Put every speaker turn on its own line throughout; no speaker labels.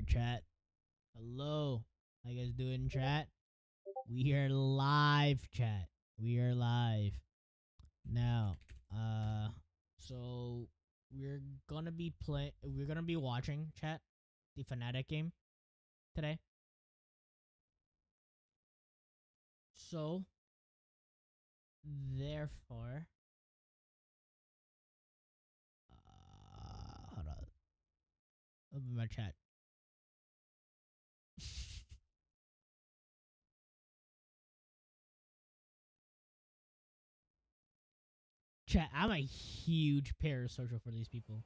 Alright, chat. Hello. How you guys doing, chat? We are live, chat. We are live. Now, so we're gonna be watching, chat, the Fnatic game today. So, therefore, hold on. Open my chat. Chat, I'm a huge parasocial for these people.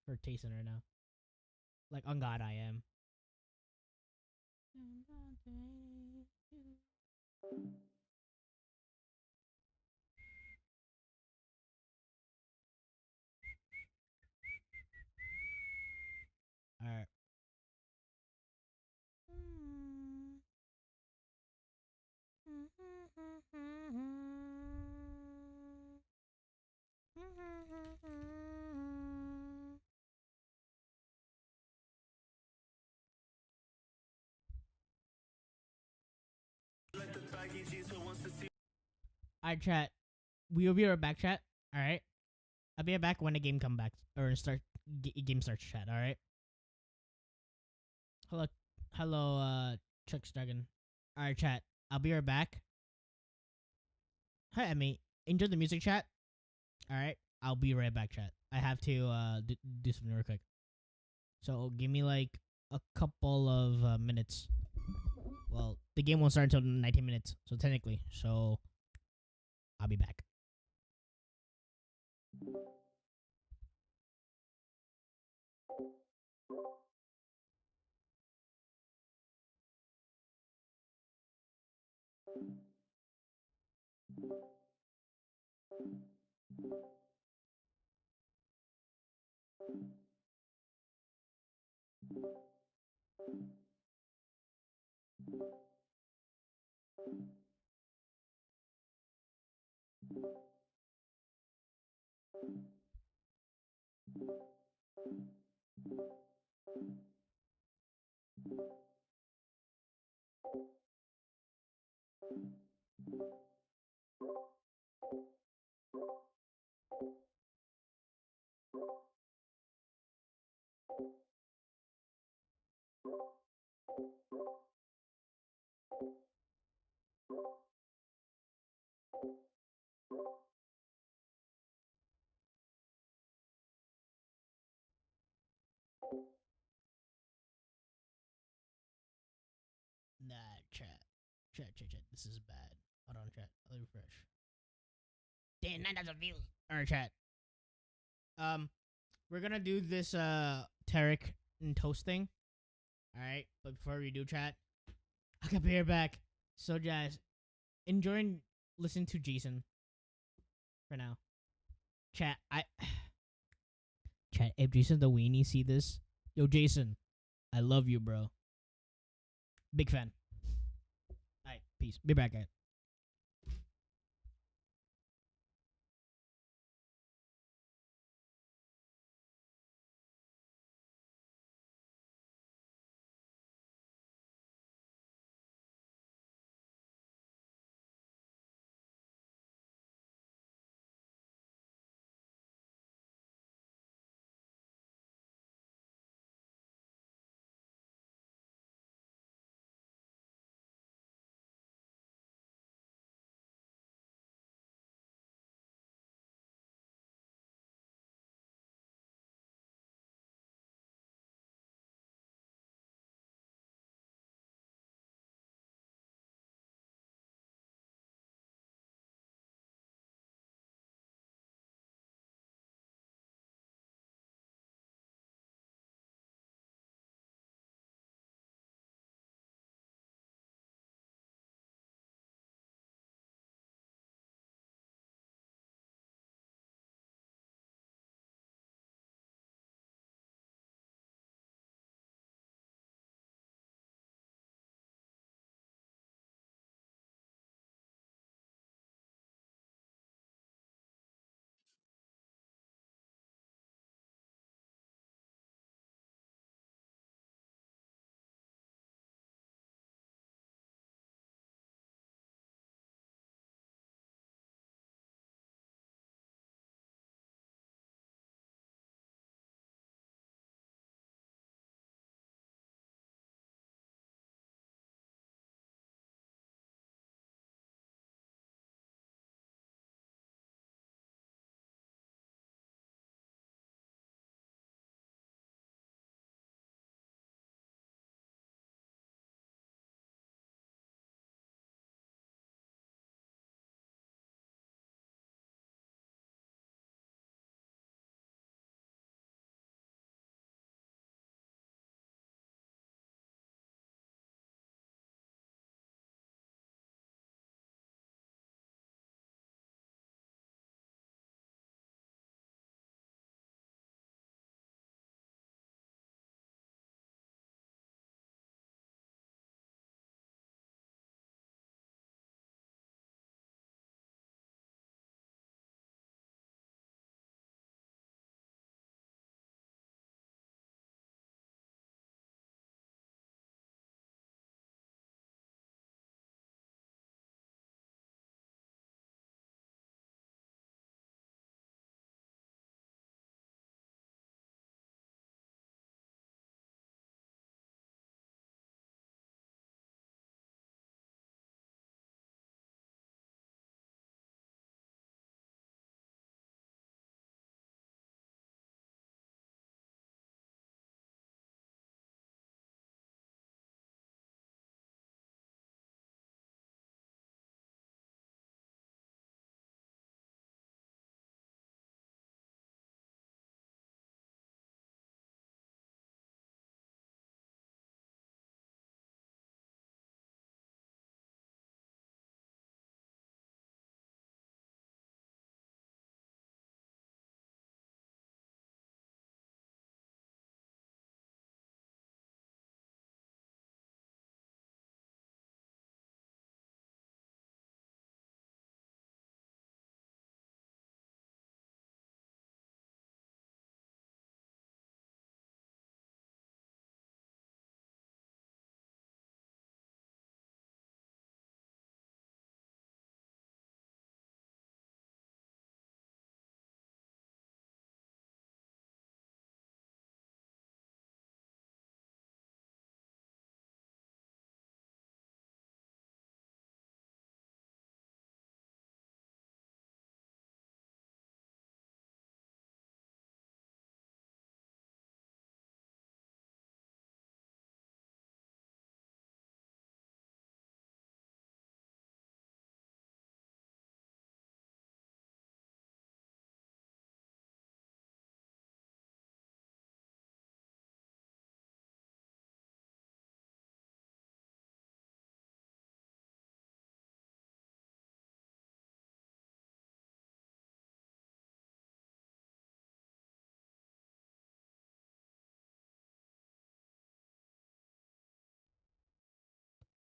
For Tayson right now. Like, on God, I am. Alright. Alright, chat. We will be right back, chat. Alright. I'll be right back when the game comes back. Or game starts, chat. Alright. Hello, Chuck's Dragon. Alright, chat. I'll be right back. Hi, Emmy. Enjoy the music, chat. Alright. I'll be right back, chat. I have to do something real quick. So give me like a couple of minutes. Well, the game won't start until 19 minutes. So technically. So I'll be back. Nah, chat. Chat. This is bad. Hold on, chat. I'll refresh. Damn, 9,000 views. Alright, chat. We're gonna do this Tarek and Toast thing. Alright, but before we do, chat, I can be right back. So, guys, enjoying listening to Jason for now. Chat, Chat, if Jason the weenie see this, yo, Jason, I love you, bro. Big fan. Alright, peace. Be back, guys.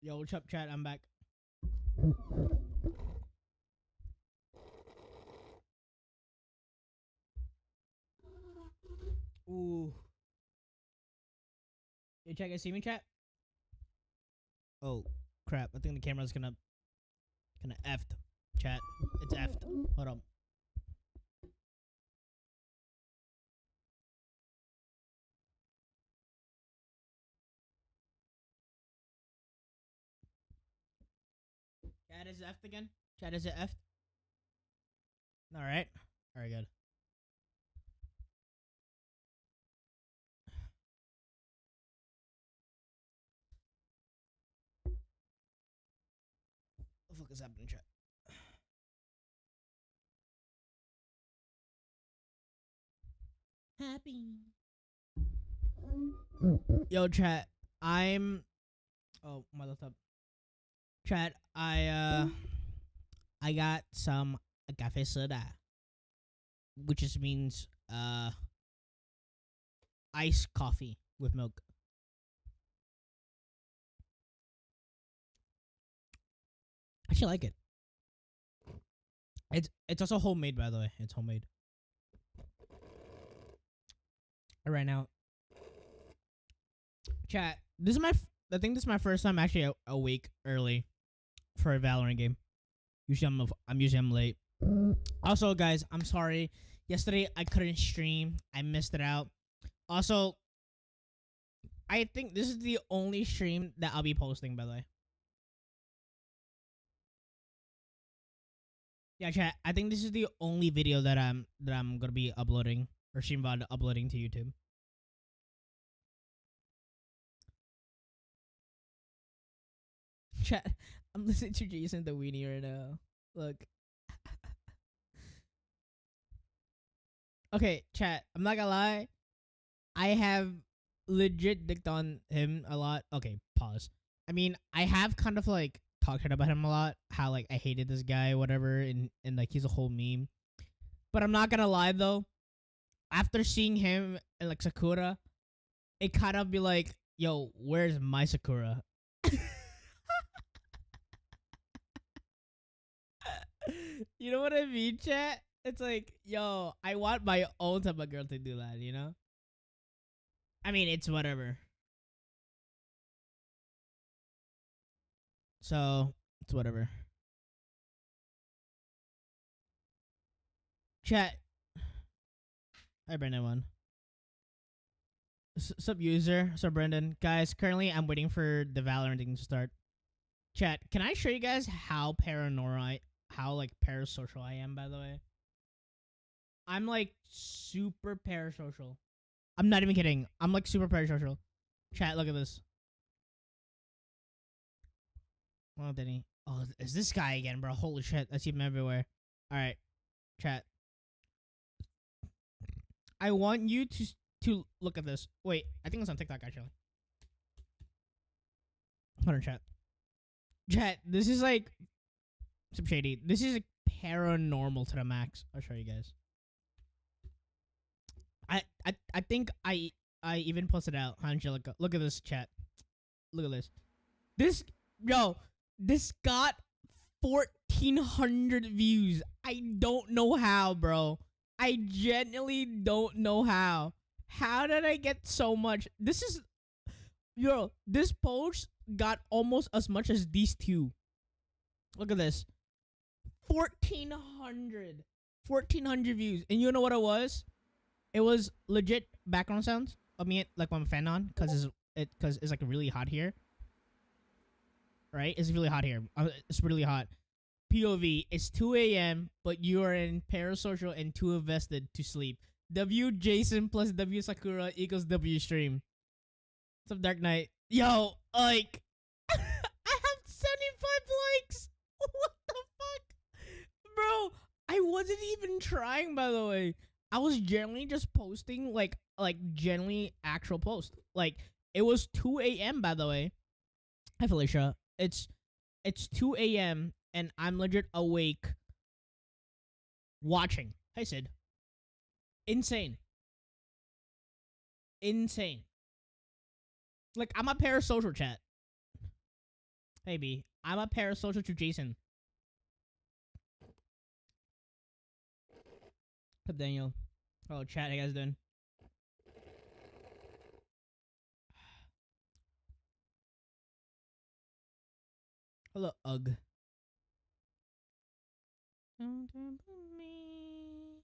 Yo, what's up, chat? I'm back. Ooh. Yo, chat, guys, see me, chat? Oh, crap. I think the camera's gonna effed. Chat, it's effed. Hold up. Chat, is it effed again? Chat, is it effed? Alright. Alright, good. What the fuck is happening, chat? Happy. Yo, chat. Oh, my laptop. Chat, I got some cafe soda, which just means iced coffee with milk. I actually like it. It's also homemade, by the way. It's homemade. Right now, chat. This is I think this is my first time actually awake early for a Valorant game. Usually I'm late. Also, guys, I'm sorry. Yesterday I couldn't stream. I missed it out. Also, I think this is the only stream that I'll be posting, by the way. Yeah, chat. I think this is the only video that I'm gonna be uploading or stream VOD uploading to YouTube. Chat. I'm listening to Jason the Weenie right now. Look. Okay, chat. I'm not gonna lie. I have legit dicked on him a lot. Okay, pause. I mean, I have kind of like talked about him a lot. How like I hated this guy, whatever, and like he's a whole meme. But I'm not gonna lie though. After seeing him and like Sakura, it kind of be like, yo, where's my Sakura? You know what I mean, chat? It's like, yo, I want my own type of girl to do that, you know? I mean, it's whatever. So, it's whatever. Chat. Hi, Brendan one. Sub user, sub Brendan. Guys, currently I'm waiting for the Valorant thing to start. Chat, can I show you guys how like parasocial I am, by the way? I'm like super parasocial. I'm not even kidding. I'm like super parasocial. Chat, look at this. Oh, Denny. Oh, is this guy again, bro? Holy shit. I see him everywhere. Alright. Chat. I want you to look at this. Wait, I think it's on TikTok, actually. Hold on, chat. Chat, this is like some shady. This is like paranormal to the max. I'll show you guys. I think I even posted out. Angelica, look at this, chat. Look at this. This got 1,400 views. I don't know how, bro. I genuinely don't know how. How did I get so much? This post got almost as much as these two. Look at this. 1,400. 1,400 views. And you know what it was? It was legit background sounds of me, like when I'm fan on, because it's like really hot here. Right? It's really hot here. It's really hot. POV, it's 2 a.m., but you are in parasocial and too invested to sleep. W Jason plus W Sakura equals W stream. What's up, Dark Knight? Yo, like, I have 75 likes. What the fuck? Bro, I wasn't even trying, by the way. I was generally just posting, like generally actual post. Like, it was 2 a.m., by the way. Hi, Felicia. It's 2 a.m., and I'm legit awake watching. Hey, Sid. Insane. Like, I'm a parasocial, chat. Hey B, I'm a parasocial to Jason. What's up, Daniel? Oh, chat, how you guys doing? Hello, Ugg. Don't tempt me.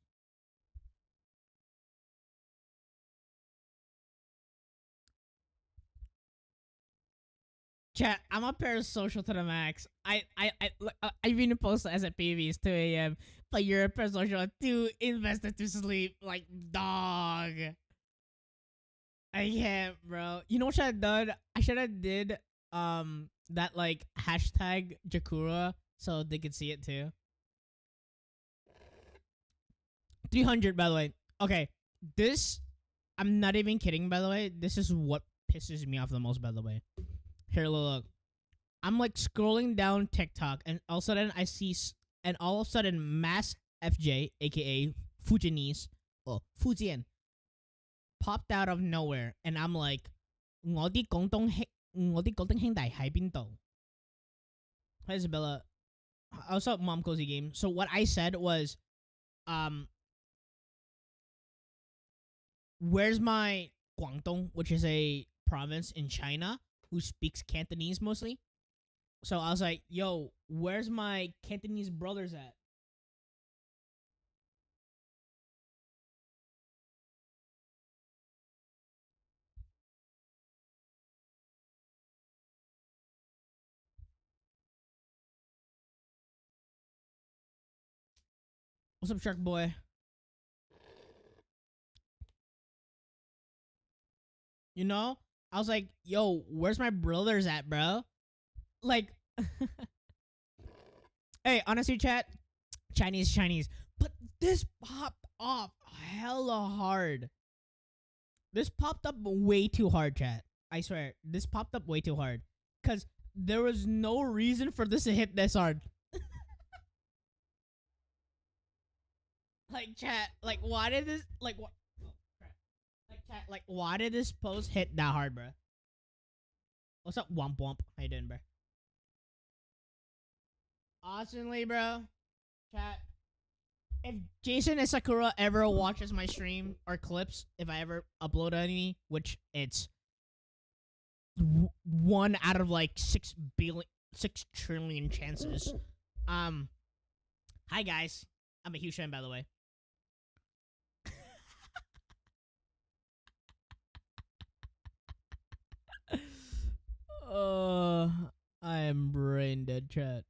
Chat, I'm a parasocial to the max. I even posted as at PVs 2 a.m. But you're a parasocial too invested to sleep. Like, dog. I can't, bro. You know what I should have done? I should have did that like hashtag Jakura so they could see it too. 300, by the way. Okay, this I'm not even kidding. By the way, this is what pisses me off the most. By the way, here, look. I'm like scrolling down TikTok, and all of a sudden I see, and all of a sudden Mass FJ, aka Fujianese, Fujian, popped out of nowhere, and I'm like, 我啲廣東兄弟喺邊度? Hi Isabella. Also, Mom Cozy Game. So what I said was, where's my Guangdong, which is a province in China who speaks Cantonese mostly. So I was like, yo, where's my Cantonese brothers at? What's up, Shark Boy? You know? I was like, yo, where's my brothers at, bro? Like, hey, honestly, chat, Chinese. But this popped off hella hard. This popped up way too hard, chat. I swear, this popped up way too hard. Because there was no reason for this to hit this hard. Like, chat, like, why did this, like, what? Oh, crap. Like, chat, like, why did this post hit that hard, bro? What's up, Womp Womp? How you doing, bro? Awesomely, bro. Chat. If Jason and Sakura ever watches my stream or clips, if I ever upload any, which it's 1 out of like 6 trillion chances. Hi guys. I'm a huge fan, by the way. I am brain dead, chat.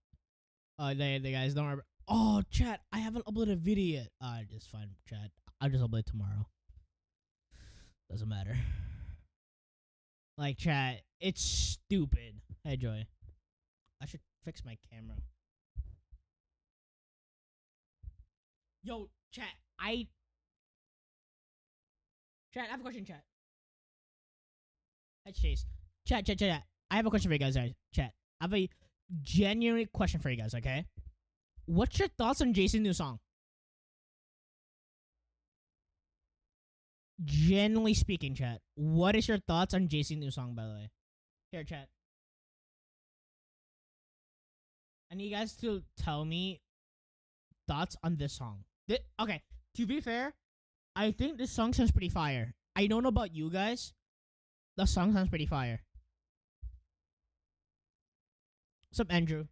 Oh, they guys don't worry. Oh, chat, I haven't uploaded a video yet. Just fine, chat. I'll just upload tomorrow. Doesn't matter. Like, chat, it's stupid. Hey, Joy. I should fix my camera. Yo, chat, Chat, I have a question, chat. Hey, Chase. Chat. I have a question for you guys, chat. I have a genuine question for you guys, okay? What's your thoughts on Jason's new song? Generally speaking, chat, what is your thoughts on Jason's new song, by the way? Here, chat. I need you guys to tell me thoughts on this song. Okay, to be fair, I think this song sounds pretty fire. I don't know about you guys. The song sounds pretty fire. What's up, Andrew?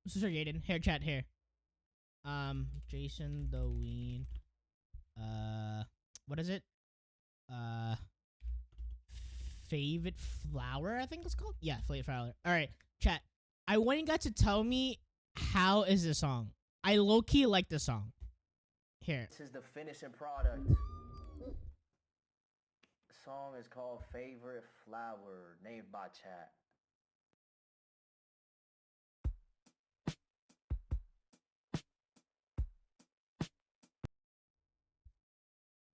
This is Jaden. Here, chat, here. Jason the Ween. What is it? Favorite Flower, I think it's called? Yeah, Favorite Flower. Alright, chat. I want you guys to tell me how is this song. I low-key like this song. Here.
This is the finishing product. The song is called Favorite Flower, named by chat.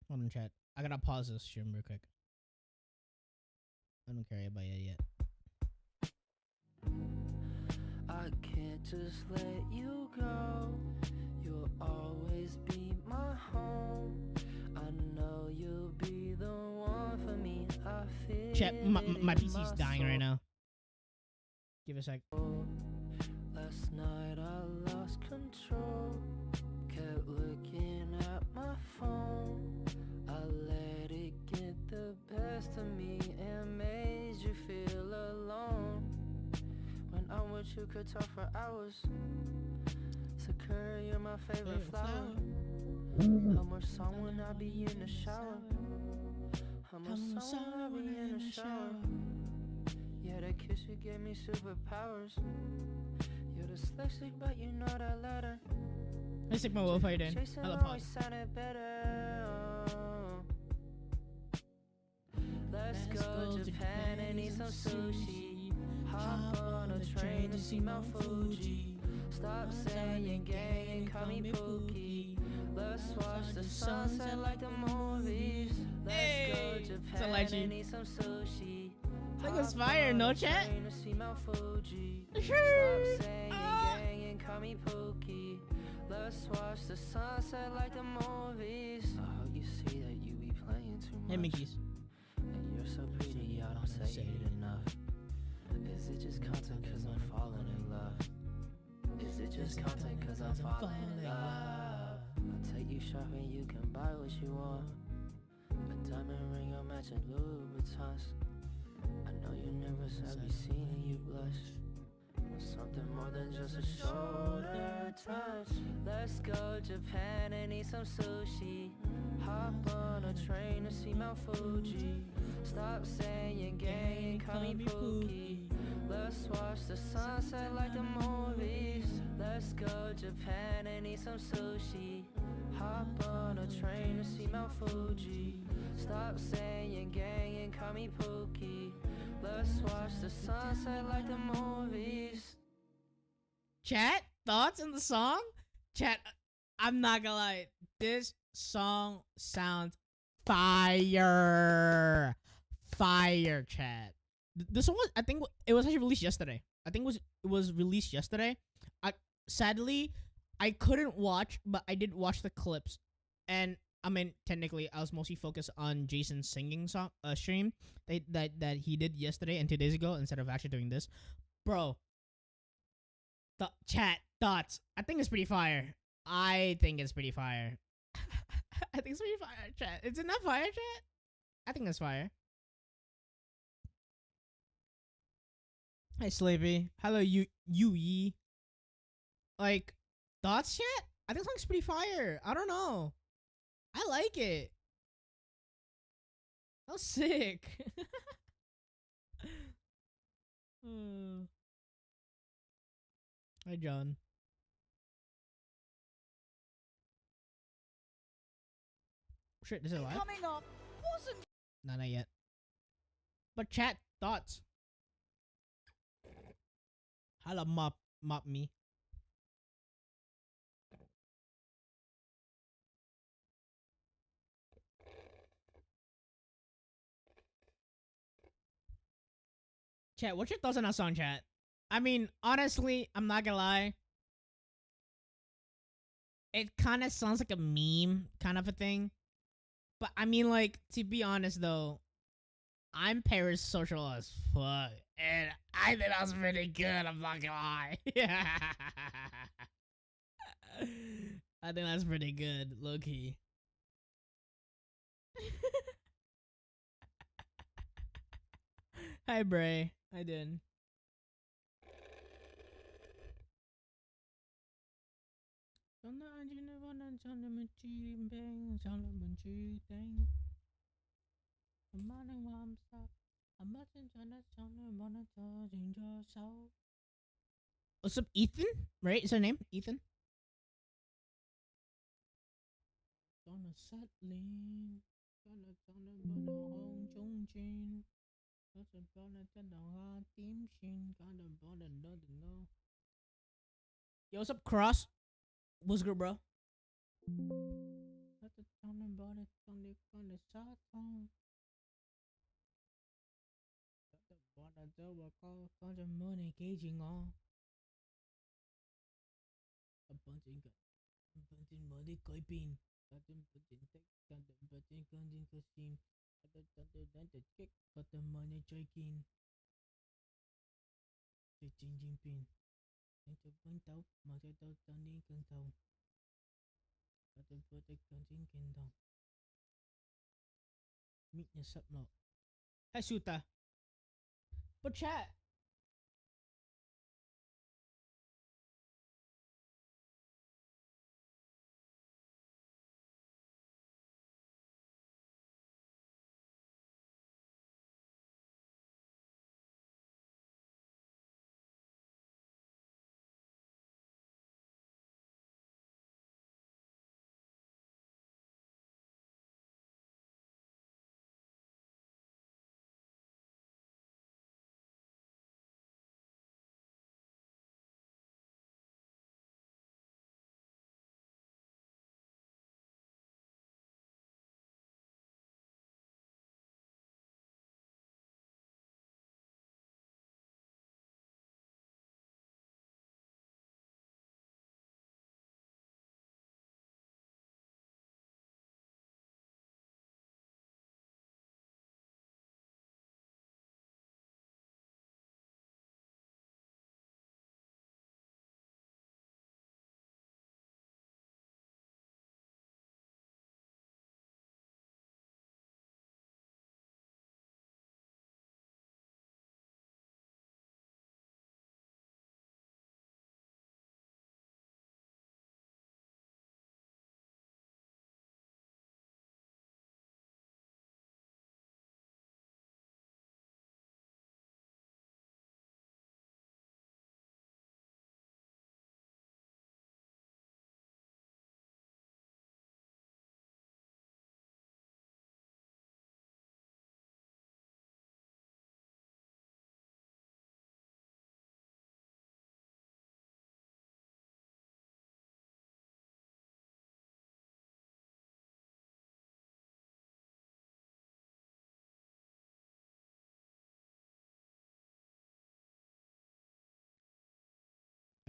Hold on, chat. I gotta pause this stream real quick. I don't care about it yet.
I can't just let you go. You'll always be my home. I know you'll be the one for me. I feel
Chat, my PC's dying right now. Give a sec.
Last night I lost control. Kept looking at my phone. I let it get the best of me and made you feel alone. When I'm with you, could talk for hours. Sakura, you're my favorite flower. Hummer song when I be in the shower. Hummer song when I be in the shower. Yeah, that kiss you gave me superpowers. You're dyslexic, but you know that letter.
Let's take my wolf fight in. Hello, pause.
Sounded better. Let's go Japan and eat some sushi. Hop on a train to see Mount Fuji. Stop saying gang and call me Pookie. Let's watch the sunset like the movies. Let's go Japan and eat some sushi.
That was fire, no chat? Sure.
Stop saying gang and call me Pookie. Let's watch the sunset like the movies. I hope you see that you be playing too much.
Hey, Mickey's.
And you're so pretty, I don't say it enough. Is it just content cause I'm falling in love? Is it just content cause I'm falling in love? I'll take you shopping, you can buy what you want. A diamond ring, I'll match a Louis Vuittons. I know you never said me seeing you blush. Want something more than just a shoulder touch. Let's go Japan and eat some sushi. Hop on a train to see Mount Fuji. Stop saying gang and call me Pookie. Let's watch the sunset like the movies. Let's go Japan and eat some sushi. Hop on a train to see Mount Fuji. Stop saying gang and call me Pookie. Let's watch the sunset like the movies.
Chat, thoughts on the song? Chat, I'm not gonna lie. This song sounds fire. Fire, chat. The song was, I think it was actually released yesterday. I think it was released yesterday. Sadly, I couldn't watch, but I did watch the clips. And I mean, technically, I was mostly focused on Jason's singing song stream that he did yesterday and 2 days ago instead of actually doing this. Bro, chat thoughts. I think it's pretty fire. I think it's pretty fire. I think it's pretty fire, chat. Is it not fire, chat? I think it's fire. Hi, Sleepy. Hello, Yui. Like, thoughts, chat? I think the song's pretty fire. I don't know. I like it. That was sick. Hi, John. Shit, this is live?
Coming up wasn't.
No, not yet. But chat, thoughts. Hello, mop me. Chat, what's your thoughts on that song, chat? I mean, honestly, I'm not gonna lie. It kind of sounds like a meme kind of a thing. But I mean, like, to be honest though, I'm parasocial as fuck. And I think that was pretty good, I'm not gonna lie. I think that's pretty good, low key. Hi, Bray. How you doing? What's up, Ethan? Right? Is her name? Ethan? Yo, what's up, Cross? What's good, bro? 最近经病，你就奔头，莫再到当你更头，我就不得更进更头。Meet niya sub no. Hey Suta. But chat.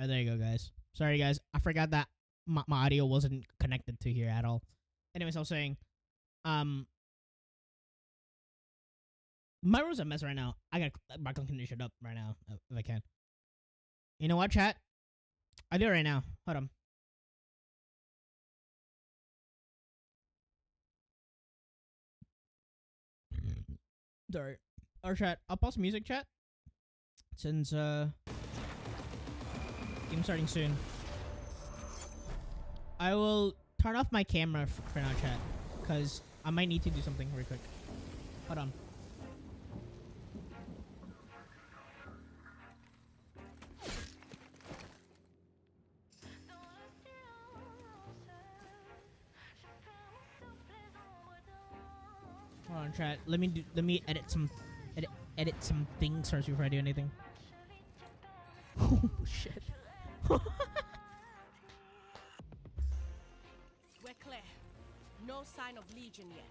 Oh, there you go, guys. Sorry, guys. I forgot that my audio wasn't connected to here at all. Anyways, I was saying, um, my room's a mess right now. I gotta back on condition up right now if I can. You know what, chat? I do it right now. Hold on. Sorry. Or chat. I'll pause music, chat. Since game starting soon. I will turn off my camera for now, chat, because I might need to do something real quick. Hold on. Hold on, chat. Let me edit some things first before I do anything. Oh shit.
We're clear. No sign of Legion yet.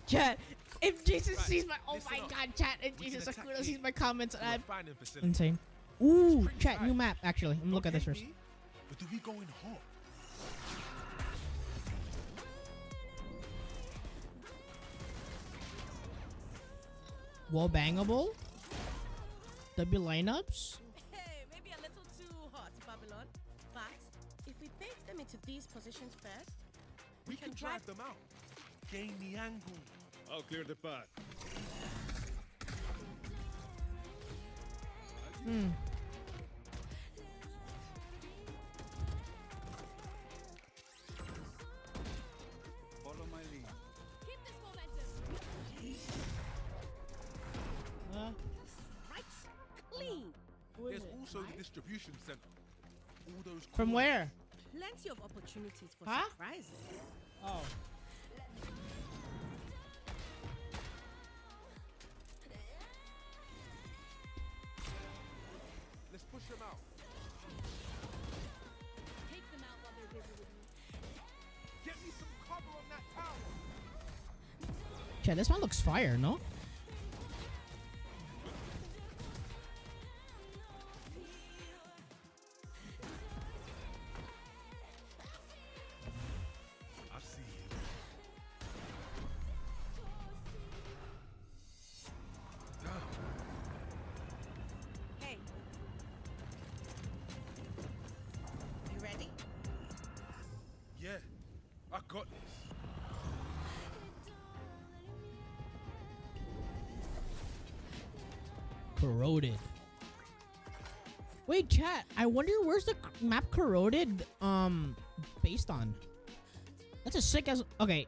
Chat, if Jesus
Right,
sees my my
up.
god, chat, if
We can
Jesus
attack
Akuda
E
sees my comments,
from a
I'm
finding facility.
insane. Ooh,
pretty
chat,
tight.
new map actually. Let me look at this first.
Okay, but do we go in hot?
Wall bangable. W lineups.
Hey, maybe a little too hot, Babylon. But if we bait them into these positions first,
We can drive them out. Gain the angle.
I'll clear the path.
Hmm.
Follow my lead.
keep this momentum. Right? Clean.
There's also the distribution center. All those
From
corners.
where?
Plenty of opportunities for
Huh?
surprises.
Oh.
Let's push them out.
Take them out while they're busy with me.
Get me some cover on that tower.
Chat, this one looks fire, no?
I see you.
Hey,
I got this.
Corroded. Wait, chat. I wonder where's the map Corroded based on. That's a sick as. Okay,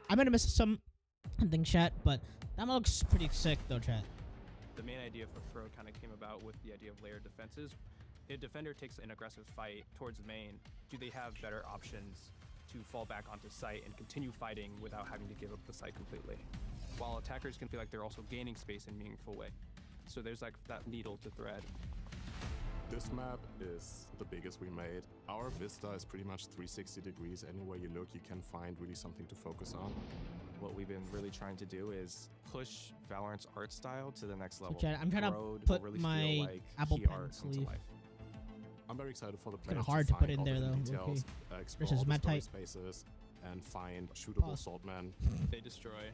I might have missed something, chat, but that looks pretty sick though, chat.
The main idea for Pro kind of came about with the idea of layered defenses. If a defender takes an aggressive fight towards main, do they have better options to fall back onto site and continue fighting without having to give up the site completely? While attackers can feel like they're also gaining space in a meaningful way. So there's like that needle to thread.
This map is the biggest we made. Our vista is pretty much 360 degrees. Anywhere you look, you can find really something to focus on.
What we've been really trying to do is push Valorant's art style to the next level.
chat, I'm trying to
Corrode will
put
really
my
feel like
Apple
key
Pen
art come to
sleeve.
life.
I'm very excited for the
kinda
players
hard
to
to put
find
in
all
there,
the
though.
details, explore
Versus
all the
map
story
type.
spaces, and find shootable
Pause.
swordmen.
They destroy.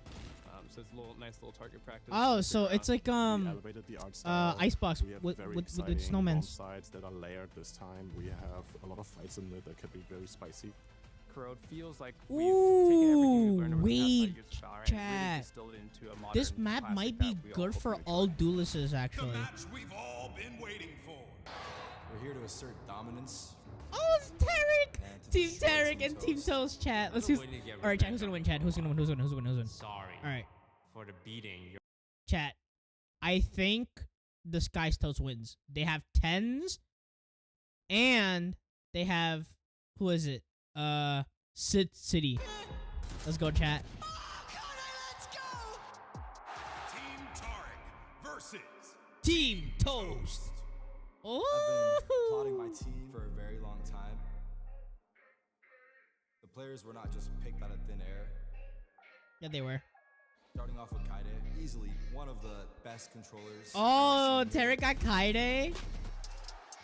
So it's a nice little target practice.
Oh,
to
so
figure
it's
out.
like
We elevated the art style.
Icebox
We have
with
very
with the
exciting
snowmen.
bomb sites that are layered this time. We have a lot of fights in there that can be very spicy.
Corrode feels like we've taken everything we've learned over
Wait,
the past 5 years of Valorant and
chat.
really distilled it into a modern
This map
classic
might
that
be
we all
good
hope
for
to
all
enjoy.
duelists
The
actually.
match we've all been waiting for.
We're here to assert dominance.
Oh, it's Tarek!
And to
Team
destroy
Tarek
Team
and Team
Toast.
Toast chat. Let's
I'm
who's.
waiting to get
All right, chat.
revenge
Who's gonna
on
win? Chat. Who's gonna win? Who's gonna win? Who's gonna win?
Sorry
All right,
for the beating.
chat. I think the Sky's Toast wins. They have 10s, and they have who is it? City. Let's go, chat.
Team Tarek versus
Team Toast.
I've been
Oh.
plotting my team for a very long time. The players were not just picked out of thin air.
Yeah, they were.
Starting off with Kaide, easily one of the best controllers.
Oh,
I've seen.
Tarek got Kaide.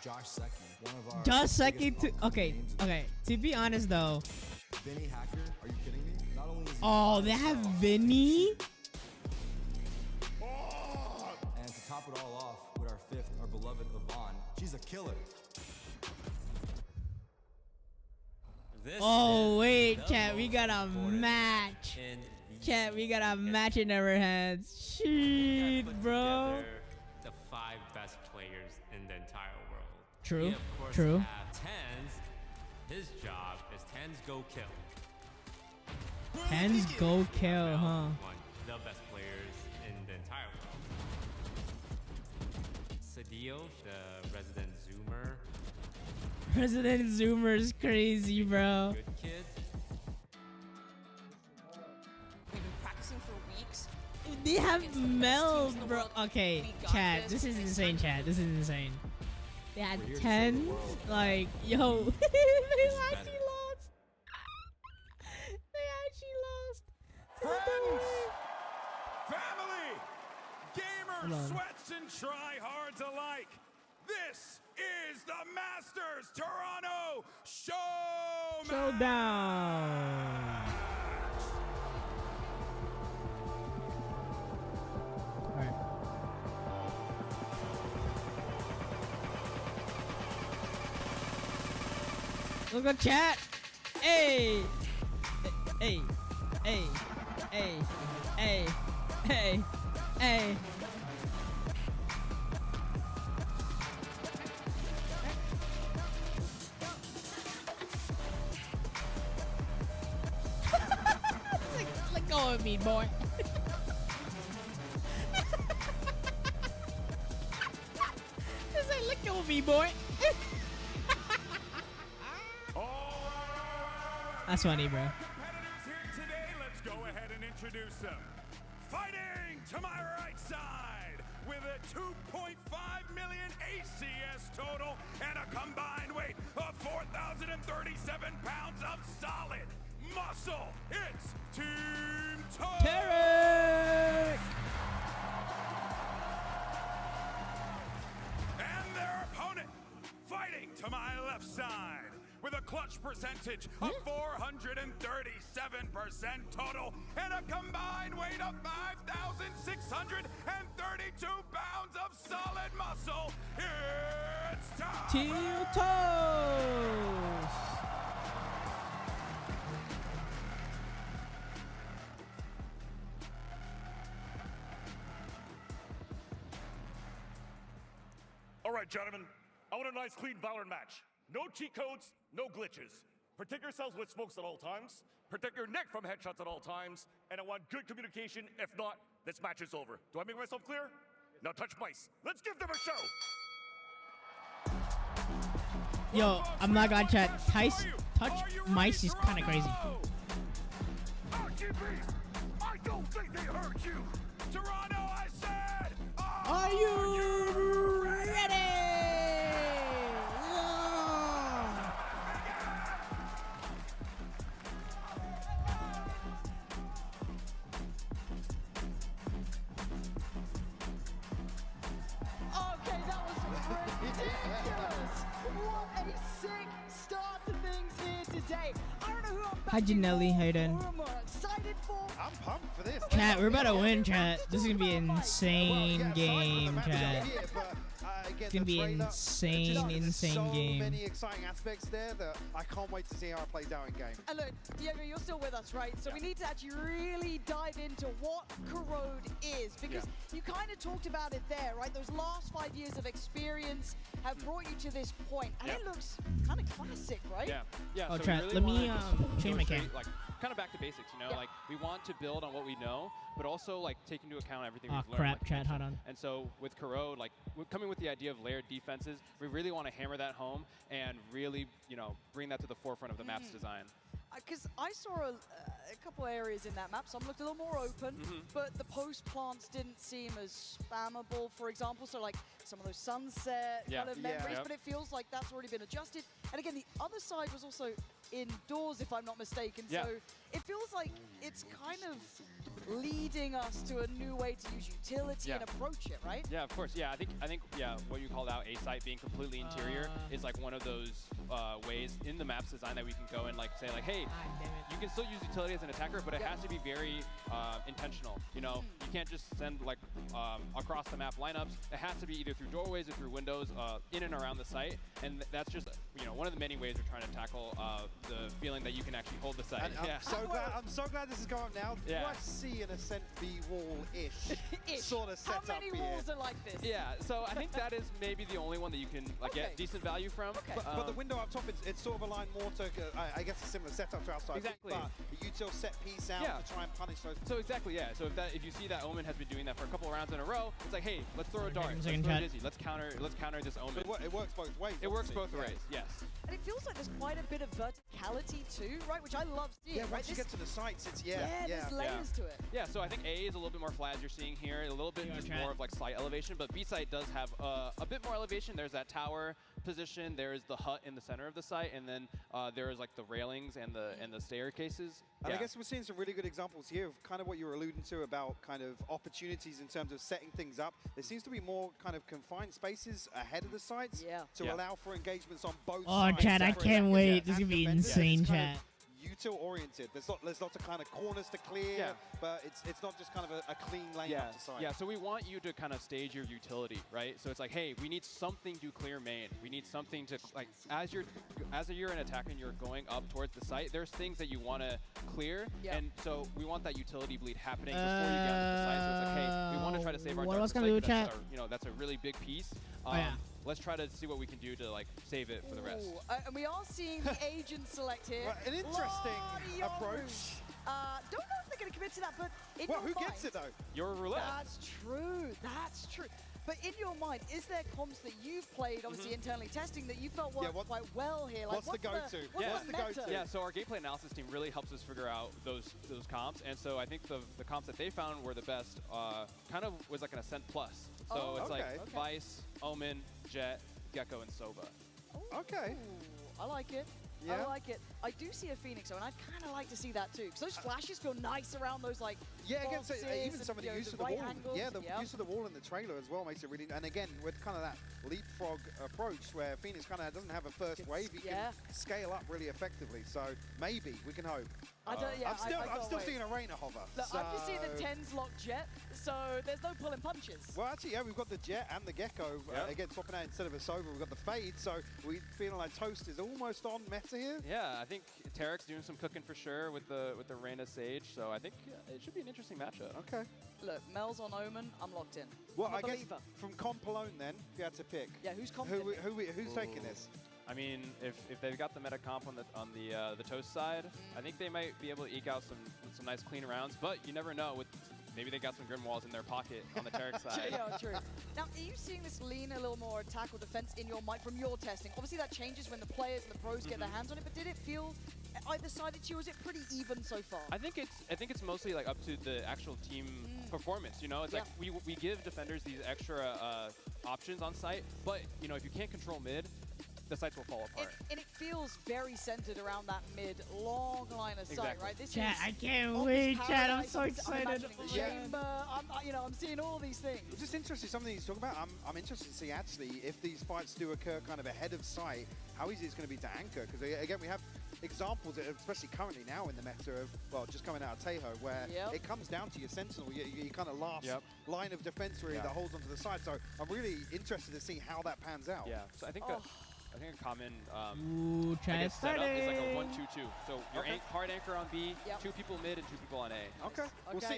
Josh Secchi, one of our
Just
biggest
Secchi to
upcoming
okay,
names.
okay. To be honest though,
Vinny Hacker, are you kidding me? Not only is he
oh,
a
they have
star,
Vinny.
and to top it all off with our fifth, our beloved Yvonne, she's a killer.
This
Oh
is
wait,
the
chat, we
most
got a
important
match.
in
Chat, we got a
VC.
match in our hands. Shit,
Put
bro.
together the 5 best players in the entire world.
True,
We, of course,
true.
have Tens. His job is Tens go kill.
Tens go kill,
Bell,
huh?
One of the best players in the entire world. Sadio, the resident zoomer,
President Zoomer's crazy, bro.
good kid.
We've been practicing for weeks.
They have
Against the best
Mel,
teams in the
bro.
world.
Okay,
We got
chat, this is
Next
insane,
time.
chat. This is insane. They had
We're here to show the
10s.
world.
Like, yo, they actually lost. They actually lost.
Friends, family,
Hold
gamers,
on.
sweats, and tryhards alike. This is the Masters Toronto
Showdown. Alright. Look at chat. Hey. Hey. Hey. Hey. Hey. Hey. Hey. Let go of me, boy. Just like, let go of me, boy. That's funny, bro.
Competitors here today, let's go ahead and introduce them. Fighting to my right side with a 2.5 million ACS total and a combined weight of 4,037 pounds of solid muscle. It's Team Toast.
Tarek!
And their opponent, fighting to my left side with a clutch percentage of 437% total and a combined weight of 5,632 pounds of solid muscle. It's time.
Team Toast!
right, gentlemen. I want a nice, clean Valorant match. No cheat codes, no glitches. Protect yourselves with smokes at all times. Protect your neck from headshots at all times. And I want good communication. If not, this match is over. Do I make myself clear? Now touch mice. Let's give them a show.
Yo, I'm not gonna chat. Touch mice is kind of crazy.
RGB, I don't think they heard you. Toronto, I said.
Are you ready?
Okay, that was ridiculous. What a sick start to things here today. I don't know who I'm
Hi, Janelli. How you doing?
who I'm excited for.
I'm pumped for this.
Chat, we're about to win, chat. This is gonna be an insane game, chat. It's gonna be insane
So
game.
many exciting aspects there that I can't wait to see how it plays out in game.
And look, Diego, you're still with us, right? So we need to actually really dive into what Corrode is, because you kind of talked about it there, right? Those last 5 years of experience have brought you to this point, and it looks kind of classic, right?
Yeah.
Oh,
so
chat,
we really
let me
wanna just
change
go
my
straight,
cam.
like kind of back to basics, you know, like we want to build on what we know, but also like take into account everything
Oh
we've learned.
crap,
like
chat, hold on.
And so with Corrode, like we're coming with the idea of layered defenses, we really want to hammer that home and really, you know, bring that to the forefront of the map's design.
Because I saw a couple areas in that map, some looked a little more open, but the post plants didn't seem as spammable, for example. So like some of those sunset kind of memories, but it feels like that's already been adjusted. And again, the other side was also indoors, if I'm not mistaken. So it feels like it's kind of leading us to a new way to use utility and approach it, right?
Yeah, of course. Yeah, I think what you called out, A site being completely interior, is like one of those ways in the map's design that we can go and like say like, hey, you can still use utility as an attacker, but it has to be very intentional. You know, you can't just send like across the map lineups. It has to be either through doorways or through windows in and around the site, and that's just one of the many ways we're trying to tackle the feeling that you can actually hold the site.
And I'm so glad this is going up now. Do I see an Ascent B wall-ish sort of setup
How many
here?
walls are like this?
Yeah, so I think that is maybe the only one that you can like get decent value from.
But the window up top, it's sort of aligned more to, I guess, a similar setup to outside.
Exactly.
But the util set piece out to try and punish those.
So exactly, yeah. So if you see that Omen has been doing that for a couple of rounds in a row, it's like, hey, let's throw a dart, let's throw a dizzy, let's counter this Omen.
It works both ways.
It works both ways, yes.
And it feels like there's quite a bit of verticality too, right? Which I love seeing.
Yeah,
right?
once you get to the sites, it's
there's layers to it.
Yeah, so I think A is a little bit more flat as you're seeing here, a little bit just more of like slight elevation, but B site does have a bit more elevation. There's that tower position, there's the hut in the center of the site, and then there is like the railings and the staircases.
And I guess we're seeing some really good examples here of kind of what you were alluding to about kind of opportunities in terms of setting things up. There seems to be more kind of confined spaces ahead of the sites to allow for engagements on both sides.
Oh, chat, I can't wait. This is gonna be insane, chat.
Util oriented. There's lots of kind of corners to clear, but it's not just kind of a clean lane up to side.
Yeah, so we want you to kind of stage your utility, right? So it's like, hey, we need something to clear main. We need something to like as you're an attacker and you're going up towards the site, there's things that you want to clear, and so we want that utility bleed happening before you get onto the site. So it's like, hey, we want to try to save our
what else
dark
can we
site,
do, chat?
that's a really big piece. Let's try to see what we can do to like save it for the rest.
And we are seeing the agent select here.
An interesting approach.
Don't know if they're going to commit to that, but in
Well,
your
who
mind,
gets it though?
Your roulette.
That's true. That's true. But in your mind, is there comps that you've played, obviously internally testing, that you felt worked quite well here? Like,
what's the go-to?
What's the go-to?
Yeah, so our gameplay analysis team really helps us figure out those comps, and so I think the comps that they found were the best kind of was like an Ascent Plus. So it's like Vice, Omen, Jet, Gecko, and Sova.
Okay.
I like it. I like it. I do see a Phoenix, and I'd kind of like to see that too, because those flashes feel nice around those like
against even some of the use of the wall.
Angles.
Yeah, the use of the wall in the trailer as well makes it really. And again, with kind of that leapfrog approach where Phoenix kind of doesn't have a first wave, he can scale up really effectively. So maybe we can hope.
I don't,
I'm still seeing a Reina hover.
Look, I'm just seeing the 10s lock Jet, so there's no pulling punches.
Well, actually, we've got the Jet and the Gecko again swapping out instead of a Sova. We've got the Fade, so we're feeling like Toast is almost on. Meth matter here?
Yeah, I think Tarek's doing some cooking for sure with the Reyna Sage, so I think it should be an interesting matchup.
Okay.
Look, Mel's on Omen, I'm locked in.
Well,
I'm
I
a
guess
believer.
from comp alone then, if you had to pick.
Yeah, who's comp?
Who's taking this?
I mean, if they've got the meta comp on the Toast side, I think they might be able to eke out some nice clean rounds. But you never know. Maybe they got some Grimwalls in their pocket on the Tarek side.
Yeah, true. Now, are you seeing this lean a little more attack or defense in your mind from your testing? Obviously, that changes when the players and the pros get their hands on it. But did it feel either sided to you? Or is it pretty even so far?
I think it's mostly like up to the actual team performance. You know, it's like we give defenders these extra options on site, but you know, if you can't control mid, the sites will fall apart.
And it feels very centered around that mid long line of sight, right? This
Chat,
is
I can't wait, chat. I'm so excited.
Chamber. I'm seeing all these things.
It's just interesting, something he's talking about. I'm interested to see actually if these fights do occur kind of ahead of sight, how easy it's going to be to anchor. Because again, we have examples, especially currently now in the meta of, well, just coming out of Tejo, where it comes down to your Sentinel, your kind of last line of defense really that holds onto the side. So I'm really interested to see how that pans out.
Yeah, so I think a common
setup
is like a 1-2-2. So your hard anchor on B, 2 people mid and 2 people on A.
Okay.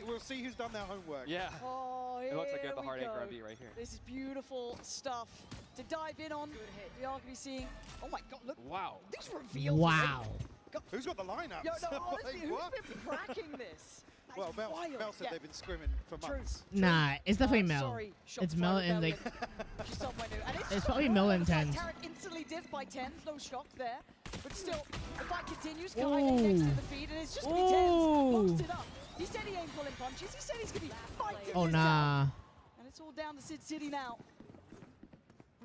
We'll see who's done their homework.
Yeah.
Oh,
it looks like you have the
here
hard
we
anchor
go.
on B right here.
This is beautiful stuff to dive in on. We are going to be seeing. Oh my God! Look.
Wow.
These reveals.
Wow.
Who's got the lineup?
Yo, no, honestly, who's been cracking this?
Well, Mel said they've been scrimming for months.
Nah, it's definitely Mel.
Sorry,
It's Mel and like. It's probably Mel and Tens.
Tarek instantly dipped by Tens, no shock there. But still, the fight continues. Kai next to the feed, and it's just going to be Tens. Boxed it up. He said he ain't pulling punches. He said he's going to be fighting
Oh,
this
nah.
out. And it's all down to Sid City now.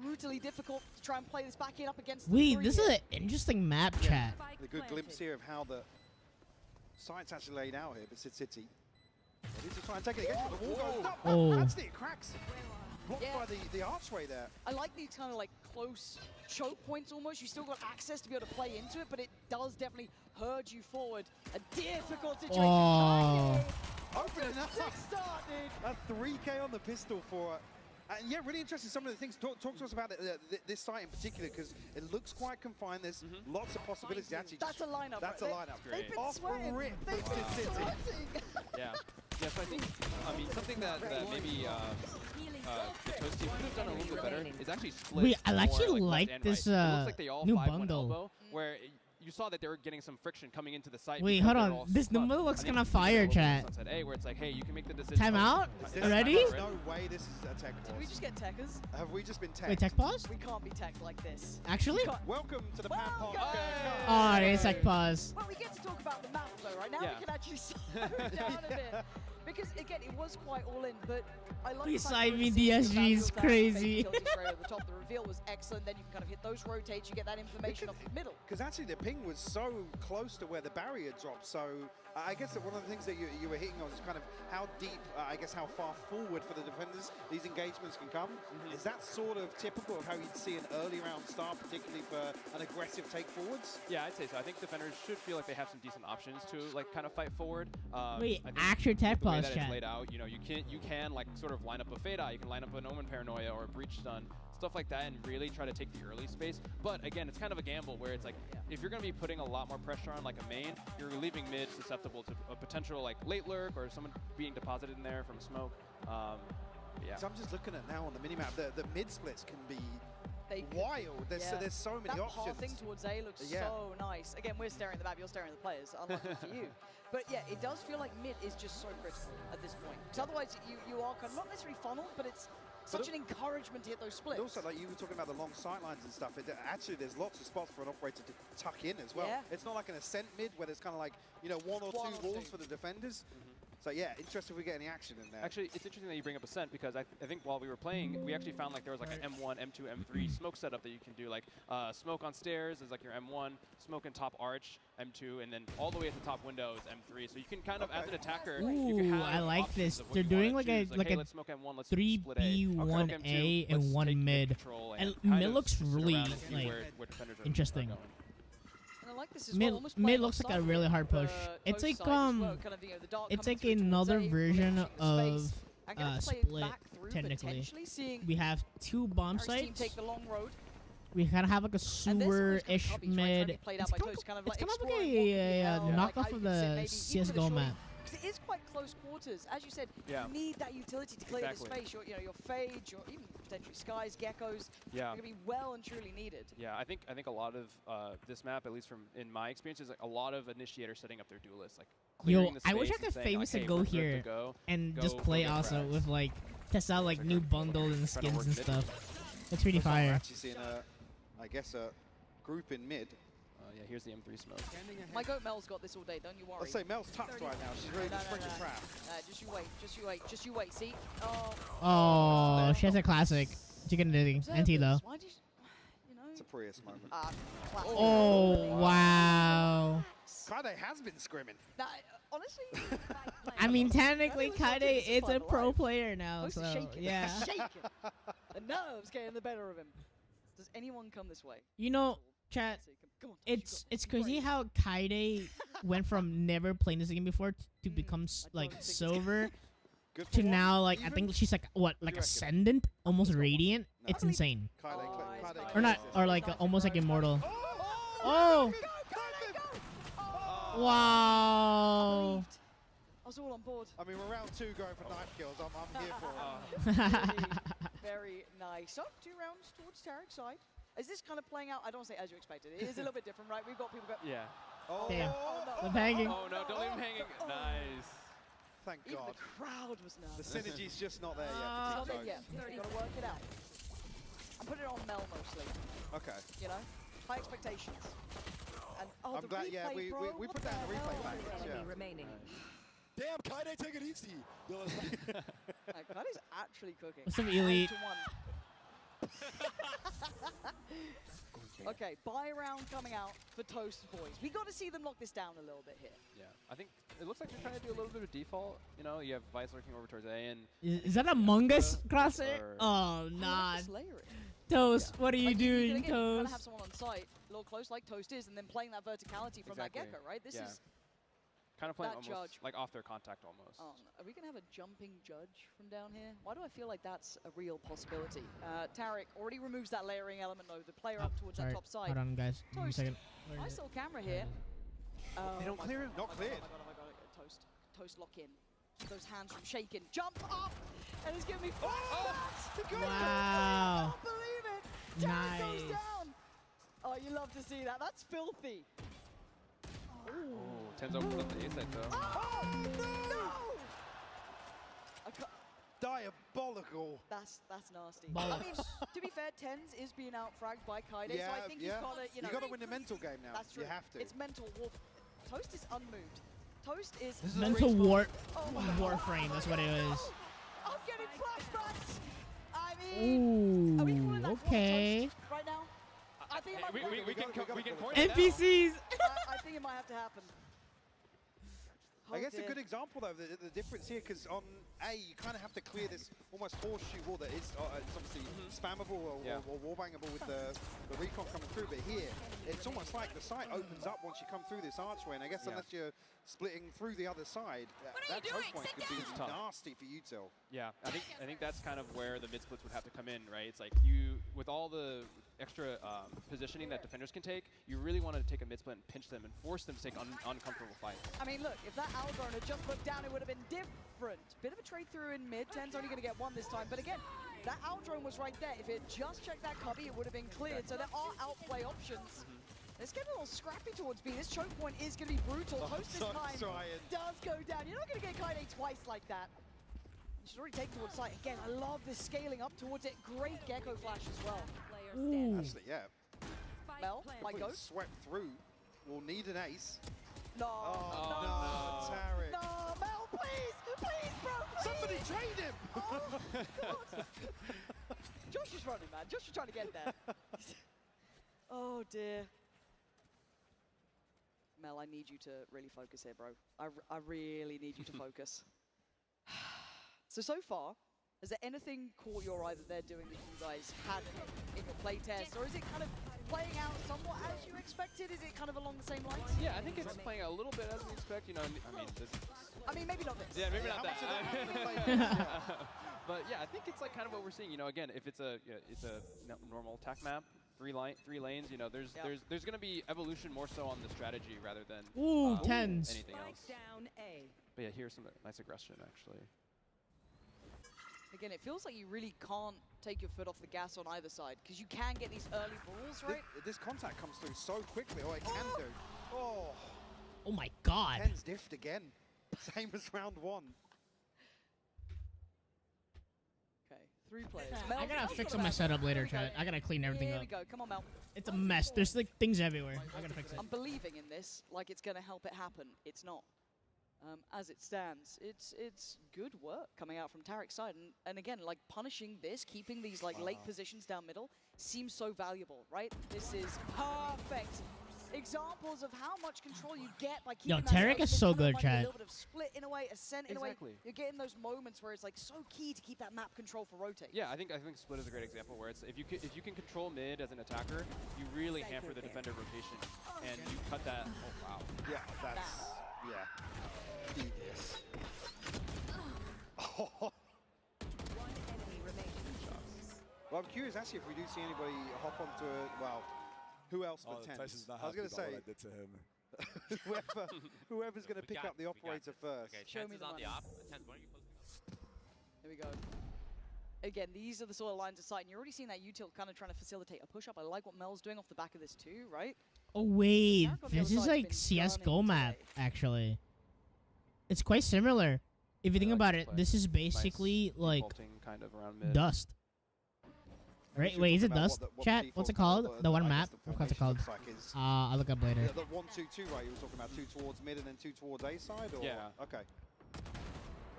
Brutally difficult to try and play this back in up against the
Wait, this is an interesting map, chat.
A good glimpse here of how the site's actually laid out here, but Sid City. Ready to try and take it again, but the wall goes up. That's it, cracks. Blocked by the archway there.
I like these kind of like close choke points almost. You still got access to be able to play into it, but it does definitely herd you forward. A difficult situation.
Opening up.
Start, dude.
A 3K on the pistol for and yeah, really interesting. Some of the things. Talk to us about this site in particular, because it looks quite confined. There's lots of possibilities. Actually,
that's a lineup.
That's a lineup.
They've been
Off
sweating.
rip.
They've been sweating.
Yeah. Yeah, so I think, something that maybe the Toast team could have done a little bit better is actually split.
Wait, I actually
more,
like
left and
this
right. It looks like they all
new
5-1
bundle.
elbow, where you saw that they were getting some friction coming into the site.
Wait, hold on. This the middle looks kind of fire, chat.
A, where it's like, hey, you can make the decision.
Time out? Already?
There's no way this is a tech pause.
Did we just get techers?
Have we just been tech?
Wait, tech pause?
We can't be tech like this.
Actually?
Welcome to the Pan Park.
Oh, it is tech pause.
Well, we get to talk about the map though, right? Now we can actually slow down a bit. Because again, it was quite all in, but I love
Beside me, DSG is crazy.
The top, the reveal was excellent. Then you can kind of hit those rotates, you get that information off the middle.
Because actually the ping was so close to where the barrier dropped. So I guess that one of the things that you were hitting on is kind of how deep, I guess how far forward for the defenders these engagements can come. Is that sort of typical of how you'd see an early round start, particularly for an aggressive take forwards?
Yeah, I'd say so. I think defenders should feel like they have some decent options to like kind of fight forward.
Wait, actual tech pause,
that
chat.
It's laid out, you know, you can like sort of line up a fade out, you can line up an Omen Paranoia or a Breach Stun, stuff like that, and really try to take the early space. But again, it's kind of a gamble where it's like, if you're going to be putting a lot more pressure on like a main, you're leaving mid susceptible to a potential like late lurk or someone being deposited in there from smoke. Yeah.
So I'm just looking at now on the minimap, the mid splits can be wild. There's so many options.
That passing towards A looks so nice. Again, we're staring at the map, you're staring at the players. Unlucky for you. But yeah, it does feel like mid is just so critical at this point. Because otherwise, you are kind of not necessarily funneled, but it's such an encouragement to hit those splits.
But also, like you were talking about the long sight lines and stuff, actually there's lots of spots for an operator to tuck in as well. It's not like an ascent mid where there's kind of like, you know, one or two walls for the defenders. So yeah, interested if we get any action in there.
Actually, it's interesting that you bring up Ascent, because I think while we were playing, we actually found like there was like an M1, M2, M3 smoke setup that you can do. Like smoke on stairs is like your M1, smoke in top arch, M2, and then all the way at the top window is M3. So you can kind of, as an attacker, you can have
I like this.
of what
They're
you
doing
wanna
like a
choose.
like
hey,
a
let's smoke M1, let's
3B,
split
1A,
M2,
and
let's
1
take
mid.
control
And
kind
mid
of
looks
sit
really
around and see
like
where defenders are
interesting.
going.
And I like this as
Mid,
well, almost
mid
playing
looks like a
offside
really
with
hard push.
the
It's like
Toast side as well, kind of, you know, the dark
it's
coming
like
through towards
another
A,
version
pushing the
of
space. And gonna play it
split.
back through,
Technically,
potentially seeing
we have 2 bomb
Paris team
sites.
take the long road.
we kind of have like a sewer-ish mid. It's kind of like a knockoff of the CS:GO map.
Because it is quite close quarters. As you said, you need that utility to clear the space. Your Fades, your even potentially Skies, Geckos, they're going to be well and truly needed.
Yeah, I think a lot of this map, at least from in my experience, is like a lot of initiators setting up their duelists. Like clearing the space.
I wish I could famous and go here and just play also with like test out like new bundles and skins and stuff. It's pretty fire.
Actually seeing I guess a group in mid.
Yeah, here's the M3 smoke.
My goat Mel's got this all day, don't you worry.
Let's say Mel's tucked right now. She's ready to spring the trap.
Just you wait, just you wait, just you wait. See?
Oh, she has a classic. Chicken Diddy. NT though.
Why did you know?
It's a Prius moment.
Oh, wow.
Kaide has been scrimming.
Nah, honestly,
I mean, technically, Kaide is a pro player now, so yeah.
Shaking. The nerves getting the better of him. Does anyone come this way?
You know, chat. It's crazy how Kaide went from never playing this game before to become like silver to now like I think she's like what like ascendant, almost radiant. It's insane. Or not, or like almost like immortal. Oh! Wow!
I was all on board.
I mean, we're round 2 going for knife kills. I'm here for it.
Very nice. So 2 rounds towards Tarek's side. Is this kind of playing out? I don't want to say as you expected. It is a little bit different, right? We've got people go.
Yeah.
Oh,
damn.
No.
The hanging.
Oh no! Don't leave him hanging. Nice.
Thank
Even
God.
the crowd was nervous.
The synergy's just not there yet.
It's not there yet. You've got to work it out. I'm putting it on Mel mostly.
Okay.
You know, high expectations. And
I'm glad. Yeah, we put that in the replay package. Yeah.
remaining.
Damn, Kaide, take it easy.
Kaide's actually cooking.
What's up, Elite?
Okay, buy round coming out for Toast boys. We got to see them lock this down a little bit here.
Yeah, I think it looks like they're trying to do a little bit of default. You know, you have Vice lurking over towards A, and
is that Among Us crosshair? Oh, nah. Toast, what are you doing,
Toast? You're
Toast?
have someone on site, a little close like Toast is, and then playing that verticality from that Gecko, right? This is
kind of playing
that
almost
judge.
like off their contact almost.
Oh, no. Are we going to have a jumping judge from down here? Why do I feel like that's a real possibility? Tarek already removes that layering element, though. The player up towards that top side.
Hold on, guys. Give me a
Toast.
second.
I saw camera here.
They don't clear him. Not cleared.
Oh my god. Toast lock in. Those hands from shaking. Jump up! And he's giving me fire!
Wow.
I can't believe it! Tarek goes down! Oh, you love to see that. That's filthy.
Oh, Tenzo put up the A-side though.
Oh, no!
Diabolical.
That's nasty.
Bollocks.
I mean, to be fair, Tens is being out-fragged by Kaide, so I think he's got to,
you got to win the mental game now.
That's true.
You have to.
It's mental warfare. Toast is unmoved. Toast is...
This is mental warframe, that's what it is.
I'm getting flashbacks! I mean...
Ooh,
are we calling that
okay.
Toast right now? I think
we can point it
NPCs!
I think it might have to happen.
I guess a good example, though, the difference here, because on A, you kind of have to clear this almost horseshoe wall that is it's obviously spammable or wallbangable with the recon coming through, but here, it's almost like the site opens up once you come through this archway, and I guess unless you're splitting through the other side, that choke point could be nasty for Util.
Yeah, I think that's kind of where the mid splits would have to come in, right? It's like you, with all the extra positioning that defenders can take, you really want to take a mid split and pinch them and force them to take uncomfortable fights.
I mean, look, if that Algorn had just looked down, it would have been different. Bit of a trade through in mid. Ten's only going to get one this time, but again, that Aldrone was right there. If it just checked that cubby, it would have been cleared. So there are outplay options. It's getting a little scrappy towards B. This choke point is going to be brutal. Toast this time does go down. You're not going to get Kaide twice like that. She's already taken towards site. Again, I love this scaling up towards it. Great Gecko flash as well.
Actually, yeah.
Mel, my goat.
Swept through. We'll need an ace.
No.
No, Tarek.
No, Mel, please, bro, please.
Somebody trade him.
Oh, God. Josh is running, man. Josh is trying to get there. Oh, dear. Mel, I need you to really focus here, bro. I really need you to focus. So far, has there anything caught your eye that they're doing that you guys hadn't in your playtest? Or is it kind of playing out somewhat as you expected? Is it kind of along the same lines?
Yeah, I think it's playing out a little bit as we expect. You know,
I mean, maybe not this.
Yeah, maybe not that. But yeah, I think it's like kind of what we're seeing. You know, again, if it's a normal attack map, three lanes. You know, there's going to be evolution more so on the strategy rather than
tens.
anything else.
Down A.
But yeah, here's some nice aggression actually.
Again, it feels like you really can't take your foot off the gas on either side because you can get these early balls, right?
This contact comes through so quickly, or it can do. Oh.
Oh my god.
Tens diffed again. Same as round 1.
Okay, 3 players.
I gotta fix up my setup later, chat. I gotta clean everything
Here
up.
we go. Come on, Mel.
It's a mess. There's like things everywhere. I gotta fix it.
I'm believing in this, like it's gonna help it happen. It's not. As it stands, it's good work coming out from Tarek's side, and again, like punishing this, keeping these like late positions down middle seems so valuable, right? This is perfect examples of how much control you get by keeping.
Yo,
that
Tarek is so good,
A
chat.
little bit of split in a way, ascent in a way. You're getting those moments where it's like so key to keep that map control for rotate.
Yeah, I think split is a great example where it's if you can control mid as an attacker, you really hamper the defender rotation, and you cut that. Oh wow.
Yeah, that's devious.
One enemy remaining.
Well, I'm curious actually if we do see anybody hop onto it. Well, who else but Tens?
Tyson's not
I was
happy
going to
about
say,
what I did to him.
whoever's going to pick up the operator first.
Okay,
Show me
chances
the
on
money.
the op. Tens, why don't you close the op?
Here we go. Again, these are the sort of lines of sight, and you're already seeing that util kind of trying to facilitate a push-up. I like what Mel's doing off the back of this too, right?
Oh wait,
Tarek on the
this
other
is
side's
like
been
CS:GO
gunning
map
today.
actually. It's quite similar. If you think
like
about
this
it,
play.
this is basically
Nice
like
vaulting kind of around mid.
dust. Right?
Should we
Wait, is
talk
it
about
dust?
what the
Chat, what's it called? The one
I guess
map?
the
What's it
formation
called?
looks like is
I'll look up later.
the 1-2-2, right? You were talking about 2 towards mid and then 2 towards A side, or
Yeah.
Okay.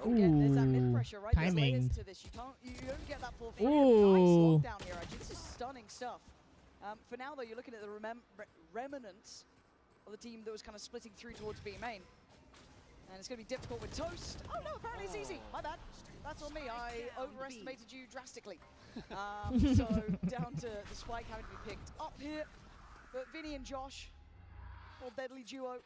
Again, there's that mid
Ooh,
pressure, right? There's layers
timing.
to this. You don't get that full fade.
Ooh.
Nice lockdown here, actually. This is stunning stuff. For now, though, you're looking at the remnants of the team that was kind of splitting through towards B main. And it's going to be difficult with Toast. Oh, no, apparently it's easy. My bad. That's on me. I overestimated you drastically. So down to the spike having to be picked up here. But Vinny and Josh, full deadly duo.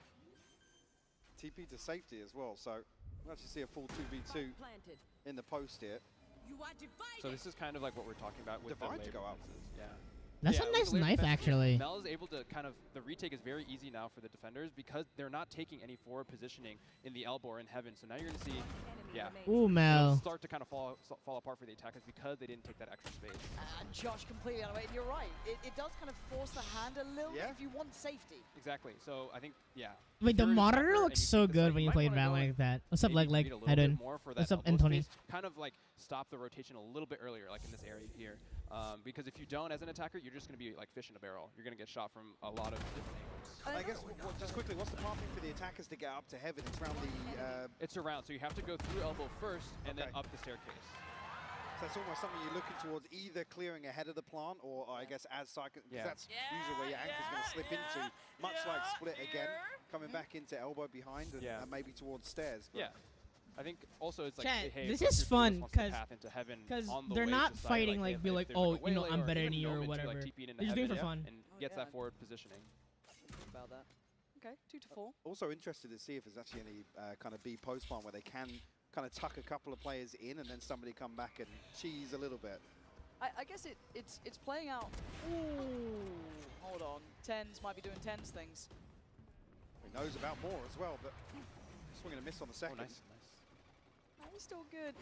TP to safety as well, so we'll actually see a full 2v2 in the post here.
You are divided.
So this is kind of like what we're talking about with
Divide
the
to go out.
defenses. Yeah.
That's
Yeah,
a
with
nice
the layer
knife,
defenses,
actually.
Mel is able to kind of, the retake is very easy now for the defenders because they're not taking any forward positioning in the elbow or in heaven. So now you're going to see,
Ooh,
it'll
Mel.
start to kind of fall apart for the attackers because they didn't take that extra space.
Josh completely out of it. And you're right. It does kind of force the hand a little bit
Yeah.
if you want safety.
Exactly. So I think,
Wait,
if
the
you're an
monitor
attacker
looks
and
so
decide
good when you
might
play in
wanna go
Valorant
and
like that. What's up,
maybe
like,
read a little
how
bit
doing?
more for
What's
that
up,
elbow
Anthony?
space, kind of like stop the rotation a little bit earlier, like in this area here. Because if you don't, as an attacker, you're just going to be like fish in a barrel. You're going to get shot from a lot of different angles.
I guess, just quickly, what's the pathing for the attackers to get up to heaven? It's around the...
It's around, so you have to go through elbow first and then up the staircase.
So it's almost something you're looking towards, either clearing ahead of the plant or I guess as cycle, because that's usually where your anchor's going to slip into, much like Split again, coming back into elbow behind and maybe towards stairs. But
Yeah. I think also it's like,
Chat,
hey,
this
if
is
your
fun
team wants to
because
path into heaven on the
they're
way
not
to side,
fighting like
if
be like,
there's
oh,
a
you know,
waylay
I'm
or
better than
even
you or
moment to,
whatever.
like,
They're
TP into
just doing it
heaven
for fun.
and gets that forward positioning.
Think about that. Okay, 2 to 4.
Also interested to see if there's actually any kind of B post plan where they can kind of tuck a couple of players in and then somebody come back and cheese a little bit.
I guess it's playing out. Ooh, hold on. Tens might be doing Tens things.
He knows about more as well, but swinging a miss on the second.
Oh, nice.
He's still good.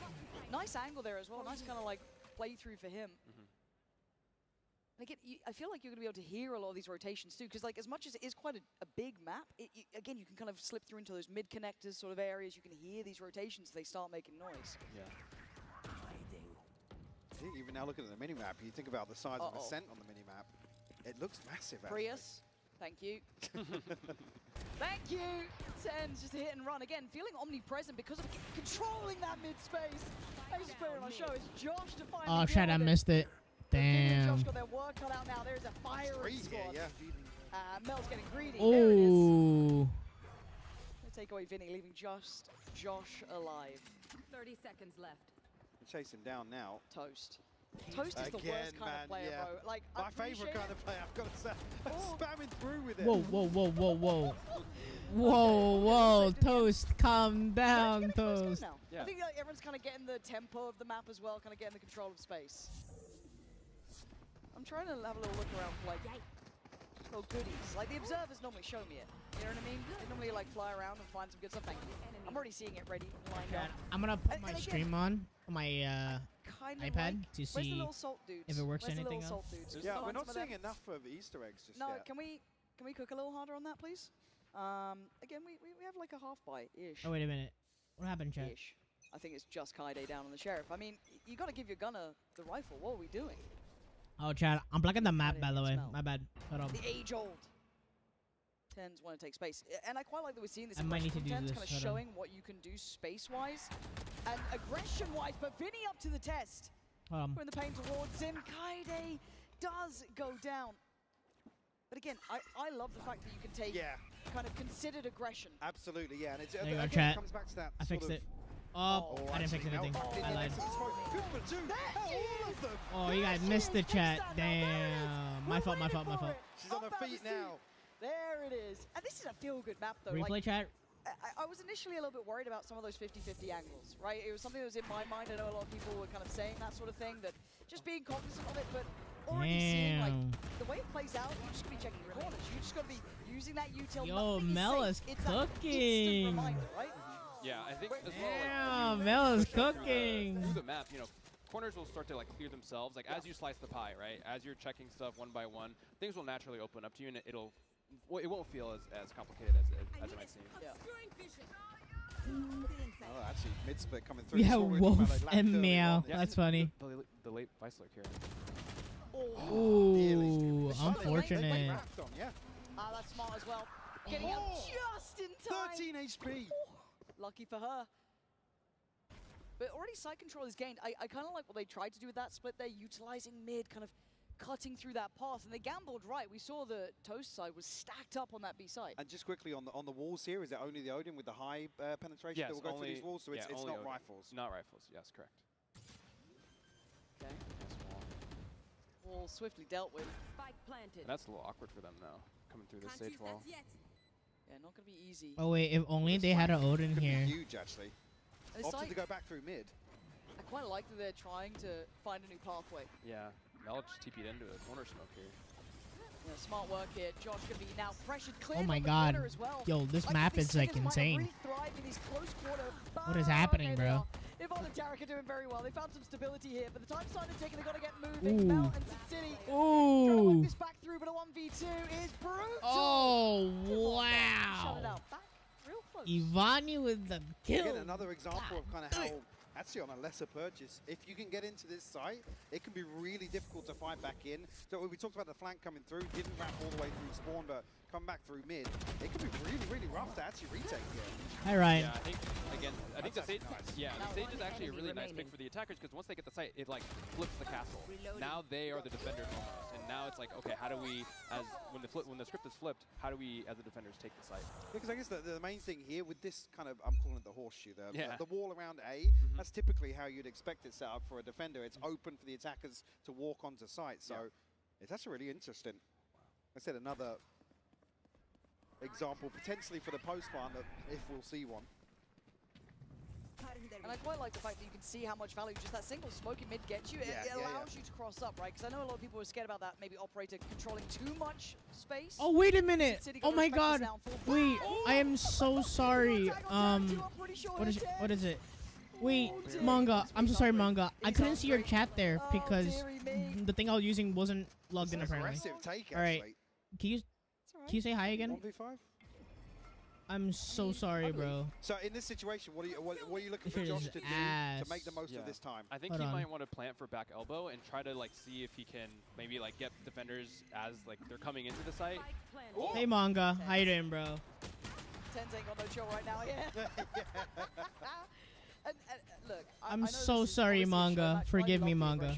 Nice angle there as well. Nice kind of like play through for him. And again, I feel like you're going to be able to hear a lot of these rotations too, because like as much as it is quite a big map, again, you can kind of slip through into those mid connectors sort of areas. You can hear these rotations; they start making noise.
Yeah.
Even now looking at the mini-map, you think about the size of Ascent on the mini-map. It looks massive, actually.
Prius, thank you. Thank you! Tens, just a hit and run. Again, feeling omnipresent because of controlling that mid-space. Thanks for playing on our show. It's Josh to finally
Oh, shit, I missed it.
Josh
Damn.
got their work cut out now. There's a firing squad. Mel's getting greedy. There it is.
Ooh.
They take away Vinny, leaving just Josh alive.
30 seconds left.
Chase him down now.
Toast. Toast is the worst kind of player, bro. Like,
my favorite kind of player, I've got to say. Spamming through with it.
Whoa, whoa, whoa, whoa, whoa. Whoa, whoa, Toast, calm down, Toast.
I think everyone's kind of getting the tempo of the map as well, kind of getting the control of space. I'm trying to have a little look around for like little goodies. Like the observers normally show me it. You know what I mean? They normally like fly around and find some good stuff. Thank you. I'm already seeing it ready, lined up.
I'm gonna put my stream on my iPad to
Where's the
see
little salt dudes?
if it works
Where's
anything
the little
else.
salt dudes?
Yeah, we're not seeing enough of Easter eggs just
No,
yet.
can we cook a little harder on that, please? Again, we have like a half buy-ish.
Oh, wait a minute. What happened, chat?
Ish. I think it's just Kaide down on the sheriff. I mean, you got to give your gunner the rifle. What are we doing?
Oh, chat. I'm blocking the map, by the way. My bad. Hold on.
The age-old. Tens want to take space. And I quite like that we're seeing this
I might need to do
Tens
this.
kind of showing what you can do space-wise and aggression-wise, but Vinny up to the test. We're in the paint towards him. Kaide does go down. But again, I love the fact that you can take kind of considered aggression.
Absolutely, yeah. And it's,
There you go,
again,
chat.
it comes back to that
I fixed it. Oh, I didn't fix anything. I lied. Oh, you guys missed the chat. Damn. My fault.
She's on her feet now.
There it is. And this is a feel-good map, though.
Replay chat.
I was initially a little bit worried about some of those 50-50 angles, right? It was something that was in my mind. I know a lot of people were kind of saying that sort of thing, that just being cognizant of it, but already seeing like the way it plays out, you just gotta be checking your corners. You just gotta be using that util.
Yo, Mel is cooking.
Reminder, right?
Yeah, I think as well.
Damn, Mel is cooking.
Through the map, you know, corners will start to like clear themselves. Like as you slice the pie, right? As you're checking stuff one by one, things will naturally open up to you, and it won't feel as complicated as it might seem.
Yeah.
Oh, actually, mid split coming through.
Yeah, Wolf and Meow. That's funny.
The late Vice Lurk here.
Ooh, unfortunate.
Ah, that's smart as well. Getting up just in time.
13 HP.
Lucky for her. But already side control is gained. I kind of like what they tried to do with that split there, utilizing mid, kind of cutting through that path, and they gambled right. We saw the Toast side was stacked up on that B side.
And just quickly on the walls here, is it only the Odin with the high penetration that will go through these walls? So it's not
Odin.
rifles.
Not rifles. Yes, correct.
Okay. Wall swiftly dealt with.
Spike planted.
And that's a little awkward for them now, coming through this stage wall.
Yeah, not gonna be easy.
Oh wait, if only they had an Odin here.
Huge actually. Opted to go back through mid.
I quite like that they're trying to find a new pathway.
Yeah, Mel just TP'd into a corner smoke here.
Yeah, smart work here. Josh gonna be now pressured clear.
Oh my
on the
god.
corner as well.
Yo, this
I
map
think
is
these
like
Sinners might
insane.
really thrive in these close quarter.
What is happening,
Okay,
bro?
Yvonne and Derek are doing very well. They found some stability here, but the time side are taken. They've got to get moving.
Ooh.
Mel and Sin City trying to
Ooh.
work this back through, but a 1v2 is brutal.
Oh,
Shut it
wow.
out. Back real close.
Ivani with the kill.
Again, another example of kind of how, actually on a lesser purchase, if you can get into this site, it can be really difficult to fight back in. So we talked about the flank coming through, didn't wrap all the way through spawn, but come back through mid. It can be really, really rough to actually retake here.
Hi, Ryan.
Yeah, I think the stage,
nice.
the stage is actually a really nice pick for the attackers, because once they get the site, it like flips the castle. Now they are the defenders almost, and now it's like, okay, how do we, when the script is flipped, how do we as the defenders take the site?
Because I guess the main thing here with this kind of, I'm calling it the horseshoe, the wall around A, that's typically how you'd expect it set up for a defender. It's open for the attackers to walk onto site, so it's actually really interesting. I said another example potentially for the post plant, if we'll see one.
And I quite like the fact that you can see how much value just that single smoke in mid gets you. It allows you to cross up, right? Because I know a lot of people were scared about that, maybe operator controlling too much space.
Oh, wait a minute. Oh my god. Wait, I am so sorry. What is it? Wait, Manga. I'm so sorry, Manga. I couldn't see your chat there because the thing I was using wasn't logged in apparently.
Aggressive take,
Alright. Can you say hi again?
1v5?
I'm so sorry, bro.
So in this situation, what are you looking for Josh to do to make the most of this time?
I think he might want to plant for back elbow and try to like see if he can maybe like get defenders as like they're coming into the site.
Hey, Manga. How you doing, bro?
Tens ain't got no chill right now, yeah. and look,
I'm so sorry, Manga. Forgive me, Manga.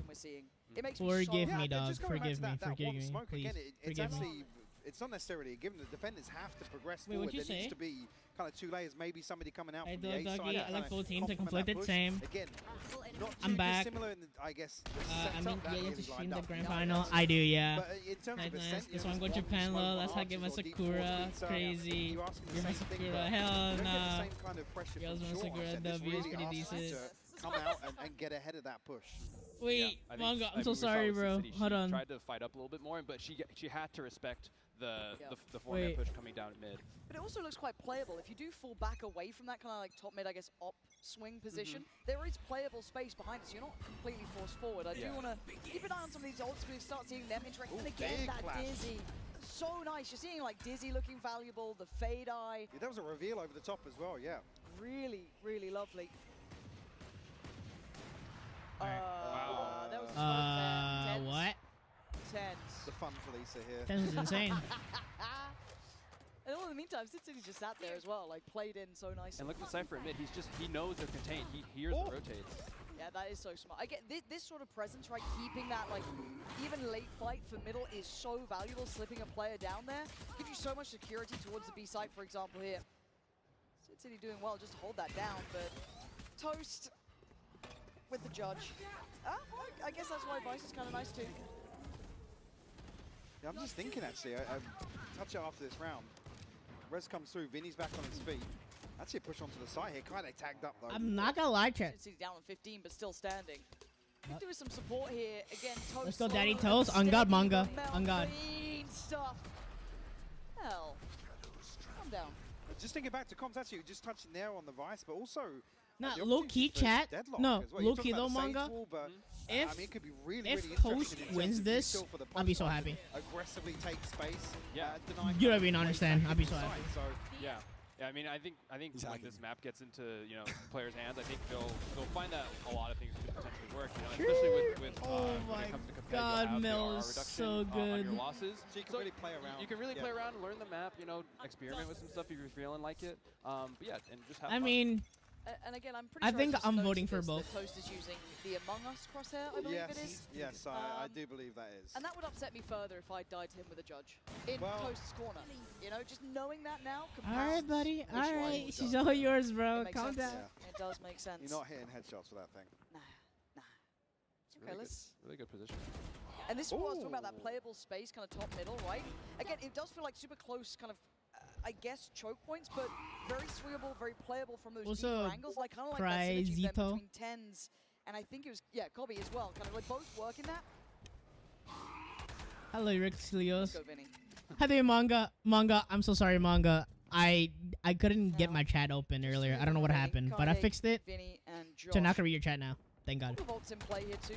Forgive me, dog. Forgive me. Forgive me. Please. Forgive me.
It's not necessarily a given. The defenders have to progress
Wait,
forward.
what'd you
There needs
say?
to be kind of two layers, maybe somebody coming out
Hey,
from the A side.
I like full teams. I conflicted. Same.
Again, not
I'm
too
back.
dissimilar in the, I guess, the
I mean,
setup that
yeah, you have
really
to stream
lined
the
up.
grand final. I do, yeah.
But in terms
Nice,
of
nice.
Ascent,
That's
you
why I'm
know,
going
there's
Japan,
one
lol. That's how I get my
Archers or Deep
Sakura.
Force Pizza.
Crazy.
You're asking the
You're my
same thing,
Sakura.
but
Hell
you don't get the
nah.
same kind of pressure
Girls
from
want
Shaw.
Sakura.
This
W is
really
pretty
asks you
decent.
to come out and get ahead of that push.
Wait,
I think-
Manga,
I
I'm
mean,
so
we saw
sorry,
with Sin
bro.
City,
Hold
she
on.
tried to fight up a little bit more, but she had to respect the four-man
Wait.
push coming down mid.
But it also looks quite playable. If you do fall back away from that kind of like top mid, I guess, op swing position, there is playable space behind us. You're not completely forced forward. I do want to keep an eye on some of these ults. We start seeing them interact. And again, that Dizzy. So nice. You're seeing like Dizzy looking valuable, the Fade Eye.
Yeah, that was a reveal over the top as well, yeah.
Really, really lovely.
Wow.
That was a smoke there.
What?
Tense.
The fun Felicia here.
That was insane.
And all in the meantime, Sin City's just sat there as well, like played in so nicely.
And look at Cypher at mid. He knows they're contained. He hears the rotates.
Yeah, that is so smart. I get this sort of presence, right? Keeping that, like, even late fight for middle is so valuable. Slipping a player down there gives you so much security towards the B site, for example, here. Sin City doing well, just hold that down, but Toast with the judge. I guess that's why Vice is kind of nice too.
Yeah, I'm just thinking actually, I touch it after this round. Res comes through, Vinny's back on his feet. Actually a push onto the side here, kind of tagged up though.
I'm not gonna lie, chat.
Sin City's down on 15, but still standing. Could do with some support here. Again, Toast.
Let's go, Daddy Toast. On God, Manga. On God.
Clean stuff. Hell. Calm down.
Just thinking back to comms, actually, just touching there on the Vice, but also...
Nah,
the
low key,
opportunity for
chat.
deadlock
No,
as well. You're
low
talking
key though,
about the Sage
Manga.
wall, but,
If
I mean, it could be really,
if
really
Toast
interesting in
wins
terms of
this,
still for the
I'll be so
punch
happy.
Aggressively take space.
Yeah.
Deny
You don't even understand. I'll be so
side,
happy.
so
Yeah. Yeah, I mean, I think when this map gets into players' hands, I think they'll find that a lot of things could potentially work. Especially with
Oh
when
my
it comes to competitive,
God,
you'll have the
Mel
RR
is
reduction
so
on
good.
your losses.
So you can really play around.
You can really play around, learn the map, experiment with some stuff if you're feeling like it. But yeah, and just have
I
fun.
mean,
And again, I'm pretty
I
sure
think
just
I'm
noted
voting for
this,
both.
that Toast is using the Among Us crosshair, I believe it is.
Yes, I do believe that is.
And that would upset me further if I died to him with a judge in
Well-
Toast's corner. Just knowing that now.
all right, buddy. All
Which
right,
one?
she's all yours, bro.
It makes
Calm
sense.
down.
It does make sense.
You're not hitting headshots for that thing.
Okay, let's.
Really good position.
And this is what I was talking about, that playable space, kind of top middle, right? Again, it does feel like super close, kind of, I guess, choke points, but very swingable, very playable from those
Also,
deeper angles, like kind of like that synergy then
Cryzito.
between tens, and I think it was Kobe as well, kind of like both working that.
Hello, Rick Slios.
Let's go, Vinny.
Hi there, Manga. Manga, I'm so sorry, Manga. I couldn't get my chat open earlier. I don't know what happened, but I fixed it.
Vinny and Josh.
So I'm not gonna read your chat now. Thank God.
Volts in play here too.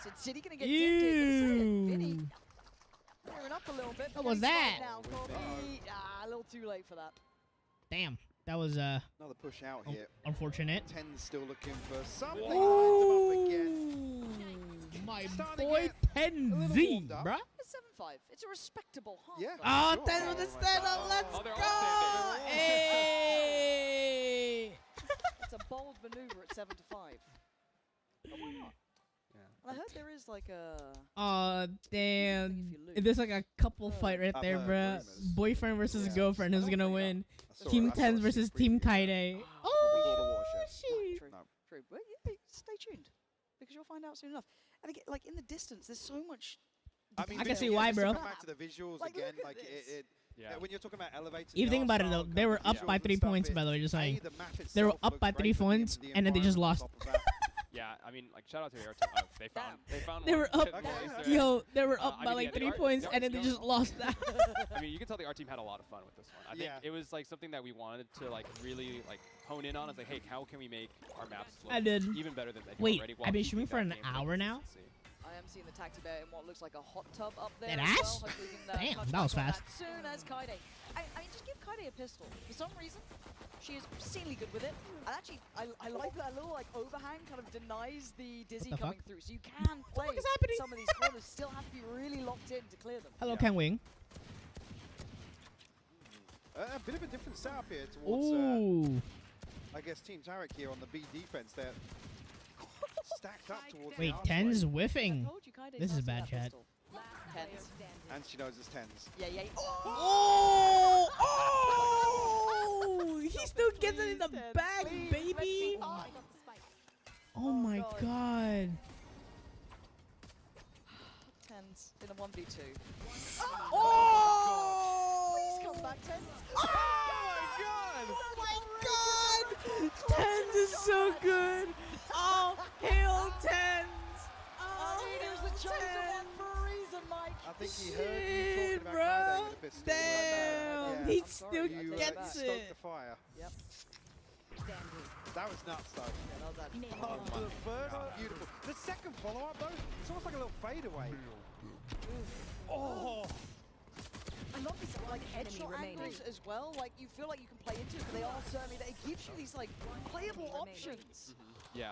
Sin City gonna get dipped. Vinny
Ew.
clearing up a little bit.
What was
Getting
that?
spotted Now, Kobe. A little too late for that.
Damn. That was
Another push out here.
unfortunate.
10's still looking for something. Lined him up again.
My
Starting
boy
to get a little
10Z,
warmed up.
bruh.
It's 7-5. It's a respectable half.
Yeah.
Oh,
sure.
10 with the stand up. Let's
Oh, they're all
go.
standing.
Hey.
It's a bold maneuver at 7-5. But why not?
Yeah.
And I heard there is like a.
Oh, damn.
If you lose.
There's like a couple fight right
I've
there,
heard
bruh.
rumors.
Boyfriend versus
Yeah.
girlfriend. Who's
I don't
gonna
bring it
win?
I saw
Team
it. I saw
10s
a
versus
sneak
Team
preview.
Kaide.
Before the
Oh,
watershed.
shit.
True.
No.
True. But yeah, stay tuned. Because you'll find out soon enough. And again, like in the distance, there's so much.
I mean,
I can see
visually,
why,
just to
bro.
Come back to the visuals
Like,
again.
look at
Like
this.
Yeah.
when you're talking about elevators.
If you think about it though, they were up by 3 points, by the way, just saying. They were up by 3 points, and then they just lost.
Yeah, I mean, like, shout out to the RT. They found
They
one.
were up,
Shit,
yo, they were
Uh,
up
I
by
mean,
like
yeah, the
3
art-
points,
the
and then they
art's
just lost that.
I mean, you can tell the art team had a lot of fun with this one. I think it was like something that we wanted to like really like hone in on. It's like, hey, how can we make our maps look
I did.
even better than they do
Wait,
already? while
I've been
keeping
streaming for
that
an
gameplay
hour now?
consistency?
I am seeing the Tacti Bear in what looks like a hot tub up there.
That
as
ass?
Well. Hopefully we can,
Damn,
touch
that was
back on
fast.
As soon as Kaide. I mean, just give Kaide a pistol. For some reason, she is obscenely good with it. And actually, I like that little like overhang kind of denies the Dizzy
the
coming
fuck?
through. So you can play
is happening?
some of these corners, still have to be really locked in to clear them.
Hello, Ken Wing.
A bit of a different setup here towards,
Ooh.
I guess, Team Tarek here on the B defense. They're stacked up towards
Wait,
the
10's
archway.
whiffing.
I told you, Kaide's
This is
nice with
bad,
that
chat.
pistol. Tens.
And she knows it's 10s.
Yeah, yeah.
Oh! Oh! He still gets it in the
Please,
bag,
please,
baby!
let's be-
Oh my
God.
god.
Tens in a 1v2.
Oh!
Please come back, Tens.
Oh my god! Tens is so good! Oh, hail Tens!
think he heard you talking about Kaido with a pistol.
Damn, he still gets
stoked
it.
the fire.
Yep.
That was nuts, though.
Yeah,
The first, beautiful. The second follow-up, though, it's almost like a little fadeaway. Oh!
I love these like headshot angles as well. Like you feel like you can play into it, but they are certainly it gives you these like playable options.
Yeah.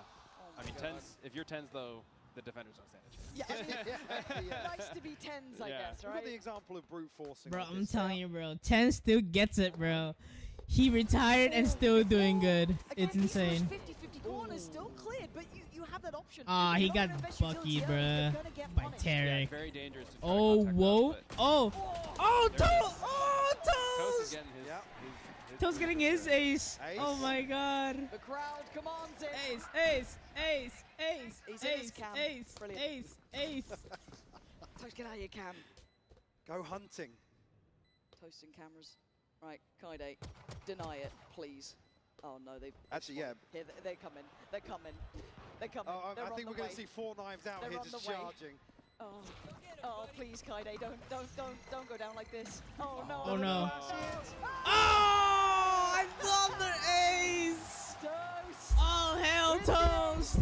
I mean, tens. If you're tens, though, the defenders don't stand a chance.
Yeah. Nice to be tens, I guess, right?
Look at the example of brute forcing.
Bro,
like
I'm
this.
telling you, bro. 10 still gets it, bro. He retired and still doing good. It's insane.
50-50 corners still cleared, but you have that option.
Ah, he got bucky, bruh, by Tarek.
Very dangerous to try
Oh,
to
whoa. Oh, oh,
There it
Toes.
is.
Oh,
Toast is
Toes.
getting his
Toes getting his ace. Oh my god.
The crowd commands it.
Ace, ace, ace, ace,
He's in his
ace,
cam.
ace,
Brilliant.
ace, ace.
Toast, get out of your cam.
Go hunting.
Toasting cameras. Right, Kaide, deny it, please. Oh no, they
Actually, yeah.
Here, they're coming. They're coming. They're coming.
Oh,
They're
I
on
think
the
we're going
way.
to see 4 knives out
They're
here
on
just
the way.
charging.
Oh, please, Kaide, don't go down like this. Oh no.
Oh no.
Oh,
Oh, I love the ace.
Toast.
Oh, hell, Toast.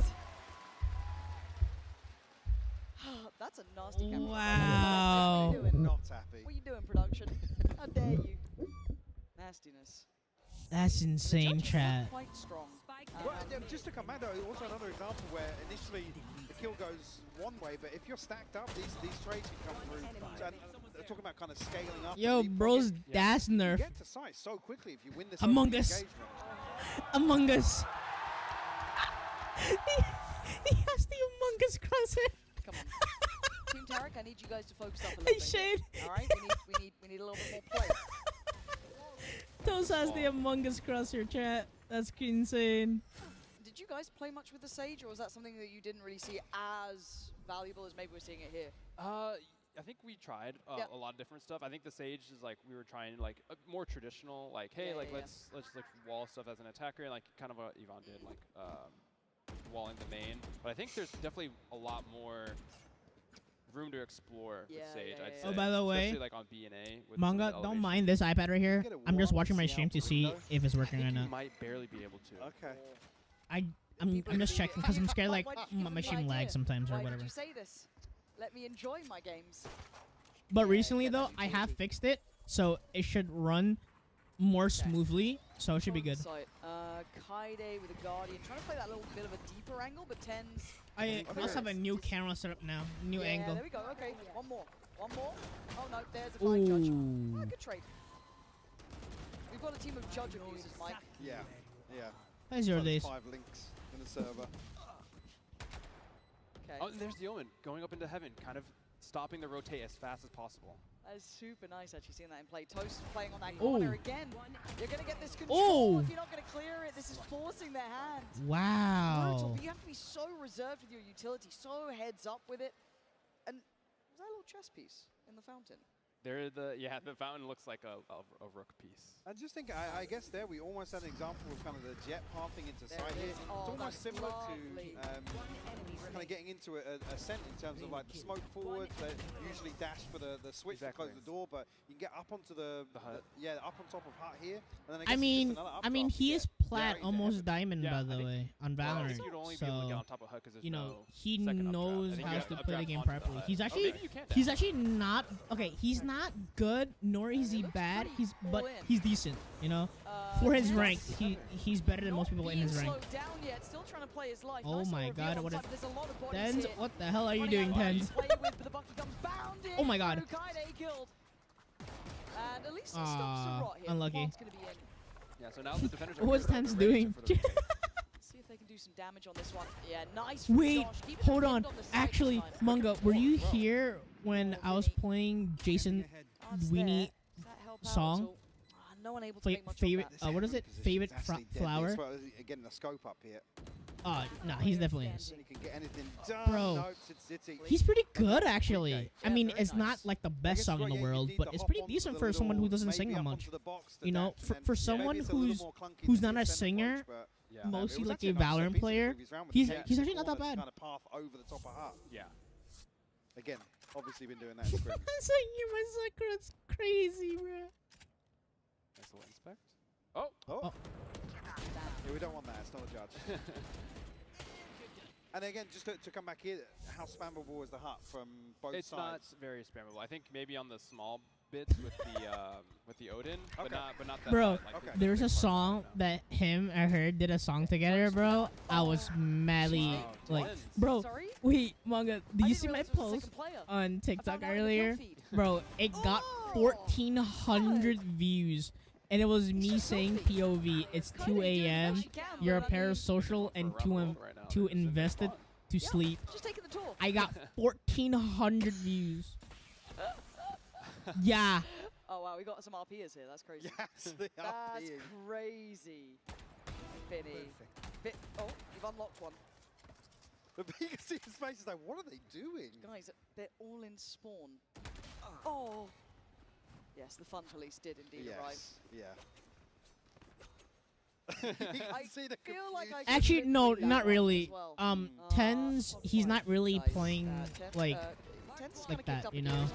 That's a nasty camera.
Wow.
What are you doing?
Not happy.
What are you doing, production? How dare you? Nastiness.
That's insane, chat.
Quite strong.
Well, just to come back, though, also another example where initially the kill goes one way, but if you're stacked up, these trades can come through. And they're talking about kind of scaling up.
Yo, bro's dash
You
nerf.
get to sight so quickly if you win this
Among
opening
Us.
engagement.
Among Us. he has the Among Us crosshair.
Come on. Team Tarek, I need you guys to focus up a little
Hey,
bit.
Shade.
All right, we need a little bit more play.
Toast has the Among Us crosshair, chat. That's insane.
Did you guys play much with the Sage, or was that something that you didn't really see as valuable as maybe we're seeing it here?
I think we tried a lot of different stuff. I think the Sage is like we were trying like a more traditional, like hey, let's like wall stuff as an attacker, and like kind of what Yvonne did, like walling the main. But I think there's definitely a lot more room to explore with Sage. I'd say.
Oh, by the way,
especially like on B and A. with
Manga,
some of the
don't
elevation.
mind this iPad right here. I'm just watching my stream to see if it's
I
working
think
or
you
not.
might barely be able to.
Okay.
I'm just checking because I'm scared like my stream lags sometimes or
Why
whatever.
did you say this? Let me enjoy my games.
But recently though, I have fixed it, so it should run more smoothly. So it should be good.
Kaide with a Guardian, trying to play that little bit of a deeper angle, but Tens.
I also have a new camera set up now, new angle.
There we go. Okay, one more. Oh no, there's a fine judge. Oh, good trade. We've got a team of judge abusers, Mike.
Yeah.
How's your days?
5 links in the server.
Okay.
Oh, and there's the Omen going up into heaven, kind of stopping the rotate as fast as possible.
That is super nice, actually, seeing that in play. Toast playing on that corner again. You're going to get this control.
Oh.
If you're not going to clear it, this is forcing their hand.
Wow.
Brutal, but you have to be so reserved with your utility, so heads up with it. And was that a little chess piece in the fountain?
The fountain looks like a rook piece.
I just think, I guess there we almost had an example of kind of the jet pathing into
There
sight
it
here.
is.
It's
Oh,
almost
that's
similar
lovely.
to kind of getting into a ascent in terms of like the smoke forward. They usually dash for the switch to close the door, but you can get up onto the
hut.
up on top of hut here. And then
I
guess
mean,
it's just another up
he
drop.
is plat,
Yeah,
almost diamond,
Yeah,
by
I
the
think-
way, on
I
Valorant.
think you'd only be able to get on
So,
top of hut because there's
you know,
no
he
second updraft.
knows
I think
how
you
to
gotta
play the
updraft
game
onto the
properly.
hut.
He's
Oh,
actually,
maybe you can
he's
dash.
actually not okay. He's not good, nor is he bad. But he's decent. You know, for his rank, he's better than most people in his rank.
Slowed down yet, still trying to play his life.
Oh
Nice
my
little
God,
reveal
what
on
a-
side, but there's a lot of bodies
Tens,
here.
what the hell are you
Running
doing,
out of
Tens?
to play with, but the bucket comes bounding
Oh my God.
through. Kaide killed. And at least he stops
Ah,
the rot here.
unlucky.
Plant's gonna be in.
Yeah, so now the defenders are
What was
geared up.
Tens
They're ready
doing?
for the rotate.
See if they can do some damage on this one. Yeah, nice from
Wait,
Josh. Keeping
hold
the
on.
wind the side
Actually,
this time.
Manga, were you here when I was playing Jason
Oh, it's
Weenie
there. Does that help out at
song?
all? Ah, no one able to make much
Favorite,
of that.
what is it?
Position
Favorite
is actually deadly.
flower?
That's why getting the scope up here.
No, he's definitely is.
You can get anything done.
Bro,
No, it's
he's pretty good actually.
Okay.
I mean,
very
it's not
nice.
like the
I
best
guess
song in
right,
the
yeah, you
world,
need
but
to
it's
hop
pretty
onto
decent
the
for someone who
little-
doesn't sing
maybe
that
up
much.
onto the box to
You know,
dash,
for
and then
someone
maybe it's a little
who's
more clunky
who's
than
not a
the center
singer,
punch, but
Yeah.
mostly
it was
like
actually
a
nice set
Valorant
piece in the
player,
previous round with
he's
the cage
he's
in
actually
the
not that
corner to
bad.
kind of path over the top of hut.
Yeah.
Again, obviously been doing that in scrims.
It's like my Sakura's crazy, bro.
Nice little inspect. Oh.
Oh. Yeah, we don't want that. It's not a judge. And again, just to come back here, how spammable was the hut from both sides?
It's not very spammable. I think maybe on the small bits with the Odin, but not that.
Bro,
like
there's a song that him and her did a song together, bro. I was madly like, bro. Wait, Manga, did you see my post on TikTok earlier? Bro, it got 1,400 views. And it was me saying POV, it's 2 a.m., you're a parasocial and too invested to sleep. I got 1,400 views. Yeah.
Oh wow, we got some RPers here. That's crazy.
Yes, the
That's crazy. Vinny. Oh, you've unlocked one.
But you can see his face is like, what are they doing?
Guys, they're all in spawn. Oh. Yes, the fun police did indeed arrive.
Yeah.
I feel like I
actually, no, not really. Tens, he's not really playing like that, you know.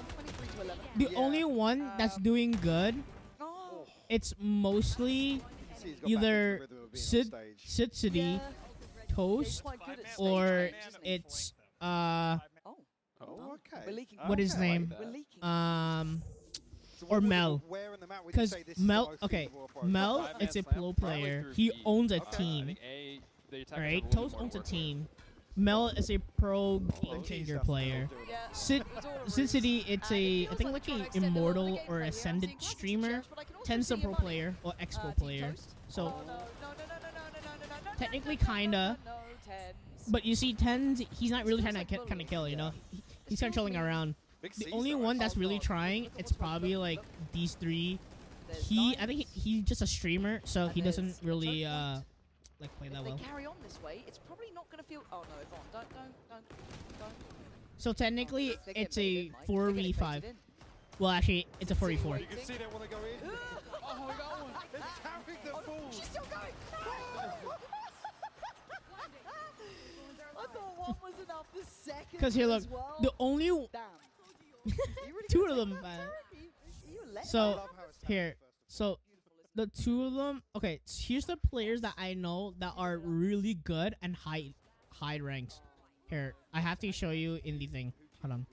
The only one that's doing good, it's mostly either Sid City, Toast, or it's what is his name? Or Mel, because Mel, Mel, it's a pro player. He owns a team, right? Toast owns a team. Mel is a pro game changer player. Sid City, it's a, I think like a Immortal or Ascendant streamer. Ten's a pro player or ex-pro player. So technically kinda, but you see Ten's, he's not really trying to kind of kill, you know. He's kind of chilling around. The only one that's really trying, it's probably like these three. I think he's just a streamer, so he doesn't really like play that well.
If they carry on this way, it's probably not gonna feel. Oh no, Yvonne, don't.
So technically, it's a 4v5. Well, actually, it's a 4v4.
You can see that when they go in. Oh, we got one. It's tapping the ball.
She's still going. I thought one was enough. The second.
Because here, look, the only. Two of them, man. So here, so the two of them. Okay, here's the players that I know that are really good and high ranks. Here, I have to show you in the thing. Hold on.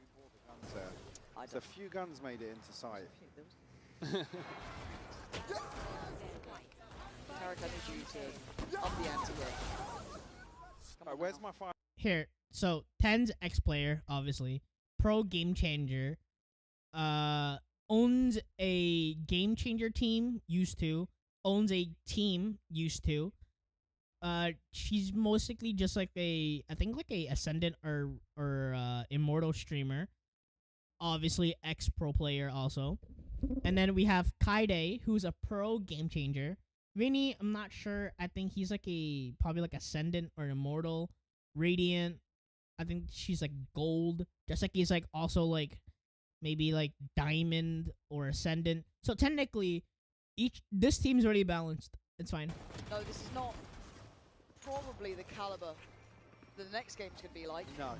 So a few guns made it into sight.
Tarek, I need you to up the ante here.
Alright, where's my fire?
Here, so 10's ex-player, obviously. Pro game changer, owns a game changer team, used to, owns a team, used to. She's mostly just like I think like a Ascendant or Immortal streamer. Obviously ex-pro player also. And then we have Kaide, who's a pro game changer. Vinny, I'm not sure. I think he's like probably like Ascendant or Immortal. Radiant, I think she's like gold. Just like he's like also like maybe like diamond or ascendant. So technically, this team's already balanced. It's fine.
No, this is not probably the caliber that the next game's gonna be like.
No.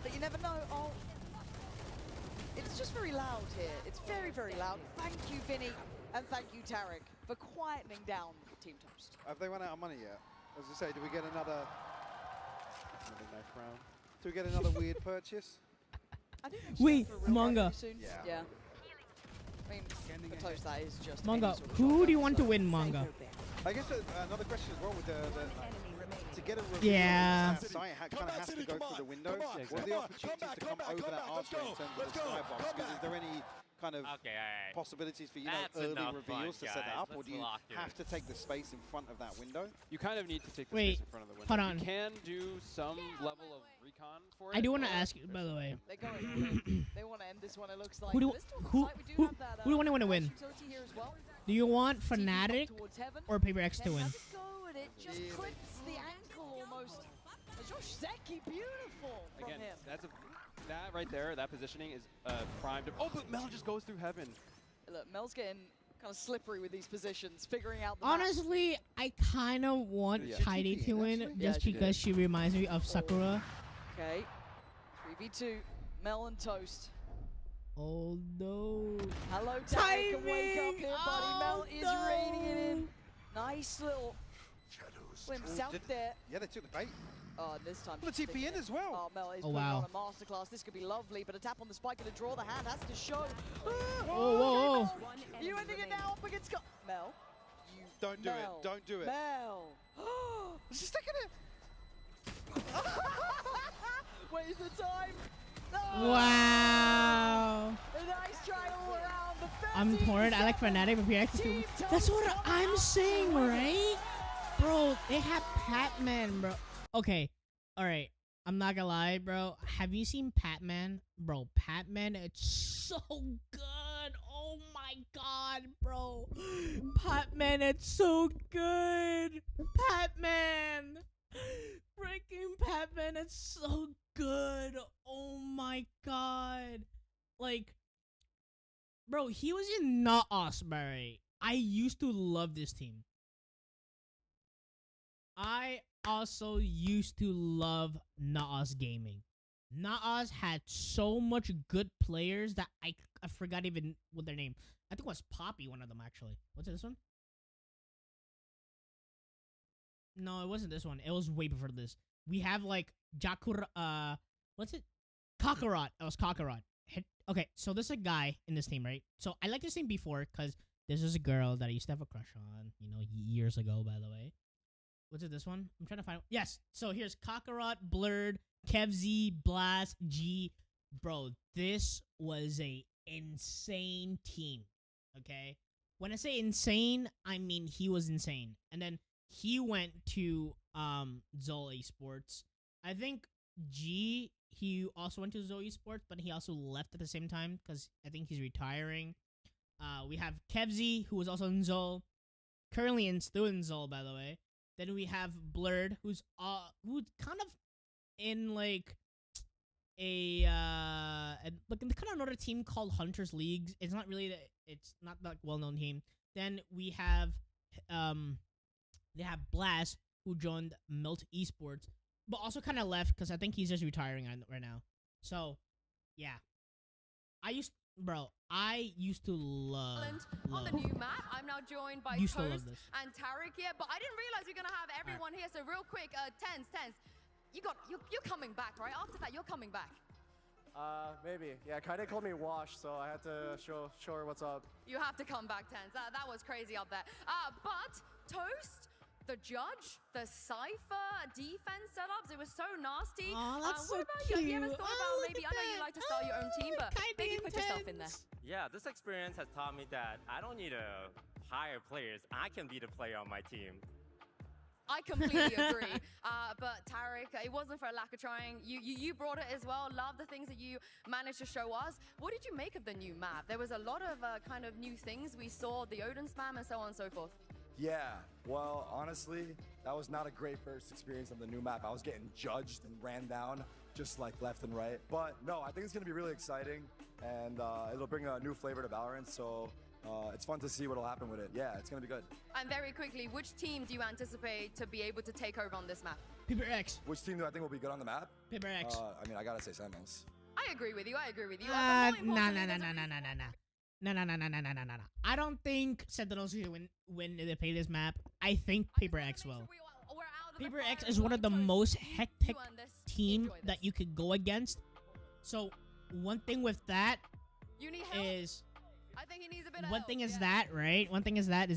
But you never know. Oh, it's just very loud here. It's very, very loud. Thank you, Vinny, and thank you, Tarek, for quietening down Team Toast.
Have they run out of money yet? As I say, do we get another?
Round.
Do we get another weird purchase?
I think
wait, Manga.
Yeah. I mean, for Toast, that is just
Manga. Who do you want to win, Manga?
I guess another question as well with to get a review
yeah.
on that site, kind of has to go through the window. What are the opportunities to come over that archway in terms of the skybox? Because is there any kind of possibilities for early reveals to set that up, or do you have to take the space in front of that window?
You kind of need to take the space in front of the window.
Hold on.
You can do some level of recon for it.
I do want to ask you, by the way.
They want to end this one, it looks like.
Who do you want to win? Do you want Fnatic or PRX to win?
It just clips the ankle almost. Josh Zeki, beautiful from
Again,
him.
That right there, that positioning is primed. Oh, but Mel just goes through heaven.
Look, Mel's getting kind of slippery with these positions, figuring out the
Honestly, I kind of want Kaide to win just because she reminds me of Sakura.
Okay, 3v2, Mel and Toast.
Oh no.
Hello, Tarek can wake up here, buddy. Mel is reining it in. Nice little glimpse out there.
Yeah, they took the bait.
Oh, this time.
Well, the TP in as well.
Oh, Mel is putting on a masterclass. This could be lovely, but a tap on the spike going to draw the hand. Has to show.
Whoa.
You ending it now up against Mel.
Don't do it. Don't do it.
Mel.
She's taking it.
Waste the time.
Wow.
A nice try all around.
I'm torn. I like Fnatic, but PRX too. That's what I'm saying, right? Bro, they have Patman, bro. Okay, all right. I'm not gonna lie, bro. Have you seen Patman? Bro, Patman, it's so good. Oh my god, bro. Patman, it's so good. Patman. Freaking Patman, it's so good. Oh my god. Like, bro, he was in Not Osbury. I used to love this team. I also used to love Naos Gaming. Naos had so much good players that I forgot even what their name. I think it was Poppy, one of them actually. What's this one? No, it wasn't this one. It was way before this. We have like what's it? Kakarot. It was Kakarot. Okay, so there's a guy in this team, right? So I liked this team before because this is a girl that I used to have a crush on, you know, years ago, by the way. What's it, this one? I'm trying to find... Yes. So here's Kakarot, Blurred, KevZ, Blast, G. Bro, this was a insane team. Okay? When I say insane, I mean he was insane. And then he went to Zol Esports. I think G, he also went to Zol Esports, but he also left at the same time because I think he's retiring. We have KevZ, who was also in Zol. Currently still in Zol, by the way. Then we have Blurred, who's kind of in like a like kind of another team called Hunters Leagues. It's not really it's not like well-known team. Then we have they have Blast, who joined Melt Esports, but also kind of left because I think he's just retiring right now. So yeah, I used to love
on the new map. I'm now joined by Toast and Tarek here, but I didn't realize you're gonna have everyone here. So real quick, Tens, you're coming back, right? After that, you're coming back.
Maybe. Yeah, Kaide called me Wash, so I had to show her what's up.
You have to come back, Tens. That was crazy up there. But Toast, the judge, the Cypher defense setups, it was so nasty.
Oh, that's
what
so
about
cute.
you? Have you ever thought about maybe, I know you like to start your own team, but maybe put yourself in there.
Yeah, this experience has taught me that I don't need to hire players. I can be the player on my team.
I completely agree. But Tarek, it wasn't for a lack of trying. You brought it as well. Love the things that you managed to show us. What did you make of the new map? There was a lot of kind of new things. We saw the Odin spam and so on and so forth.
Yeah, well, honestly, that was not a great first experience on the new map. I was getting judged and ran down just like left and right. But no, I think it's going to be really exciting, and it'll bring a new flavor to Valorant, so it's fun to see what'll happen with it. Yeah, it's going to be good.
And very quickly, which team do you anticipate to be able to take over on this map?
PRX.
Which team do I think will be good on the map?
PRX.
I mean, I gotta say Sentinels.
I agree with you.
No. I don't think Sentinels will when they play this map. I think PRX will. PRX is one of the most hectic team that you could go against. So one thing with that is
I think he needs a bit of
one thing is that, right? One thing is that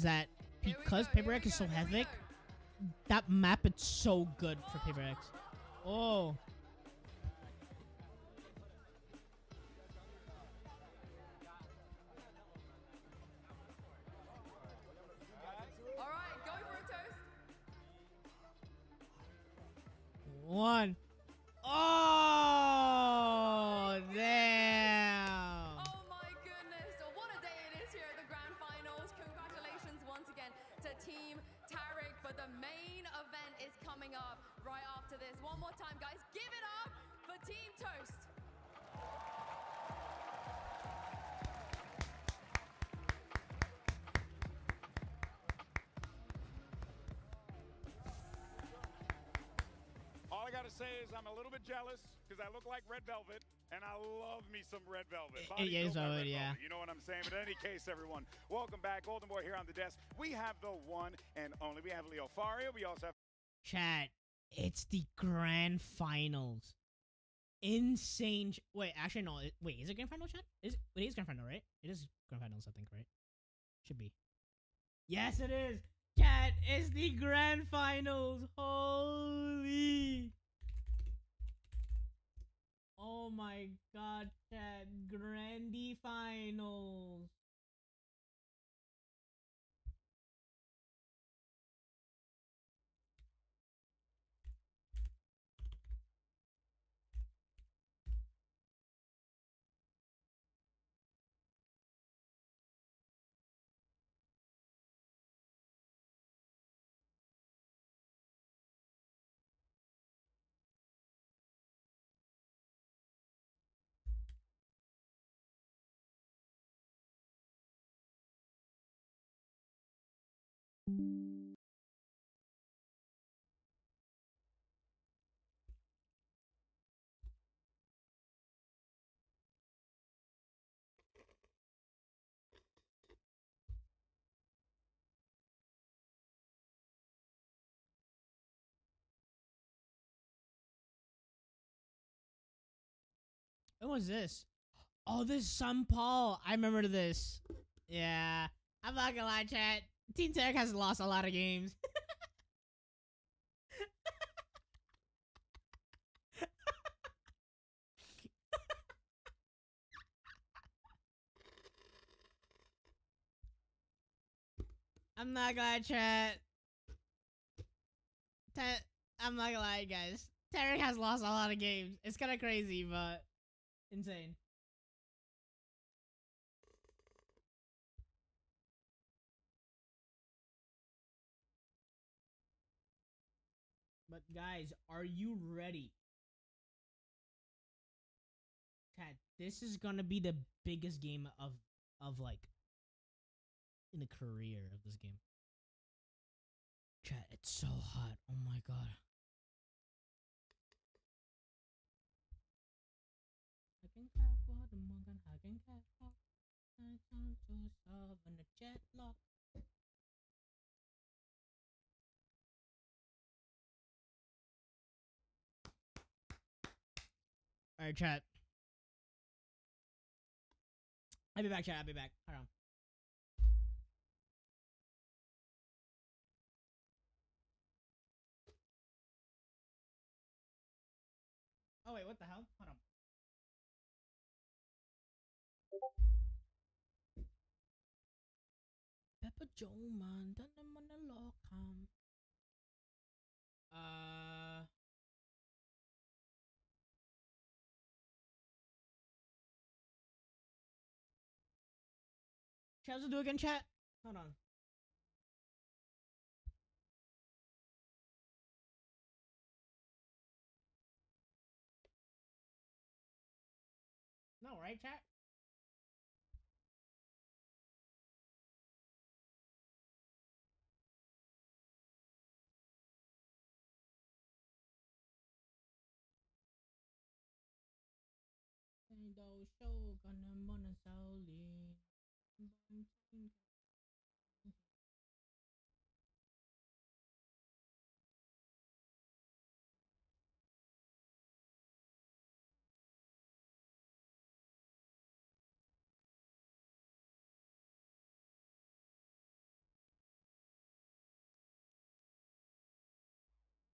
because PRX is so hectic, that map is so good for PRX. Oh. One. Oh, damn.
Oh my goodness. What a day it is here at the grand finals. Congratulations once again to Team Tarek. But the main event is coming up right after this. One more time, guys. Give it up for Team Toast.
All I gotta say is I'm a little bit jealous because I look like red velvet. And I love me some red velvet.
Yeah,
Bodybuild my red
yeah.
velvet. You know what I'm saying? But in any case, everyone, welcome back. Golden Boy here on the desk. We have the one and only. We have Leo Faria. We also have...
Chat, it's the grand finals. Insane. Wait, actually, no. Wait, is it grand final, chat? It is grand final, right? It is grand finals, I think, right? Should be. Yes, it is. Chat, it's the grand finals. Holy. Oh my god, chat. Grandy finals. What was this? Oh, this is Sun Paul. I remember this. Yeah. I'm not gonna lie, chat. Team Tech has lost a lot of games. I'm not gonna lie, chat. I'm not gonna lie, guys. Tarek has lost a lot of games. It's kind of crazy, but insane. But guys, are you ready? Chat, this is gonna be the biggest game of like in the career of this game. Chat, it's so hot. Oh my god. Alright, chat. I'll be back, chat. I'll be back. Hold on. Oh, wait, what the hell? Hold on. Pepper Joe, man. Shall we do it again, chat? Hold on. No, right, chat?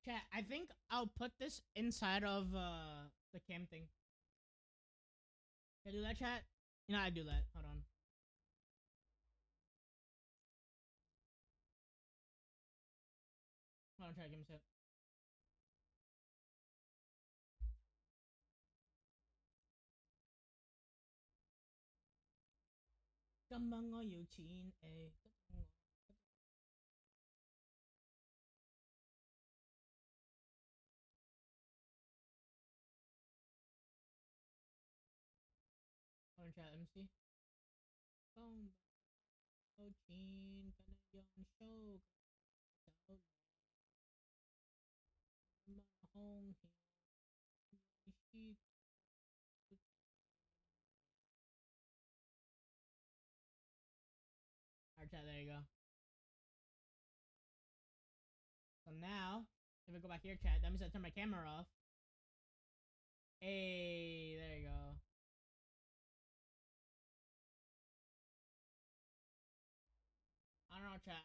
Chat, I think I'll put this inside of the cam thing. Can I do that, chat? You know, I do that. Hold on. Hold on, chat. Give me a sec. Hold on, chat. Let me see. Alright, chat, there you go. So now, if I go back here, chat, that means I turn my camera off. Hey, there you go. I don't know, chat.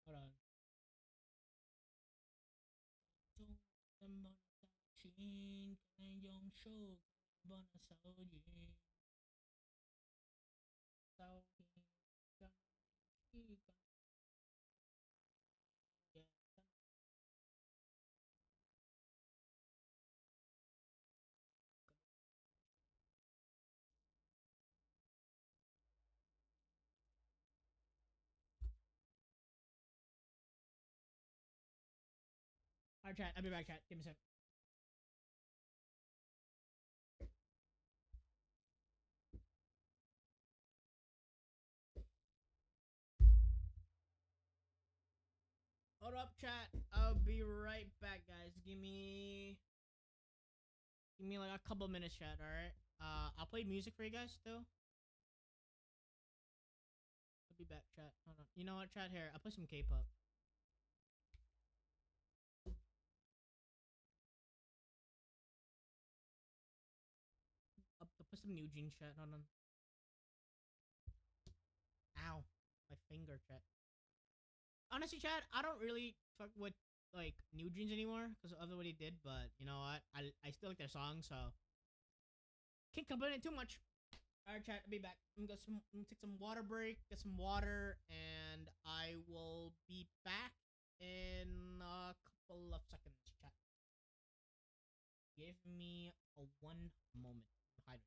Hold on. Alright, chat, I'll be back, chat. Give me a sec. Hold up, chat. I'll be right back, guys. Give me like a couple minutes, chat. All right. I'll play music for you guys still. I'll be back, chat. Hold on. You know what, chat? Here, I'll play some K-pop. I'll put some New Jeans, chat. Hold on. Ow, my finger, chat. Honestly, chat, I don't really fuck with like New Jeans anymore because of what he did. But you know what? I still like their songs, so can't complain too much. Alright, chat, I'll be back. I'm gonna take some water break, get some water, and I will be back in a couple of seconds, chat. Give me a 1 moment. Hydrate.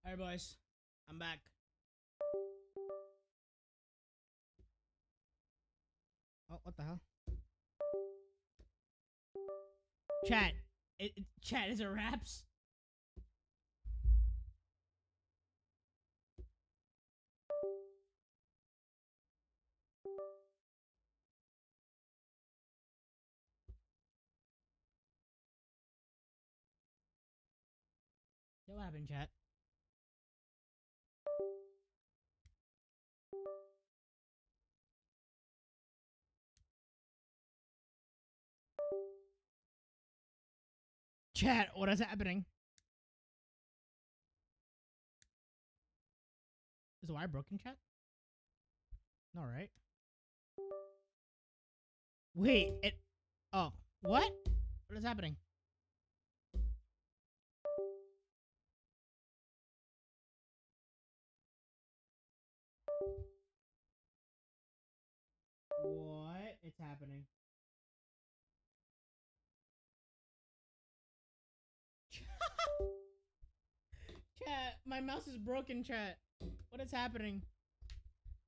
Alright, boys. I'm back. Oh, what the hell? Chat. Chat, is it raps? Yo, what happened, chat? Chat, what is happening? Is the wire broken, chat? No, right? Wait, it... Oh, what? What is happening? What? It's happening. Chat, my mouse is broken, chat. What is happening?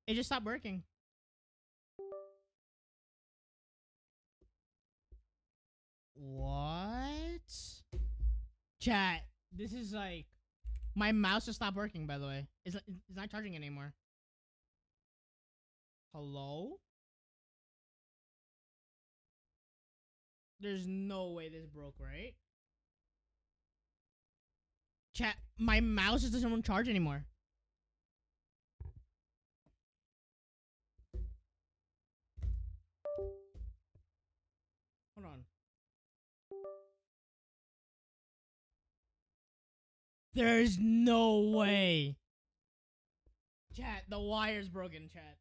It just stopped working. What? Chat, this is like... My mouse just stopped working, by the way. It's not charging anymore. Hello? There's no way this broke, right? Chat, my mouse just doesn't want to charge anymore. Hold on. There's no way. Chat, the wire's broken, chat.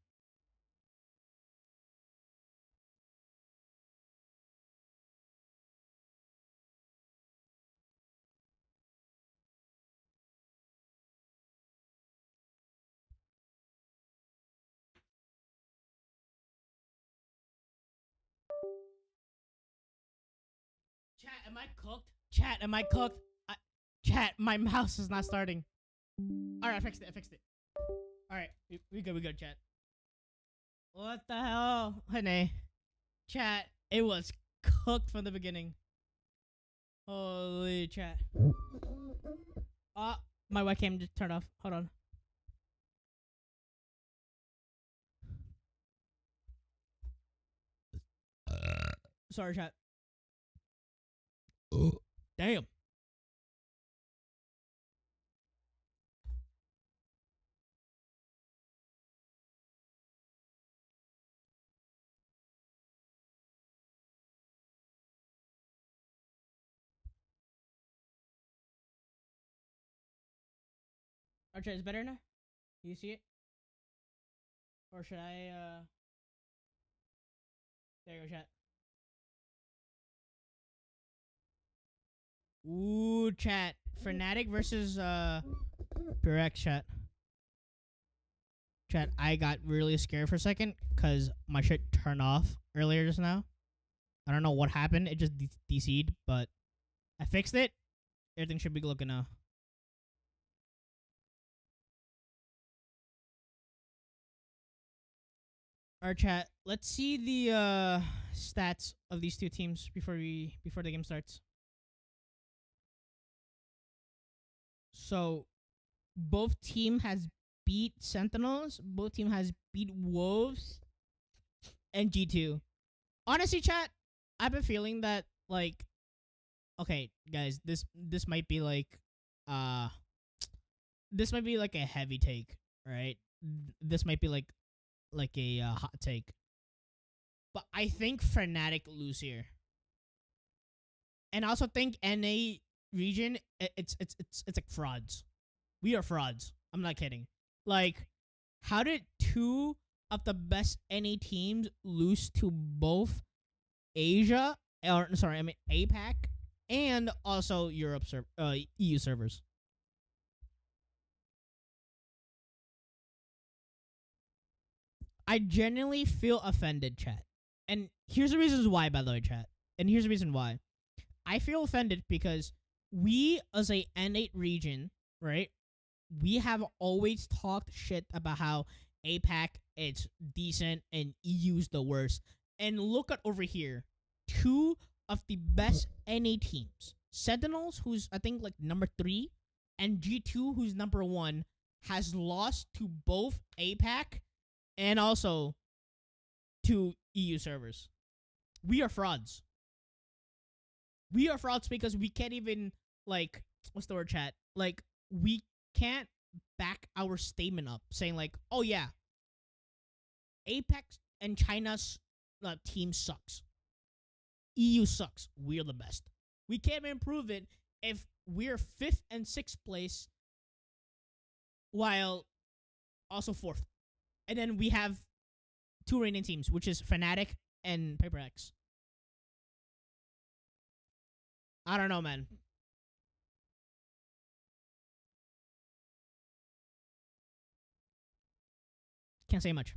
Chat, am I cooked? Chat, am I cooked? Chat, my mouse is not starting. Alright, I fixed it. Alright, we good, chat. What the hell? Honey. Chat, it was cooked from the beginning. Holy chat. My webcam just turned off. Hold on. Sorry, chat. Damn. Archer, is it better now? Do you see it? Or should I, There you go, chat. Ooh, chat. Fnatic versus, PRX, chat. Chat, I got really scared for a second because my shit turned off earlier just now. I don't know what happened. It just DC'd, but I fixed it. Everything should be looking now. Alright, chat. Let's see the stats of these two teams before the game starts. So, both team has beat Sentinels. Both team has beat Wolves and G2. Honestly, chat, I've been feeling that like, okay, guys, this might be like, this might be like a heavy take, right? This might be like a hot take, but I think Fnatic lose here, and I also think NA region it's like frauds. We are frauds. I'm not kidding. Like, how did two of the best NA teams lose to both Asia, or sorry, I mean APAC, and also Europe EU servers? I genuinely feel offended, chat. And here's the reasons why, by the way, chat. And here's the reason why. I feel offended because we, as a N8 region, right, we have always talked shit about how APAC it's decent and EU's the worst. And look at over here. 2 of the best NA teams. Sentinels, who's I think like number 3, and G2, who's number 1, has lost to both APAC and also to EU servers. We are frauds. We are frauds because we can't even, like, what's the word, chat? Like, we can't back our statement up saying like, oh yeah, APAC and China's team sucks. EU sucks. We're the best. We can't improve it if we're 5th and 6th place while also 4th. And then we have 2 reigning teams, which is Fnatic and PRX. I don't know, man. Can't say much.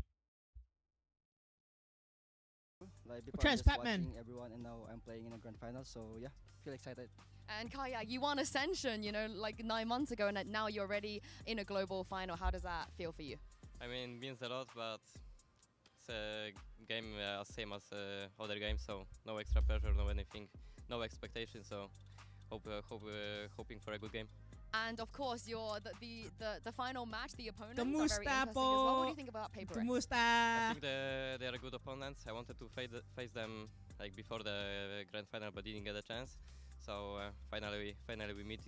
Like before,
Chess,
I'm just
Batman.
watching everyone, and now I'm playing in a grand final. So yeah, feel excited.
And Kaya, you won Ascension, you know, like 9 months ago, and now you're already in a global final. How does that feel for you?
I mean, it means a lot, but it's a game same as other games, so no extra pressure, no anything, no expectations. So hoping for a good game.
And of course, the final match, the opponents
The
are very interesting as well. What do you think about PRX?
I think they are good opponents. I wanted to face them like before the grand final, but didn't get a chance. So finally we meet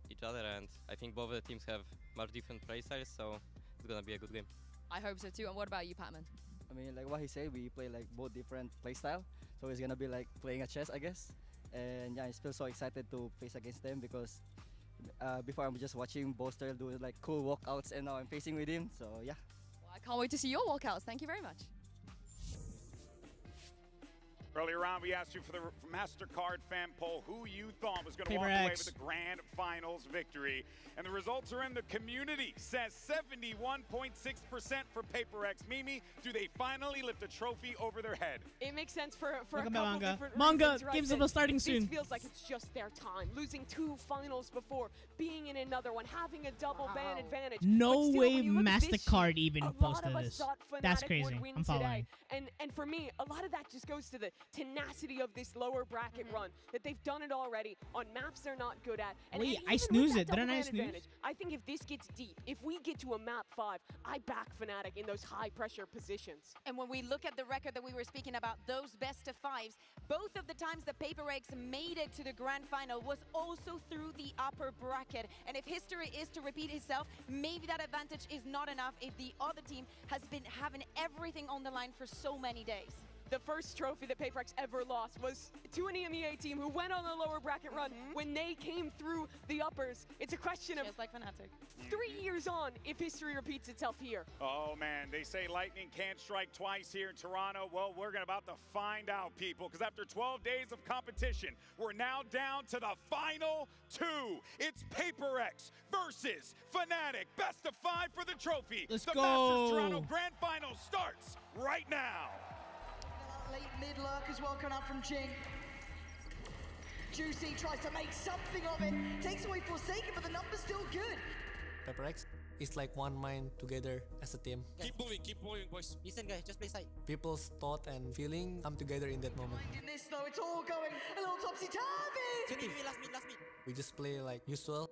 each other, and I think both the teams have much different play styles, so it's gonna be a good game.
I hope so too. And what about you, Patman?
I mean, like what he said, we play like both different play style, so it's gonna be like playing a chess, I guess. And yeah, I feel so excited to face against them because before I'm just watching Bolster do like cool walkouts, and now I'm facing with him. So yeah.
Well, I can't wait to see your walkouts. Thank you very much.
Earlier on, we asked you for the MasterCard fan poll who you thought was going to walk away with the grand finals victory. And the results are in. The community says 71.6% for PRX. Mimi, do they finally lift a trophy over their head?
It makes sense for a
Welcome
couple
Manga.
different
Manga
reasons, right?
gives them a starting soon.
This feels like it's just their time. Losing 2 finals before, being in another one, having a double ban advantage.
No
But still,
way
when you look at this
MasterCard
sheet,
even
a lot
posted
of us
this.
thought
That's
Fnatic
crazy.
would win
I'm following.
today. And for me, a lot of that just goes to the tenacity of this lower bracket run, that they've done it already on maps they're not good at. And
Wait,
even
I
with
snoozed
that
it. Didn't
double
I
ban
snooze?
advantage, I think if this gets deep, if we get to a map 5, I back Fnatic in those high pressure positions.
And when we look at the record that we were speaking about, those best of 5s, both of the times that PRX made it to the grand final was also through the upper bracket. And if history is to repeat itself, maybe that advantage is not enough if the other team has been having everything on the line for so many days.
The first trophy that PRX ever lost was to an EMEA team who went on a lower bracket run when they came through the uppers. It's a question of,
just like Fnatic,
3 years on, if history repeats itself here.
Oh man, they say lightning can't strike twice here in Toronto. Well, we're about to find out, people, because after 12 days of competition, we're now down to the final 2. It's PRX versus Fnatic. Best of 5 for the trophy.
Let's
the
go.
Masters Toronto Grand Final starts right now.
Late mid lurk as well coming out from Jing. Juicy tries to make something of it. Takes away Forsaken, but the number's still good.
PRX is like one mind together as a team.
Keep moving, boys.
Listen guys, just play side. People's thought and feeling come together in that moment.
In this though, it's all going a little topsy-turvy.
Last mid. We just play like usual,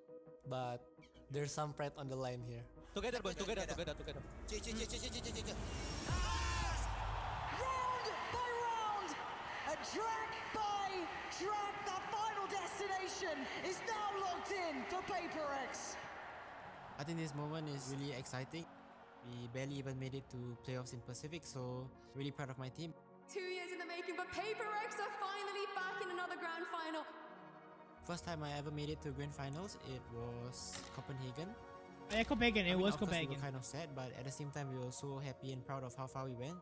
but there's some pride on the line here. Together boys, together.
Track by track, the final destination is now locked in for PRX.
I think this moment is really exciting. We barely even made it to playoffs in Pacific, so really proud of my team.
2 years in the making, but PRX are finally back in another grand final.
First time I ever made it to grand finals, it was Copenhagen.
Yeah, Copenhagen. It was
of course,
Copenhagen.
We were kind of sad, but at the same time, we were so happy and proud of how far we went.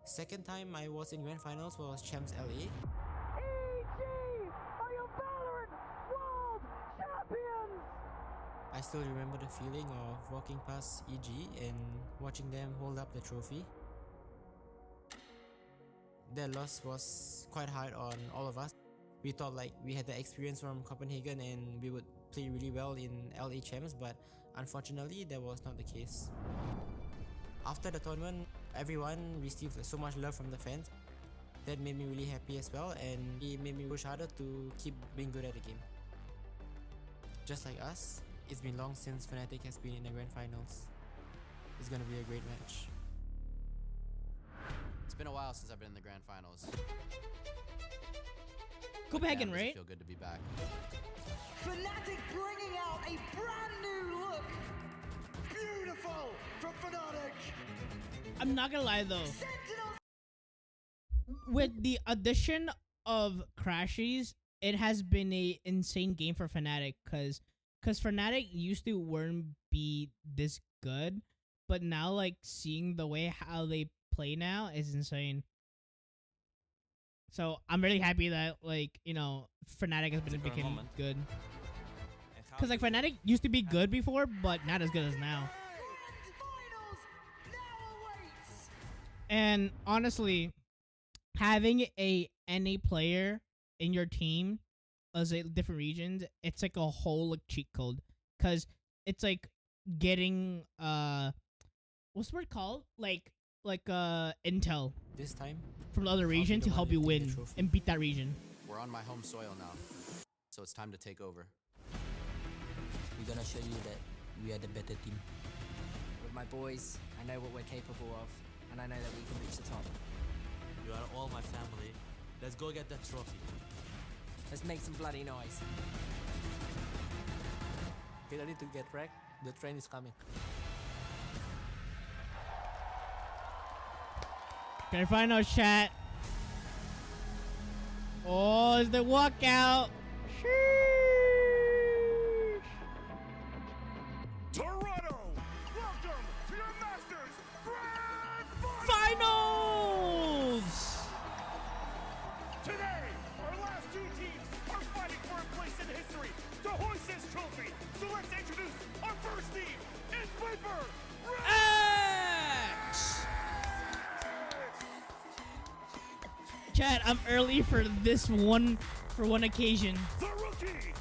Second time I was in grand finals was Champs LA.
EG are your Valorant World Champions!
I still remember the feeling of walking past EG and watching them hold up the trophy. Their loss was quite hard on all of us. We thought like we had the experience from Copenhagen and we would play really well in LA Champs, but unfortunately that was not the case. After the tournament, everyone received so much love from the fans. That made me really happy as well, and it made me push harder to keep being good at the game. Just like us, it's been long since Fnatic has been in the grand finals. It's gonna be a great match.
It's been a while since I've been in the grand finals.
Copenhagen,
Damn, does it
right?
feel good to be back.
Fnatic bringing out a brand new look. Beautiful from Fnatic.
I'm not gonna lie though. With the addition of Crashies, it has been a insane game for Fnatic, cause Fnatic used to weren't be this good, but now like seeing the way how they play now is insane. So I'm really happy that like, you know, Fnatic has been becoming good. Cause like Fnatic used to be good before, but not as good as now. And honestly, having a NA player in your team as a different regions, it's like a whole like cheat code. Cause it's like getting what's the word called? Like intel.
This time
from the other region to help you win and beat that region.
We're on my home soil now, so it's time to take over.
We're gonna show you that we are the better team. With my boys, I know what we're capable of, and I know that we can reach the top.
You are all my family. Let's go get that trophy.
Let's make some bloody noise.
Get ready to get wrecked. The train is coming.
Can I find out chat? Oh, it's the walkout.
Toronto, welcome to your Masters Grand
Finals!
Today, our last two teams are fighting for a place in history to hoist this trophy. So let's introduce our first team. It's Paper
X! Chat, I'm early for this one occasion.
The rookie,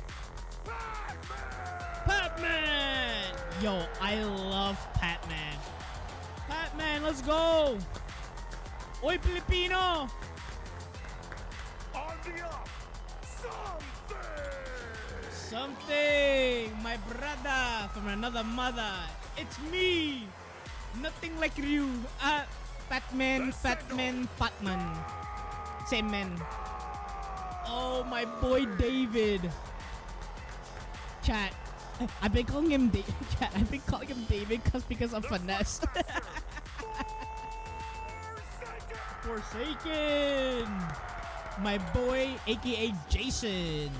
Patman! Yo, I love Patman. Patman, let's go! Oi, Filipino!
On the up,
Something! My brother from another mother. It's me! Nothing like you. Patman. Same man. Oh, my boy David. Chat. I've been calling him David. Chat. I've been calling him David because of finesse. Forsaken. My boy, aka Jason.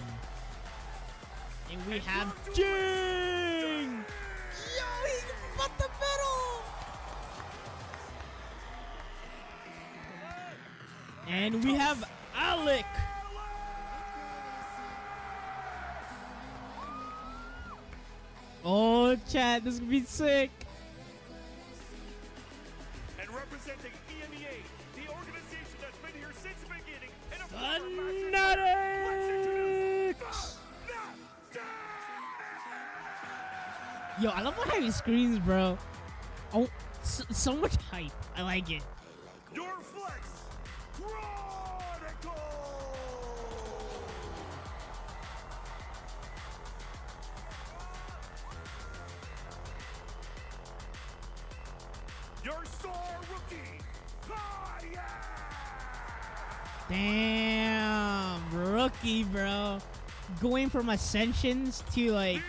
And we have Jing. Yo, he got the middle. And we have Alec. Oh, chat, this is gonna be sick.
And representing EMEA, the organization that's been here since the beginning, and a
Fanatics! Yo, I love having screens, bro. Oh, so much hype. I like it.
Your Flex Chronicle! Your star rookie,
Damn, rookie, bro. Going from Ascensions to like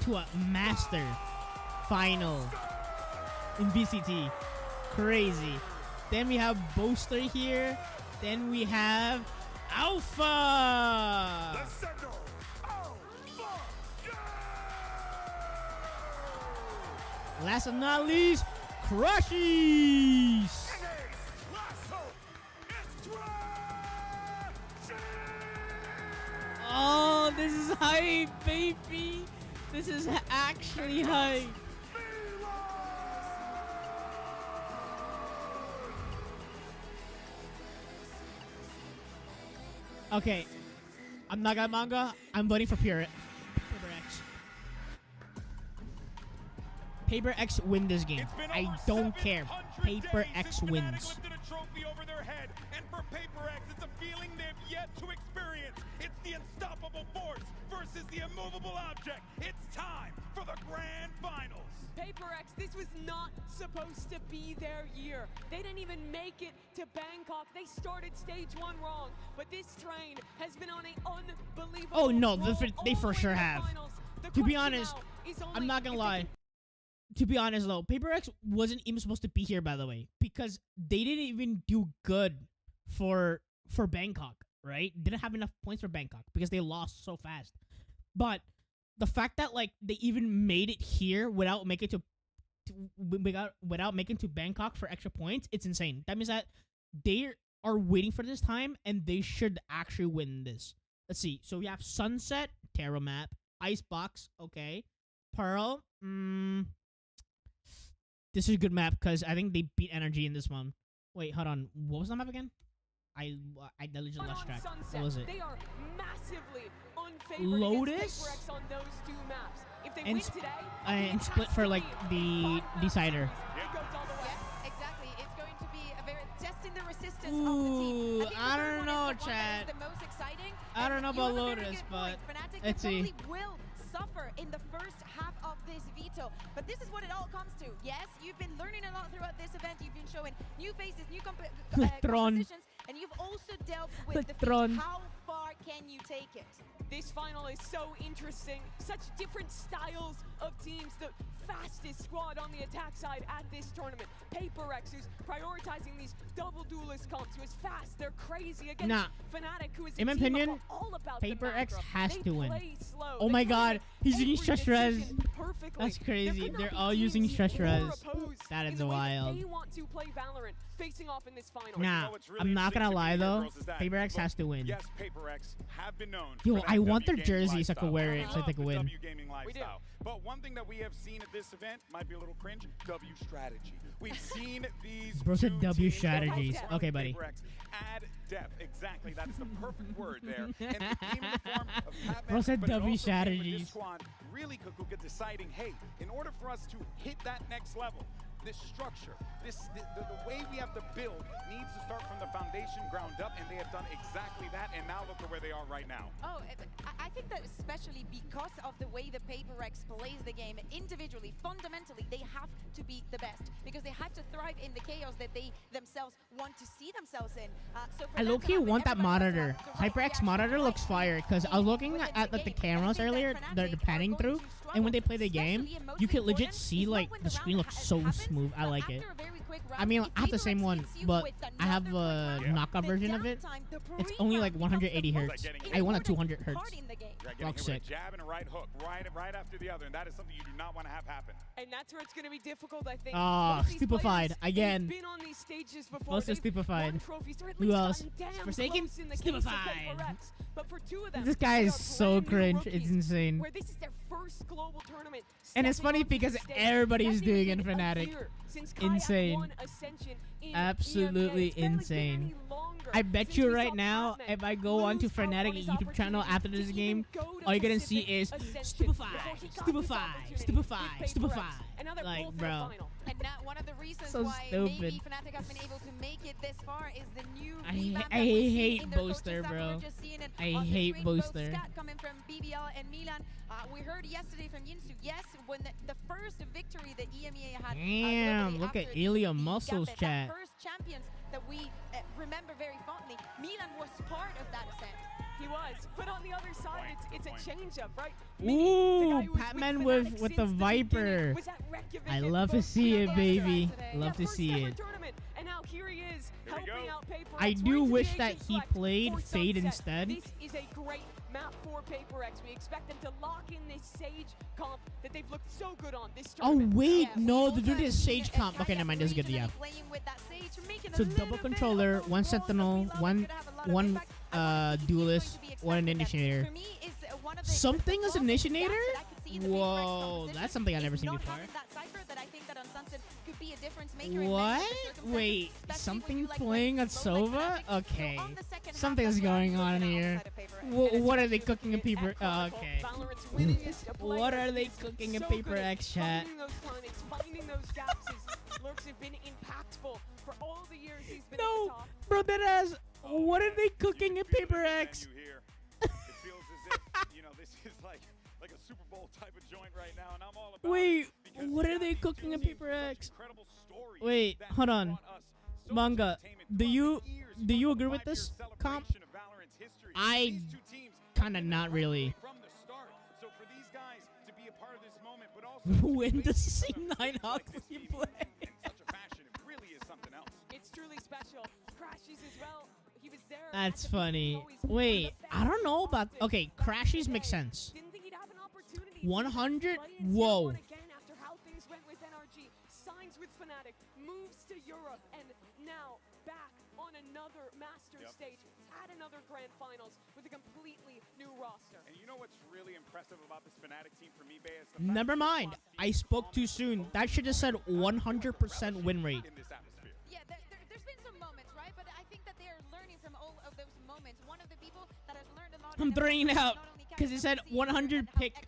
to a Master final in VCT. Crazy. Then we have Boaster here. Then we have Alpha. Last but not least, Crushies. Oh, this is hype, baby. This is actually hype. Okay, I'm not gonna manga. I'm voting for PRX. PRX win this game. I don't care. Paper X wins.
Lifted a trophy over their head, and for Paper X, it's a feeling they've yet to experience. It's the unstoppable force versus the immovable object. It's time for the grand finals.
Paper X, this was not supposed to be their year. They didn't even make it to Bangkok. They started stage 1 wrong, but this train has been on an unbelievable
Oh no,
roll
they
all
for
the way
sure
to the
have.
finals. The
To be
question
honest,
now is
I'm
only
not gonna
if they
lie.
can
To be honest though, Paper X wasn't even supposed to be here, by the way, because they didn't even do good for Bangkok, right? Didn't have enough points for Bangkok because they lost so fast. But the fact that like they even made it here without making to Bangkok for extra points, it's insane. That means that they are waiting for this time and they should actually win this. Let's see. So we have Sunset, Terra map, Icebox, okay. Pearl, this is a good map because I think they beat Energy in this one. Wait, hold on. What was the map again? I legit lost track. What was it?
They are massively unfavored
Lotus?
against Paper X on those 2 maps. If they
And
win
sp-
today,
and split for like the decider.
it goes all the way.
Yes, exactly. It's going to be a very testing the resistance of the
Ooh,
team.
I don't know, Chad.
The most exciting.
I don't know
You
about
have a very
Lotus,
good
but
point. Fnatic
let's see.
probably will suffer in the first half of this veto, but this is what it all comes to. Yes, you've been learning a lot throughout this event. You've been showing new faces, new compositions, and you've also dealt with the
Tron.
how far can you take it?
This final is so interesting. Such different styles of teams. The fastest squad on the attack side at this tournament. Paper X, who's prioritizing these double duelist comps, who is fast. They're crazy against
Nah.
Fnatic, who is a
In my
team
opinion,
all about
Paper
the
X
macro.
has
They
to win.
play slow.
Oh
They
my
play
god, he's using
every
stress res.
decision perfectly.
That's
There
crazy.
could not
They're
be
all
teams
using stress
more
res.
opposed
That
in
is
the way that
wild.
they want to play Valorant, facing off in this final.
Nah, I'm not gonna lie though. Paper X has to win.
Yes, Paper X have been known.
Yo,
for that
I want their
WGaming
jersey so I
lifestyle.
can wear it
We
so I
love
can
the
win.
WGaming lifestyle. But one thing that we have seen at this event might be a little cringe. W strategy. We've seen these.
Bro said
two
W
teams,
strategies.
Paper X
Okay, buddy.
Paper X, add depth. Exactly. That is the perfect word there. And it came in the form of Pat
Bro said
but it
W
also came with this
strategies.
squad really Kukuka deciding, hey, in order for us to hit that next level, this structure, the way we have to build needs to start from the foundation ground up, and they have done exactly that, and now look at where they are right now.
Oh, I think that especially because of the way the Paper X plays the game individually, fundamentally, they have to be the best because they have to thrive in the chaos that they themselves want to see themselves in. So for
I
that
low-key
to happen,
want that
everybody has to
monitor.
have the right
HyperX
reaction,
monitor
right
looks fire because I was looking at like the cameras earlier. They're panning through, and when they play the game, you can legit see like the screen looks so smooth. I like it. I mean, I have the same one, but I have a knockout version of it. It's only like 180 hertz. I want a 200 hertz. Looks sick.
Jab and a right hook, right after the other, and that is something you do not want to have happen.
And that's where it's going to be difficult, I think.
Ah,
Most of these
stupefied
players,
again.
they've been on these stages before.
Also
They've
stupefied.
won trophies, or at
Who
least
else?
gotten damn
Forsaken?
close in the case of
Stupefied.
Paper X. But for 2 of them,
This guy
they
is
are
so
brand new
cringe.
rookies,
It's insane.
Where this is their first global tournament.
And it's
stepping
funny
onto the
because
stage.
everybody's
Hasn't
doing
even
it
been a
Fnatic.
year since Kayak
Insane.
won Ascension in
Absolutely
EMEA. It's barely been
insane.
any longer
I bet
since
you
we
right
saw
now,
Patman
if I go onto
lose out on
Fnatic
his
YouTube channel
opportunity
after this
to
game,
even go to
all you're gonna see
Pacific
is
Ascension
stupefied,
before he got this
stupefied,
opportunity with
stupefied,
Paper X.
stupefied.
And now they're
Like,
both in
bro.
the final.
And now one of the reasons
So
why
stupid.
maybe Fnatic has been able to make it this far is the new
I
revamp that we've seen
hate
in their
Boaster,
coaching staff.
bro.
We're just seeing it
I
on the
hate
screen, both
Boaster.
stat coming from BBL and Milan. We heard yesterday from Yinsu, yes, when the first victory that EMEA had.
Damn,
globally
look at
after the
Ilya muscles,
Gambit,
chat.
that first champions that we remember very fondly. Milan was part of that ascent.
He was, but on the other side, it's a change-up, right?
Ooh, Patman with the Viper. I love to see it, baby. Love to see it.
And now here he is, helping out Paper X.
I do
Right to
wish
the
that
Asian
he
select
played
for
Fade
Sunset.
instead.
This is a great map for Paper X. We expect them to lock in this Sage comp that they've looked so good on this
Oh
tournament.
wait, no, they're doing this Sage comp. Okay, never mind. This is good. Yeah. So double controller, one sentinel, one duelist, one initiator. Something as initiator? Whoa, that's something I've never seen before. What? Wait, something playing at Sova? Okay, something's going on here. What are they cooking in Paper? Okay. What are they cooking in Paper X, chat?
Finding those gaps is lurks have been impactful for all the years he's been at the
No,
top.
bro, that ass. What are they cooking in Paper X?
It feels as if, you know, this is like a Super Bowl type of joint right now, and I'm all about
Wait,
it because
what
we
are
got
they
these two
cooking in
teams
Paper
with such
X?
incredible stories
Wait,
that
hold
have
on.
brought us so much
Manga,
entertainment
do
throughout
you
the years
do you
from
agree
the
with
5-year
this comp?
celebration of Valorant's history.
I
These two teams
kind of not really.
from the start. So for these guys to be a part of this moment, but also
When does C9 Oxley play?
in such a fashion, it really is something else.
It's truly special. Crashies as well. He was there.
That's funny. Wait, I don't know about. Okay, Crashies make sense.
Didn't think he'd have an opportunity.
100?
Play in
Whoa.
Tier 1 again after how things went with NRG. Signs with Fnatic, moves to Europe, and now back on another Masters stage at another Grand Finals with a completely new roster.
And you know what's really impressive about this Fnatic team for me, Bay, is the
Never mind. I spoke too soon. That should have said 100% win rate.
in this atmosphere.
Yeah, there's been some moments, right? But I think that they are learning from all of those moments. One of the people that has learned a lot.
I'm throwing it out because it said 100 pick.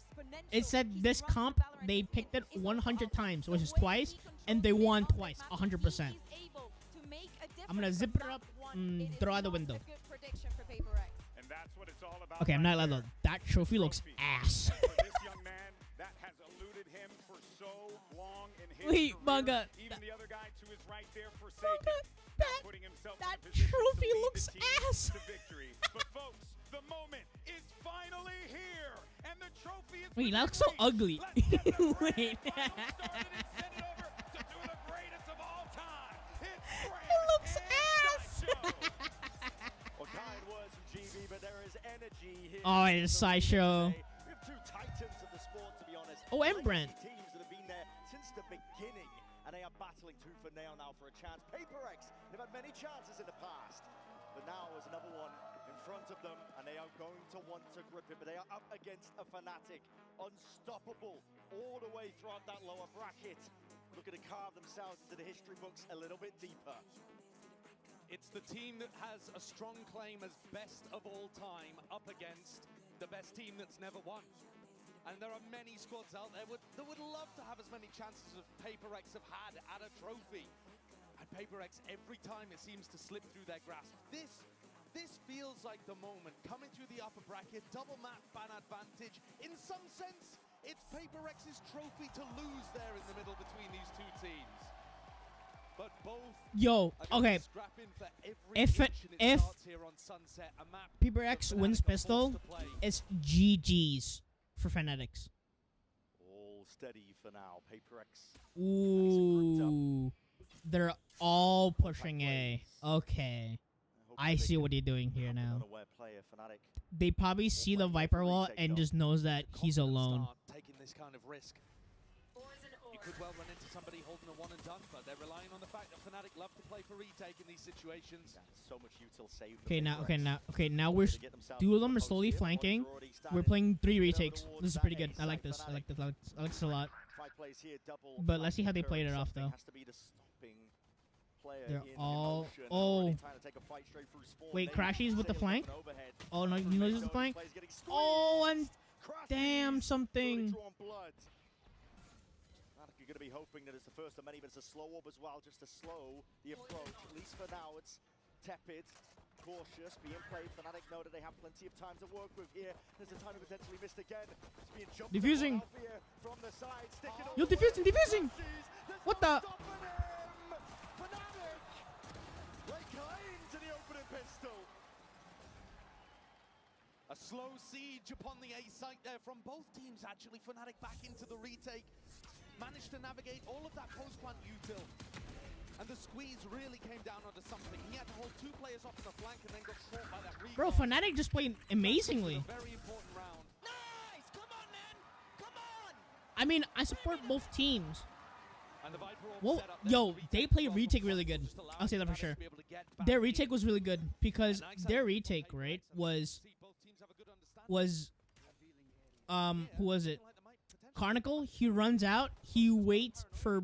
It said this comp they picked it 100 times, which is twice, and they won twice, 100%. I'm gonna zip it up and throw out the window.
And that's what it's all about.
Okay, I'm not allowed. That trophy looks ass.
For this young man, that has eluded him for so long in his
Wait,
career.
Manga.
Even the other guy to his right there, Forsaken, putting himself
that
in a position
trophy
to lead
looks
the team
ass.
to victory. But folks, the moment is finally here, and the trophy is.
Wait, that looks so ugly. Wait. It looks ass.
Well, kind words from GB, but there is energy here.
Oh, it's a sideshow.
We have two titans of the sport, to be honest.
Oh, and Brent.
Teams that have been there since the beginning, and they are battling tooth and nail now for a chance. PRX, they've had many chances in the past, but now there's another one in front of them, and they are going to want to grip it, but they are up against a Fnatic, unstoppable all the way throughout that lower bracket. Looking to carve themselves into the history books a little bit deeper.
It's the team that has a strong claim as best of all time up against the best team that's never won. And there are many squads out there that would love to have as many chances as PRX have had at a trophy. And PRX, every time it seems to slip through their grasp. This feels like the moment. Coming through the upper bracket, double map ban advantage. In some sense, it's PRX's trophy to lose there in the middle between these two teams. But both
Yo, okay. If PRX wins pistol, it's GG's for Fanatics.
All steady for now. PRX.
Ooh, they're all pushing A. Okay, I see what you're doing here now. They probably see the Viper wall and just knows that he's alone.
Taking this kind of risk. You could well run into somebody holding a one and done, but they're relying on the fact that Fnatic love to play for retake in these situations.
So much util saved.
Okay, now we're two of them are slowly flanking. We're playing 3 retakes. This is pretty good. I like this. I like this a lot. But let's see how they played it off though. They're all wait, Crashies with the flank. Oh no, you know this is the flank. Oh, and damn something.
You're going to be hoping that it's the first of many, but it's a slow up as well, just to slow the approach. At least for now, it's tepid, cautious, being played. Fnatic know that they have plenty of time to work with here. There's a time to potentially missed again. It's being jumped
diffusing.
From the side,
Yo, diffusing! What the?
Fnatic! They claim to the opening pistol.
A slow siege upon the A site there from both teams, actually. Fnatic back into the retake. Managed to navigate all of that post-plant util. And the squeeze really came down onto something. He had to hold 2 players off on the flank and then got caught by that recon.
Bro, Fnatic just played amazingly.
Very important round.
Nice! Come on, man! Come on!
I mean, I support both teams.
And the
well, yo, they play retake really good. I'll say that for sure. Their retake was really good because their retake, right, was who was it? Carnicle. He runs out. He waits for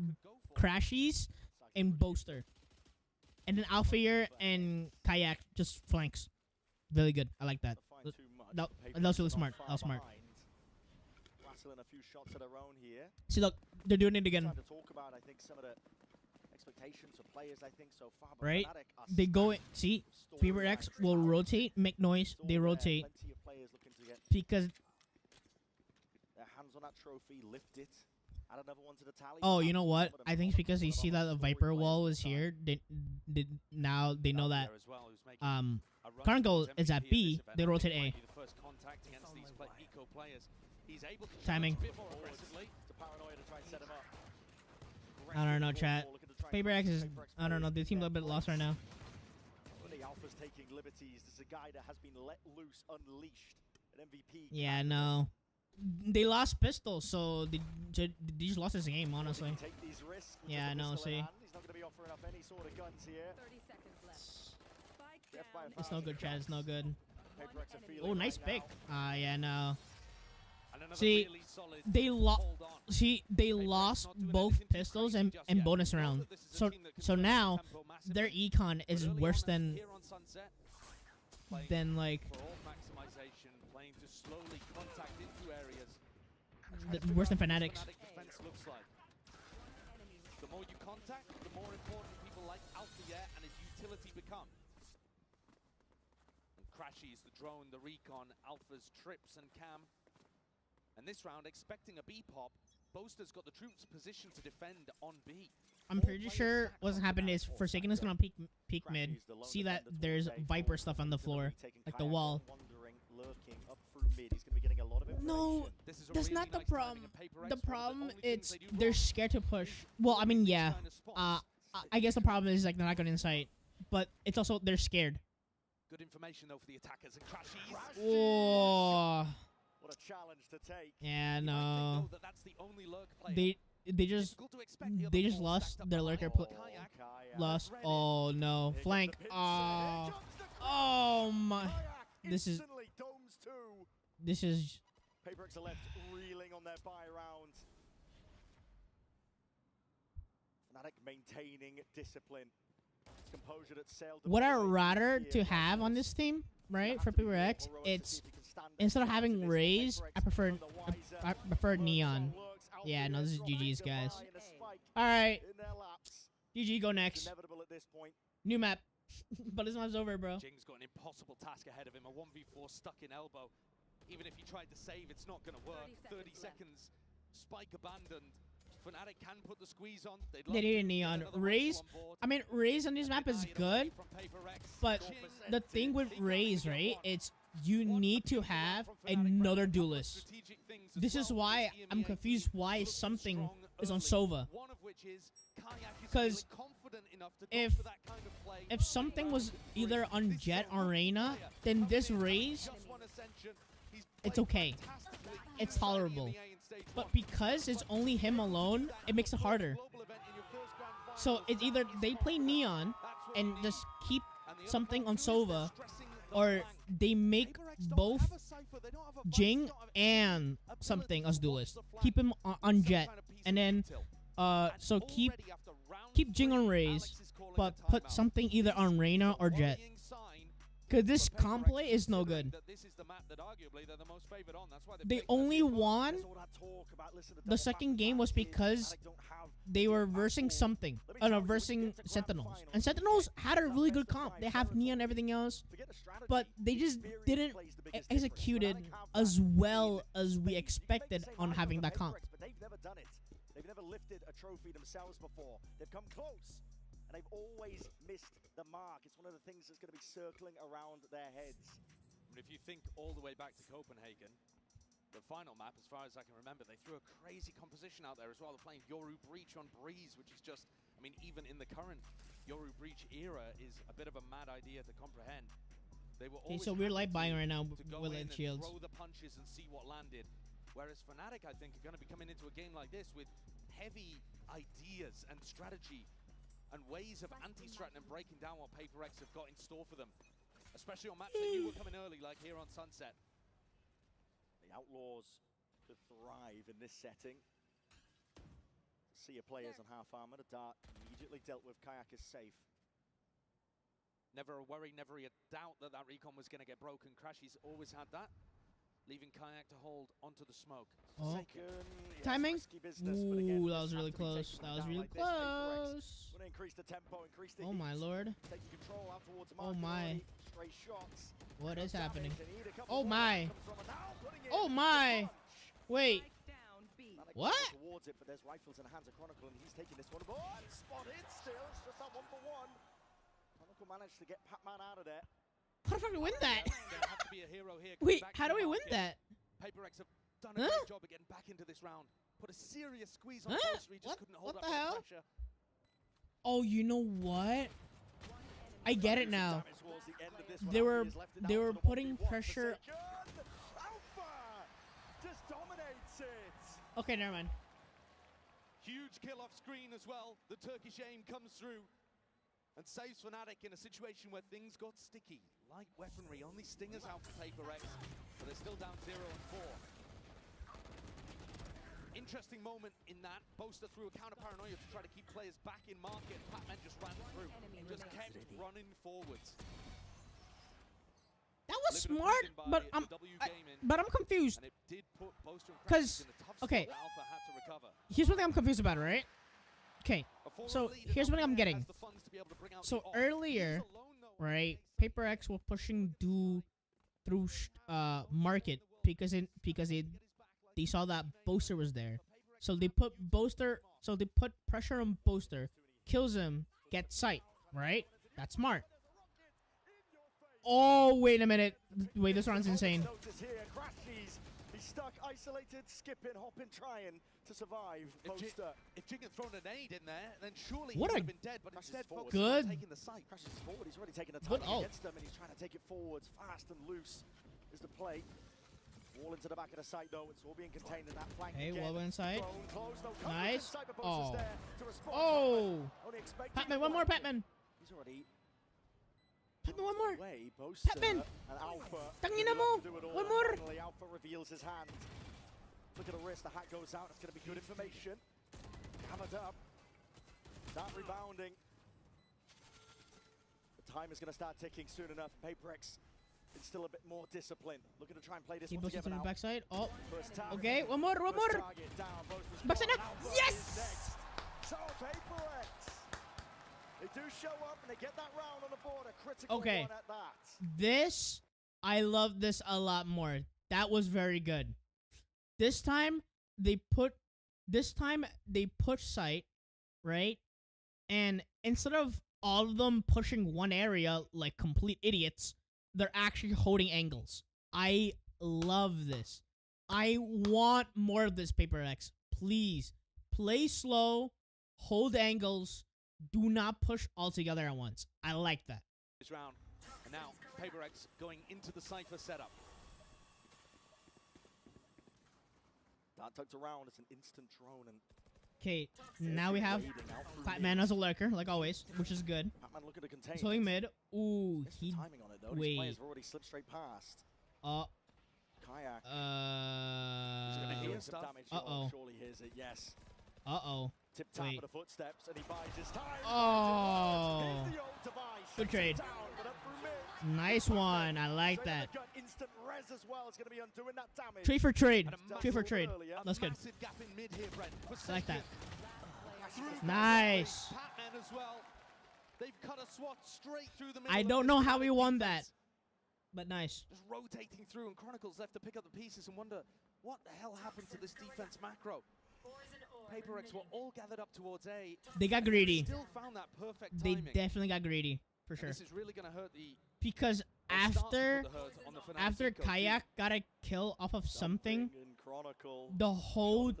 Crashies and Boaster, and then Alphair and Kayak just flanks. Really good. I like that. That was really smart. That was smart.
A few shots of their own here.
See, look, they're doing it again.
Time to talk about, I think, some of the expectations for players, I think, so far. But
Right?
Fnatic are
They go in. See, PRX will rotate, make noise. They rotate
plenty of players looking to get
because.
their hands on that trophy, lift it, add another one to the tally.
Oh, you know what? I think it's because they see that the Viper wall is here. Now they know that Carnival is at B. They rotate A. Timing. I don't know, chat. PRX is. I don't know. They seem a little bit lost right now.
The Alpha's taking liberties. This is a guy that has been let loose, unleashed. An MVP.
Yeah, no. They lost pistol, so they just lost this game, honestly. Yeah, no, see.
He's not going to be offering up any sort of guns here.
30 seconds left.
It's no good, Chad. It's no good. Oh, nice pick. Yeah, no. See, they lost both pistols and bonus round. So now their econ is worse than like worse than Fnatic's.
The more you contact, the more important people like Alpha and his utility become. And Crashy's the drone, the recon, Alpha's trips and cam. And this round, expecting a B pop, Boaster's got the troops positioned to defend on B.
I'm pretty sure what's happening is Forsaken is gonna peek mid. See that there's Viper stuff on the floor, like the wall. No, that's not the problem. The problem it's they're scared to push. Well, I mean, yeah. I guess the problem is like they're not going to insight, but it's also they're scared.
Good information though for the attackers and Crashies.
Oh.
What a challenge to take.
Yeah, no.
That's the only lurk player.
They just lost their lurker. Lost. Oh no, flank. Oh my. This is.
PRX are left reeling on their buy round. Fnatic maintaining discipline. Composure that sailed.
What I'd rather to have on this team, right, for PRX, it's instead of having Raze, I prefer Neon. Yeah, no, this is GG's, guys. All right, GG, go next. New map. But this one's over, bro.
Jing's got an impossible task ahead of him. A 1v4 stuck in elbow. Even if he tried to save, it's not going to work. 30 seconds. Spike abandoned. Fnatic can put the squeeze on.
They need a Neon. Raze, I mean, Raze on this map is good, but the thing with Raze, right, it's you need to have another duelist. This is why I'm confused why something is on Sova. Because if something was either on Jet or Reyna, then this Raze, it's okay. It's tolerable. But because it's only him alone, it makes it harder. So it's either they play Neon and just keep something on Sova, or they make both Jing and something as duelist. Keep him on Jet, and then so keep Jing on Raze, but put something either on Reyna or Jet. Cause this comp play is no good. They only won the second game was because they were versing something. No, versing Sentinels. And Sentinels had a really good comp. They have Neon and everything else. But they just didn't execute it as well as we expected on having that comp.
They've never done it. They've never lifted a trophy themselves before. They've come close. And they've always missed the mark. It's one of the things that's going to be circling around their heads.
And if you think all the way back to Copenhagen, the final map, as far as I can remember, they threw a crazy composition out there as well. They're playing Yoru Breach on Breeze, which is just, I mean, even in the current Yoru Breach era, is a bit of a mad idea to comprehend. They were
Okay, so we're light buying right now
to go
with
in and
shields.
throw the punches and see what landed. Whereas Fnatic, I think, are going to be coming into a game like this with heavy ideas and strategy and ways of anti-stratting and breaking down what PRX have got in store for them. Especially on maps that you were coming early, like here on Sunset.
The Outlaws to thrive in this setting. See your players on half armor. The dart immediately dealt with. Kayak is safe.
Never a worry, never a doubt that that recon was going to get broken. Crashy's always had that. leaving Kayak to hold onto the smoke.
Oh. Timing? Ooh, that was really close. That was really close. Oh my lord. Oh my. What is happening? Oh my. Oh my. Wait. What?
Towards it, but there's rifles in the hands of Chronicle, and he's taking this one. Oh, spotted still. It's just that 1-for-1. Chronicle managed to get Pac-Man out of there.
How the fuck do we win that?
Have to be a hero here.
Wait, how do we win that?
PaperX have done a great job of getting back into this round. Put a serious squeeze on Ghost. He just couldn't hold up the pressure.
Oh, you know what? I get it now. They were putting pressure.
Just dominates it.
Okay, never mind.
Huge kill off screen as well. The Turkish aim comes through and saves Fnatic in a situation where things got sticky. Light weaponry, only stingers out for PaperX, but they're still down 0 and 4. Interesting moment in that. Boaster threw a counter paranoia to try to keep players back in market. Pac-Man just ran through, just kept running forwards.
That was smart, but I'm confused. Cause okay, here's one thing I'm confused about, right? Okay, so here's what I'm getting. So earlier, right, PaperX were pushing through market because they saw that Boaster was there, so they put pressure on Boaster, kills him, gets sight, right? That's smart. Oh, wait a minute. Wait, this round's insane.
He's stuck, isolated, skipping, hopping, trying to survive.
If Jing had thrown a nade in there, then surely he
What
would
a
have been dead, but instead focused
good
on taking the site.
Crashes forward, he's already taken the time against them, and he's trying to take it forwards. Fast and loose is the play. Wall into the back of the site, though. It's all being contained in that flank.
Hey,
again.
wall inside.
Close, no,
Nice. Oh.
Oh.
Patman, one more Patman.
He's already...
Patman, one more.
Patman.
Tangina mo. One more.
Finally, Alpha reveals his hand. Look at the wrist. The hat goes out. It's going to be good information. Hammered up. Start rebounding. The time is going to start ticking soon enough. PaperX is still a bit more disciplined. Looking to try and play this one together now.
Backside. Oh. Okay. One more. One more. Backside. Yes.
So PaperX. They do show up and they get that round on the board. A critical
Okay.
one at that.
This, I love this a lot more. That was very good. This time they push sight, right? And instead of all of them pushing one area like complete idiots, they're actually holding angles. I love this. I want more of this, PaperX. Please play slow, hold angles. Do not push all together at once. I like that.
This round, and now PaperX going into the Cypher setup.
That tucked around, it's an instant drone, and
Okay, now we have Patman as a lurker, like always, which is good.
Patman looking to contain.
He's holding mid. Ooh, he
timing on it though. These players have already slipped straight past. Kayak.
He's gonna hear
some damage. Surely hears it. Yes. Tip tap of the footsteps, and he buys his time.
Oh, good trade. Nice one. I like that.
Instant res as well. It's going to be undoing that damage.
Trade for trade. Trade for trade. That's good. I like that. Nice.
Patman as well. They've cut a swat straight through the middle.
I don't know how we won that, but nice.
Just rotating through, and Chronicles left to pick up the pieces and wonder what the hell happened to this defense macro. PaperX were all gathered up towards A.
They got greedy.
Still found that perfect
They
timing.
definitely got greedy, for sure.
This is really going to hurt the...
Because after Kayak got a kill off of something, the whole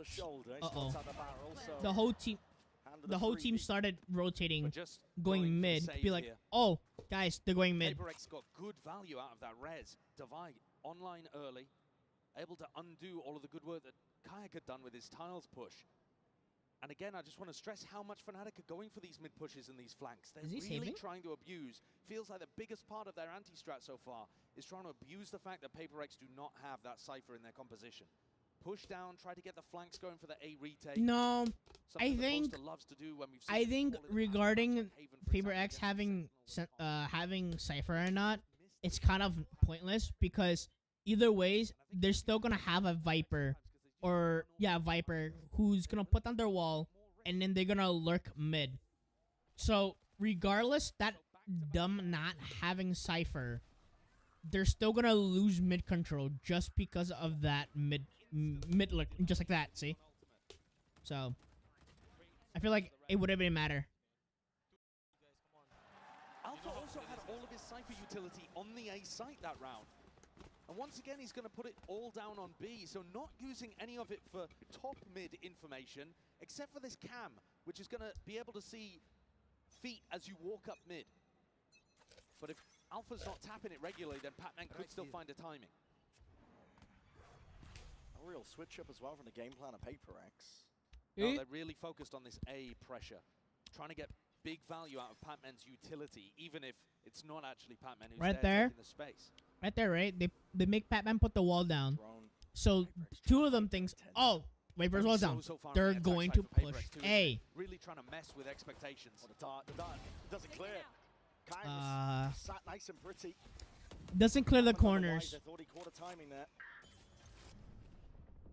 team started rotating, going mid to be like, oh, guys, they're going mid.
PaperX got good value out of that res. Divide online early, able to undo all of the good work that Kayak had done with his tiles push. And again, I just want to stress how much Fnatic are going for these mid pushes and these flanks. They're really trying to abuse. Feels like the biggest part of their anti-strat so far is trying to abuse the fact that PaperX do not have that Cypher in their composition. Push down, try to get the flanks going for the A retake.
No, I
think
regarding PaperX having Cypher or not, it's kind of pointless because either ways, they're still gonna have a Viper, or Viper, who's gonna put down their wall, and then they're gonna lurk mid. So regardless that them not having Cypher, they're still gonna lose mid control just because of that mid lurk, just like that. See? So I feel like it wouldn't even matter.
Alpha also had all of his Cypher utility on the A site that round. And once again, he's going to put it all down on B, so not using any of it for top mid information, except for this cam, which is going to be able to see feet as you walk up mid. But if Alpha's not tapping it regularly, then Patman could still find a timing.
A real switch up as well from the game plan of PRX.
No, they're really focused on this A pressure, trying to get big value out of Patman's utility, even if it's not actually Patman who's
right
there
there,
taking the space.
Right there, right? They make Patman put the wall down. So two of them thinks, oh, Viper's wall down. They're going to push A.
Really trying to mess with expectations.
The dart doesn't clear. Sat nice and pretty.
Doesn't clear the corners.
I thought he caught a timing there.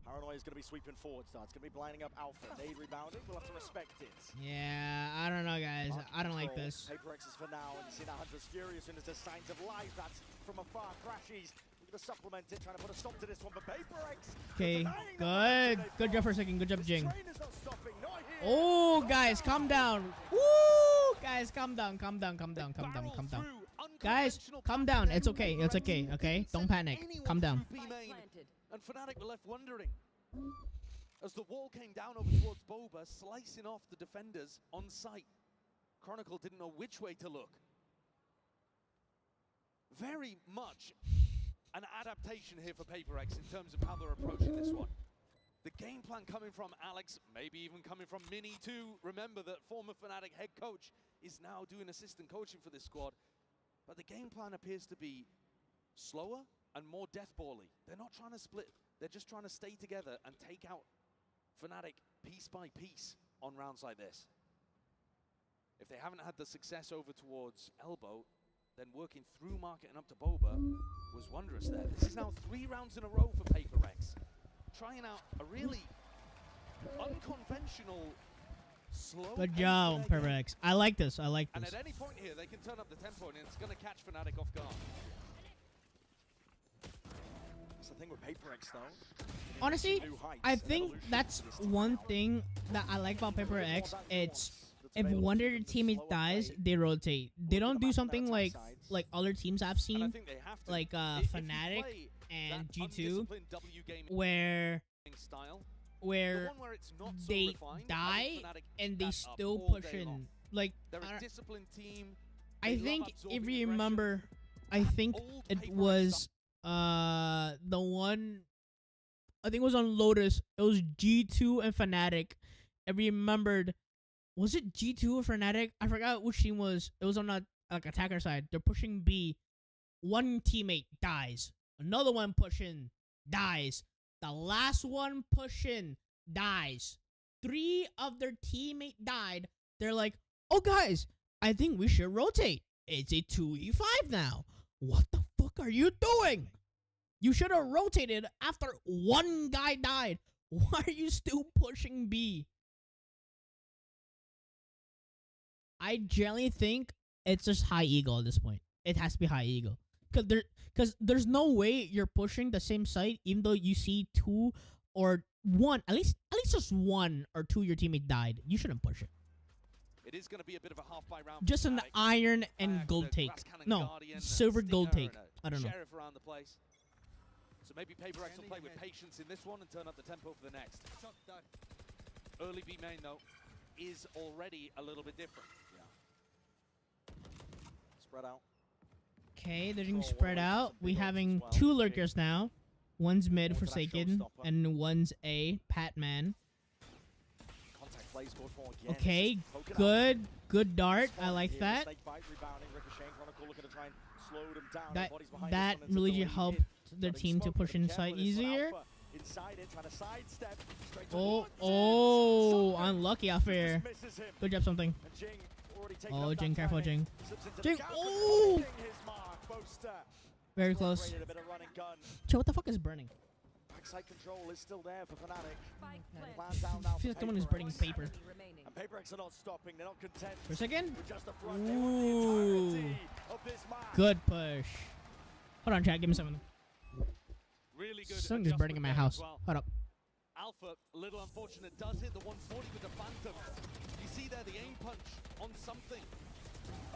Paranoia is going to be sweeping forward. It's going to be blinding up Alpha. Nade rebounding. We'll have to respect it.
Yeah, I don't know, guys. I don't like this.
PRX is for now, and you see that Hunter's furious, and there's signs of life. That's from afar. Crashes. We're going to supplement it, trying to put a stop to this one. But PRX.
Okay, good. Good job for a second. Good job, Jing. Oh, guys, calm down. Woo! Guys, calm down. Calm down. Calm down. Calm down. Calm down. Guys, calm down. It's okay. It's okay. Okay? Don't panic. Calm down.
And Fnatic were left wondering as the wall came down over towards Boba, slicing off the defenders on site. Chronicle didn't know which way to look. Very much an adaptation here for PRX in terms of how they're approaching this one. The game plan coming from Alex, maybe even coming from Mini too. Remember that former Fnatic head coach is now doing assistant coaching for this squad. But the game plan appears to be slower and more deathball-y. They're not trying to split. They're just trying to stay together and take out Fnatic piece by piece on rounds like this. If they haven't had the success over towards Elbow, then working through Market and up to Boba was wondrous there. This is now 3 rounds in a row for PRX. Trying out a really unconventional, slow...
Good job, PRX. I like this. I like this.
And at any point here, they can turn up the tempo, and it's going to catch Fnatic off guard.
That's the thing with PRX, though.
Honestly, I think that's one thing that I like about PRX. It's if one of their teammates dies, they rotate. They don't do something like other teams I've seen, like Fnatic and G2, where they die and they still push in. Like, I think if you remember, I think it was the one, I think it was on Lotus. It was G2 and Fnatic. I remembered, was it G2 or Fnatic? I forgot which team was. It was on a attacker side. They're pushing B. One teammate dies. Another one pushing dies. The last one pushing dies. 3 of their teammate died. They're like, oh guys, I think we should rotate. It's a 2v5 now. What the fuck are you doing? You should have rotated after one guy died. Why are you still pushing B? I generally think it's just high ego at this point. It has to be high ego. Because there's no way you're pushing the same site even though you see 2 or 1, at least just 1 or 2 your teammate died. You shouldn't push it.
It is going to be a bit of a half-by round.
Just an iron and gold take. No, silver gold take. I don't know.
Sheriff around the place. So maybe PRX will play with patience in this one and turn up the tempo for the next. Early B main, though, is already a little bit different.
Spread out.
Okay, they're getting spread out. We having 2 lurkers now. One's mid, Forsaken, and one's A, Patman. Okay, good dart. I like that. That really helped their team to push inside easier. Oh, unlucky out there. Good job, something. Oh, Jing, careful, Jing. Jing, oh! Very close.
gun.
Chill, what the fuck is burning?
Backside control is still there for Fnatic.
I feel like someone is burning paper.
And PRX are not stopping. They're not content.
For a second.
With just a front. They want the entirety of this match.
Good push. Hold on, chat. Give me some of them.
Really good.
Something's burning in my house.
Well.
Hold up.
Alpha, a little unfortunate, does hit the 140 with the Phantom. You see there the aim punch on something.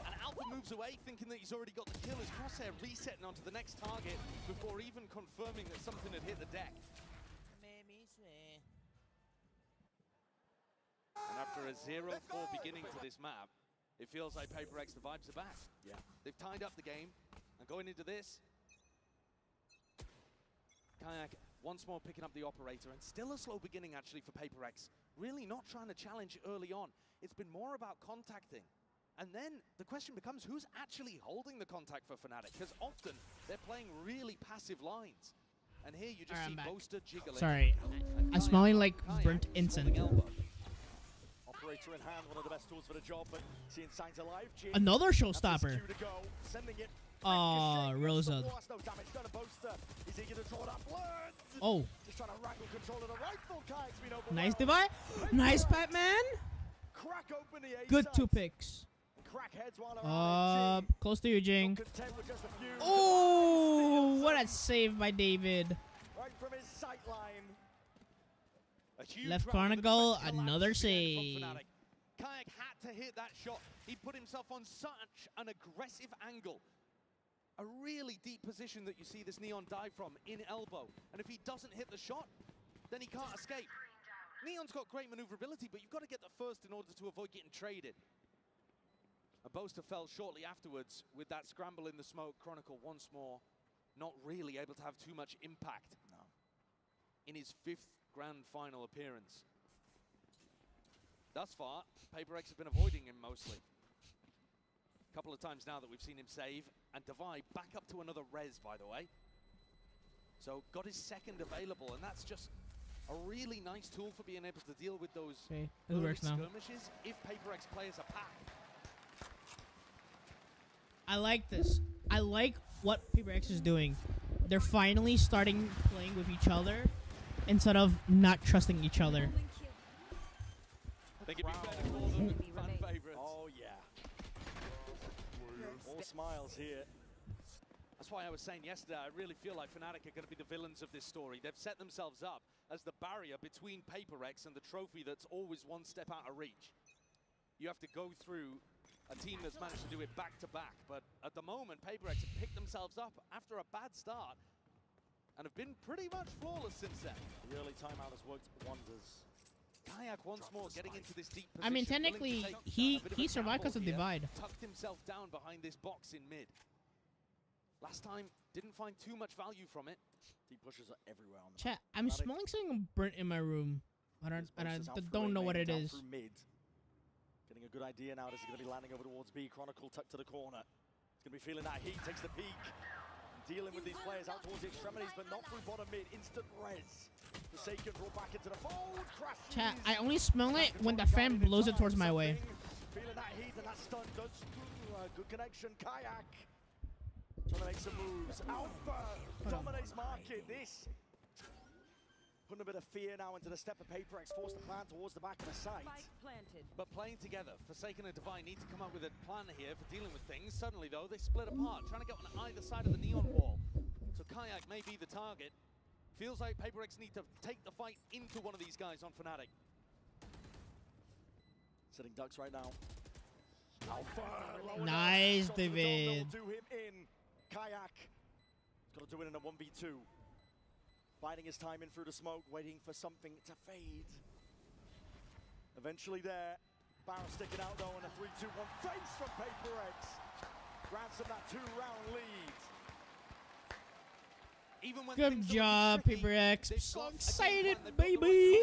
And Alpha moves away thinking that he's already got the kill. His crosshair resetting onto the next target before even confirming that something had hit the deck. And after a 0-4 beginning to this map, it feels like PRX, the vibes are back.
Yeah.
They've tied up the game, and going into this, Kayak once more picking up the operator, and still a slow beginning actually for PRX. Really not trying to challenge early on. It's been more about contacting. And then the question becomes, who's actually holding the contact for Fnatic? Because often they're playing really passive lines. And here you just see Boaster jiggling.
Sorry. I'm smelling like burnt incense.
Operator in hand, one of the best tools for the job, but seeing signs of life.
Another showstopper. Oh, Rosa. Oh.
Just trying to wrangle control of the rifle. Kayak's been overwhelmed.
Nice divide. Nice Batman.
Crack open the A
Good
sight.
2 picks.
Crack heads while
Close to you, Jing. Oh, what a save by David.
Right from his sight line.
Left Chronicle, another save.
Kayak had to hit that shot. He put himself on such an aggressive angle. A really deep position that you see this Neon dive from in elbow. And if he doesn't hit the shot, then he can't escape. Neon's got great maneuverability, but you've got to get the first in order to avoid getting traded. A Boaster fell shortly afterwards with that scramble in the smoke. Chronicle once more not really able to have too much impact in his 5th grand final appearance. Thus far, PRX has been avoiding him mostly. A couple of times now that we've seen him save, and Divide back up to another res, by the way. So got his 2nd available, and that's just a really nice tool for being able to deal with those early skirmishes if PRX play as a pack.
I like this. I like what PRX is doing. They're finally starting playing with each other instead of not trusting each other.
I think it'd be better to call them fan favorites.
Oh, yeah. All smiles here.
That's why I was saying yesterday, I really feel like Fnatic are going to be the villains of this story. They've set themselves up as the barrier between PRX and the trophy that's always one step out of reach. You have to go through a team that's managed to do it back-to-back. But at the moment, PRX have picked themselves up after a bad start and have been pretty much flawless since then.
The early timeout has worked wonders.
Kayak once more getting into this deep position.
I mean, technically, he survived because of Divide.
Tucked himself down behind this box in mid. Last time, didn't find too much value from it.
Deep pushes are everywhere on the
Chat, I'm smelling something burnt in my room. I don't know what it is.
Mid. Getting a good idea now. This is going to be landing over towards B. Chronicle tucked to the corner. He's going to be feeling that heat. Takes the peak. Dealing with these players out towards the extremities, but not through bottom mid. Instant res. Forsaken brought back into the fold. Crashes.
Chat, I only smell it when the fan blows it towards my way.
Feeling that heat and that stun does good connection. Kayak trying to make some moves. Alpha dominates market. This putting a bit of fear now into the step of PRX, forced to plan towards the back of the site.
But playing together, Forsaken and Divine need to come up with a plan here for dealing with things. Suddenly, though, they split apart, trying to get on either side of the Neon wall. So Kayak may be the target. Feels like PRX need to take the fight into one of these guys on Fnatic.
Sitting ducks right now. Alpha.
Nice, David.
Do him in. Kayak. He's got to do it in a 1v2. Biding his time in through the smoke, waiting for something to fade. Eventually there. Barrow sticking out though, and a 3-2-1 face from PRX. Grants him that 2-round lead.
Even when
good job, PRX. I'm so excited, baby.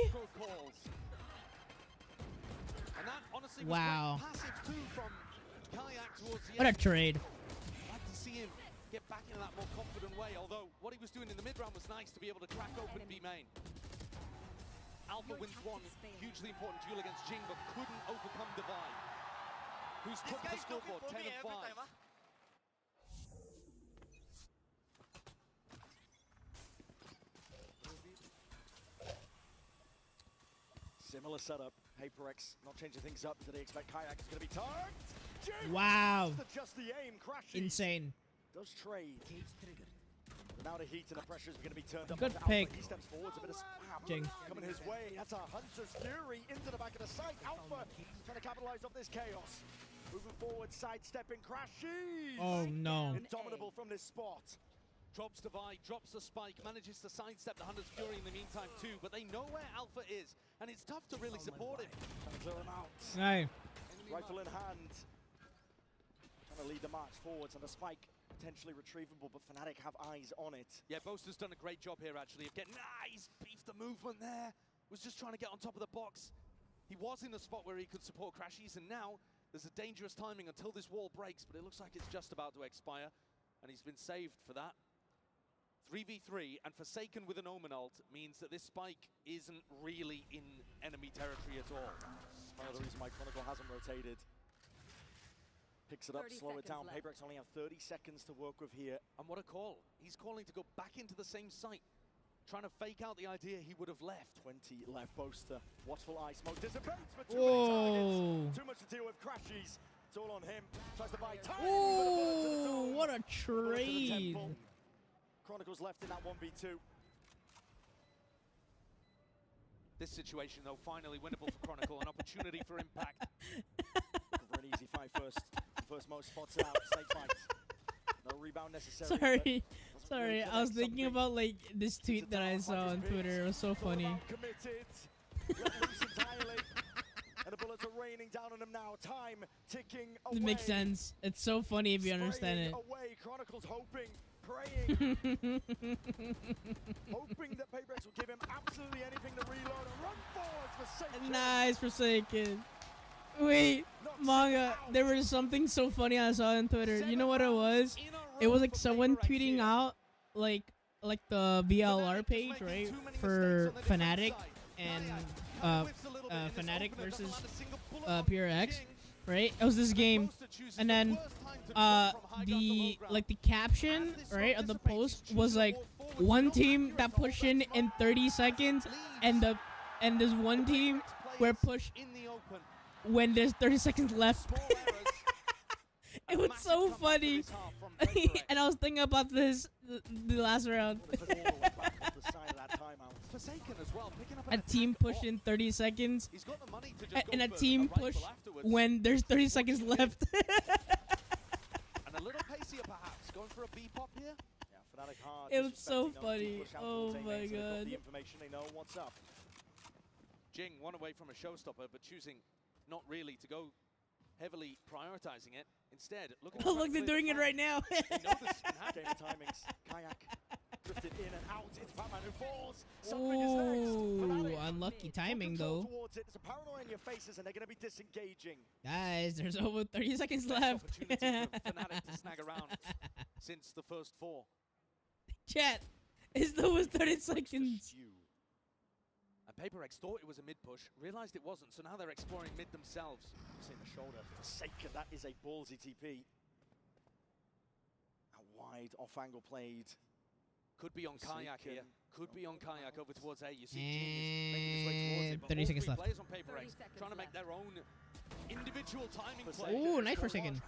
And that honestly
wow.
was passive too from Kayak towards the
What a trade.
I'd like to see him get back into that more confident way, although what he was doing in the mid-round was nice to be able to crack open B main. Alpha wins one hugely important duel against Jing, but couldn't overcome Divide, who's put the scoreboard 10 and 5.
Similar setup. PRX not changing things up. Do they expect Kayak is going to be tagged?
Wow.
Just the aim crashes.
Insane.
Does trade. But now the heat and the pressure is going to be turned up.
Good
onto
pick.
Alpha. He steps forwards, a bit of spam
Jing.
coming his way. That's a Hunter's Fury into the back of the site. Alpha trying to capitalize off this chaos. Moving forward, sidestepping, crashes.
Oh no.
Indomitable from this spot.
Drops Divide, drops the spike, manages to sidestep the Hunter's Fury in the meantime too, but they know where Alpha is, and it's tough to really support him.
Trying to clear him out.
Right.
Rifle in hand. Trying to lead the march forwards, and the spike potentially retrievable, but Fnatic have eyes on it.
Yeah, Boaster's done a great job here actually of getting, he's beefed the movement there. Was just trying to get on top of the box. He was in a spot where he could support Crashies, and now there's a dangerous timing until this wall breaks, but it looks like it's just about to expire, and he's been saved for that. 3v3 and Forsaken with an Omen ult means that this spike isn't really in enemy territory at all.
Part of the reason why Chronicle hasn't rotated. Picks it up, slow it down. PRX only have 30 seconds to work with here.
And what a call. He's calling to go back into the same site, trying to fake out the idea he would have left.
20 left. Boaster, watchful eye smoke dissipates, but too
Whoa.
many targets. Too much to deal with. Crashies. It's all on him. Tries to buy time.
Oh, what a trade.
Chronicles left in that 1v2.
This situation, though, finally winnable for Chronicle, an opportunity for impact.
For an easy fight first. First most spots out, snake fights. No rebound necessary.
Sorry, sorry. I was thinking about like this tweet that I saw on Twitter. It was so funny.
Committed. Let loose entirely. And the bullets are raining down on him now. Time ticking away.
It makes sense. It's so funny if you understand it.
Away. Chronicles hoping, praying, hoping that PRX will give him absolutely anything to reload and run forward for Forsaken.
Nice Forsaken. Wait, Manga, there was something so funny I saw on Twitter. You know what it was? It was like someone tweeting out like the VLR page, right, for Fnatic and Fnatic versus PRX, right? It was this game, and then the caption, right, of the post was like one team that pushed in 30 seconds, and there's one team where push when there's 30 seconds left. It was so funny. And I was thinking about this the last round. A team pushed in 30 seconds, and a team push when there's 30 seconds left.
And a little pacier perhaps, going for a B-pop here.
Yeah, Fnatic hard.
It was so funny. Oh my god.
The information, they know what's up.
Jing one away from a showstopper, but choosing not really to go heavily prioritizing it. Instead,
oh, look, they're doing it right now.
Game timings. Kayak drifted in and out. It's Batman who falls. Something is next.
Unlucky timing though.
Towards it. There's a paranoia in your faces, and they're going to be disengaging.
Guys, there's over 30 seconds left.
Opportunity for Fnatic to snag around since the first 4.
Chat, it's over 30 seconds.
And PRX thought it was a mid push, realized it wasn't, so now they're exploring mid themselves.
In the shoulder. Forsaken, that is a ballsy TP. A wide off angle played.
Could be on Kayak here. Could be on Kayak over towards A. You see Jing is making his way towards it. But
30 seconds left.
Players on PRX trying to make their own individual timing play.
Oh, nice Forsaken.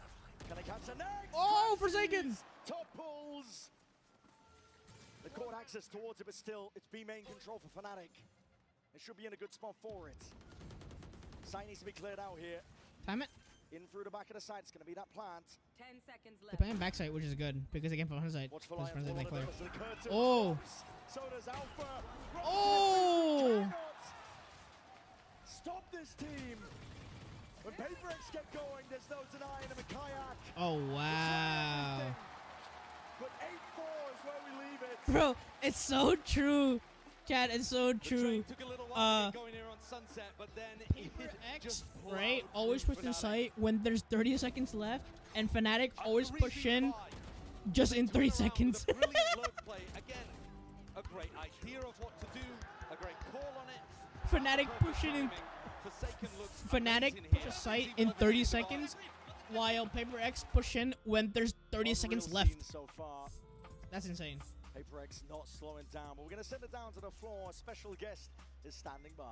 Can they catch the next?
Oh, Forsaken!
Top pulls. The court access towards it, but still, it's B main control for Fnatic. It should be in a good spot for it. Site needs to be cleared out here.
Time it.
In through the back of the site, it's going to be that plant.
10 seconds
They're
left.
playing backside, which is good because they can front side.
Watch for
Because front side they clear.
curtain.
Oh!
So does Alpha.
Oh!
Stop this team. When PRX get going, there's no denying them a Kayak.
Oh, wow.
But 8-4 is where we leave it.
Bro, it's so true. Chat, it's so true.
Sunset, but then
PRX, right, always push in sight when there's 30 seconds left, and Fnatic always push in just in 30 seconds.
Brilliant load play. Again, a great idea of what to do, a great call on it.
Fnatic pushing in. Fnatic push a sight in 30 seconds, while PRX push in when there's 30 seconds left.
So far.
That's insane.
PRX not slowing down, but we're going to send it down to the floor. A special guest is standing by.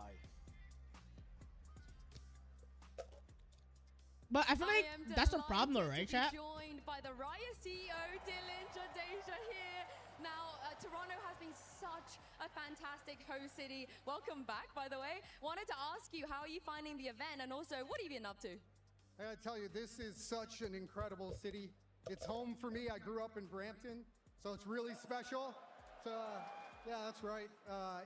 But I feel like that's the problem though, right, chat?
Joined by the Riot CEO, Dylan Jadeja here. Now, Toronto has been such a fantastic host city. Welcome back, by the way. Wanted to ask you, how are you finding the event? And also, what have you been up to?
I gotta tell you, this is such an incredible city. It's home for me. I grew up in Brampton, so it's really special. Yeah, that's right.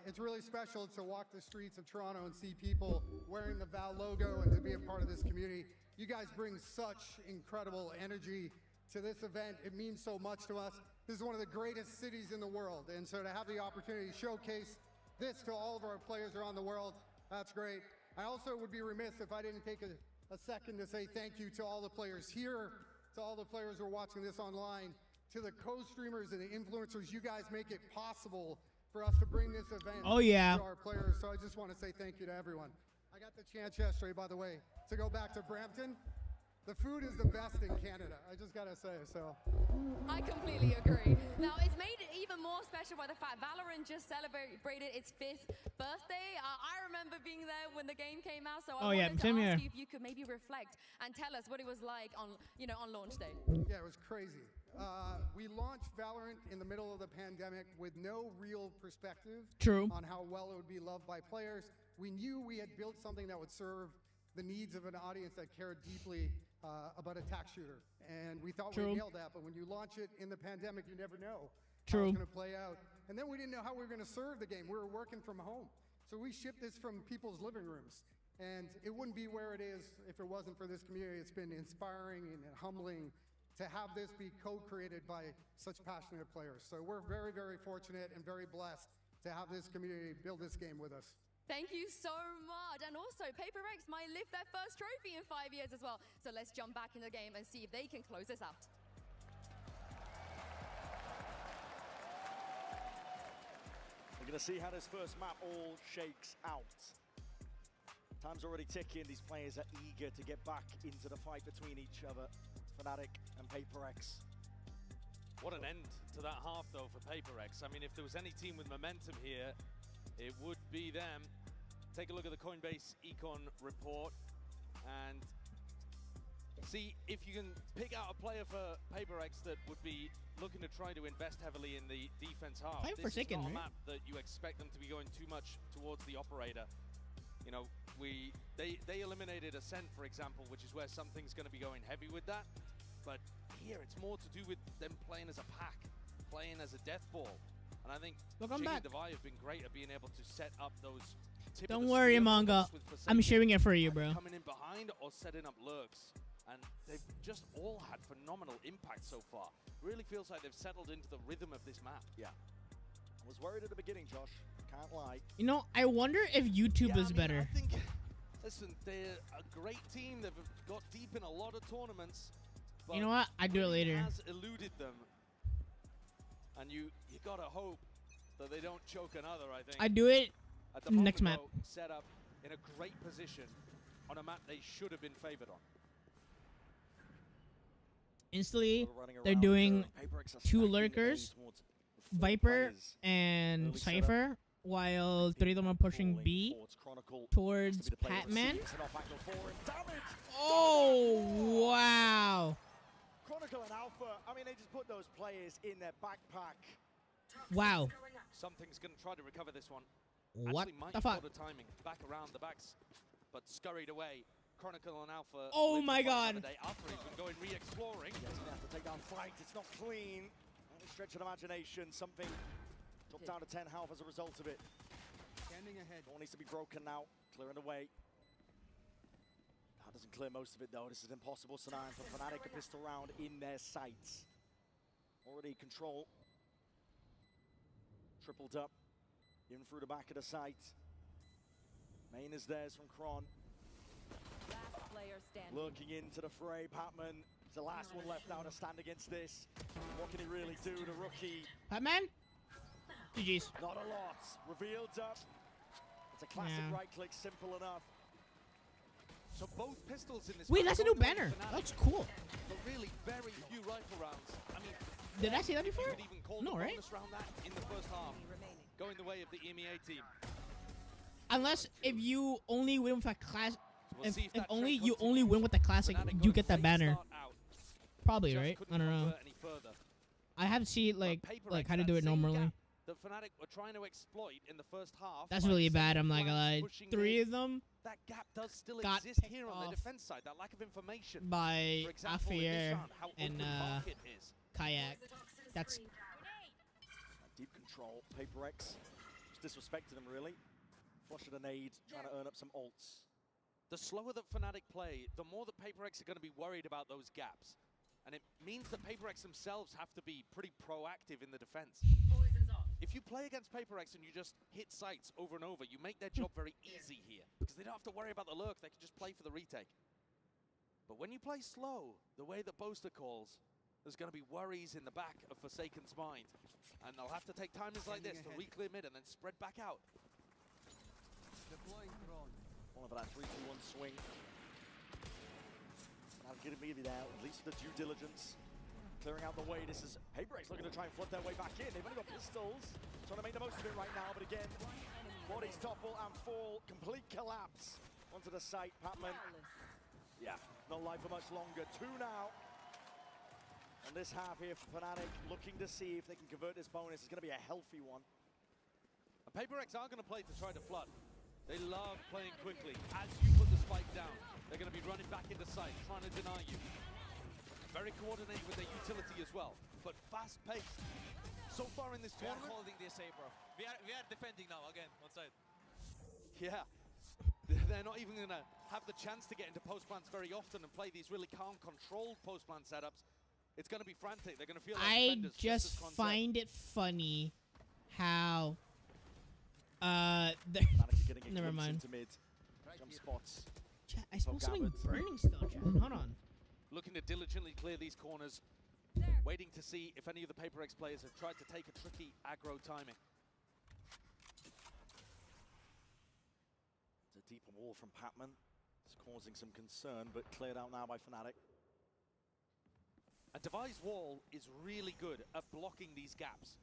It's really special to walk the streets of Toronto and see people wearing the Val logo and to be a part of this community. You guys bring such incredible energy to this event. It means so much to us. This is one of the greatest cities in the world, and so to have the opportunity to showcase this to all of our players around the world, that's great. I also would be remiss if I didn't take a second to say thank you to all the players here, to all the players who are watching this online, to the co-streamers and the influencers. You guys make it possible for us to bring this event to our players. So I just want to say thank you to everyone. I got the chance yesterday, by the way, to go back to Brampton. The food is the best in Canada, I just gotta say, so.
I completely agree. Now, it's made it even more special by the fact Valorant just celebrated its 5th birthday. I remember being there when the game came out, so I wanted to ask you if you could maybe reflect and tell us what it was like on, on launch day.
Yeah, it was crazy. We launched Valorant in the middle of the pandemic with no real perspective on how well it would be loved by players. We knew we had built something that would serve the needs of an audience that cared deeply about a tac shooter. And we thought we nailed that, but when you launch it in the pandemic, you never know how it's going to play out. And then we didn't know how we were going to serve the game. We were working from home. So we shipped this from people's living rooms. And it wouldn't be where it is if it wasn't for this community. It's been inspiring and humbling to have this be co-created by such passionate players. So we're very, very fortunate and very blessed to have this community build this game with us.
Thank you so much. And also, PRX might lift their first trophy in 5 years as well. So let's jump back in the game and see if they can close this out.
We're going to see how this first map all shakes out. Time's already ticking. These players are eager to get back into the fight between each other. Fnatic and PRX.
What an end to that half, though, for PRX. I mean, if there was any team with momentum here, it would be them. Take a look at the Coinbase Econ report and see if you can pick out a player for PRX that would be looking to try to invest heavily in the defense half. This is not a map that you expect them to be going too much towards the operator. You know, they eliminated Ascent, for example, which is where something's going to be going heavy with that. But here, it's more to do with them playing as a pack, playing as a death ball. And I think Jing and Devi have been great at being able to set up those tip
Don't worry, Manga. I'm sharing it for you, bro.
Coming in behind or setting up lurks. And they've just all had phenomenal impact so far. Really feels like they've settled into the rhythm of this map.
Yeah. I was worried at the beginning, Josh. Can't lie.
You know, I wonder if YouTube is better.
I think, listen, they're a great team. They've got deep in a lot of tournaments. But
you know what? I do it later.
Has eluded them. And you gotta hope that they don't choke another, I think.
I do it
at the moment,
next map.
Though, set up in a great position on a map they should have been favored on.
Instantly, they're doing 2 lurkers, Viper and Cypher, while 3 of them are pushing B towards Patman. Oh, wow.
Chronicle and Alpha, I mean, they just put those players in their backpack.
Wow.
Something's going to try to recover this one.
What
Actually, might
the fuck?
the timing back around the backs, but scurried away. Chronicle and Alpha.
Oh my god.
Alpha has been going re-exploring.
He's going to have to take down Flight. It's not clean. Any stretch of imagination. Something dropped down to 10 health as a result of it.
Standing ahead.
All needs to be broken now. Clearing away. That doesn't clear most of it, though. This is an impossible scenario for Fnatic. A pistol round in their sights. Already control. Tripled up. In through the back of the site. Main is theirs from Kron.
Last player standing.
Lurking into the fray. Patman is the last one left now to stand against this. What can he really do? The rookie.
Patman? GG's.
Not a lot. Revealed up. It's a classic right click, simple enough.
So both pistols in this.
Wait, that's a new banner. That's cool.
But really, very few rifle rounds. I mean,
did I see that before?
You could even call
no,
the
right?
bonus round that in the first half, going the way of the EMEA team.
Unless if you only win with a class. if only you only win with the classic, you get that banner. Probably, right? I don't know. I haven't seen like how to do it normally.
That Fnatic were trying to exploit in the first half.
That's really bad. I'm not gonna lie. 3 of them
That gap does still
got
exist
picked
here on the
off
defense side. That lack of information
by
For example, in this
Afier
round, how
and
open market is.
Kayak. That's
Deep control. PRX just disrespected him, really. Flushing a nade, trying to earn up some ults.
The slower that Fnatic play, the more that PRX are going to be worried about those gaps. And it means that PRX themselves have to be pretty proactive in the defense. If you play against PRX and you just hit sites over and over, you make their job very easy here. Because they don't have to worry about the lurk, they can just play for the retake. But when you play slow, the way that Boaster calls, there's going to be worries in the back of Forsaken's mind. And they'll have to take timings like this to re-clear mid and then spread back out.
Deploying drone. One of that 3-2-1 swing. But I'm getting maybe there, at least for the due diligence. Clearing out the way, this is PRX looking to try and flood their way back in. They've only got pistols, trying to make the most of it right now, but again, bodies topple and fall, complete collapse onto the site. Patman, yeah, not live for much longer. 2 now. On this half here for Fnatic, looking to see if they can convert this bonus. It's going to be a healthy one.
And PRX are going to play to try to flood. They love playing quickly. As you put the spike down, they're going to be running back into sight, trying to deny you. Very coordinated with their utility as well, but fast-paced. So far in this tournament,
we are holding this A, bro. We are defending now again, one side.
Yeah, they're not even going to have the chance to get into post plants very often and play these really calm, controlled post plant setups. It's going to be frantic. They're going to feel like
I
defenders,
just
as
find it funny how never mind.
Mid. Jump spots.
Chat, I smell something burning still, chat. Hold on.
Looking to diligently clear these corners, waiting to see if any of the PRX players have tried to take a tricky aggro timing.
It's a deeper wall from Patman. It's causing some concern, but cleared out now by Fnatic.
A devised wall is really good at blocking these gaps.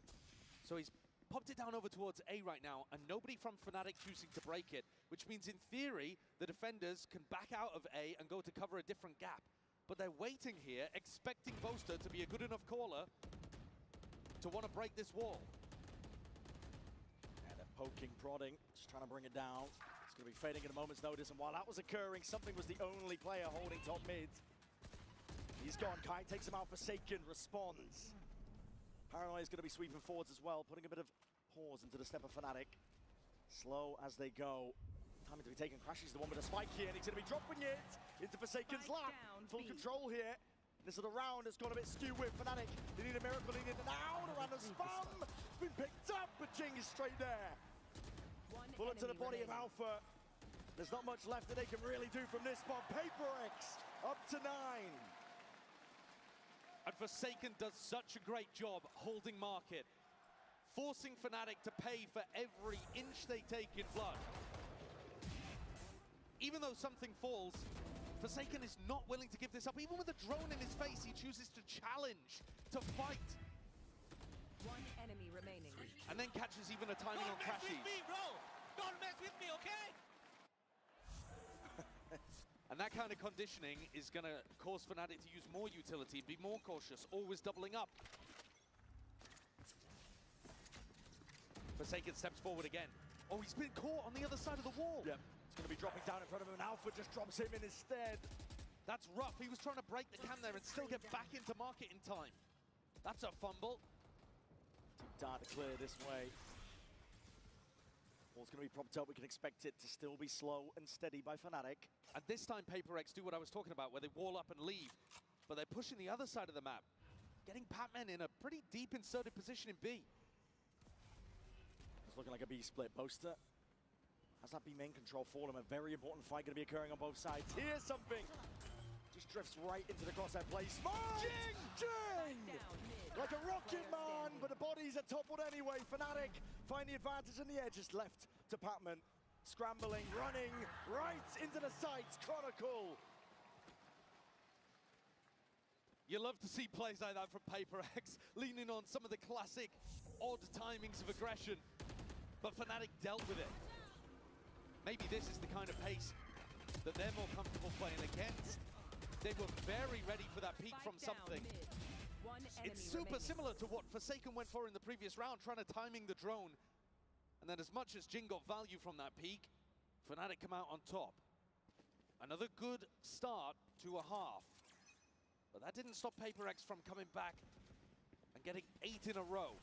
So he's popped it down over towards A right now, and nobody from Fnatic choosing to break it, which means in theory, the defenders can back out of A and go to cover a different gap. But they're waiting here, expecting Boaster to be a good enough caller to want to break this wall.
And they're poking, prodding, just trying to bring it down. It's going to be fading at a moment's notice, and while that was occurring, something was the only player holding top mid. He's gone. Kai takes him out. Forsaken responds. Paranoia is going to be sweeping forwards as well, putting a bit of pause into the step of Fnatic. Slow as they go. Time to be taken. Crashes the one with a spike here, and he's going to be dropping it into Forsaken's lap. Full control here. This is the round that's gone a bit skewed with Fnatic. They need a miracle in and out. Around the spam. It's been picked up, but Jing is straight there. Bullet to the body of Alpha. There's not much left that they can really do from this spot. PRX up to 9.
And Forsaken does such a great job holding market, forcing Fnatic to pay for every inch they take in blood. Even though something falls, Forsaken is not willing to give this up. Even with a drone in his face, he chooses to challenge, to fight.
One enemy remaining.
And then catches even a timing on crashes.
Don't mess with me, bro! Don't mess with me, okay?
And that kind of conditioning is going to cause Fnatic to use more utility, be more cautious, always doubling up. Forsaken steps forward again. Oh, he's been caught on the other side of the wall.
Yep. It's going to be dropping down in front of him, and Alpha just drops him in instead.
That's rough. He was trying to break the cam there and still get back into market in time. That's a fumble.
Deep dart to clear this way. Wall's going to be propped up. We can expect it to still be slow and steady by Fnatic.
And this time PRX do what I was talking about, where they wall up and leave. But they're pushing the other side of the map, getting Patman in a pretty deep inserted position in B.
It's looking like a B split. Boaster has that B main control for him. A very important fight going to be occurring on both sides. Here's something. Just drifts right into the crosshair play. Smart! Jing! Like a rocket man, but the bodies are toppled anyway. Fnatic find the advantage and the edge is left to Patman. Scrambling, running, right into the sights. Chronicle.
You love to see plays like that from PRX, leaning on some of the classic odd timings of aggression. But Fnatic dealt with it. Maybe this is the kind of pace that they're more comfortable playing against. They were very ready for that peek from something. It's super similar to what Forsaken went for in the previous round, trying to timing the drone. And then as much as Jing got value from that peek, Fnatic come out on top. Another good start to a half. But that didn't stop PRX from coming back and getting 8 in a row.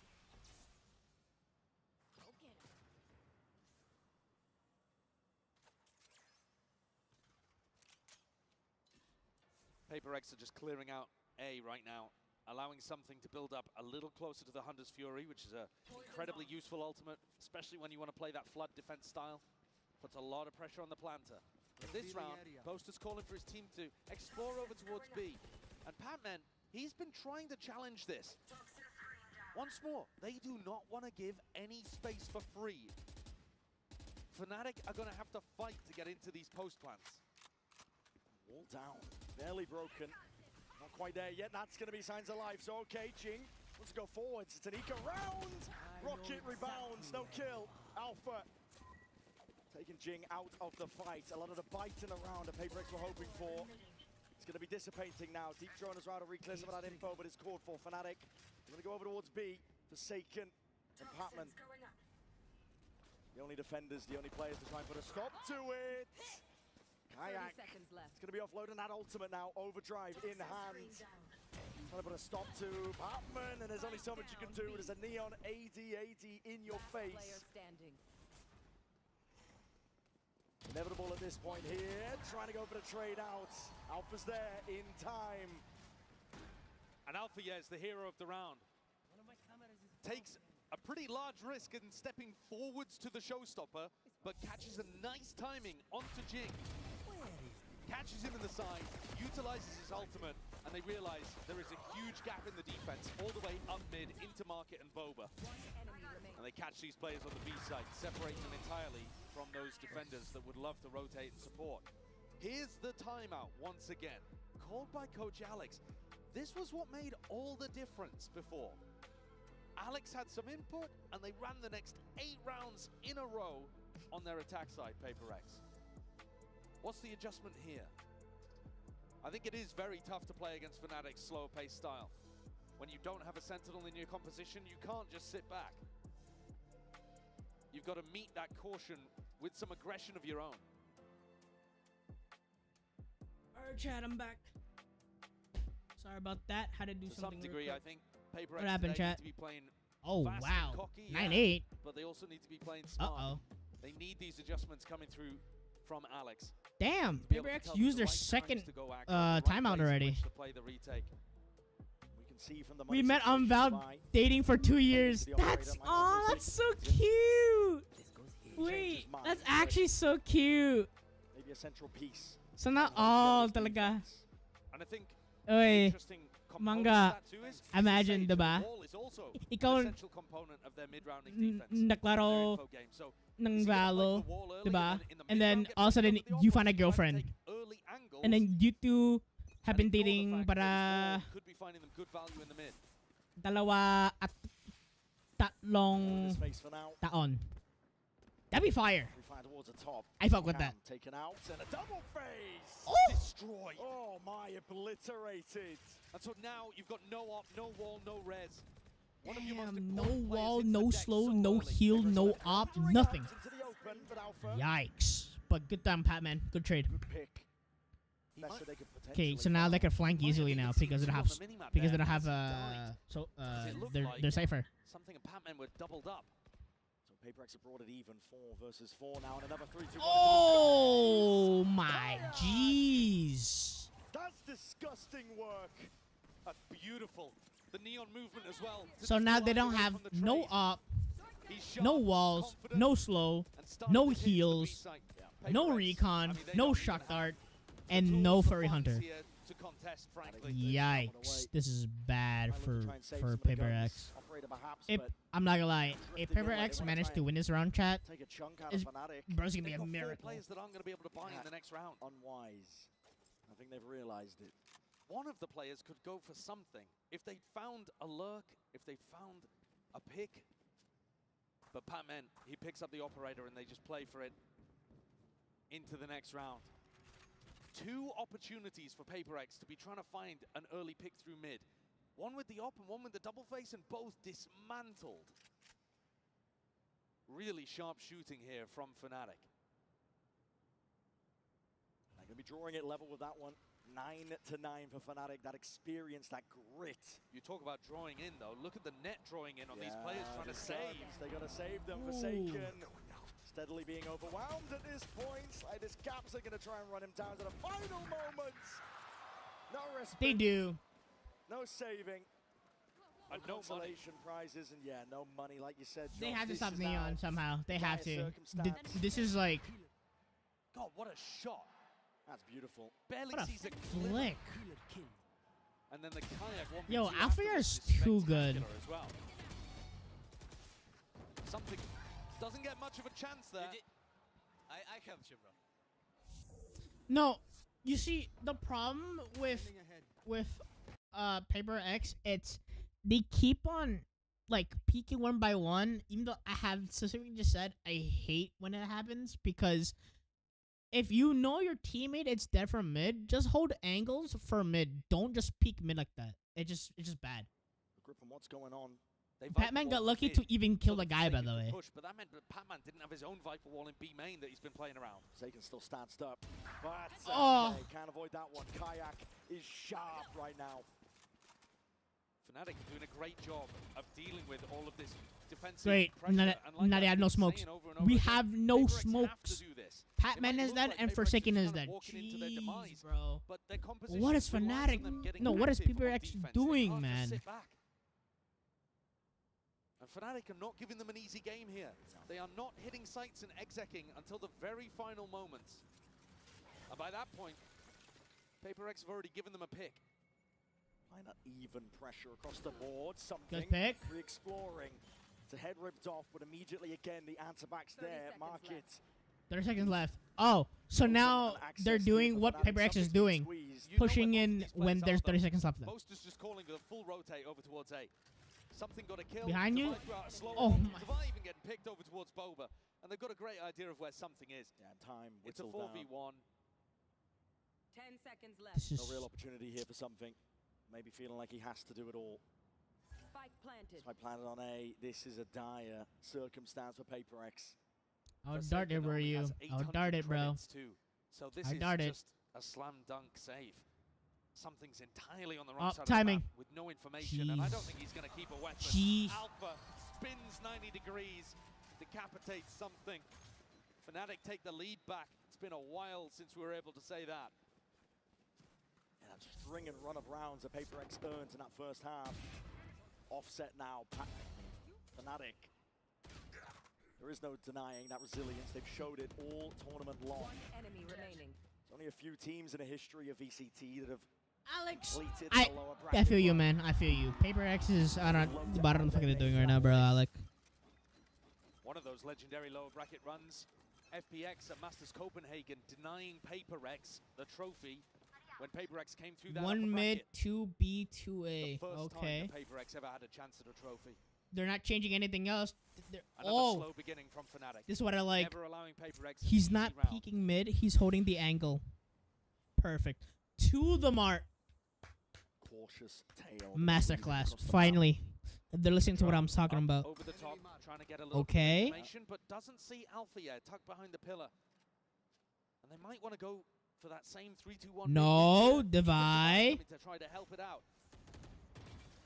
PRX are just clearing out A right now, allowing something to build up a little closer to the Hunter's Fury, which is an incredibly useful ultimate, especially when you want to play that flood defense style. Puts a lot of pressure on the planter. In this round, Boaster's calling for his team to explore over towards B. And Patman, he's been trying to challenge this. Once more, they do not want to give any space for free. Fnatic are going to have to fight to get into these post plants.
Wall down, barely broken. Not quite there yet, that's going to be signs of life. So okay, Jing wants to go forwards. It's an eco round. Rocket rebounds, no kill. Alpha taking Jing out of the fight. A lot of the biting around that PRX were hoping for. It's going to be dissipating now. Deep drone has rather reclear some of that info, but it's called for Fnatic. They're going to go over towards B. Forsaken and Patman. The only defenders, the only players to try and put a stop to it. Kayak. It's going to be offloading that ultimate now. Overdrive in hand. Trying to put a stop to Patman, and there's only so much you can do. There's a neon AD in your face. Inevitable at this point here. Trying to go for the trade out. Alpha's there in time.
And Alpha, yeah, is the hero of the round. Takes a pretty large risk in stepping forwards to the showstopper, but catches a nice timing onto Jing. Catches him in the side, utilizes his ultimate, and they realize there is a huge gap in the defense all the way up mid into Market and Boba. And they catch these players on the B side, separating them entirely from those defenders that would love to rotate and support. Here's the timeout once again, called by Coach Alex. This was what made all the difference before. Alex had some input, and they ran the next 8 rounds in a row on their attack side, PRX. What's the adjustment here? I think it is very tough to play against Fnatic's slower pace style. When you don't have a Sentinel in your composition, you can't just sit back. You've got to meet that caution with some aggression of your own.
Alright, chat, I'm back. Sorry about that. Had to do
to
something
some degree,
real
I
quick.
think PRX
What happened,
today
chat?
need to be playing
Oh,
fast
wow.
and cocky,
9-8.
but they also need to be playing smart.
Uh-oh.
They need these adjustments coming through from Alex.
Damn,
be able to
PRX
tell
used
the
their
right
second
times to go act, the right
timeout
place in
already.
which to play the retake.
We can see from the
We
money
met on
situation
Val
by
dating for 2 years.
the operator,
That's,
Mike
oh,
Scorsese.
that's so cute. Wait,
mind,
that's
but
actually so cute.
maybe a central piece.
Sana all talaga.
And I think
Oy,
interesting component
manga.
of that too is
Imagine,
the
diba?
wall is also
Ikaw
an essential component of their mid-rounding defense.
naklaro
Their info game. So
ng
is he gonna play
Valo,
for the wall early
diba?
in the
And
mid-round,
then
get
all of a sudden
picked up with the
you find a
offense, try to
girlfriend.
take early angles,
And then you two have been
and ignore the
dating
fact that
para
this wall could be finding them good value in the mid.
dalawa at tatlong
This face for now.
taon. That'd be fire.
We find towards the top.
I fuck with
Cam
that.
Taken out and a double face.
Oh!
Destroyed.
Oh my, obliterated.
And so now you've got no op, no wall, no res. One of your most
Damn, no
important players
wall,
hits the
no
deck
slow,
so
no
early.
heal, no op, nothing.
Into the open, but Alpha.
Yikes. But good time, Patman. Good trade.
Good pick. Best that they could
Okay,
potentially
so now they
find.
can flank easily now because they don't have their cipher.
Something and Patman were doubled up.
So PRX have brought it even 4 versus 4 now, and another 3-2-1.
Oh my jeez.
That's disgusting work.
That's beautiful. The neon movement as well.
So now they don't have no op, no walls, no slow, no heals, no recon, no shock dart, and no furry hunter.
To contest, frankly.
Yikes. This is bad for PRX. I'm not gonna lie, if PRX managed to win this round, chat,
Take a chunk out
is
of Fnatic.
bro's gonna be
They've
a
got 4
miracle.
players that aren't going to be able to buy in the next round.
Unwise. I think they've realized it.
One of the players could go for something. If they found a lurk, if they found a pick. But Patman, he picks up the operator and they just play for it into the next round. 2 opportunities for PRX to be trying to find an early pick through mid. One with the op and one with the double face, and both dismantled. Really sharp shooting here from Fnatic.
They're going to be drawing it level with that one. 9-9 for Fnatic. That experience, that grit.
You talk about drawing in, though. Look at the net drawing in on these players trying to save.
They got to save them. Forsaken steadily being overwhelmed at this point. Slightest gaps are going to try and run him down to the final moments. No respite.
They do.
No saving. No consolation prizes, and no money, like you said.
They
Josh.
have to
This
stop
is
Neon
now
somehow. They have to.
circumstance.
This is like.
God, what a shot.
That's beautiful.
Barely
What a
sees a
flick.
And then the kayak one.
Yo, Alpha is too good.
As well. Something doesn't get much of a chance there.
I helped you, bro.
No, you see the problem with PRX, it's they keep on like peeking one by one. Even though I have specifically just said I hate when it happens, because if you know your teammate it's dead from mid, just hold angles for mid. Don't just peek mid like that. It's just bad.
Grip on what's going on.
Patman got lucky to even kill the guy, by the way.
Push, but that meant that Patman didn't have his own Viper wall in B main that he's been playing around.
Sagan still stands up, but can't avoid that one. Kayak is sharp right now.
Fnatic are doing a great job of dealing with all of this defensive
Great,
pressure.
now they have no smokes. We have no smokes. Patman is dead and Forsaken is dead. Jeez, bro.
But their
What is Fnatic? No, what is PRX doing, man?
And Fnatic are not giving them an easy game here. They are not hitting sights and execing until the very final moments. And by that point, PRX have already given them a pick.
Find that even pressure across the board. Something.
Good pick.
Re-exploring. It's a head ripped off, but immediately again the answer back's there. Mark it.
30 seconds left. Oh, so now they're doing what PRX is doing, pushing in when there's 30 seconds left.
Most is just calling with a full rotate over towards A. Something got a kill.
Behind you?
Oh
my.
Divide even getting picked over towards Boba, and they've got a great idea of where something is.
Yeah, time.
It's a 4v1.
10 seconds left.
No real opportunity here for something. Maybe feeling like he has to do it all.
Spike planted.
Spike planted on A. This is a dire circumstance for PRX.
I'll dart it, bro. I'll dart it, bro.
So this is just a slam dunk save. Something's entirely on the wrong side
timing.
of the map with no information, and I don't think he's going to keep a weapon. Alpha spins 90 degrees, decapitates something. Fnatic take the lead back. It's been a while since we were able to say that.
Yeah, that string and run of rounds that PRX earned in that first half. Offset now. Fnatic. There is no denying that resilience. They've showed it all tournament long.
One enemy remaining.
There's only a few teams in the history of VCT that have
Alex,
completed the lower bracket.
I feel you, man. I feel you. PRX is, I don't know what the fuck they're doing right now, bro, Alec.
One of those legendary lower bracket runs. FPX at Masters Copenhagen denying PRX the trophy when PRX came through that
1 mid, 2 B, 2 A.
The first
Okay.
time that PRX ever had a chance at a trophy.
They're not changing anything else.
Another slow beginning from Fnatic.
This is what I like.
Never allowing PRX
He's not peeking mid. He's holding the angle. Perfect. To the mark.
Cautious tail.
Masterclass. Finally. They're listening to what I'm talking about.
Over the top, trying to get a little
Okay.
bit of information, but doesn't see Alpha yet, tucked behind the pillar. And they might want to go for that same 3-2-1.
No, divide.
To try to help it out.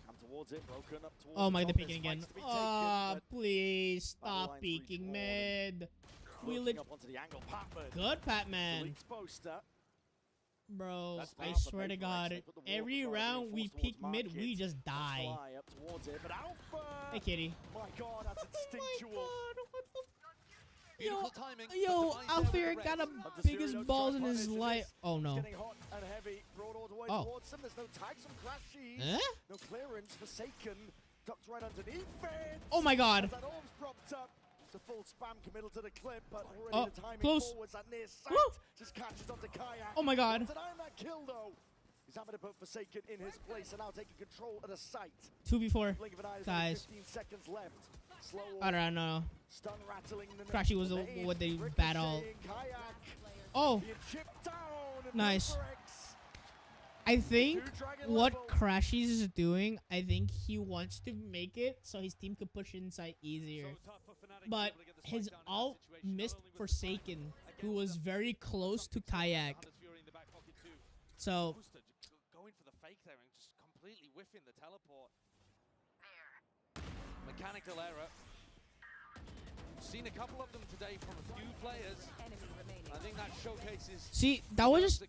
Come towards it, broken up towards
Oh my,
the
they're peeking again.
Oh,
Please stop peeking mid. We lit.
Up onto the angle. Patman.
Good, Patman.
Poster.
Bro, I swear to God, every round we peek mid, we just die.
Up towards it, but Alpha.
Hey, kitty.
My God, that's instinctual.
Yo, Alpha got the biggest balls in his life. Oh no.
Getting hot and heavy, brought all the way towards him. There's no tags on Crashies. No clearance. Forsaken. Ducked right underneath it.
Oh my God.
As that arm's propped up. It's a full spam committal to the clip, but already the timing
close.
forwards at near sight. Just catches onto Kayak.
Oh my God.
Denying that kill though. He's having to put Forsaken in his place and now taking control of the site.
2v4,
Blink of an eye, there's
guys.
15 seconds left. Slow.
I don't know.
Stun rattling.
Crashy was what they battle.
Kayak.
Oh.
Being chipped down.
Nice. I think what Crashies is doing, I think he wants to make it so his team could push inside easier. But his ult missed Forsaken, who was very close to Kayak. So
going for the fake there and just completely whiffing the teleport. Mechanical error. Seen a couple of them today from a few players. I think that showcases.
see, that was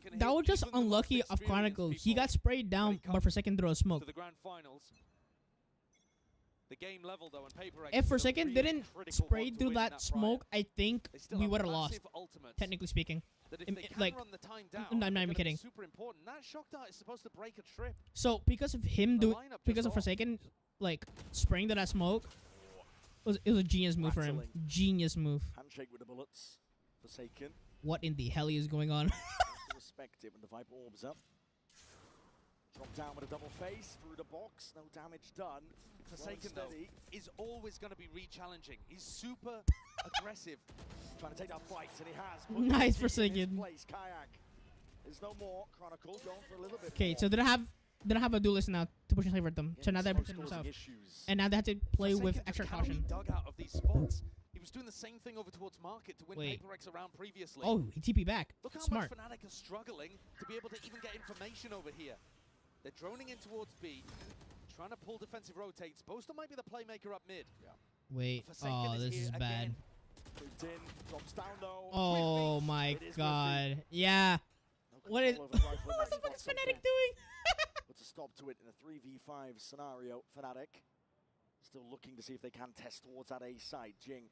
just unlucky of Chronicle. He got sprayed down, but Forsaken threw a smoke.
To the grand finals. The game level though, and PRX.
If Forsaken didn't spray through that smoke, I think we would have lost. Technically speaking, like, I'm not even kidding.
Super important. That shock dart is supposed to break a trip.
So because of him because of Forsaken, like spraying to that smoke, it was a genius move for him. Genius move.
Handshake with the bullets. Forsaken.
What in the hell is going on?
Respect it when the Viper orbs up. Drop down with a double face through the box. No damage done.
Forsaken though is always going to be re-challenging. He's super aggressive.
Trying to take that fight, and he has.
Nice Forsaken.
Kayak. There's no more. Chronicle going for a little bit.
Okay, so they don't have a duelist now to push inside for them. So now they're pushing themselves. And now they have to play with extra caution.
Dug out of these spots. He was doing the same thing over towards Market to win PRX around previously.
Oh, he TP back.
Look how
Smart.
much Fnatic are struggling to be able to even get information over here. They're droning in towards B, trying to pull defensive rotates. Boaster might be the playmaker up mid. Yeah.
Wait. Oh, this is bad.
In, drops down though.
Oh my god. Yeah. What is what the fuck is Fnatic doing?
Puts a stop to it in a 3v5 scenario. Fnatic still looking to see if they can test towards that A side. Jing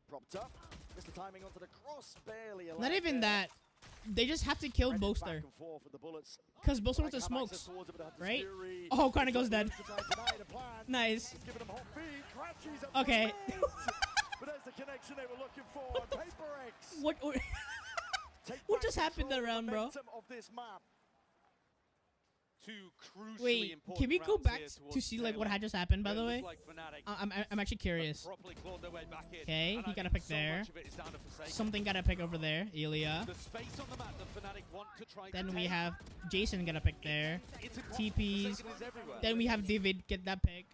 propped up. Missed the timing onto the cross. Barely allowed.
Not even that. They just have to kill Boaster. Because Boaster wants the smokes. Right? Oh, Chronicle's dead. Nice. Okay.
But there's the connection they were looking for. PRX.
What just happened that round, bro?
Of this map.
Wait, can we go back to see like what had just happened? By the way, I'm actually curious. Okay, he got a pick there. Something got a pick over there. Ilya. Then we have Jason get a pick there. TPs. Then we have David get that pick.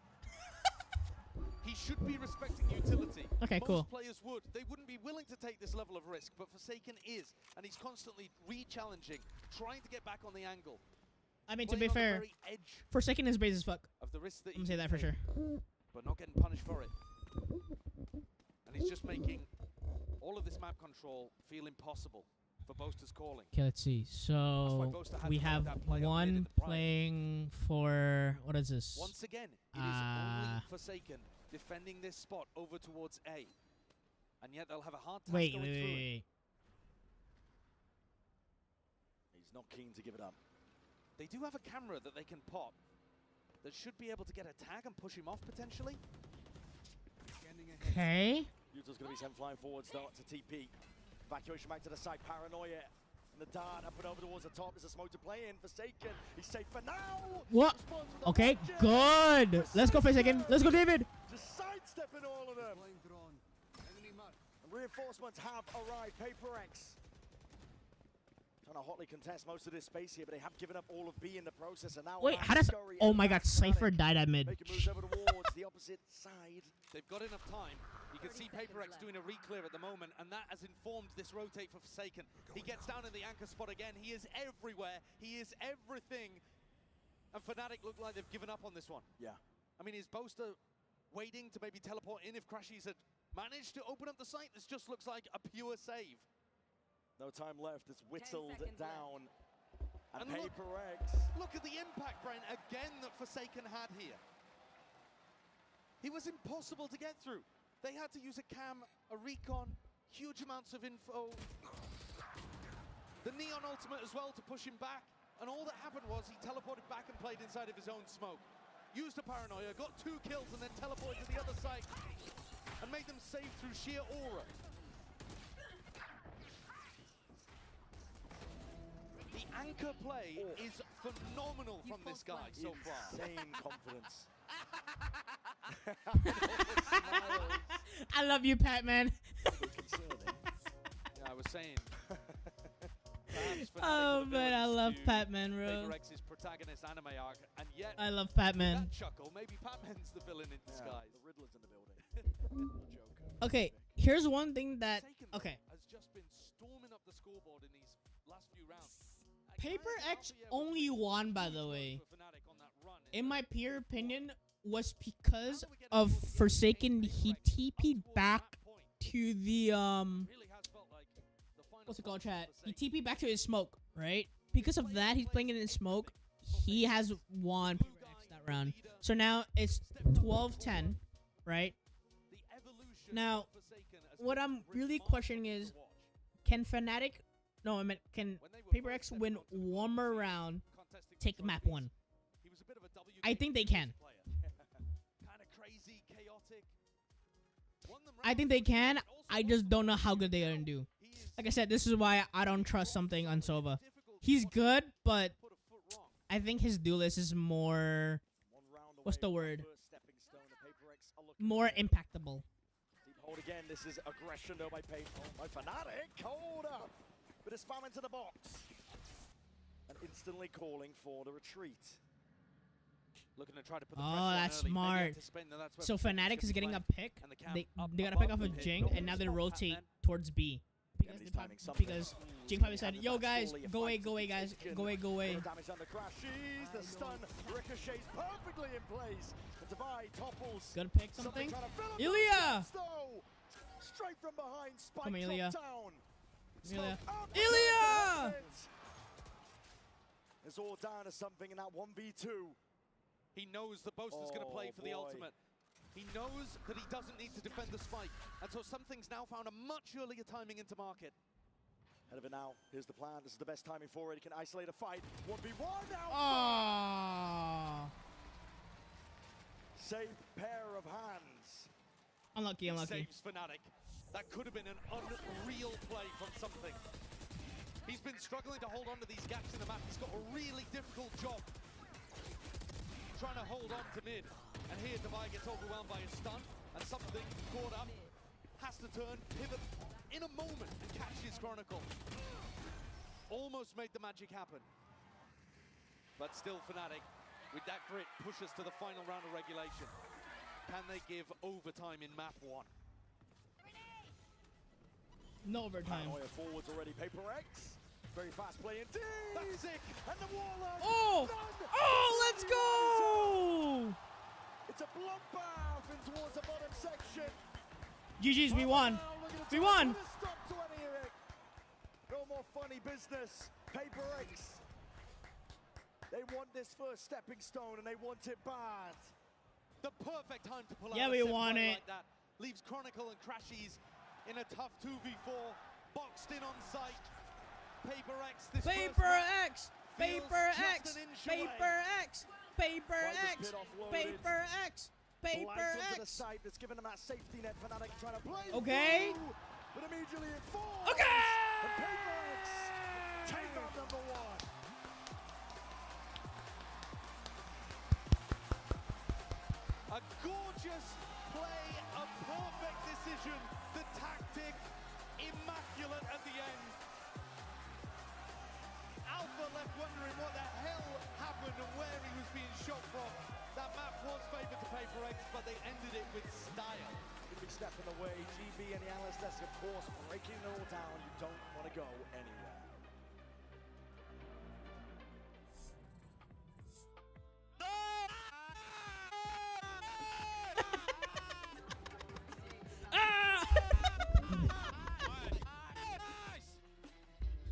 He should be respecting utility.
Okay, cool.
Most players would. They wouldn't be willing to take this level of risk, but Forsaken is, and he's constantly re-challenging, trying to get back on the angle.
I mean, to be fair, Forsaken is base as fuck.
Of the risk that
I'm gonna say that for sure.
But not getting punished for it. And he's just making all of this map control feel impossible for Boaster's calling.
Okay, let's see. So we have one playing for what is this?
Once again, it is only Forsaken defending this spot over towards A, and yet they'll have a hard time going through.
Wait.
He's not keen to give it up.
They do have a camera that they can pop that should be able to get a tag and push him off potentially.
Okay.
Utah's going to be sent flying forwards though to TP. Evacuation back to the side. Paranoia. And the dart up and over towards the top. There's a smoke to play in. Forsaken. He's safe for now.
What? Okay, good. Let's go for a second. Let's go, David.
Just sidestepping all of them. And reinforcements have arrived. PRX trying to hotly contest most of this space here, but they have given up all of B in the process. And now
wait, how does? Oh my God, Cypher died at mid.
Making moves over towards the opposite side.
They've got enough time. You can see PRX doing a re-clear at the moment, and that has informed this rotate for Forsaken. He gets down in the anchor spot again. He is everywhere. He is everything. And Fnatic look like they've given up on this one.
Yeah.
I mean, is Boaster waiting to maybe teleport in if Crashies had managed to open up the site? This just looks like a pure save.
No time left. It's whittled down. And
look,
PRX.
Look at the impact, Brent, again that Forsaken had here. He was impossible to get through. They had to use a cam, a recon, huge amounts of info. The Neon ultimate as well to push him back. And all that happened was he teleported back and played inside of his own smoke. Used the paranoia, got 2 kills, and then teleported to the other side. And made them safe through sheer aura. The anchor play is phenomenal from this guy so far.
Insane confidence.
I love you, Pat, man.
Yeah, I was saying.
Oh man, I love Patman, bro.
PRX's protagonist anime arc, and yet
I love Patman.
that chuckle, maybe Patman's the villain in disguise.
The Riddler's in the building.
Okay, here's one thing that
Has just been storming up the scoreboard in these last few rounds.
Paper X only won, by the way, in my pure opinion, was because of Forsaken. He TP'd back to the what's it called, chat? He TP'd back to his smoke, right? Because of that, he's playing it in smoke. He has won Paper X that round. So now it's 12-10, right? Now, what I'm really questioning is, can Fnatic, no, I meant, can Paper X win one more round, take map 1? I think they can.
Kind of crazy, chaotic.
I think they can. I just don't know how good they're gonna do. Like I said, this is why I don't trust something on Sova. He's good, but I think his duelist is more, what's the word? More impactable.
Deep hold again. This is aggression though by Fnatic. Hold up. Bit of spam into the box. And instantly calling for the retreat.
Looking to try to put the
Oh, that's smart. So Fnatic is getting a pick. They got a pick off of Jing, and now they rotate towards B. Because Jing probably said, "Yo guys, go away, guys, go away."
Damage under crashes. The stun ricochets perfectly in place. The divide topples.
Gonna pick something. Ilya!
Straight from behind. Spike
Come on, Ilya.
Ilya.
Ilya!
It's all down to something in that 1v2.
He knows the Boaster's going to play for the ultimate. He knows that he doesn't need to defend the spike. And so something's now found a much earlier timing into market.
Ahead of it now. Here's the plan. This is the best timing for it. He can isolate a fight. 1v1 now.
Oh.
Safe pair of hands.
Unlucky.
Saves Fnatic. That could have been an unreal play from something. He's been struggling to hold on to these gaps in the map. He's got a really difficult job trying to hold on to mid. And here Divide gets overwhelmed by his stun, and something caught up, has to turn, pivot in a moment and catch his Chronicle. Almost made the magic happen. But still Fnatic, with that grit, push us to the final round of regulation. Can they give overtime in map 1?
No overtime.
Paranoia forwards already. Paper X. Very fast play indeed. That's sick. And the Warlock.
Oh! Let's go!
It's a bloodbath in towards the bottom section.
GG's, we won. We won.
Stop to any of it. No more funny business. Paper X. They want this first stepping stone and they want it bad.
The perfect time to pull out.
Yeah, we want it.
Like that. Leaves Chronicle and Crashies in a tough 2v4. Boxed in on site. Paper X. This
Paper X. Paper X. Paper X. Paper X. Paper X. Paper X.
Side that's given them that safety net. Fnatic trying to play.
Okay.
But immediately it falls.
Okay.
And Paper X take on number 1.
A gorgeous play, a perfect decision. The tactic immaculate at the end. Alpha left wondering what the hell happened and where he was being shot from. That map was favored to Paper X, but they ended it with style.
Big step in the way. GB and the analyst desk, of course, breaking it all down. You don't want to go anywhere.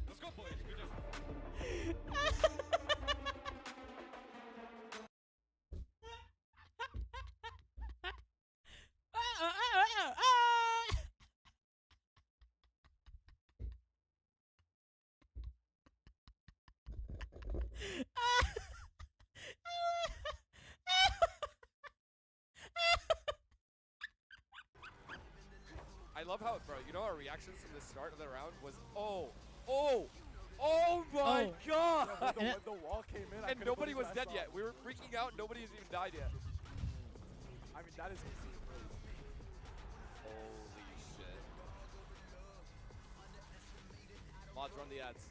Let's go, boys. Good job.
I love how, bro, you know our reactions from the start of the round was, oh my god!
When the wall came in,
and nobody was dead yet. We were freaking out, nobody has even died yet.
I mean, that is insane.
Holy shit. Mods, run the ads.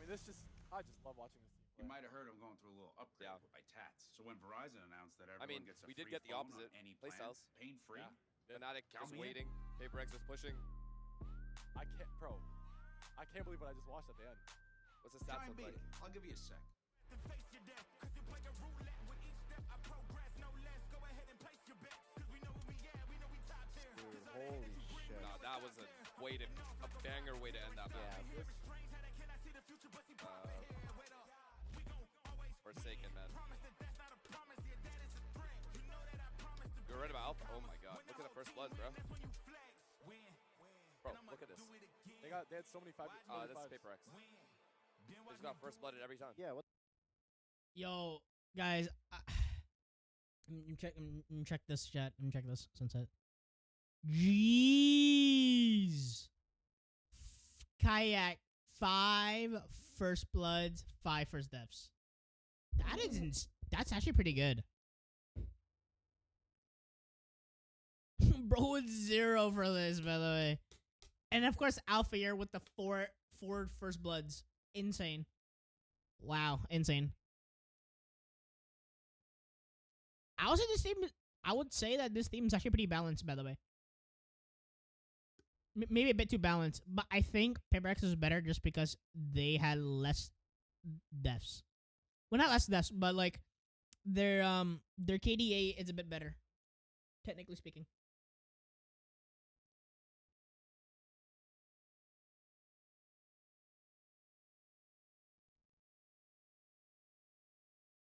I just love watching this team play.
You might have heard I'm going through a little upgrade with my tats. So when Verizon announced that
I
everyone
mean,
gets a
we
free
did get the
phone on
opposite
any plan,
playstyles.
pain-free.
Yeah. Fnatic
Count
is
me in.
waiting. PRX is pushing.
I can't believe what I just watched at the end.
What's the stats
Try and
look
beat
like?
it. I'll give you a sec.
Holy shit.
No, that was a banger way to end that match. Forsaken, man. You're right about Alpha. Oh my god. Look at the first blood, bro. Bro, look at this.
They had so many five.
This is PRX. They just got first blooded every time.
Yeah. What?
Yo, guys, check this chat. Check this sunset. Jeez. Kayak 5 first bloods, 5 first deaths. That's actually pretty good. Bro, it's 0 for this, by the way. And of course, Alpha here with the four first bloods. Insane. Wow, insane. I would say that this team is actually pretty balanced, by the way. Maybe a bit too balanced, but I think PRX is better just because they had less deaths. Well, not less deaths, but like their KDA is a bit better, technically speaking.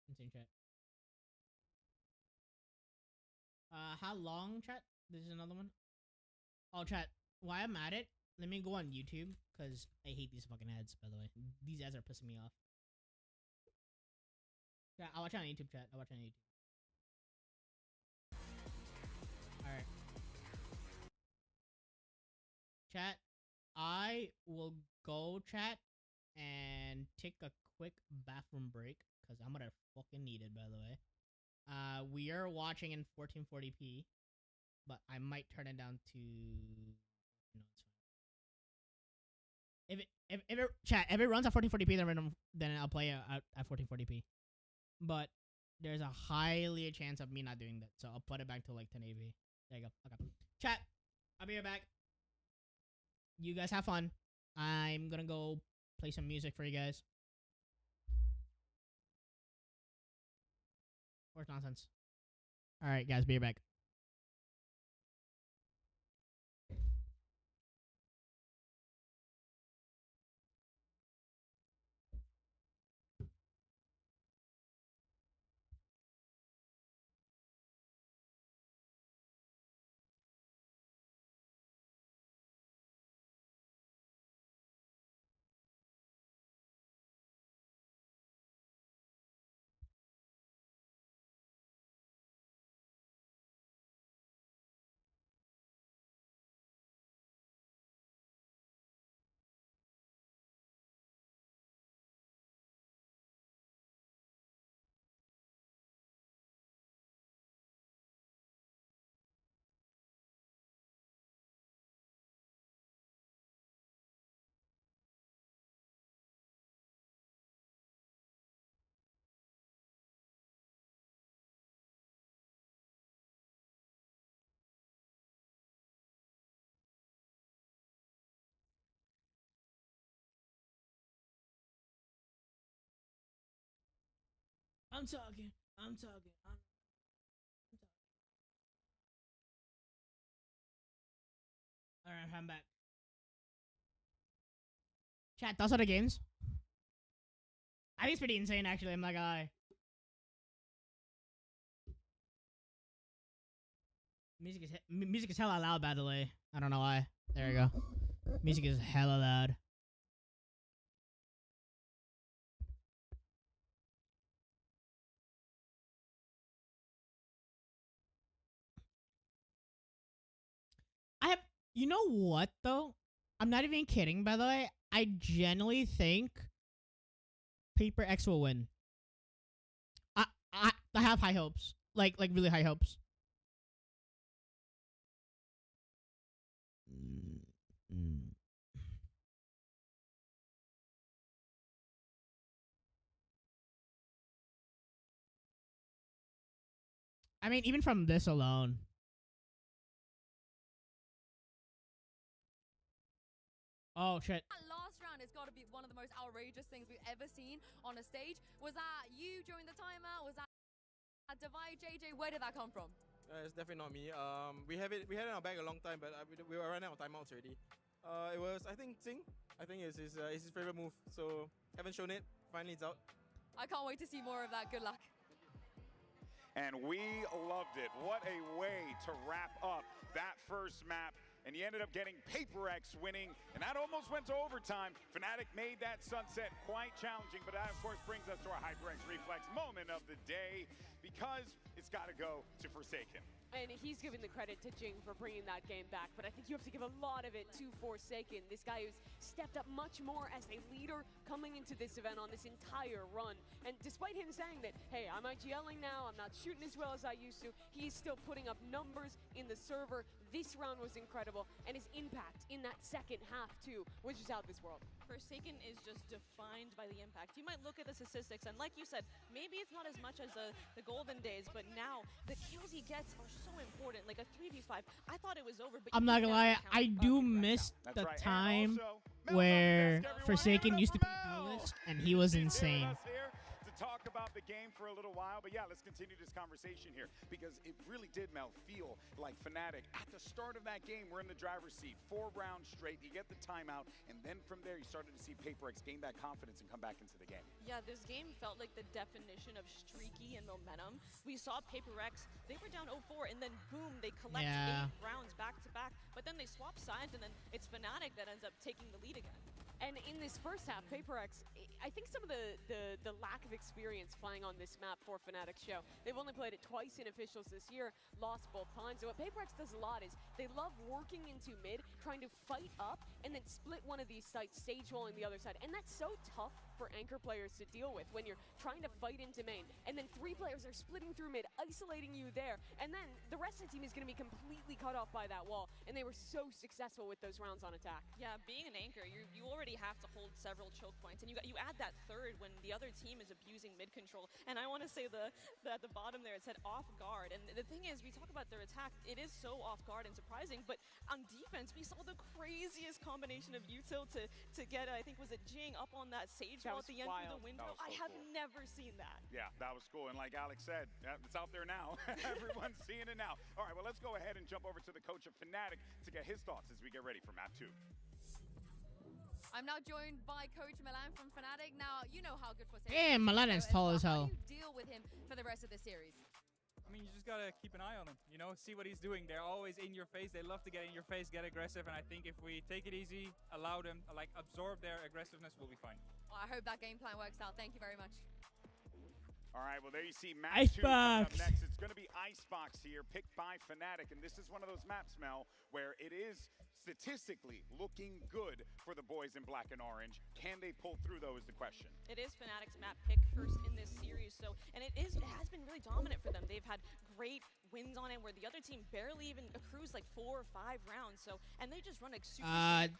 Insane chat. How long, chat? This is another one. Oh, chat. While I'm at it, let me go on YouTube, because I hate these fucking ads, by the way. These ads are pissing me off. Yeah, I'll watch it on YouTube, chat. I'll watch it on YouTube. Alright. Chat, I will go, chat, and take a quick bathroom break, because I'm gonna fucking need it, by the way. We are watching in 1440p, but I might turn it down to... No, it's fine. If it runs at 1440p, then I'll play at 1440p. But there's a highly chance of me not doing that, so I'll put it back to like 1080p. There you go. Okay. Chat, I'll be right back. You guys have fun. I'm gonna go play some music for you guys. Or nonsense. Alright, guys, be right back. I'm talking. Alright, I'm back. Chat, those are the games. I think it's pretty insane, actually. I'm not gonna lie. Music is hella loud, by the way. I don't know why. There you go. Music is hella loud. You know what, though? I'm not even kidding, by the way. I genuinely think PRX will win. I have high hopes. Like really high hopes. I mean, even from this alone. Oh, shit.
That last round has got to be one of the most outrageous things we've ever seen on a stage. Was that you during the timer? Was that Divide? JJ, where did that come from?
It's definitely not me. We had it in our bag a long time, but we were running out of timeouts already. It was, I think, Ting. I think it's his favorite move. So haven't shown it. Finally, it's out.
I can't wait to see more of that. Good luck.
And we loved it. What a way to wrap up that first map. And he ended up getting PRX winning, and that almost went to overtime. Fnatic made that sunset quite challenging, but that, of course, brings us to our HyperX Reflex moment of the day, because it's got to go to Forsaken.
And he's giving the credit to Jing for bringing that game back, but I think you have to give a lot of it to Forsaken. This guy who's stepped up much more as a leader coming into this event on this entire run. And despite him saying that, hey, I'm IGLing now, I'm not shooting as well as I used to, he's still putting up numbers in the server. This round was incredible, and his impact in that second half, too, was just out of this world.
Forsaken is just defined by the impact. You might look at the statistics, and like you said, maybe it's not as much as the golden days, but now the kills he gets are so important. Like a 3v5, I thought it was over, but
I'm not gonna lie, I do miss the time where Forsaken used to be duelist, and he was insane.
Talk about the game for a little while, but yeah, let's continue this conversation here, because it really did, Mel, feel like Fnatic at the start of that game we're in the driver's seat. 4 rounds straight, you get the timeout, and then from there you started to see PRX gain that confidence and come back into the game.
Yeah, this game felt like the definition of streaky and momentum. We saw PRX, they were down 0-4, and then boom, they collect 8 rounds back to back, but then they swap sides, and then it's Fnatic that ends up taking the lead again.
And in this first half, PRX, I think some of the lack of experience playing on this map for Fnatic show. They've only played it twice in officials this year, lost both times. So what PRX does a lot is they love working into mid, trying to fight up, and then split one of these sites, stage walling the other side. And that's so tough for anchor players to deal with when you're trying to fight into main. And then 3 players are splitting through mid, isolating you there. And then the rest of the team is going to be completely cut off by that wall. And they were so successful with those rounds on attack.
Yeah, being an anchor, you already have to hold several choke points, and you add that third when the other team is abusing mid control. And I want to say at the bottom there it said off guard, and the thing is, we talk about their attack, it is so off guard and surprising, but on defense we saw the craziest combination of util to get, I think was it Jing up on that sage wall at the end through the window. I have never seen that.
Yeah, that was cool, and like Alex said, it's out there now. Everyone's seeing it now. All right, well, let's go ahead and jump over to the coach of Fnatic to get his thoughts as we get ready for map 2.
I'm now joined by Coach Milan from Fnatic. Now, you know how good Forsaken is.
Damn, Milan is tall as hell.
How do you deal with him for the rest of the series?
I mean, you just gotta keep an eye on him, you know, see what he's doing. They're always in your face. They love to get in your face, get aggressive, and I think if we take it easy, allow them, like, absorb their aggressiveness, we'll be fine.
Well, I hope that game plan works out. Thank you very much.
All right, well, there you see map 2 coming up next. It's going to be Icebox here, picked by Fnatic, and this is one of those maps, Mel, where it is statistically looking good for the boys in black and orange. Can they pull through, though, is the question.
It is Fnatic's map pick first in this series, so, and it has been really dominant for them. They've had great wins on it where the other team barely even accrues like 4 or 5 rounds. So, and they just run like super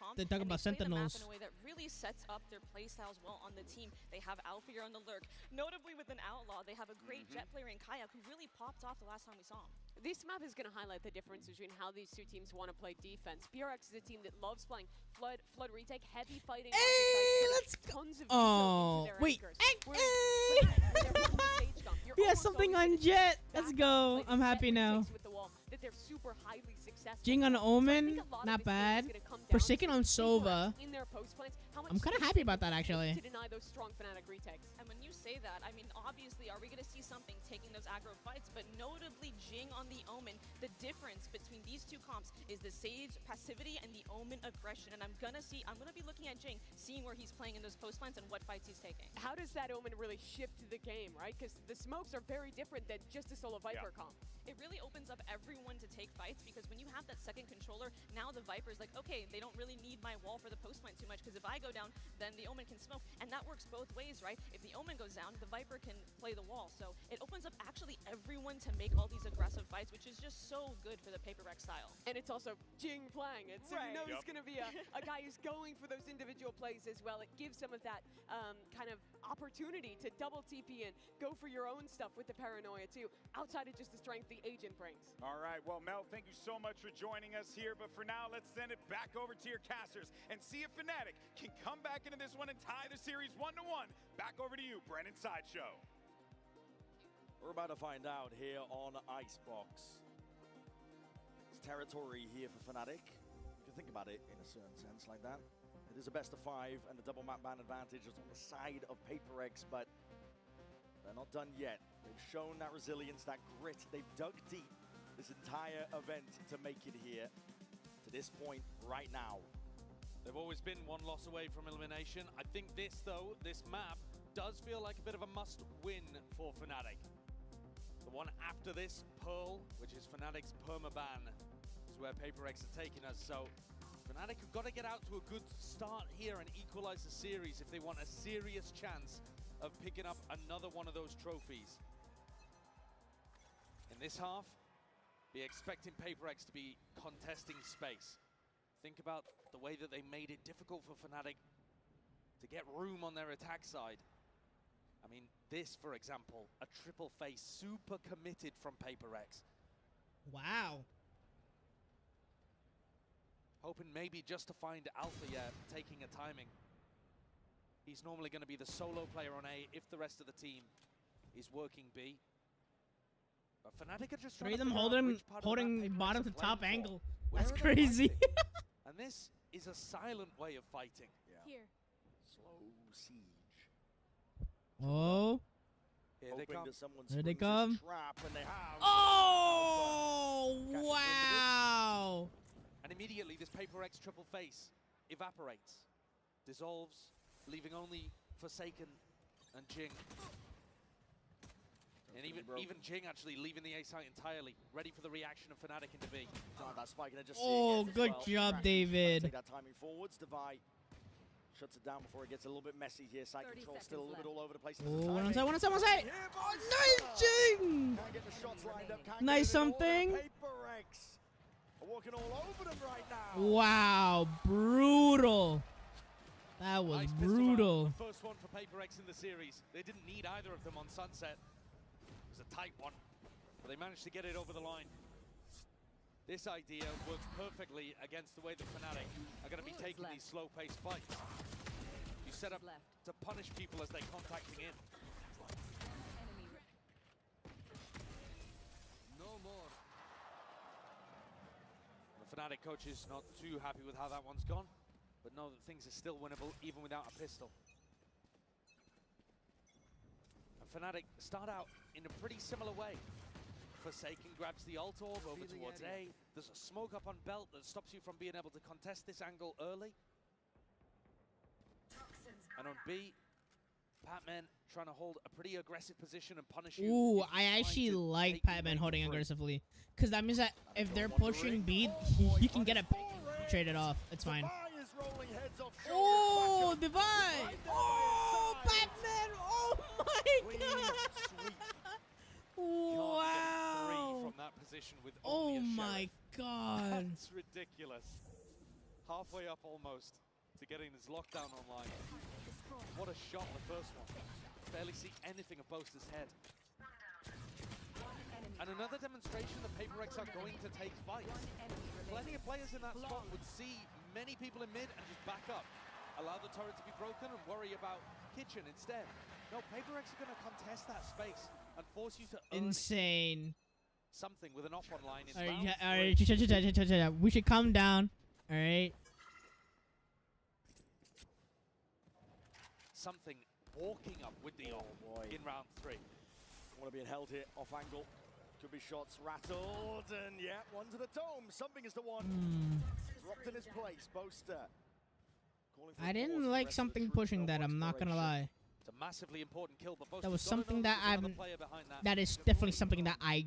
comp.
They talk about Sentinels.
In a way that really sets up their playstyles well on the team. They have Alfir on the lurk. Notably with an Outlaw, they have a great jet player in Kayak who really popped off the last time we saw him.
This map is going to highlight the difference between how these two teams want to play defense. PRX is a team that loves playing flood retake, heavy fighting.
Hey, let's go. Oh, wait. We have something on Jet. Let's go. I'm happy now.
That they're super highly successful.
Jing on Omen, not bad. Forsaken on Sova. I'm kind of happy about that, actually.
To deny those strong Fnatic retakes.
And when you say that, I mean, obviously, are we going to see something taking those aggro fights? But notably, Jing on the Omen, the difference between these two comps is the Sage passivity and the Omen aggression. And I'm going to be looking at Jing, seeing where he's playing in those post lines and what fights he's taking.
How does that Omen really shift the game, right? Because the smokes are very different than just a solo Viper comp.
It really opens up everyone to take fights, because when you have that second controller, now the Viper's like, okay, they don't really need my wall for the post line too much, because if I go down, then the Omen can smoke. And that works both ways, right? If the Omen goes down, the Viper can play the wall. So it opens up actually everyone to make all these aggressive fights, which is just so so good for the PRX style.
And it's also Jing playing it, so you know
Yep.
he's going to be a guy who's going for those individual plays as well. It gives some of that kind of opportunity to double TP and go for your own stuff with the paranoia too, outside of just the strength the agent brings.
All right, well, Mel, thank you so much for joining us here. But for now, let's send it back over to your casters and see if Fnatic can come back into this one and tie the series 1-1. Back over to you, Brennan Sideshow.
We're about to find out here on Icebox. It's territory here for Fnatic. You can think about it in a certain sense like that. It is a best of 5 and the double map ban advantage is on the side of PRX, but they're not done yet. They've shown that resilience, that grit. They've dug deep this entire event to make it here to this point right now.
They've always been one loss away from elimination. I think this, though, this map does feel like a bit of a must-win for Fnatic. The one after this, Pearl, which is Fnatic's permaban, is where PRX are taking us. So Fnatic have got to get out to a good start here and equalize the series if they want a serious chance of picking up another one of those trophies. In this half, be expecting PRX to be contesting space. Think about the way that they made it difficult for Fnatic to get room on their attack side. I mean, this, for example, a triple face, super committed from PRX.
Wow.
Hoping maybe just to find Alpha, yeah, taking a timing. He's normally going to be the solo player on A if the rest of the team is working B. But Fnatic are just trying
Three of
to
them
figure out
holding
which part of the
holding
map PRX
bottom
are
to top
playing for.
angle.
Where
That's
are they
crazy.
fighting? And this is a silent way of fighting.
Here.
Slow siege.
Oh.
Here they
Hoping
come.
that someone
Here they
springs this
come.
trap, and they have.
Oh,
Catches wind of it.
wow.
And immediately this PRX triple face evaporates, dissolves, leaving only Forsaken and Jing. And even Jing actually leaving the A site entirely, ready for the reaction of Fnatic into B.
That spike, and I just
Oh,
see it
good
as well.
job,
Crashes,
David.
Take that timing forwards. Devi shuts it down before it gets a little bit messy here. Side
30
control still a little bit all over the place.
Oh, one on side, one on side, one on side. Oh, nice, Jing.
Can't get the shots lined up. Can't
Nice
get it in order.
something.
PRX are walking all over them right now.
Wow, brutal. That was
Nice pistol
brutal.
round, the first one for PRX in the series. They didn't need either of them on Sunset. It was a tight one, but they managed to get it over the line. This idea works perfectly against the way the Fnatic are going to be taking these slow-paced fights. You set up to punish people as they're contacting in.
No more.
The Fnatic coach is not too happy with how that one's gone, but know that things are still winnable even without a pistol. And Fnatic start out in a pretty similar way. Forsaken grabs the ult orb over towards A. There's a smoke up on Belt that stops you from being able to contest this angle early. And on B, Patman trying to hold a pretty aggressive position and punish you.
Ooh,
if you
I
try
actually
to
like
take the
Patman
bait
holding
for free.
aggressively. Because that means that if they're pushing B, he can get a trade it off. It's fine.
Is rolling heads off
Oh, Divide! Oh, Batman! Oh my god! Wow!
Three from that position with
Oh
only a
my god!
That's ridiculous. Halfway up almost to getting his lockdown online. What a shot, the first one. Barely see anything of Boaster's head. And another demonstration that PRX are going to take fights. Plenty of players in that spot would see many people in mid and just back up. Allow the turret to be broken and worry about Kitchen instead. No, PRX are going to contest that space and force you to earn
Insane.
something with an op online in
Alright,
round
yeah,
three.
alright, we should calm down. Alright.
Something walking up with the op in round 3.
Want to be held here off angle. Could be shots rattled, and yeah, one to the dome. Something is the one. Dropped in his place, Boaster. Calling for
I
a pause
didn't
for the
like
rest of the
something
troops,
pushing
no
that, I'm not gonna lie.
It's a massively important kill, but
That was
Boaster's gotta
something
know
that
there's another
I'm
player behind that.
that is definitely something that I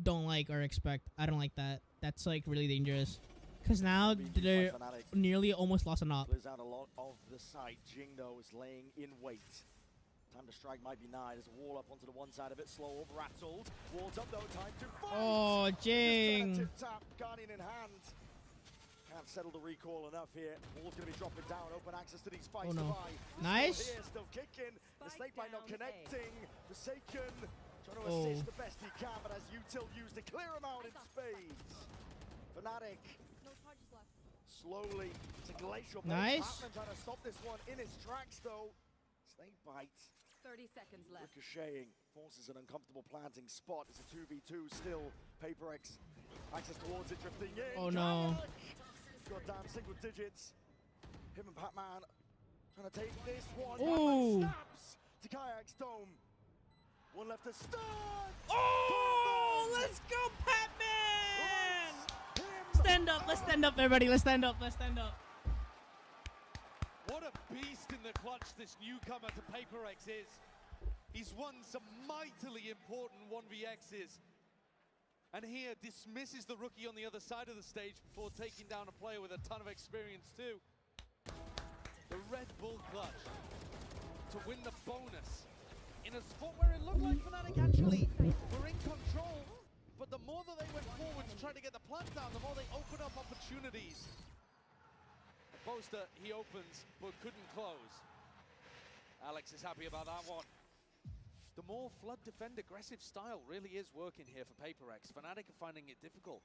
don't like or expect. I don't like that. That's like really dangerous. Cause now they're nearly almost lost an op.
Clears out a lot of the site. Jing, though, is laying in wait. Time to strike might be nigh. There's a wall up onto the one side of it. Slow up, rattled. Walls up, though. Time to fight.
Oh, Jing.
Tap, Guardian in hand. Can't settle the recall enough here. Ball's going to be dropping down. Open access to these spikes.
Oh, no.
Goodbye.
Nice.
Still here, still kicking. The Snakebite not connecting. Forsaken. Trying to
Oh.
assist the best he can, but as Util used to clear him out in spades. Fnatic.
No charges left.
Slowly to glacial pace.
Nice.
Batman trying to stop this one in his tracks though. Snakebite
30 seconds left.
ricocheting. Forces an uncomfortable planting spot. It's a 2v2 still. PRX access towards it, drifting in.
Oh, no.
Goddamn single digits. Him and Patman trying to take this one.
Ooh.
Patman snaps to Kayak's dome. One left to start.
Oh, let's go, Patman! Stand up. Let's stand up, everybody. Let's stand up. Let's stand up.
What a beast in the clutch this newcomer to PRX is. He's won some mightily important 1vx's. And here dismisses the rookie on the other side of the stage before taking down a player with a ton of experience too. The Red Bull clutch to win the bonus in a spot where it looked like Fnatic actually were in control. But the more that they went forward to try to get the plant down, the more they opened up opportunities. Poster, he opens, but couldn't close. Alex is happy about that one. The more Flood defend aggressive style really is working here for PRX. Fnatic are finding it difficult.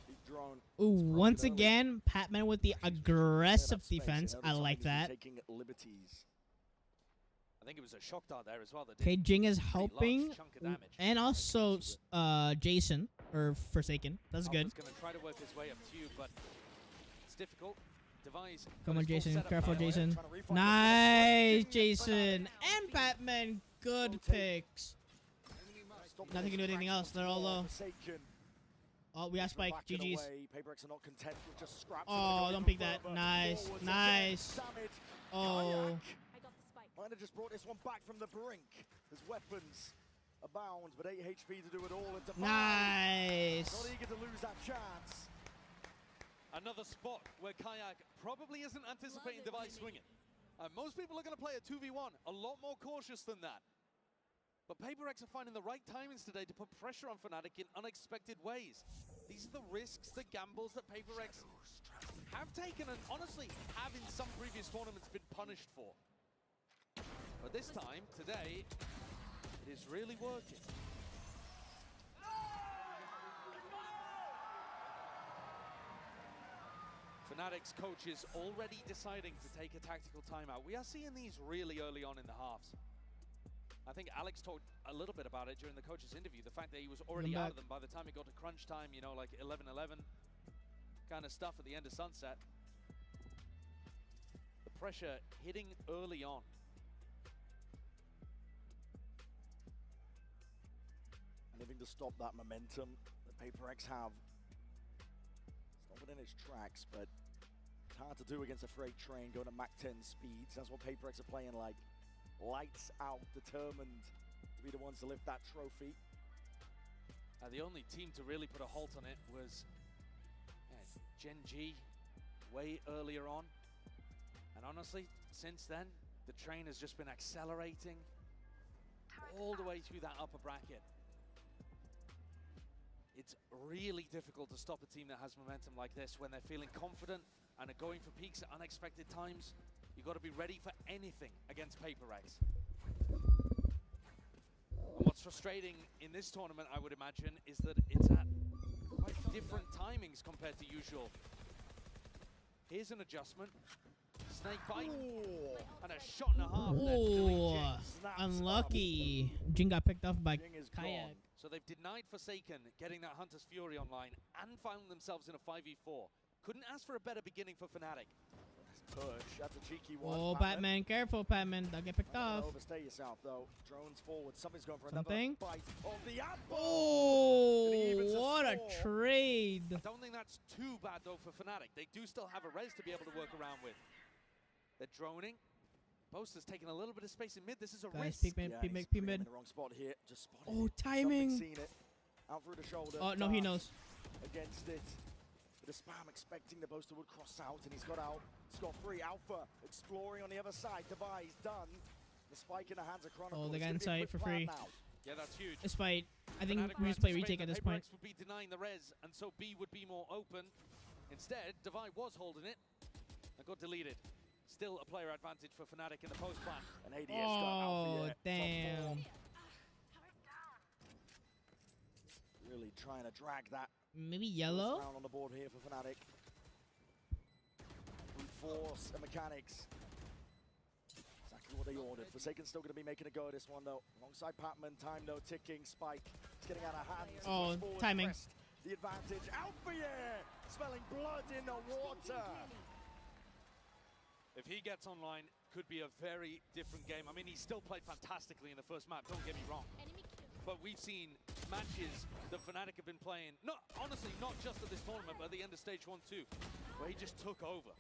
Big drone.
Ooh, once again, Patman with the aggressive defense. I like that.
Taking liberties.
I think it was a shock dart there as well. That
Okay,
did
Jing is
a large
helping,
chunk of damage.
and also Jason or Forsaken. That's good.
Alpha's gonna try to work his way up to you, but it's difficult. Device.
Come
got
on,
his full
Jason.
setup
Careful,
now.
Jason.
Trying to refund
Nice, Jason. And Batman. Good picks. Nothing can do anything else. They're all low.
Forsaken.
Oh, we have Spike.
Backing
GG's.
away. PRX are not content with just scraps.
Oh, don't pick that. Nice. Nice.
Damage.
Oh.
Might have just brought this one back from the brink. His weapons abound, but 8 HP to do it all. And
Nice.
not eager to lose that chance.
Another spot where Kayak probably isn't anticipating Device swinging. Most people are going to play a 2v1, a lot more cautious than that. But PRX are finding the right timings today to put pressure on Fnatic in unexpected ways. These are the risks, the gambles that PRX have taken and honestly have in some previous tournaments been punished for. But this time, today, it is really working. Fnatic's coach is already deciding to take a tactical timeout. We are seeing these really early on in the halves. I think Alex talked a little bit about it during the coach's interview, the fact that he was already out of them by the time it got to crunch time, you know, like 11-11 kind of stuff at the end of Sunset. The pressure hitting early on.
Living to stop that momentum that PRX have. Stop it in its tracks, but it's hard to do against a freight train going to Mach 10 speeds. That's what PRX are playing like. Lights out, determined to be the ones to lift that trophy.
The only team to really put a halt on it was Gen G way earlier on. And honestly, since then, the train has just been accelerating all the way through that upper bracket. It's really difficult to stop a team that has momentum like this when they're feeling confident and are going for peaks at unexpected times. You've got to be ready for anything against PRX. And what's frustrating in this tournament, I would imagine, is that it's at quite different timings compared to usual. Here's an adjustment. Snake bite. And a shot and a half.
Oh, unlucky. Jing got picked off by Kayak.
So they've denied Forsaken getting that Hunter's Fury online and found themselves in a 5v4. Couldn't ask for a better beginning for Fnatic.
Push, that's a cheeky one.
Oh, Batman, careful, Batman. Don't get picked off.
Overstay yourself, though. Drones forward. Something's going for
Something?
another bite of the apple.
Oh, what a trade.
I don't think that's too bad, though, for Fnatic. They do still have a res to be able to work around with. They're droning. Boaster's taking a little bit of space in mid. This is a risk.
Peek mid, peek mid, peek mid.
In the wrong spot here. Just spotted
Oh,
it.
timing.
Seen it. Out through the shoulder.
Oh, no, he knows.
Against it. With a spam expecting the Boaster would cross out, and he's got out. Scott free. Alpha exploring on the other side. Device done. The spike in the hands of Chronicle.
Oh, they got inside for free.
Yeah, that's huge.
Despite, I think
Fnatic
we
were
just play
anticipating
retake at
that
this point.
PRX would be denying the res, and so B would be more open. Instead, Divide was holding it and got deleted. Still a player advantage for Fnatic in the post plan.
And ADS got
Oh,
Alpha
damn.
Really trying to drag that
Maybe
first
yellow?
round on the board here for Fnatic. Brute force and mechanics. Exactly what they ordered. Forsaken's still going to be making a go at this one, though. Alongside Patman, time, though, ticking. Spike. It's getting out of hand.
Oh,
Forward,
timing.
pressed the advantage. Alpha, smelling blood in the water.
If he gets online, could be a very different game. I mean, he still played fantastically in the first map, don't get me wrong. But we've seen matches that Fnatic have been playing, honestly, not just at this tournament, but at the end of stage 1, 2, where he just took over.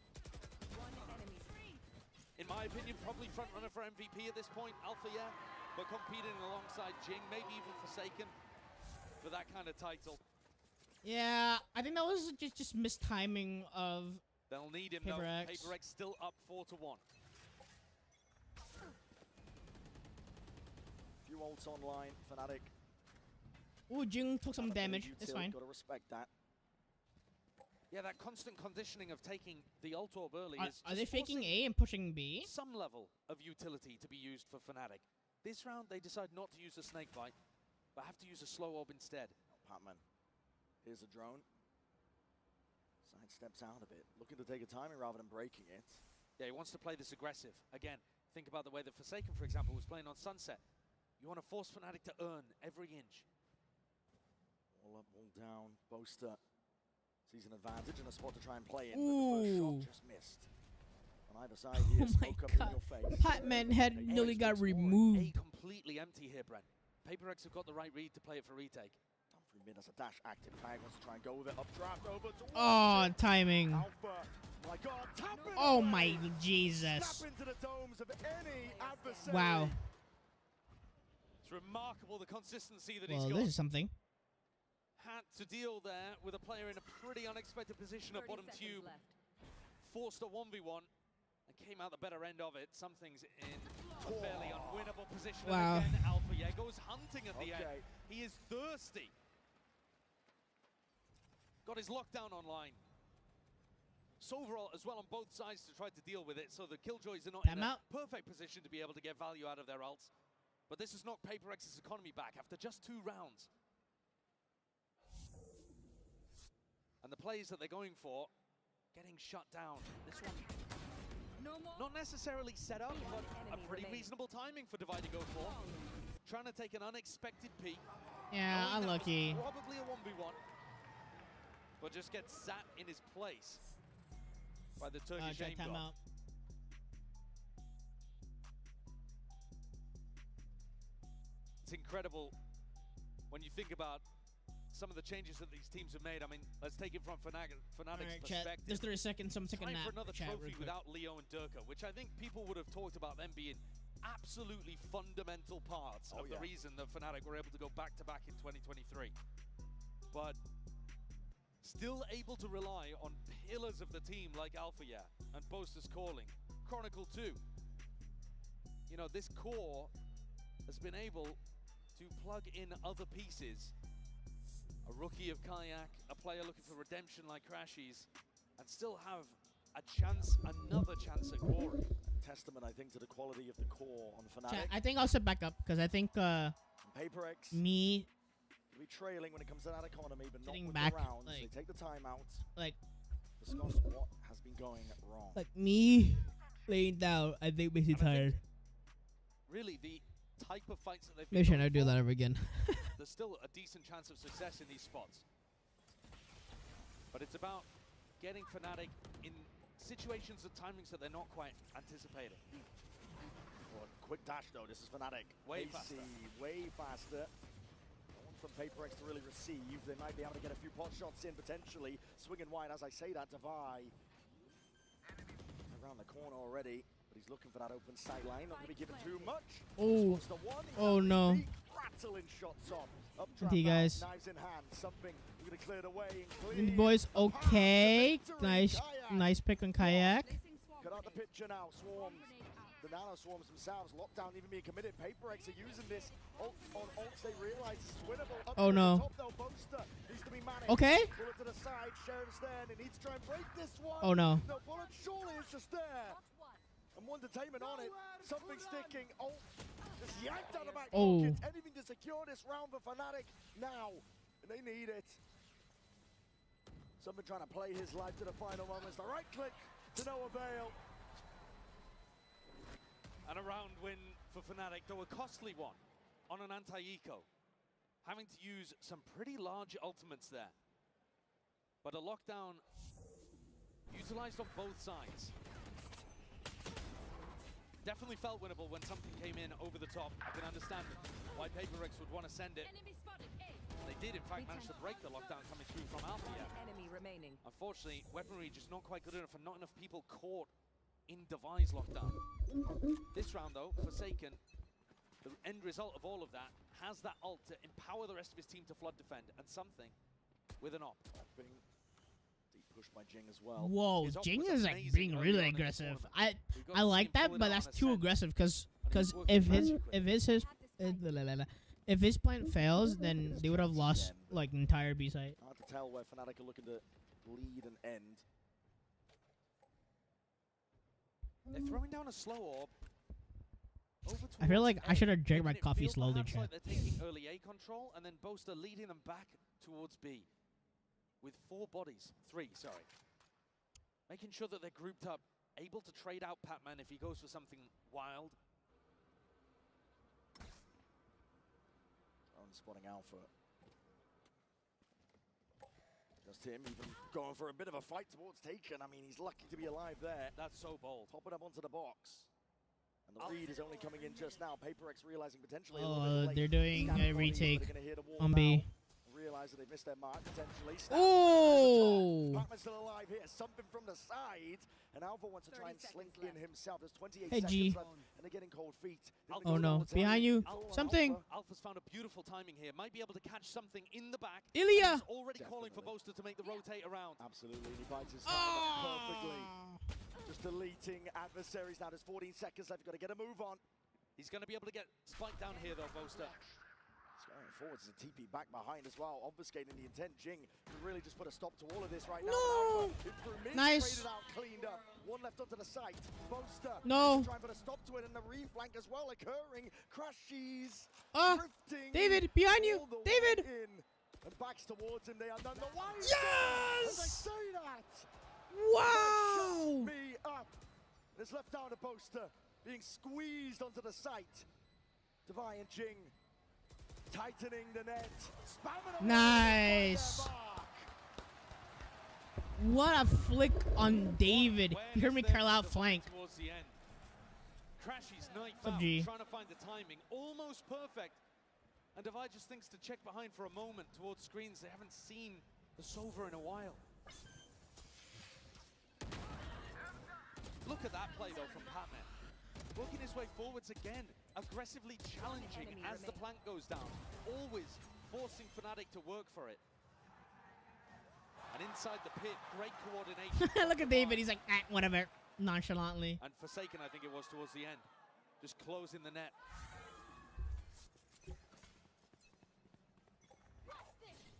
In my opinion, probably front runner for MVP at this point, Alpha, but competing alongside Jing, maybe even Forsaken for that kind of title.
Yeah, I think that was just mistiming of
They'll need him
PRX.
though. PRX still up 4-1.
Few ults online, Fnatic.
Ooh, Jing took some damage. It's fine.
Gotta respect that.
Yeah, that constant conditioning of taking the ult orb early is
Are they
just
faking
forcing
A and pushing B?
some level of utility to be used for Fnatic. This round, they decide not to use the snake bite, but have to use a slow orb instead.
Patman. Here's a drone. Side steps out a bit, looking to take a timing rather than breaking it.
Yeah, he wants to play this aggressive. Again, think about the way that Forsaken, for example, was playing on Sunset. You want to force Fnatic to earn every inch.
All up, all down. Boaster sees an advantage and a spot to try and play in, but the first shot just missed. On either side here, smoke up in your face.
Patman had nearly got removed.
Completely empty here, Brent. PRX have got the right read to play it for retake.
Done through mid as a dash active. Kayag wants to try and go with it. Updraft over to
Oh, timing.
Alpha. My God, tap it
Oh
away.
my Jesus.
Snap into the domes of any adversary.
Wow.
It's remarkable the consistency that
Well,
he's got.
this is something.
Had to deal there with a player in a pretty unexpected position at bottom tube. Forced a 1v1 and came out the better end of it. Some things in a fairly unwinnable position.
Wow.
And again, Alpha goes hunting at the end. He is thirsty. Got his lockdown online. So overall, as well on both sides to try to deal with it, so the Killjoys are not in a perfect position to be able to get value out of their ults. But this has knocked PRX's economy back after just 2 rounds. And the plays that they're going for, getting shut down. This one, not necessarily set up, but a pretty reasonable timing for Divide to go for. Trying to take an unexpected peek.
Yeah,
knowing that was
unlucky.
Probably a 1v1, but just gets sat in his place by the Turkish aim god.
Timeout.
It's incredible when you think about some of the changes that these teams have made. I mean, let's take it from Fnatic's
Alright, chat.
perspective.
There's 30 seconds, some second
Time
nap.
for another
Chat, real
trophy
quick.
without Leo and Durka, which I think people would have talked about them being absolutely fundamental parts of the reason that Fnatic were able to go back-to-back in 2023. But still able to rely on pillars of the team like Alpha and Boaster's Calling, Chronicle 2. You know, this core has been able to plug in other pieces. A rookie of Kayak, a player looking for redemption like Crashies, and still have a chance, another chance at glory.
Testament, I think, to the quality of the core on Fnatic.
Chat, I think I'll sit back up because I think
PRX
me
be trailing when it comes to that economy, but not
sitting
with
back,
the rounds.
like-
They take the timeout.
like
Discuss what has been going wrong.
like me laying down. I think makes me tired.
Really, the type of fights that they've
Maybe
been
I
going
do
for,
that ever again.
there's still a decent chance of success in these spots. But it's about getting Fnatic in situations of timings that they're not quite anticipating.
Oh, quick dash though, this is Fnatic.
Way
AC,
faster.
way faster. No one from PRX to really receive. They might be able to get a few pot shots in potentially. Swinging wide as I say that, Divide. Around the corner already, but he's looking for that open sight line. Not going to be given too much.
Oh,
Just wants the one.
oh no.
Rattling shots on.
Anti guys.
Knives in hand. Something we're going to clear the way.
The boys, okay. Nice pick on Kayak.
Cut out the picture now, Swarms. the Nano Swarms themselves. Lockdown even being committed. PRX are using this ult on ults. They realize it's winnable. Up
Oh,
to
no.
the top, though. Boaster needs to be managed.
Okay.
Bullet to the side. Sheriff's there, and he needs to try and break this one.
Oh, no.
No bullet. Surely it's just there. And one detainment on it. Something sticking. Ult just yanked out of the back pocket. Anything to secure this round for Fnatic now. And they need it. Something trying to play his life to the final moments. The right click to no avail.
And a round win for Fnatic, though a costly one on an anti-eco. Having to use some pretty large ultimates there. But a lockdown utilized on both sides. Definitely felt winnable when something came in over the top. I can understand why PRX would want to send it. They did, in fact, manage to break the lockdown coming through from Alpha.
Enemy remaining.
Unfortunately, weaponry just not quite good enough and not enough people caught in Device lockdown. This round, though, Forsaken, the end result of all of that, has that ult to empower the rest of his team to flood defend, and something with an op.
Deep push by Jing as well.
Whoa, Jing is like being really aggressive. I like that, but that's too aggressive because if his plan fails, then they would have lost like entire B site.
Hard to tell where Fnatic are looking to lead and end.
They're throwing down a slow orb.
I feel like I should have drank my
Making it
coffee
feel
slowly,
perhaps
chat.
like they're taking early A control, and then Boaster leading them back towards B. With 3 sorry. Making sure that they're grouped up, able to trade out Patman if he goes for something wild.
Spotting Alpha. Just him even going for a bit of a fight towards Taken. I mean, he's lucky to be alive there.
That's so bold.
Pop it up onto the box. And the read is only coming in just now. PRX realizing potentially a little bit late.
They're doing
Standing
a
bodies, but
retake
they're gonna hear the wall
on
now.
B.
Realize that they've missed their mark potentially.
Oh!
Patman's still alive here. Something from the side. And Alpha wants to try and slink in himself. There's 28
Hey,
seconds
G.
left. And they're getting cold feet.
Oh no, behind you. Something.
Alpha's found a beautiful timing here. Might be able to catch something in the back.
Ilya!
He's already calling for Boaster to make the rotate around.
Absolutely, and he bites his time perfectly. Just deleting adversaries now. There's 14 seconds left. You've got to get a move on.
He's going to be able to get spiked down here, though, Boaster.
He's going forward. There's a TP back behind as well, obfuscating the intent. Jing can really just put a stop to all of this right now.
No! Nice.
Traded out, cleaned up. One left onto the site. Boaster
No.
trying to put a stop to it, and the reflank as well occurring. Crashes. Drifting
David, behind you.
all the way
David.
in. And backs towards him. They are none the wiser.
Yes!
As I say that.
Wow!
Shut me up. It's left down to Boaster, being squeezed onto the site. Devi and Jing tightening the net. Spamming away.
Nice. What a flick on David. You heard me curl out flank.
Towards the end. Crashy's knife
Up
out,
G.
trying to find the timing. Almost perfect. And Devi just thinks to check behind for a moment towards screens. They haven't seen the Sova in a while. Look at that play, though, from Patman. Working his way forwards again. Aggressively challenging as the plank goes down. Always forcing Fnatic to work for it. And inside the pit, great coordination.
Look at David. He's like, whatever. Nonchalantly.
And Forsaken, I think it was towards the end. Just closing the net.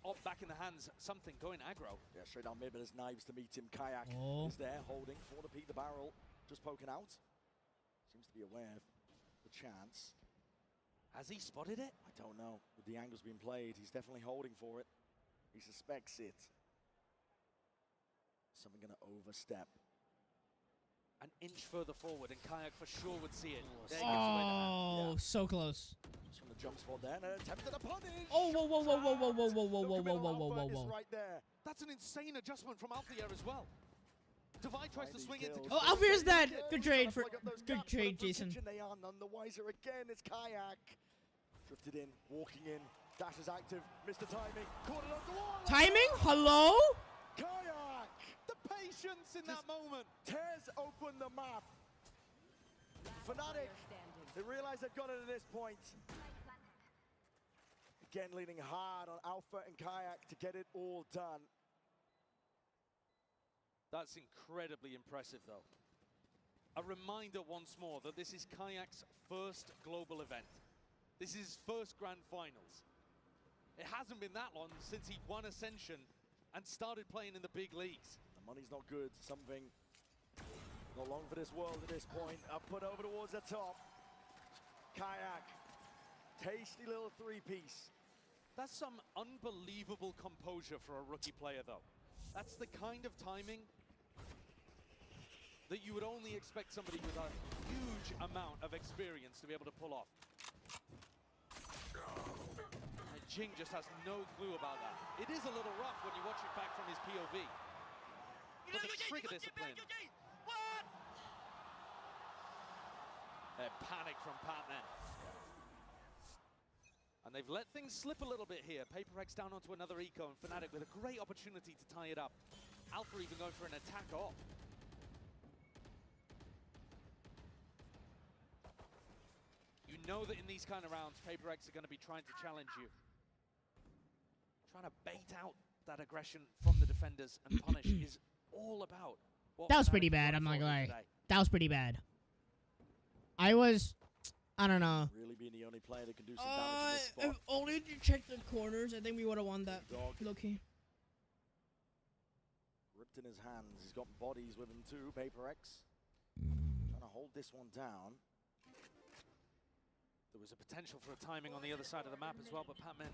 Op back in the hands, something going aggro.
Yeah, straight down mid, but there's knives to meet him. Kayak is there, holding for the peak, the barrel. Just poking out. Seems to be aware of the chance.
Has he spotted it?
I don't know. With the angles being played, he's definitely holding for it. He suspects it. Someone going to overstep.
An inch further forward, and Kayak for sure would see it. There
Oh, so close.
Just from the jump spot there, and attempted a punish.
Oh, whoa, whoa, whoa, whoa, whoa, whoa, whoa, whoa, whoa, whoa, whoa, whoa, whoa.
Right there.
That's an insane adjustment from Althea as well. Devi tries to swing into.
Oh, Althea's dead. Good trade for. Good trade, Jason.
They are none the wiser again. It's Kayak. Drifted in, walking in. Dash is active. Missed the timing. Caught it on the wall.
Timing? Hello?
Kayak.
The patience in that moment.
Tears open the map. Fnatic. They realize they've got it at this point. Again, leaning hard on Alpha and Kayak to get it all done.
That's incredibly impressive, though. a reminder once more that this is Kayak's first global event. This is his first grand finals. It hasn't been that long since he won Ascension and started playing in the big leagues.
The money's not good. Something not long for this world at this point. Up put over towards the top. Kayak. Tasty little three-piece.
That's some unbelievable composure for a rookie player, though. That's the kind of timing that you would only expect somebody with a huge amount of experience to be able to pull off. And Jing just has no clue about that. It is a little rough when you watch it back from his POV. But the trigger discipline. A panic from Patman. And they've let things slip a little bit here. PRX down onto another eco, and Fnatic with a great opportunity to tie it up. Alpha even going for an attack off. You know that in these kind of rounds, PRX are going to be trying to challenge you. Trying to bait out that aggression from the defenders and punish is all about what
That was
Fnatic
pretty
are
bad,
going
I'm not
for
gonna lie.
today.
That was pretty bad. I don't know.
Really being the only player that can do some damage in this spot.
If only you checked the corners, I think we would have won that. Low-key.
Ripped in his hands. He's got bodies with him too. PRX trying to hold this one down.
There was a potential for a timing on the other side of the map as well, but Patman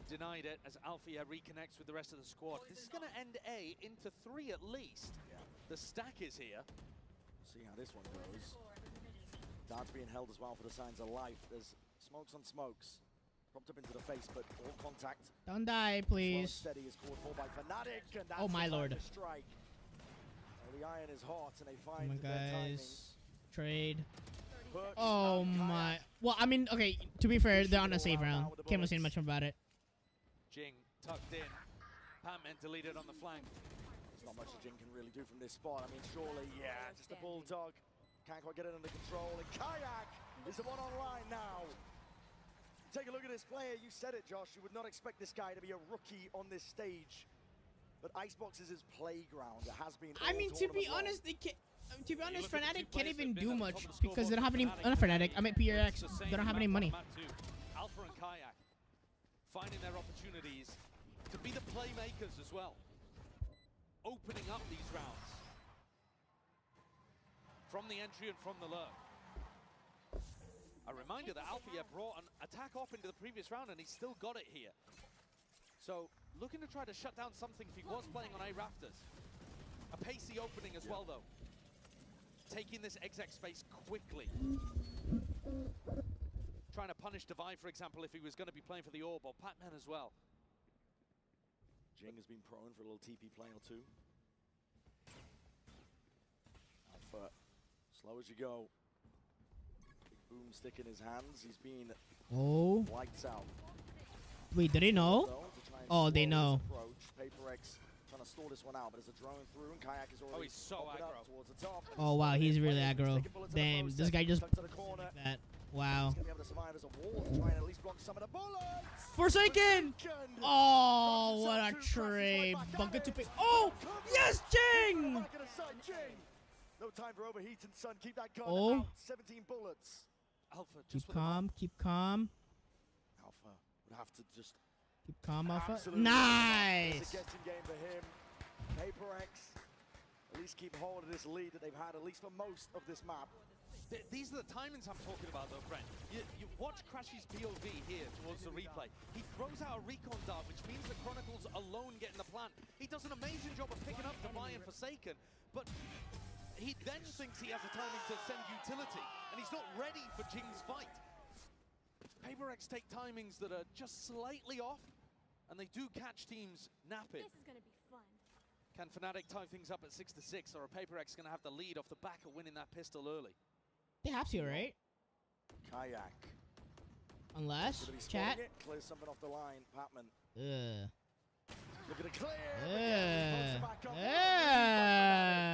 denied it as Alfia reconnects with the rest of the squad. This is going to end A into 3 at least.
Yeah.
The stack is here.
See how this one goes. Darts being held as well for the signs of life. There's smokes on smokes. Propped up into the face, but all contact.
Don't die,
Slow and
please.
steady is called for by Fnatic, and that's
Oh my
the time
lord.
to strike. Well, the iron is hot, and they
Come
find
on,
their timing.
guys. Trade.
Perch
Oh
and
my. Well, I mean, okay, to be fair, they're on a save round. Can't really say much about it.
Jing tucked in. Patman deleted on the flank.
There's not much that Jing can really do from this spot. I mean, surely, yeah, just a bulldog. Can't quite get it under control, and Kayak is the one online now. Take a look at this player. You said it, Josh. You would not expect this guy to be a rookie on this stage. But Icebox is his playground. It has been.
I
all
mean, to be
tournament long.
honest, they can't. To be honest,
look at the
Fnatic
two
can't
players
even
that have
do
been at the
much
top of the
because they don't have any.
scoreboard.
Not Fnatic. I mean PRX.
It's the same
They don't have any
map on
money.
map too. Alpha and Kayak finding their opportunities to be the playmakers as well. Opening up these rounds. From the entry and from the lurk. A reminder that Alfia brought an attack off into the previous round and he still got it here. So, looking to try to shut down something if he was playing on A Rafters. A pacey opening as well though. Taking this exec space quickly. Trying to punish Divide, for example, if he was going to be playing for the Orb, or Patman as well.
Jing has been prone for a little TP play or two. Alpha, slow as you go. Big boomstick in his hands. He's been lights out.
Wait, do they know? Oh, they know.
PRX trying to stall this one out, but as a drone through, and Kayak is already
he's so
popping up
aggro.
towards the top.
Oh wow, he's really aggro. Damn, this guy just
Tucked to the corner.
like that. Wow.
He's gonna be able to survive as a wall to try and at least block some of the bullets.
Forsaken! Oh, what a trade. Bucket to pick. Oh, yes, Jing!
Back in the sun, Jing. No time for overheating, son. Keep that gun
Oh.
out. 17 bullets.
Alpha,
Keep calm, keep calm.
Alpha would have to just
Keep calm, Alpha.
absolutely.
Nice!
It's a getting game for him. PRX at least keep hold of this lead that they've had, at least for most of this map.
These are the timings I'm talking about though, friend. You watch Crashy's POV here towards the replay. He throws out a recon dart, which means the Chronicles alone get in the plant. He does an amazing job of picking up Divine and Forsaken, but he then thinks he has a timing to send utility, and he's not ready for Jing's fight. PRX take timings that are just slightly off, and they do catch teams napping.
This is gonna be fun.
Can Fnatic tie things up at 6-6, or are PRX going to have the lead off the back of winning that pistol early?
They have to, right?
Kayak.
Unless,
Gonna be
chat.
spotting it, clears something off the line. Patman.
Ugh.
Look at it clear.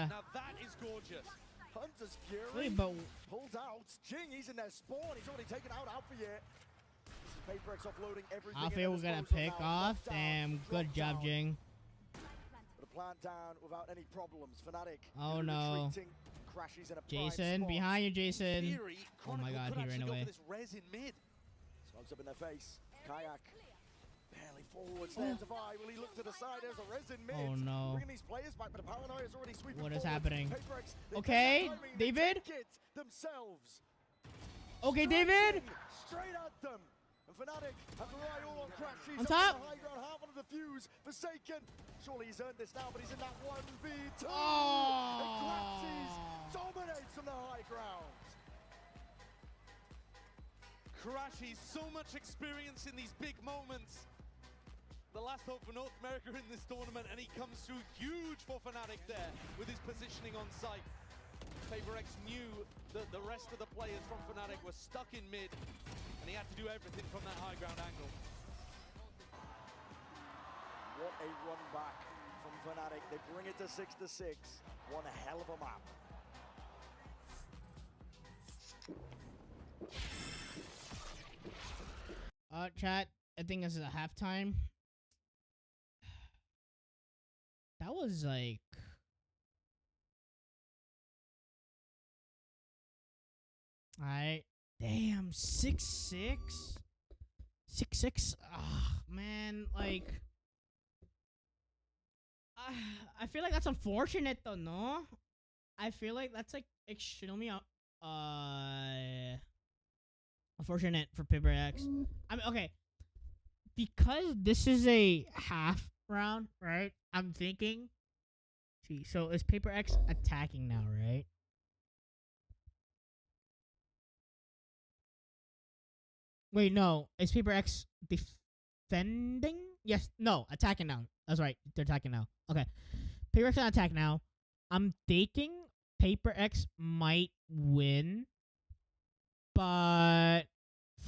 Now that is gorgeous.
Hunter's Fury.
Wait, but
pulled out. Jing, he's in their spawn. He's already taken out Alpha yet. This is PRX offloading everything.
Alpha was gonna pick off. Damn, good job, Jing.
Put a plant down without any problems. Fnatic.
Oh no.
Retreating Crashes in a prime
Jason,
spot.
behind you, Jason.
Theory,
Oh my God, he ran
go
away.
for this res in mid.
Smokes up in their face. Kayak barely forward. Stands to buy. Will he look to the side? There's a res in mid.
Oh no.
Bringing these players back, but the paranoia is already sweeping
What is
forward.
happening?
PRX, they
Okay,
take that timing, they
David.
take it themselves.
Okay, David.
Straight at them. And Fnatic have the right all on Crash. He's
On
up
top.
the high ground, half on the defuse. Forsaken. Surely he's earned this now, but he's in that 1v2.
Oh.
And Crashes dominates from the high ground.
Crashy, so much experience in these big moments. The last hope for North America in this tournament, and he comes through huge for Fnatic there with his positioning on site. PRX knew that the rest of the players from Fnatic were stuck in mid, and he had to do everything from that high ground angle.
What a run back from Fnatic. They bring it to 6-6. One hell of a map.
Chat, I think this is a halftime. That was like... Alright. Damn, 6-6? 6-6? Ah, man, like... I feel like that's unfortunate though, no? I feel like that's like extremely unfortunate for PRX. I mean, okay, because this is a half round, right? I'm thinking. See, so is PRX attacking now, right? Wait, no. Is PRX defending? Yes, no, attacking now. That's right. They're attacking now. Okay. PRX on attack now. I'm thinking PRX might win. But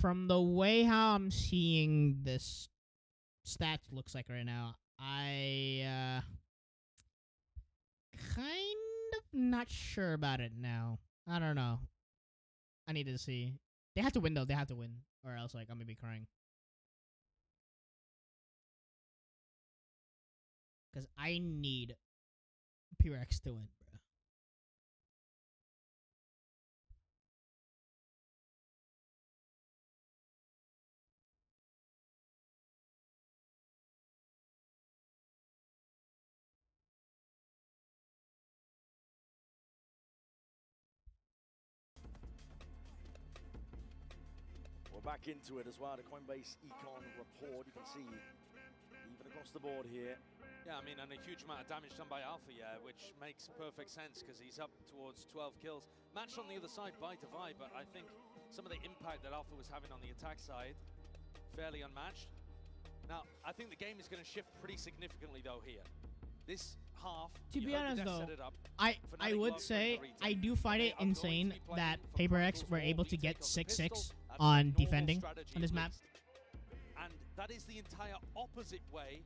from the way how I'm seeing this stats looks like right now, I kind of not sure about it now. I don't know. I need to see. They have to win though. They have to win, or else like I'm gonna be crying. Cause I need PRX to win, bro.
We're back into it as well. The Coinbase Econ report. You can see even across the board here.
Yeah, I mean, and a huge amount of damage done by Alpha, yeah, which makes perfect sense because he's up towards 12 kills. Matched on the other side by Divide, but I think some of the impact that Alpha was having on the attack side, fairly unmatched. Now, I think the game is going to shift pretty significantly, though, here. This half,
to be honest, though,
set it up.
I would say I do find it insane that PRX were able to get 6-6 on defending on this map.
And that is the entire opposite way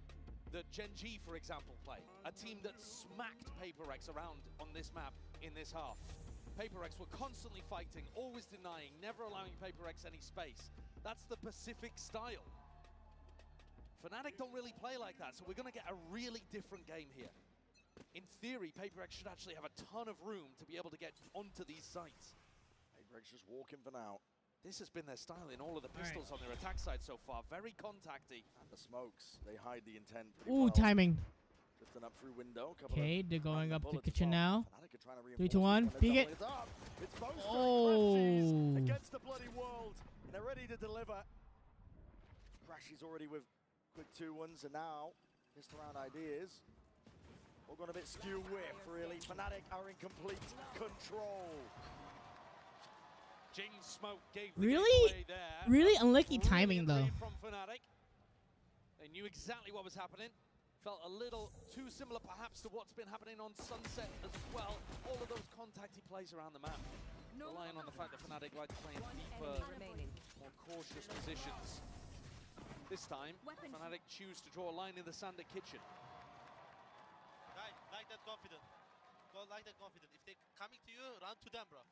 that Gen G, for example, play. A team that smacked PRX around on this map in this half. PRX were constantly fighting, always denying, never allowing PRX any space. That's the Pacific style. Fnatic don't really play like that, so we're going to get a really different game here. In theory, PRX should actually have a ton of room to be able to get onto these sites.
PRX just walking for now.
This has been their style in all of the pistols on their attack side so far. Very contacty.
And the smokes, they hide the intent.
Ooh, timing.
Drifting up through window.
Okay, they're going up the kitchen now. 3, 2,
reinforce
1, peek it.
It's both
Oh.
against the bloody world. And they're ready to deliver. Crashy's already with quick 2-1s, and now just around ideas. All gone a bit skew whiff, really. Fnatic are in complete control.
Jing Smoke gave the
Really,
game away there.
really unlucky timing though.
From Fnatic. They knew exactly what was happening. Felt a little too similar perhaps to what's been happening on Sunset as well. All of those contacty plays around the map. Relying on the fact that Fnatic like to play in deeper, more cautious positions. This time, Fnatic choose to draw a line in the sand at kitchen.
Guys, like that confident. Go like that confident. If they're coming to you, run to them, bro.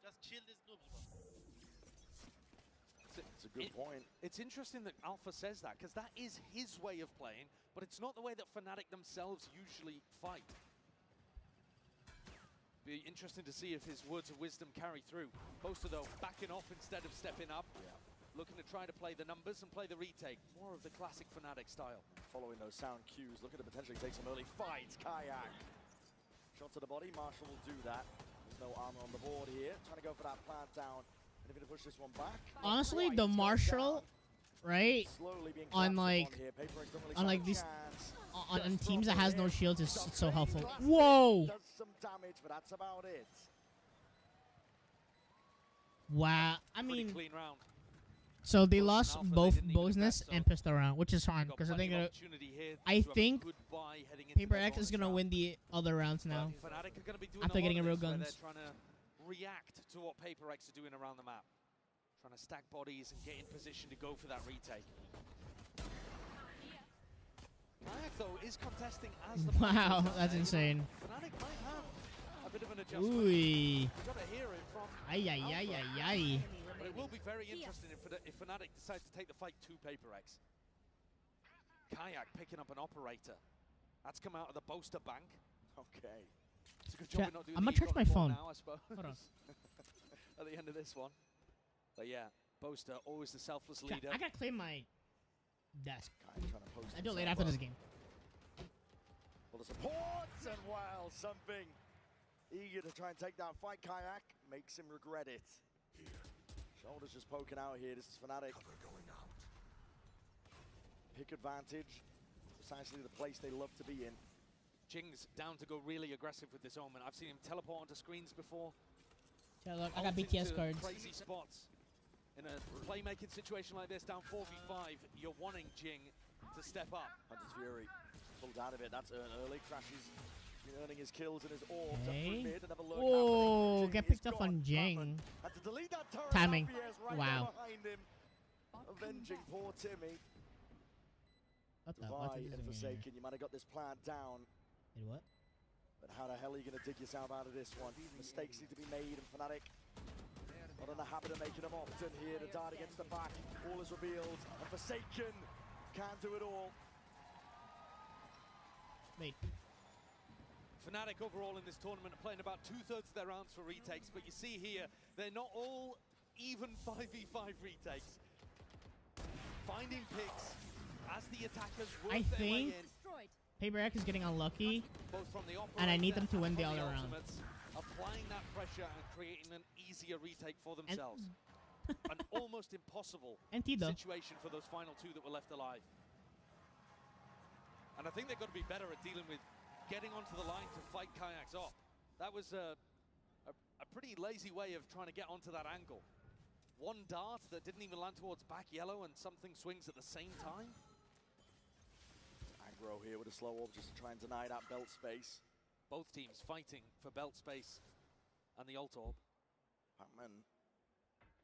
Just chill these noobs, bro.
It's a good point.
It's interesting that Alpha says that, because that is his way of playing, but it's not the way that Fnatic themselves usually fight. Be interesting to see if his words of wisdom carry through. Boaster, though, backing off instead of stepping up.
Yeah.
Looking to try to play the numbers and play the retake. More of the classic Fnatic style.
Following those sound cues, looking to potentially take some early fights. Kayak. Shot to the body. Marshall will do that. There's no armor on the board here. Trying to go for that plant down. And if going to push this one back.
Honestly, the Marshall, right, on like these on teams that has no shields is so helpful. Whoa!
Does some damage, but that's about it.
Wow, I mean,
clean round.
So they lost both Bozness and Pistol round, which is fine because I think PRX is gonna win the other rounds now after getting a real guns.
They're trying to react to what PRX are doing around the map, trying to stack bodies and get in position to go for that retake. Kayak though is contesting as the
wow, that's insane.
Fnatic might have a bit of an adjustment.
Ooh.
We've got to hear it from
Ay.
But it will be very interesting if Fnatic decides to take the fight to PRX. Kayak picking up an operator. That's come out of the Boaster bank.
Okay.
It's a good job we're not doing
I'm gonna charge my phone
now, I suppose.
Hold on.
At the end of this one. But yeah, Boaster, always the selfless leader.
I gotta clean my desk.
I
do it later after this game.
Well, the supports and wow, something eager to try and take that fight. Kayak makes him regret it. Shoulders just poking out here. This is Fnatic. Pick advantage. Precisely the place they love to be in.
Jing's down to go really aggressive with this Omen. I've seen him teleport onto screens before.
Yeah, look, I got BTS cards.
Crazy spots. In a playmaking situation like this, down 4v5, you're wanting Jing to step up.
Hunter's Fury pulled out of it. That's early. Crashes. Earning his kills and his orbs.
Okay. Oh, get picked up on Jing.
Had to delete that turret.
Timing.
Right
wow.
Behind him. Avenging poor Timmy.
What the?
Divide and Forsaken. You might have got this plant down.
Wait, what?
But how the hell are you going to dig yourself out of this one? Mistakes need to be made, and Fnatic not in the habit of making them often here. The dart against the back. All is revealed. And Forsaken can't do it all.
Wait.
Fnatic overall in this tournament are playing about 2/3 of their rounds for retakes, but you see here, they're not all even 5v5 retakes. Finding picks as the attackers work
I
their
think
way in.
PRX is getting unlucky,
Both from the
and I need them to win the
from
other round.
Applying that pressure and creating an easier retake for themselves. An almost impossible situation for those final two that were left alive. And I think they've got to be better at dealing with getting onto the line to fight Kayaks off. That was a pretty lazy way of trying to get onto that angle. One dart that didn't even land towards back yellow and something swings at the same time.
Aggro here with a slow orb just to try and deny that belt space.
Both teams fighting for belt space and the ult orb.
Pacman,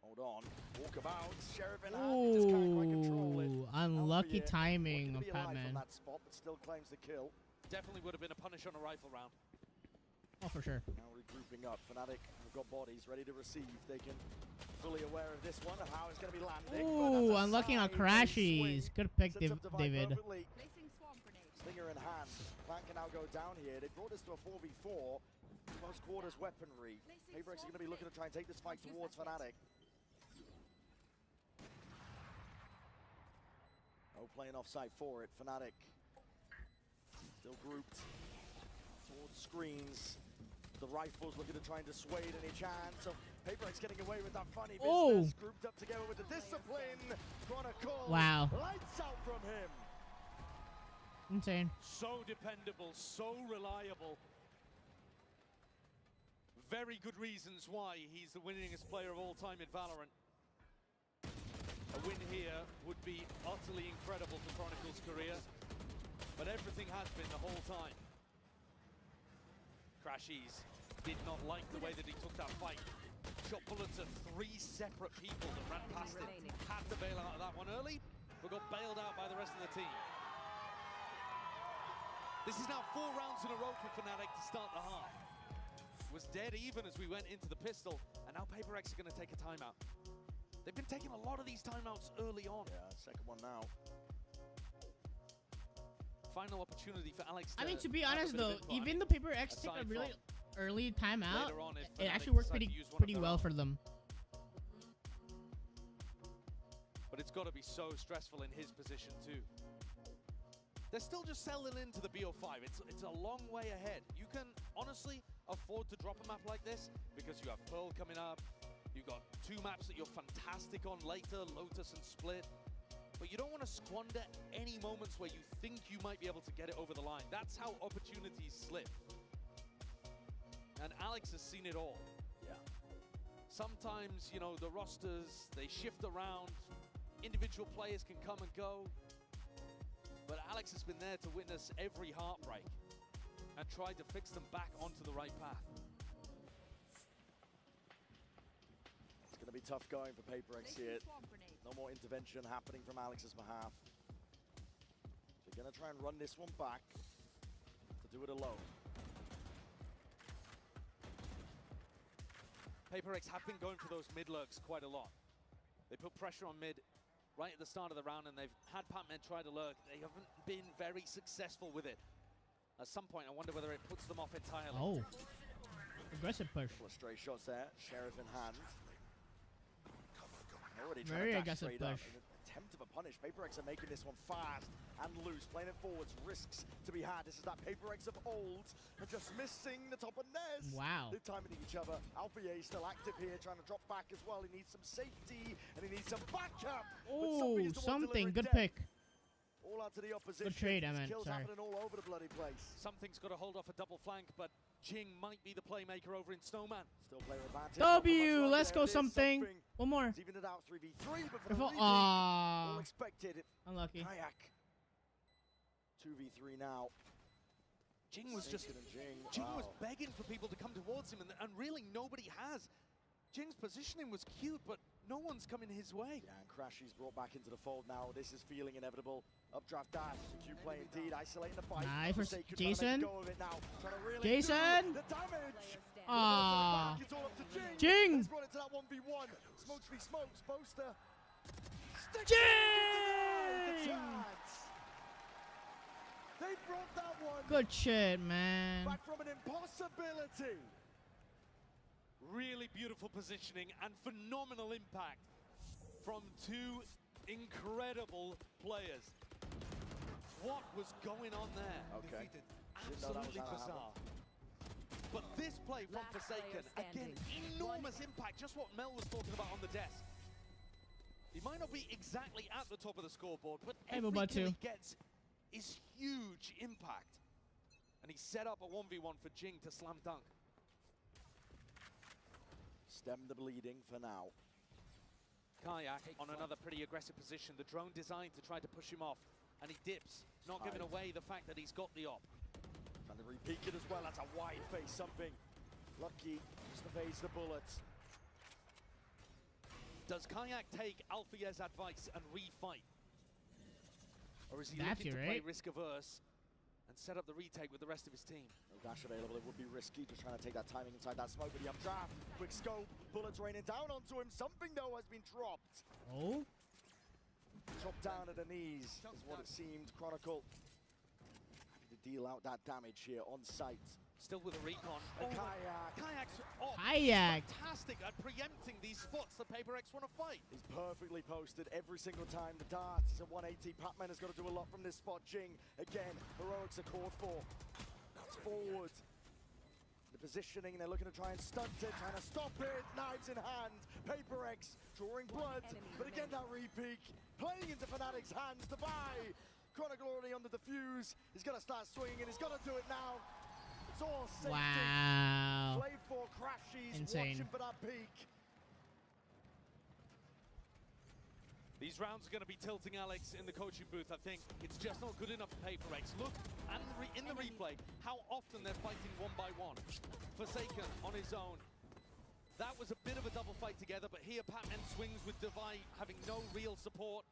hold on. Walkabout, Sheriff in hand, just can't quite control it.
Unlucky timing of
Pacman.
Pacman.
That spot, but still claims the kill.
Definitely would have been a punish on a rifle round.
Oh, for sure.
Now regrouping up. Fnatic have got bodies ready to receive. They can fully aware of this one and how it's going to be landing.
Ooh, unlucky on crashies. Good pick, David.
Stinger in hand. Plan can now go down here. They brought this to a 4v4. Close quarters weaponry. PRX are going to be looking to try and take this fight towards Fnatic. Oh, playing offside for it. Fnatic still grouped towards screens. The rifles looking to try and dissuade any chance of PRX getting away with that funny business. Grouped up together with the discipline. Chronicle.
Wow.
Lights out from him.
Insane.
So dependable, so reliable. Very good reasons why he's the winningest player of all time in Valorant. A win here would be utterly incredible for Chronicle's career, but everything has been the whole time. Crashies did not like the way that he took that fight. Shot bullets at 3 separate people that ran past him. Had to bail out of that one early, but got bailed out by the rest of the team. This is now 4 rounds in a row for Fnatic to start the half. Was dead even as we went into the pistol, and now PRX are going to take a timeout. They've been taking a lot of these timeouts early on.
Yeah, second one now.
Final opportunity for Alex.
I mean, to be honest though, even the PRX take a really early timeout,
Later on, if
it
Fnatic
actually worked
decide
pretty
to use one of
pretty
their
well
own.
for them.
But it's got to be so stressful in his position too. They're still just settling into the BO5. It's a long way ahead. You can honestly afford to drop a map like this because you have Pearl coming up. You've got 2 maps that you're fantastic on later, Lotus and Split. But you don't want to squander any moments where you think you might be able to get it over the line. That's how opportunities slip. And Alex has seen it all.
Yeah.
Sometimes, you know, the rosters, they shift around. Individual players can come and go. But Alex has been there to witness every heartbreak and tried to fix them back onto the right path.
It's going to be tough going for PRX here. No more intervention happening from Alex's behalf. They're going to try and run this one back to do it alone.
PRX have been going for those mid lurks quite a lot. They put pressure on mid right at the start of the round, and they've had Pac-Man try to lurk. They haven't been very successful with it. At some point, I wonder whether it puts them off entirely.
Oh. Aggressive push.
Couple of stray shots there. Sheriff in hand. Already
Very
trying to dash
aggressive
straight up.
push.
An attempt of a punish. PRX are making this one fast and loose. Playing it forwards. Risks to be had. This is that PRX of old. And just missing the top of Nez.
Wow.
They're timing each other. Alpha still active here. Trying to drop back as well. He needs some safety. And he needs some backup.
Oh, something. Good
pick.
pick.
All out to the opposition.
Good trade, I meant.
Kills
Sorry.
happening all over the bloody place.
Something's got to hold off a double flank, but Jing might be the playmaker over in Snowman.
Still player advantage.
W, let's go something. One more.
It's evened it out 3v3, but for
Careful.
the all expected.
Unlucky.
Kayak. 2v3 now.
Jing was just
Jing
was begging for people to come towards him, and really nobody has. Jing's positioning was cute, but no one's coming his way.
Yeah, and Crashy's brought back into the fold now. This is feeling inevitable. Updraft dash. Cute play indeed. Isolating the fight.
Nice for
Forsaken
Jason.
trying to make a go of it now. Trying to really
Jason.
do the damage.
Ah.
It's all up to Jing.
Jing.
He's brought it to that 1v1. Smokes v smokes. Boaster.
Jing.
They brought that one.
Good shit, man.
Back from an impossibility.
Really beautiful positioning and phenomenal impact from 2 incredible players. What was going on there?
Okay.
Absolutely bizarre. But this play from Forsaken, again, enormous impact. Just what Mel was talking about on the desk. He might not be exactly at the top of the scoreboard, but every kill he gets is huge impact. And he set up a 1v1 for Jing to slam dunk.
Stem the bleeding for now.
Kayak on another pretty aggressive position. The drone designed to try to push him off. And he dips, not giving away the fact that he's got the op.
Trying to re-peek it as well. That's a wide face something. Lucky just evades the bullets.
Does Kayak take Alfia's advice and re-fight? Or is he looking to play risk-averse and set up the retake with the rest of his team?
No dash available. It would be risky. Just trying to take that timing inside that smoke. But the updraft. Quick scope. Bullets raining down onto him. Something, though, has been dropped.
Oh?
Chopped down at the knees is what it seemed. Chronicle having to deal out that damage here on site.
Still with a recon.
And Kayak.
Kayak's off.
Kayak.
Fantastic at preempting these spots that PRX want to fight.
He's perfectly posted every single time. The dart is a 180. Pac-Man has got to do a lot from this spot. Jing, again, heroics are called for. It's forward. The positioning, they're looking to try and stunt it, trying to stop it. Knives in hand. PRX drawing blood. But again, that re-peek. Playing into Fnatic's hands to buy. Chronicle already on the defuse. He's got to start swinging and he's got to do it now. It's all safety.
Wow.
Play for Crashies.
Insane.
Watching for that peak.
These rounds are going to be tilting Alex in the coaching booth, I think. It's just not good enough for PRX. Look, and in the replay, how often they're fighting 1 by 1. Forsaken on his own. That was a bit of a double fight together, but here Pac-Man swings with Divide having no real support.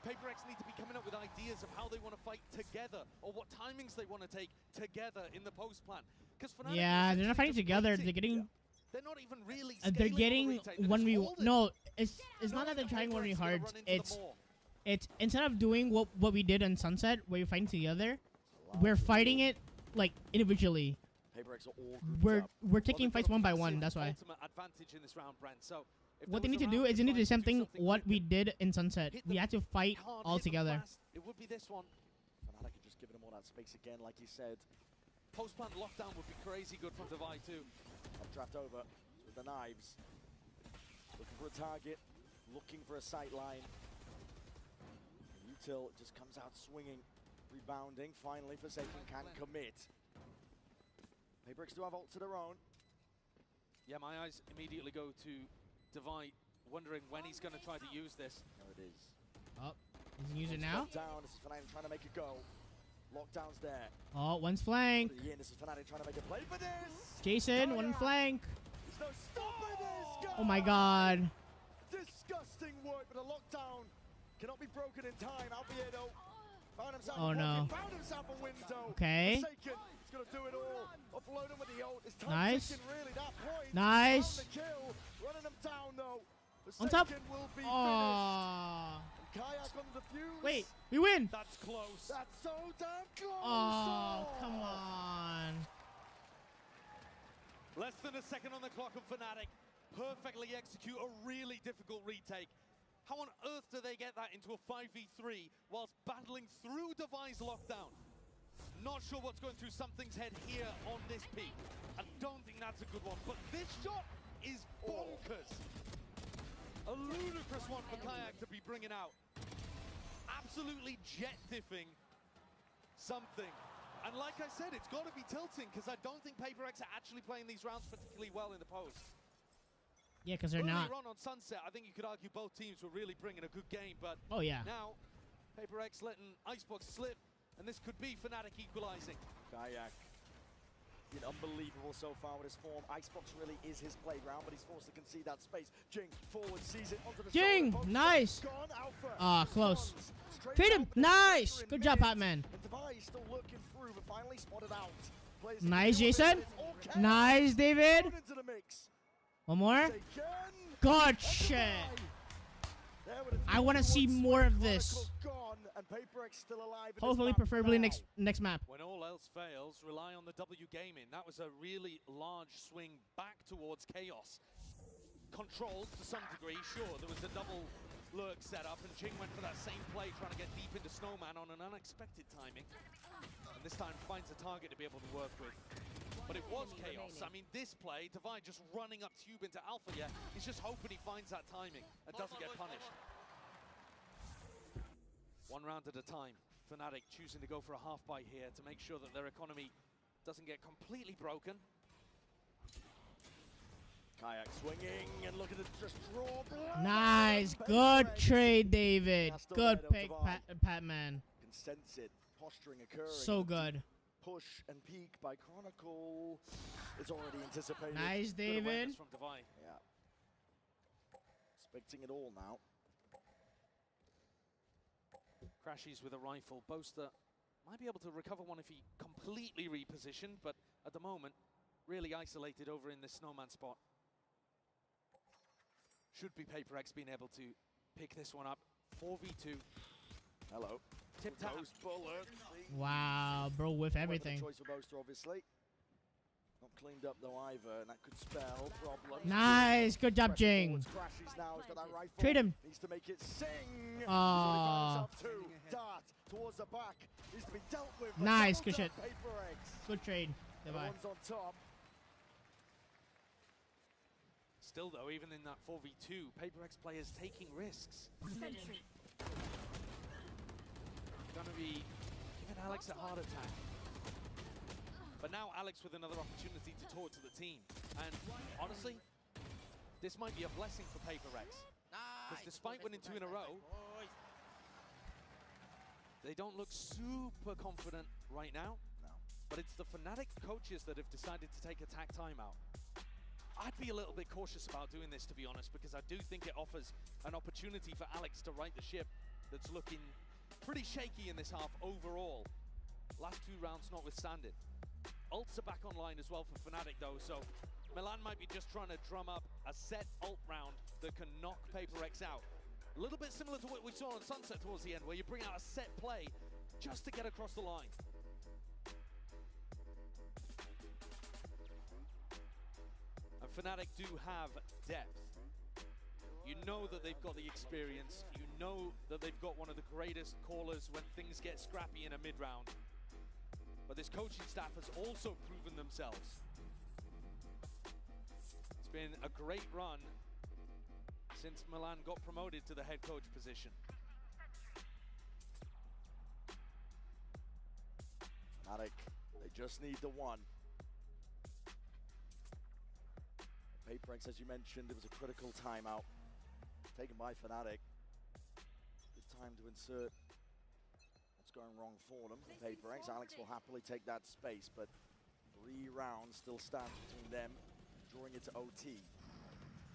PRX need to be coming up with ideas of how they want to fight together, or what timings they want to take together in the post plan. Because
yeah, they're not fighting together. They're getting.
They're not even really.
They're getting 1v1. No, it's not that they're trying 1v hard. It's instead of doing what we did on Sunset, where you're fighting together, we're fighting it like individually.
PaperX are all grouped up.
We're taking fights one by one. That's why.
Ultimate advantage in this round, Brent. So
What they need to do is they need to do something what we did in Sunset. We had to fight all together.
It would be this one.
Fnatic are just giving them all that space again, like you said.
Post-plan lockdown would be crazy good from Divide too.
Updraft over with the knives. Looking for a target, looking for a sight line. Util just comes out swinging, rebounding. Finally, Forsaken can commit. PaperX do have ult to their own.
Yeah, my eyes immediately go to Divide, wondering when he's going to try to use this.
There it is.
Oh, he's gonna use it now?
Down. This is Fnatic trying to make it go. Lockdown's there.
Oh, one's flank.
Yeah, this is Fnatic trying to make a play for this.
Jason, one flank.
There's no stopping this.
Oh my god.
Disgusting work, but a lockdown cannot be broken in time. Albiedo found himself
Oh no.
found himself a window.
Okay.
Forsaken, he's gonna do it all. Offload him with the ult. It's time
Nice.
ticking, really, that point.
Nice.
Found the kill. Running him down though.
On top.
Forsaken will be
Oh.
finished. Kayak on the fuse.
Wait, we win.
That's close.
That's so damn close.
Oh, come on.
Less than a second on the clock of Fnatic. Perfectly execute a really difficult retake. How on earth do they get that into a 5v3 whilst battling through Divide's lockdown? Not sure what's going through something's head here on this peak. I don't think that's a good one, but this shot is bonkers. A ludicrous one for Kayak to be bringing out. Absolutely jet diffing something. And like I said, it's got to be tilting because I don't think PaperX are actually playing these rounds particularly well in the post.
Yeah, because they're
Earlier
not.
on Sunset, I think you could argue both teams were really bringing a good game, but
Oh, yeah.
now PaperX letting Icebox slip, and this could be Fnatic equalizing.
Kayak been unbelievable so far with his form. Icebox really is his playground, but he's forced to concede that space. Jing forward, sees it onto the
Jing,
shoulder.
nice.
Gone, Alpha.
Ah, close.
Straight
Trade him.
Alpha,
Nice.
pressure in
Good job,
mid.
Patman.
And Divide still looking through, but finally spotted out. Plays
Nice,
the field,
Jason.
it's all chaos.
Nice, David.
Thrown into the mix.
One more.
Forsaken.
Good shit.
There with a
I want to see more of this.
gone, and PaperX still alive. in this
Hopefully,
map
preferably
now.
next map.
When all else fails, rely on the WATCHPARTY. That was a really large swing back towards Chaos. Controlled to some degree, sure. There was a double lurk set up, and Jing went for that same play, trying to get deep into Snowman on an unexpected timing. And this time finds a target to be able to work with. But it was Chaos. I mean, this play, Divide just running up tube into Alpha, yeah, he's just hoping he finds that timing and doesn't get punished. One round at a time. Fnatic choosing to go for a half buy here to make sure that their economy doesn't get completely broken.
Kayak swinging, and look at it just draw.
Nice. Good trade, David.
That's the
Good
right
pick,
of Divide.
Patman.
Can sense it, posturing occurring.
So good.
Push and peek by Chronicle. It's already anticipated.
Nice,
Good
David.
awareness from Divide.
Yeah. Expecting it all now.
Crashes with a rifle. Boaster might be able to recover one if he completely repositioned, but at the moment, really isolated over in this snowman spot. Should be PaperX being able to pick this one up. 4v2.
Hello.
Tip tap.
Wow, bro, with everything.
Choice for Boaster, obviously. Not cleaned up though either, and that could spell problems.
Nice. Good job, Jing.
Crashes now. He's got that rifle.
Trade him.
Needs to make it sing.
Aw.
Dart towards the back. Needs to be dealt with.
Nice. Good shit.
PaperX.
Good trade. Divide.
One's on top.
Still though, even in that 4v2, PaperX players taking risks. Gonna be giving Alex a heart attack. But now Alex with another opportunity to talk to the team. And honestly, this might be a blessing for PaperX. Because despite winning 2 in a row, they don't look super confident right now.
No.
But it's the Fnatic coaches that have decided to take attack timeout. I'd be a little bit cautious about doing this, to be honest, because I do think it offers an opportunity for Alex to right the ship that's looking pretty shaky in this half overall. Last 2 rounds notwithstanding. Ults are back online as well for Fnatic though, so Milan might be just trying to drum up a set ult round that can knock PaperX out. A little bit similar to what we saw on Sunset towards the end, where you bring out a set play just to get across the line. Fnatic do have depth. You know that they've got the experience. You know that they've got one of the greatest callers when things get scrappy in a mid-round. But this coaching staff has also proven themselves. It's been a great run since Milan got promoted to the head coach position.
Fnatic, they just need the one. PRX, as you mentioned, it was a critical timeout taken by Fnatic. Good time to insert what's going wrong for them. PRX, Alex will happily take that space, but 3 rounds still stands between them, drawing it to OT.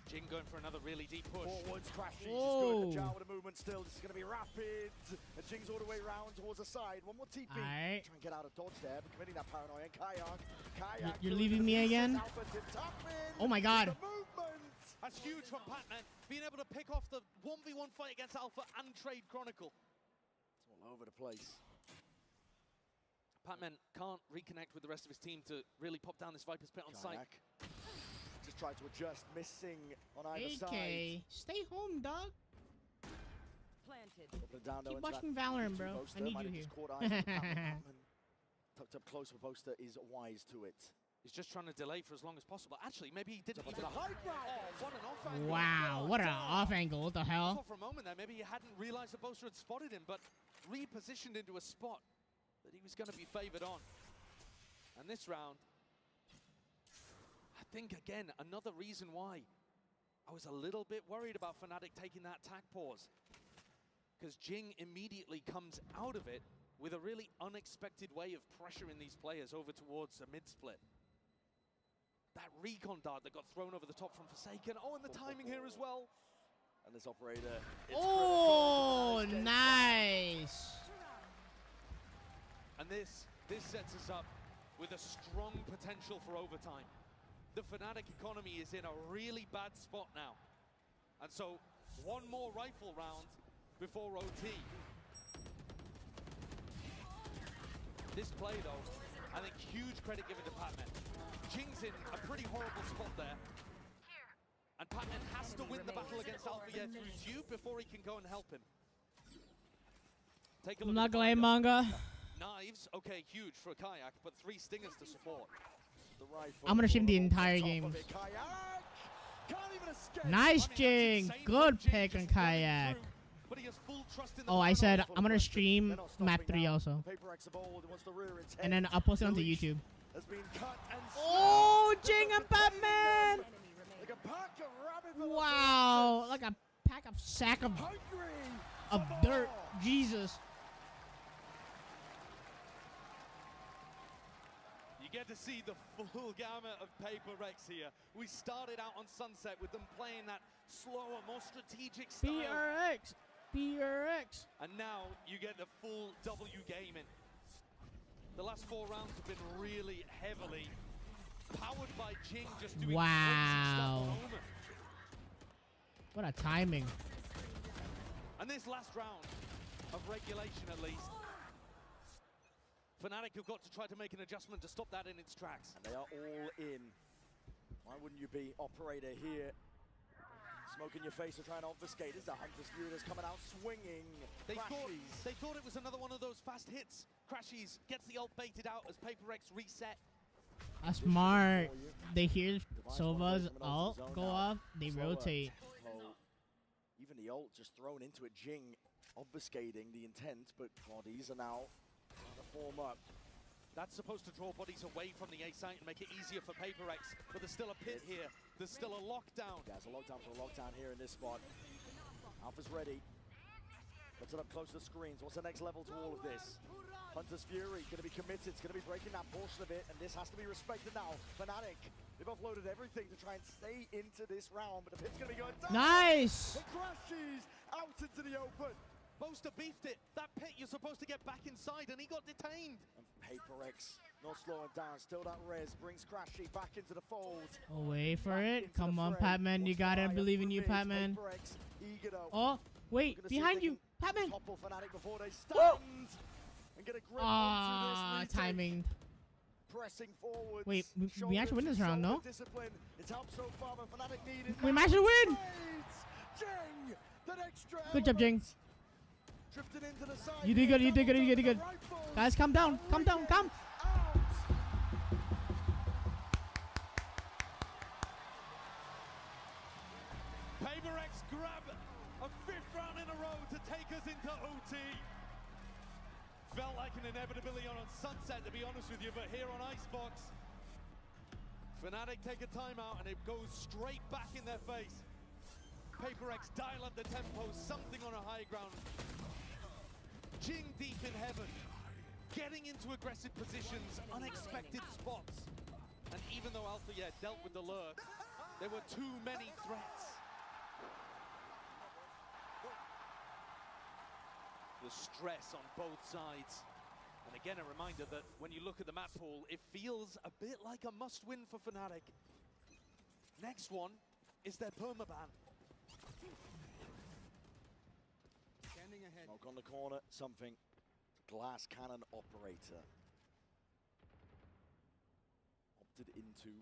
Jing going for another really deep push.
Forwards, crashes, he's good. Chow with a movement still. This is going to be rapid. And Jing's all the way around towards the side. One more TP.
Right.
Try and get out of dodge there, but committing that paranoia. And Kayak.
You're leaving me again? Oh my god.
That's huge from Patman, being able to pick off the 1v1 fight against Alpha and trade Chronicle.
It's all over the place.
Patman can't reconnect with the rest of his team to really pop down this Viper's Pit on site.
Just tried to adjust, missing on either
AK,
side.
stay home, dog.
Planted.
Keep watching Valorant, bro. I need you here.
Tucked up close, but Boaster is wise to it.
He's just trying to delay for as long as possible. Actually, maybe he didn't even...
Oh,
what an off angle.
Wow, what an off angle. What the
I
hell?
thought for a moment there, maybe he hadn't realized that Boaster had spotted him, but repositioned into a spot that he was going to be favored on. And this round, I think, again, another reason why I was a little bit worried about Fnatic taking that attack pause. Because Jing immediately comes out of it with a really unexpected way of pressuring these players over towards a mid-split. That recon dart that got thrown over the top from Forsaken. Oh, and the timing here as well.
And this operator...
Oh, nice.
And this sets us up with a strong potential for overtime. The Fnatic economy is in a really bad spot now. And so, one more rifle round before OT. This play, though, I think huge credit given to Patman. Jing's in a pretty horrible spot there. And Patman has to win the battle against Alpha Year through Duke before he can go and help him. Take a look
I'm
at
not
the
gonna manga.
Knives, okay, huge for a Kayak, but 3 stingers to support.
I'm gonna stream the entire game. Nice, Jing. Good pick on Kayak. Oh, I said I'm gonna stream map 3 also. And then I'll post it onto YouTube. Oh, Jing and Batman! Wow, like a sack of dirt. Jesus.
You get to see the full gamut of PRX here. We started out on Sunset with them playing that slower, more strategic style.
PRX.
And now you get the full WATCHPARTY. The last 4 rounds have been really heavily powered by Jing just doing crazy stuff
Wow.
on Omen.
What a timing.
And this last round of regulation, at least, Fnatic have got to try to make an adjustment to stop that in its tracks.
And they are all in. Why wouldn't you be? Operator here. Smoke in your face to try and obfuscate. This is the Hunter's Fury that's coming out swinging.
They thought it was another one of those fast hits. Crashies gets the ult baited out as PRX reset.
That's smart. They hear Sova's ult go off, they rotate.
Even the ult just thrown into it. Jing obfuscating the intent, but bodies are now trying to form up.
That's supposed to draw bodies away from the A site and make it easier for PRX, but there's still a pit here. There's still a lockdown.
Yeah, it's a lockdown for a lockdown here in this spot. Alpha's ready. Puts it up close to the screens. What's the next level to all of this? Hunter's Fury going to be committed. It's going to be breaking that portion of it, and this has to be respected now. Fnatic, they've offloaded everything to try and stay into this round, but the pit's going to be going down.
Nice!
The crashes out into the open.
Boaster beefed it. That pit, you're supposed to get back inside, and he got detained.
And PRX not slowing down. Still that res brings Crashy back into the fold.
Oh, wait for it. Come on, Patman. You got it. I believe in you, Patman. Oh, wait. Behind you. Patman.
Topple Fnatic before they stand. And get a grip onto this.
Timing.
pressing forward.
Wait, we actually win this round, no?
Discipline. It's helped so far, but Fnatic need it
We
now.
actually win!
Jing! That extra
Good job, Jing.
Drifted into the side.
You did good, you did good, you did good. Guys, calm down, calm down, calm.
PRX grab a 5th round in a row to take us into OT. Felt like an inevitability on Sunset, to be honest with you, but here on Icebox, Fnatic take a timeout and it goes straight back in their face. PRX dial up the tempo, something on a high ground. Jing deep in heaven, getting into aggressive positions, unexpected spots. And even though Alpha dealt with the lurk, there were too many threats. The stress on both sides. And again, a reminder that when you look at the map pool, it feels a bit like a must-win for Fnatic. Next one is their permaban.
Standing ahead. Smoke on the corner, something. Glass cannon operator. Opted into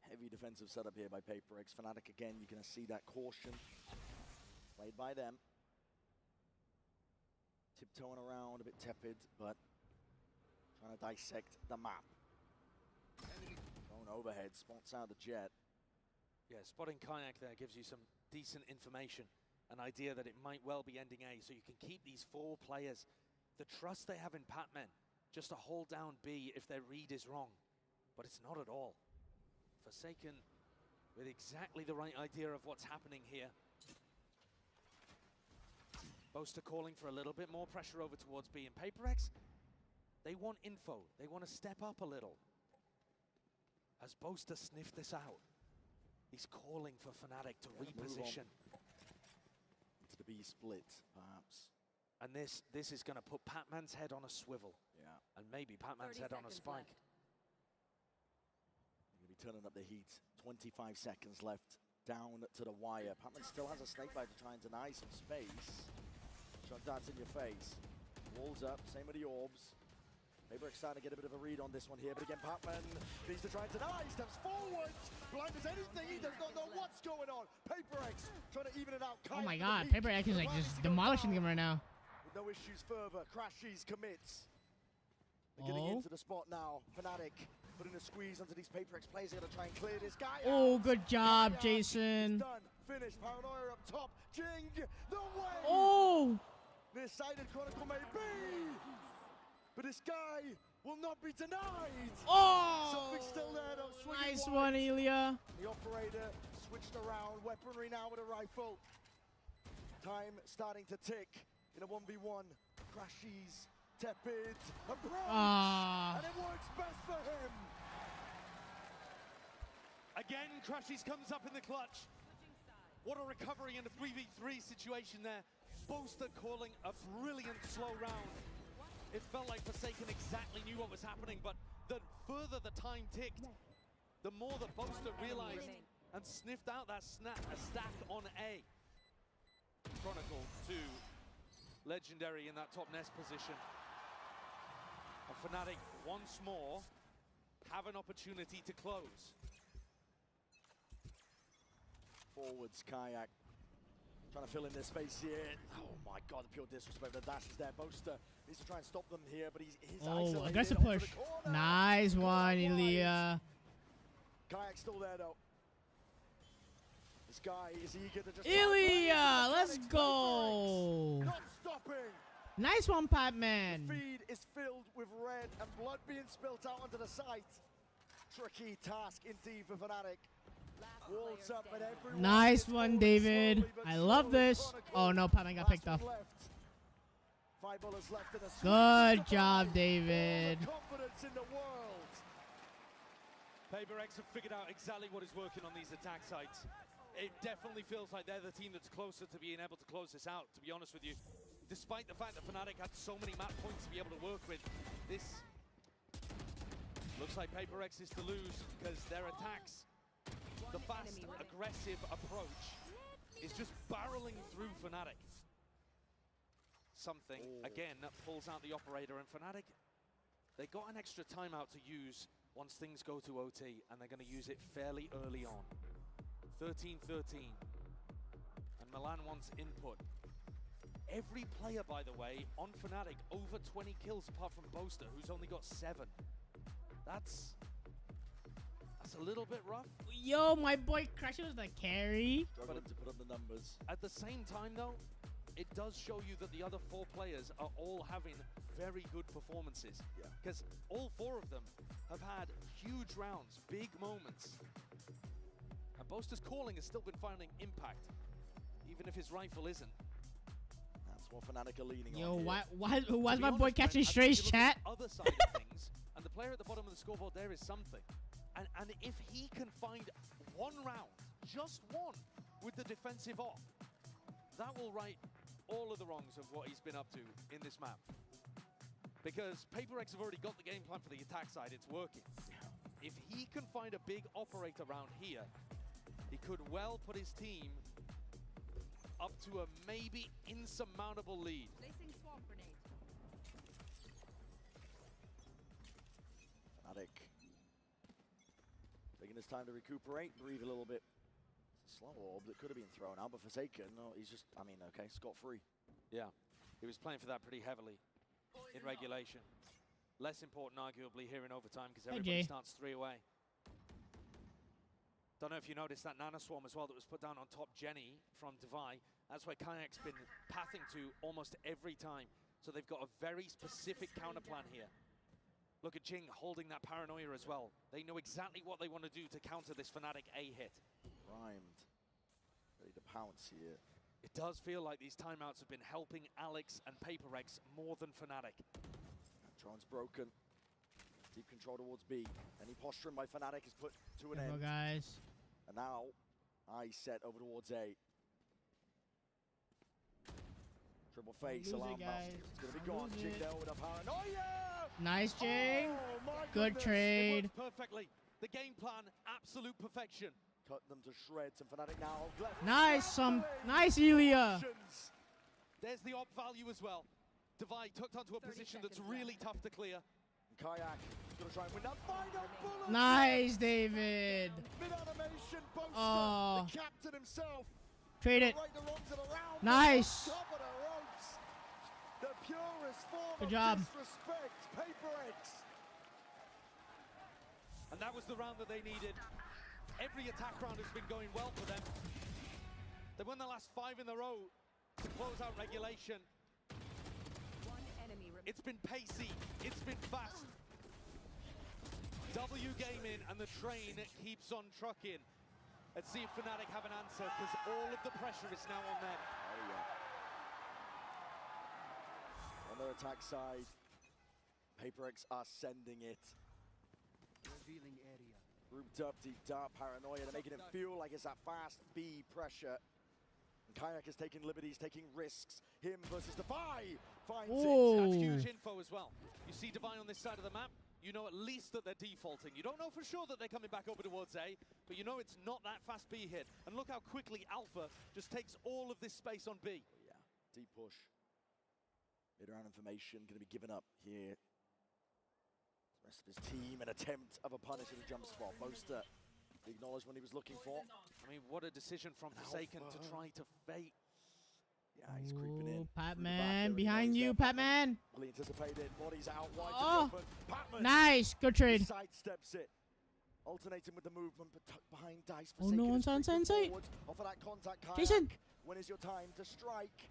heavy defensive setup here by PRX. Fnatic again, you're going to see that caution played by them. Tiptoeing around, a bit tepid, but trying to dissect the map. Going overhead, spots out the jet.
Yeah, spotting Kayak there gives you some decent information. An idea that it might well be ending A, so you can keep these 4 players. The trust they have in Patman, just to hold down B if their read is wrong. But it's not at all. Forsaken with exactly the right idea of what's happening here. Boaster calling for a little bit more pressure over towards B, and PRX, they want info. They want to step up a little. Has Boaster sniffed this out? He's calling for Fnatic to reposition.
To the B split, perhaps.
And this is going to put Patman's head on a swivel.
Yeah.
And maybe Patman's head on a spike.
Going to be turning up the heat. 25 seconds left. Down to the wire. Patman still has a snakebite to try and deny some space. Shot darts in your face. Walls up, same with the orbs. PRX starting to get a bit of a read on this one here, but again, Patman needs to try and deny. He steps forward. Blind as anything. He does not know what's going on. PRX trying to even it out.
Oh my god, PRX is like just demolishing them right now.
With no issues further. Crashies commits. They're getting into the spot now. Fnatic putting a squeeze onto these PRX players. They're going to try and clear this guy out.
Oh, good job, Jason.
Done. Finish. Paranoia up top. Jing. The way.
Oh.
Nearsighted Chronicle may be. But this guy will not be denied.
Oh.
Something's still there though.
Nice one, Ilya.
The operator switched around. Weaponry now with a rifle. Time starting to tick in a 1v1. Crashies. Tepid. Approach. And it works best for him.
Again, Crashies comes up in the clutch. What a recovery in a 3v3 situation there. Boaster calling a brilliant slow round. It felt like Forsaken exactly knew what was happening, but the further the time ticked, the more that Boaster realized and sniffed out that stack on A. Chronicle to Legendary in that top nest position. And Fnatic once more have an opportunity to close.
Forwards, Kayak. Trying to fill in their space here. Oh my god, the pure disrespect. The dash is there. Boaster needs to try and stop them here, but he's isolated.
Aggressive push. Nice one, Ilya.
Kayak's still there though. This guy is eager to just...
Ilya, let's go.
Not stopping.
Nice one, Patman.
The feed is filled with red and blood being spilt out onto the site. Tricky task indeed for Fnatic. Walls up and everyone.
Nice one, David. I love this. Oh no, Patman got picked off.
5 bullets left in the
Good job, David.
Confidence in the world.
PRX have figured out exactly what is working on these attack sites. It definitely feels like they're the team that's closer to being able to close this out, to be honest with you. Despite the fact that Fnatic had so many map points to be able to work with, this looks like PRX is to lose because their attacks, the fast, aggressive approach is just barreling through Fnatic. Something, again, that pulls out the operator, and Fnatic, They got an extra timeout to use once things go to OT, and they're going to use it fairly early on. 13-13. And Milan wants input. Every player, by the way, on Fnatic, over 20 kills apart from Boaster, who's only got 7. That's a little bit rough.
Yo, my boy Crusher was the carry.
Struggling to put up the numbers.
At the same time, though, it does show you that the other 4 players are all having very good performances.
Yeah.
Because all 4 of them have had huge rounds, big moments. And Boaster's calling has still been finding impact, even if his rifle isn't.
That's what Fnatic are leaning
Yo,
on.
why's my boy catching strays, chat?
Other side of things, and the player at the bottom of the scoreboard there is something. And if he can find one round, just one, with the defensive off, that will right all of the wrongs of what he's been up to in this map. Because PRX have already got the game plan for the attack side, it's working. If he can find a big operator round here, he could well put his team up to a maybe insurmountable lead.
Placing swamp grenade.
Fnatic taking his time to recuperate, breathe a little bit. Slow orb that could have been thrown out, but Forsaken, no, he's just, I mean, okay, scot-free.
Yeah, he was playing for that pretty heavily in regulation. Less important, arguably, here in overtime, because everybody starts 3 away. Don't know if you noticed that Nano Swarm as well that was put down on top Jenny from Devi. That's where Kayak's been pathing to almost every time. So they've got a very specific counter plan here. Look at Jing holding that paranoia as well. They know exactly what they want to do to counter this Fnatic A hit.
Primed. Ready to pounce here.
It does feel like these timeouts have been helping Alex and PRX more than Fnatic.
Drone's broken. Deep control towards B. Any posturing by Fnatic is put to an end.
Guys.
And now, eyes set over towards A. Triple face, alarm mouse. It's going to be gone. Jing there with a paranoia!
Nice, Jing.
Oh,
Good trade.
It worked perfectly. The game plan, absolute perfection.
Cut them to shreds, and Fnatic now left.
Nice, nice, Ilya.
There's the op value as well. Devi tucked onto a position that's really tough to clear.
And Kayak is going to try and win that final bullet.
Nice, David.
Mid-animation, Boaster, the captain himself.
Trade it.
Right the wrongs of the round.
Nice.
Top of the ropes. The purest form
Good
of
job.
disrespect. PRX.
And that was the round that they needed. Every attack round has been going well for them. They won the last 5 in a row to close out regulation. It's been pacey, it's been fast. WATCHPARTY and the train keeps on trucking. Let's see if Fnatic have an answer, because all of the pressure is now on them.
Oh yeah. On their attack side, PRX are sending it.
Revealing area.
Grouped up, deep dark paranoia. They're making it feel like it's that fast B pressure. And Kayak is taking liberties, taking risks. Him versus Devi finds it.
That's huge info as well. You see Devi on this side of the map, you know at least that they're defaulting. You don't know for sure that they're coming back over towards A, but you know it's not that fast B hit. And look how quickly Alpha just takes all of this space on B.
Oh, yeah, deep push. Mid-round information going to be given up here. The rest of his team, an attempt of a punish at a jump spot. Boaster acknowledged what he was looking for.
I mean, what a decision from Forsaken to try to fake.
Yeah, he's creeping in.
Patman, behind you, Patman.
Well, he anticipated. Bodies out wide
Oh,
to the open. Patman
nice, good trade.
Sidesteps it. Alternating with the movement, but tucked behind Dice.
Oh no, on sensei.
Off of that contact, Kayak.
Jason.
When is your time to strike?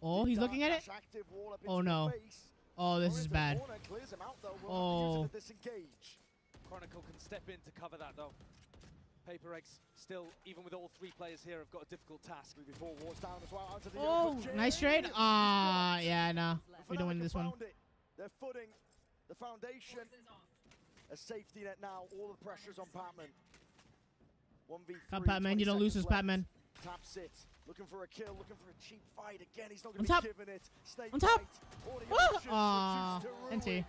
Oh, he's looking at it. Oh no. Oh, this is bad. Oh.
Disengage.
Chronicle can step in to cover that though. PRX still, even with all 3 players here, have got a difficult task.
Before wars down as well. Onto the
Oh, nice trade. Ah, yeah, no. We don't win this one.
They're footing the foundation. A safety net now. All the pressure's on Patman. 1v3.
Come, Patman. You don't lose this, Patman.
Taps it. Looking for a kill. Looking for a cheap fight. Again, he's not going
On
to
top.
be given it. Snake
On top.
Bite.
Ah, NT.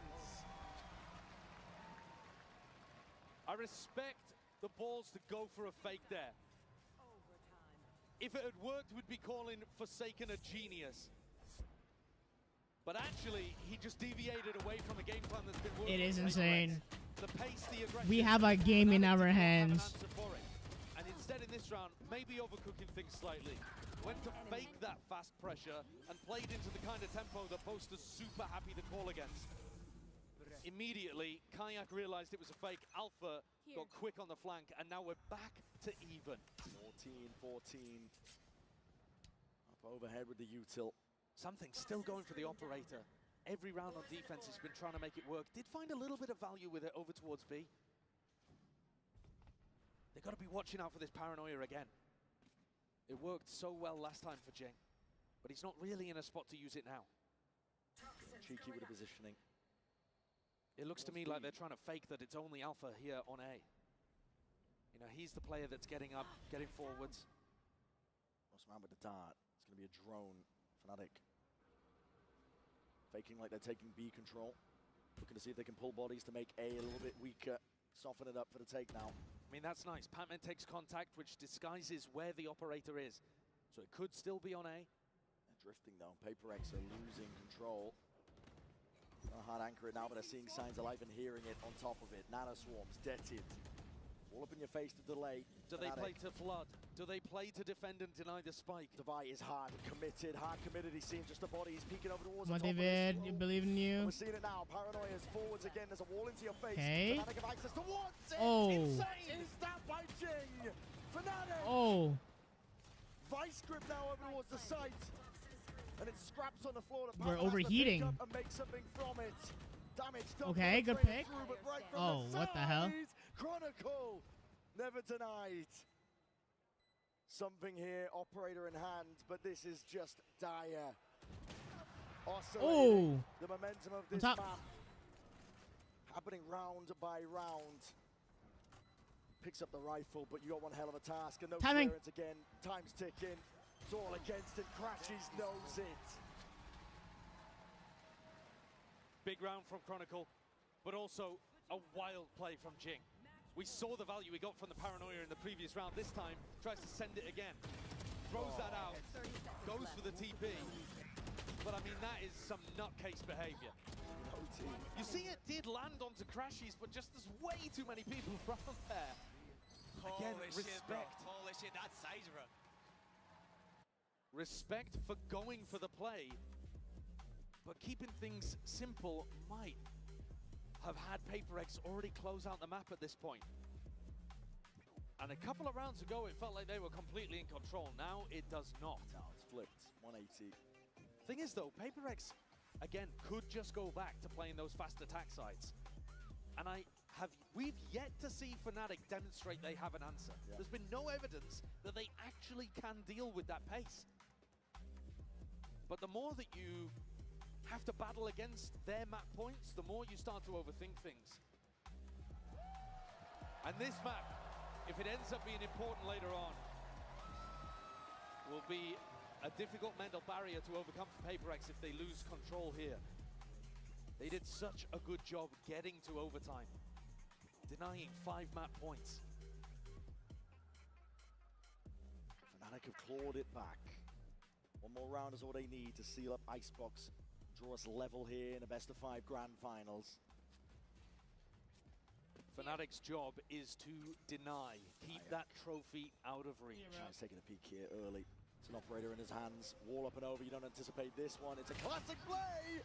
I respect the balls to go for a fake there. If it had worked, we'd be calling Forsaken a genius. But actually, Essentially, he just deviated away from a game plan that's been working.
It is
for
insane.
The pace, the aggression,
We have a game in our hands.
And instead in this round, maybe overcooking things slightly. Went to fake that fast pressure and played into the kind of tempo that Boast is super happy to call against. Immediately, Kayak realized it was a fake. Alpha got quick on the flank, and now we're back to even.
14-14. Up overhead with the util.
Something still going for the operator. Every round on defense has been trying to make it work. Did find a little bit of value with it over towards B. They've got to be watching out for this paranoia again. It worked so well last time for Jing, but he's not really in a spot to use it now.
Cheeky with the positioning.
It looks to me like they're trying to fake that it's only Alpha here on A. You know, he's the player that's getting up, getting forwards.
Most man with the dart. It's going to be a drone. Fnatic. Faking like they're taking B control. Looking to see if they can pull bodies to make A a little bit weaker. Soften it up for the take now.
I mean, that's nice. Patman takes contact, which disguises where the operator is. So it could still be on A.
They're drifting though. PRX are losing control. Not a hard anchor it now, but they're seeing signs of life and hearing it on top of it. Nano swarms, detted. All up in your face to delay.
Do they play to flood? Do they play to defend and deny the spike?
Devi is hard committed. He's seeing just a body. He's peeking over towards
Come on,
the top
David. You believe in you.
And we're seeing it now. Paranoia is forwards again. There's a wall into your face.
Okay.
Fnatic have access towards it.
Oh.
Insane. Stab by Jing. Fnatic.
Oh.
Vice grip now over towards the site. And it scraps on the floor.
We're overheating.
And make something from it. Damage done.
Okay, good pick.
Through, right
oh, what the hell?
Chronicle. Never denied. Something here, operator in hand, but this is just dire. Oscillating the momentum of this map. Happening round by round. Picks up the rifle, but you got one hell of a task. And no clearance again. Time's ticking. It's all against it. Crashes knows it.
Big round from Chronicle, but also a wild play from Jing. We saw the value we got from the paranoia in the previous round. This time, tries to send it again. Throws that out, goes for the TP. But I mean, that is some nutcase behavior. You see, it did land onto Crashies, but just there's way too many people around there. Again, respect.
Holy shit, that's size, bro.
Respect for going for the play, but keeping things simple might have had PRX already close out the map at this point. And a couple of rounds ago, it felt like they were completely in control. Now it does not.
Now it's flipped, 180.
Thing is though, PRX, again, could just go back to playing those fast attack sides. And we've yet to see Fnatic demonstrate they have an answer. Yeah. There's been no evidence that they actually can deal with that pace. But the more that you have to battle against their map points, the more you start to overthink things. And this map, if it ends up being important later on, will be a difficult mental barrier to overcome for PRX if they lose control here. They did such a good job getting to overtime, denying 5 map points.
Fnatic have clawed it back. One more round is all they need to seal up Icebox. Draw us level here in a best-of-5 grand finals.
Fnatic's job is to deny, keep that trophy out of reach.
He's taking a peek here early. It's an operator in his hands. Wall up and over. You don't anticipate this one. It's a classic play.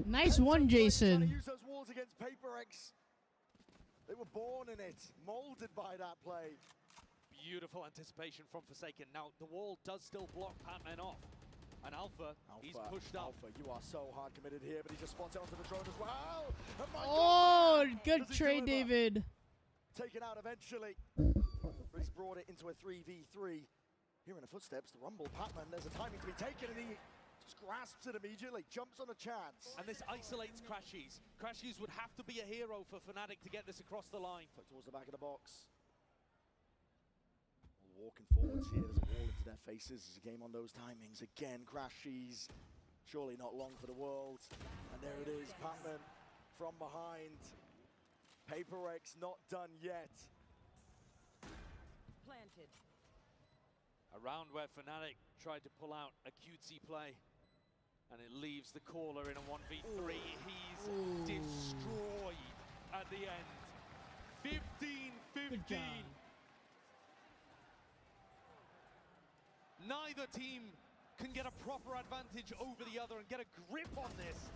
Nice one, Jason.
Use those walls against PRX. They were born in it, molded by that play.
Beautiful anticipation from Forsaken. Now the wall does still block Patman off. And Alpha, he's pushed up.
Alpha, you are so hard committed here, but he just spots it onto the drone as well. And my
God,
God,
good trade, David.
Taken out eventually. He's brought it into a 3v3. Hearing the footsteps, the rumble, Patman, there's a timing to be taken, and he just grasps it immediately, jumps on a chance.
And this isolates Crashies. Crashies would have to be a hero for Fnatic to get this across the line.
Put towards the back of the box. Walking forwards here, there's a wall into their faces. There's a game on those timings. Again, Crashies, surely not long for the world. And there it is, Patman from behind. PRX not done yet.
Planted.
A round where Fnatic tried to pull out a cutesy play. And it leaves the caller in a 1v3. He's destroyed at the end. 15-15. Neither team can get a proper advantage over the other and get a grip on this.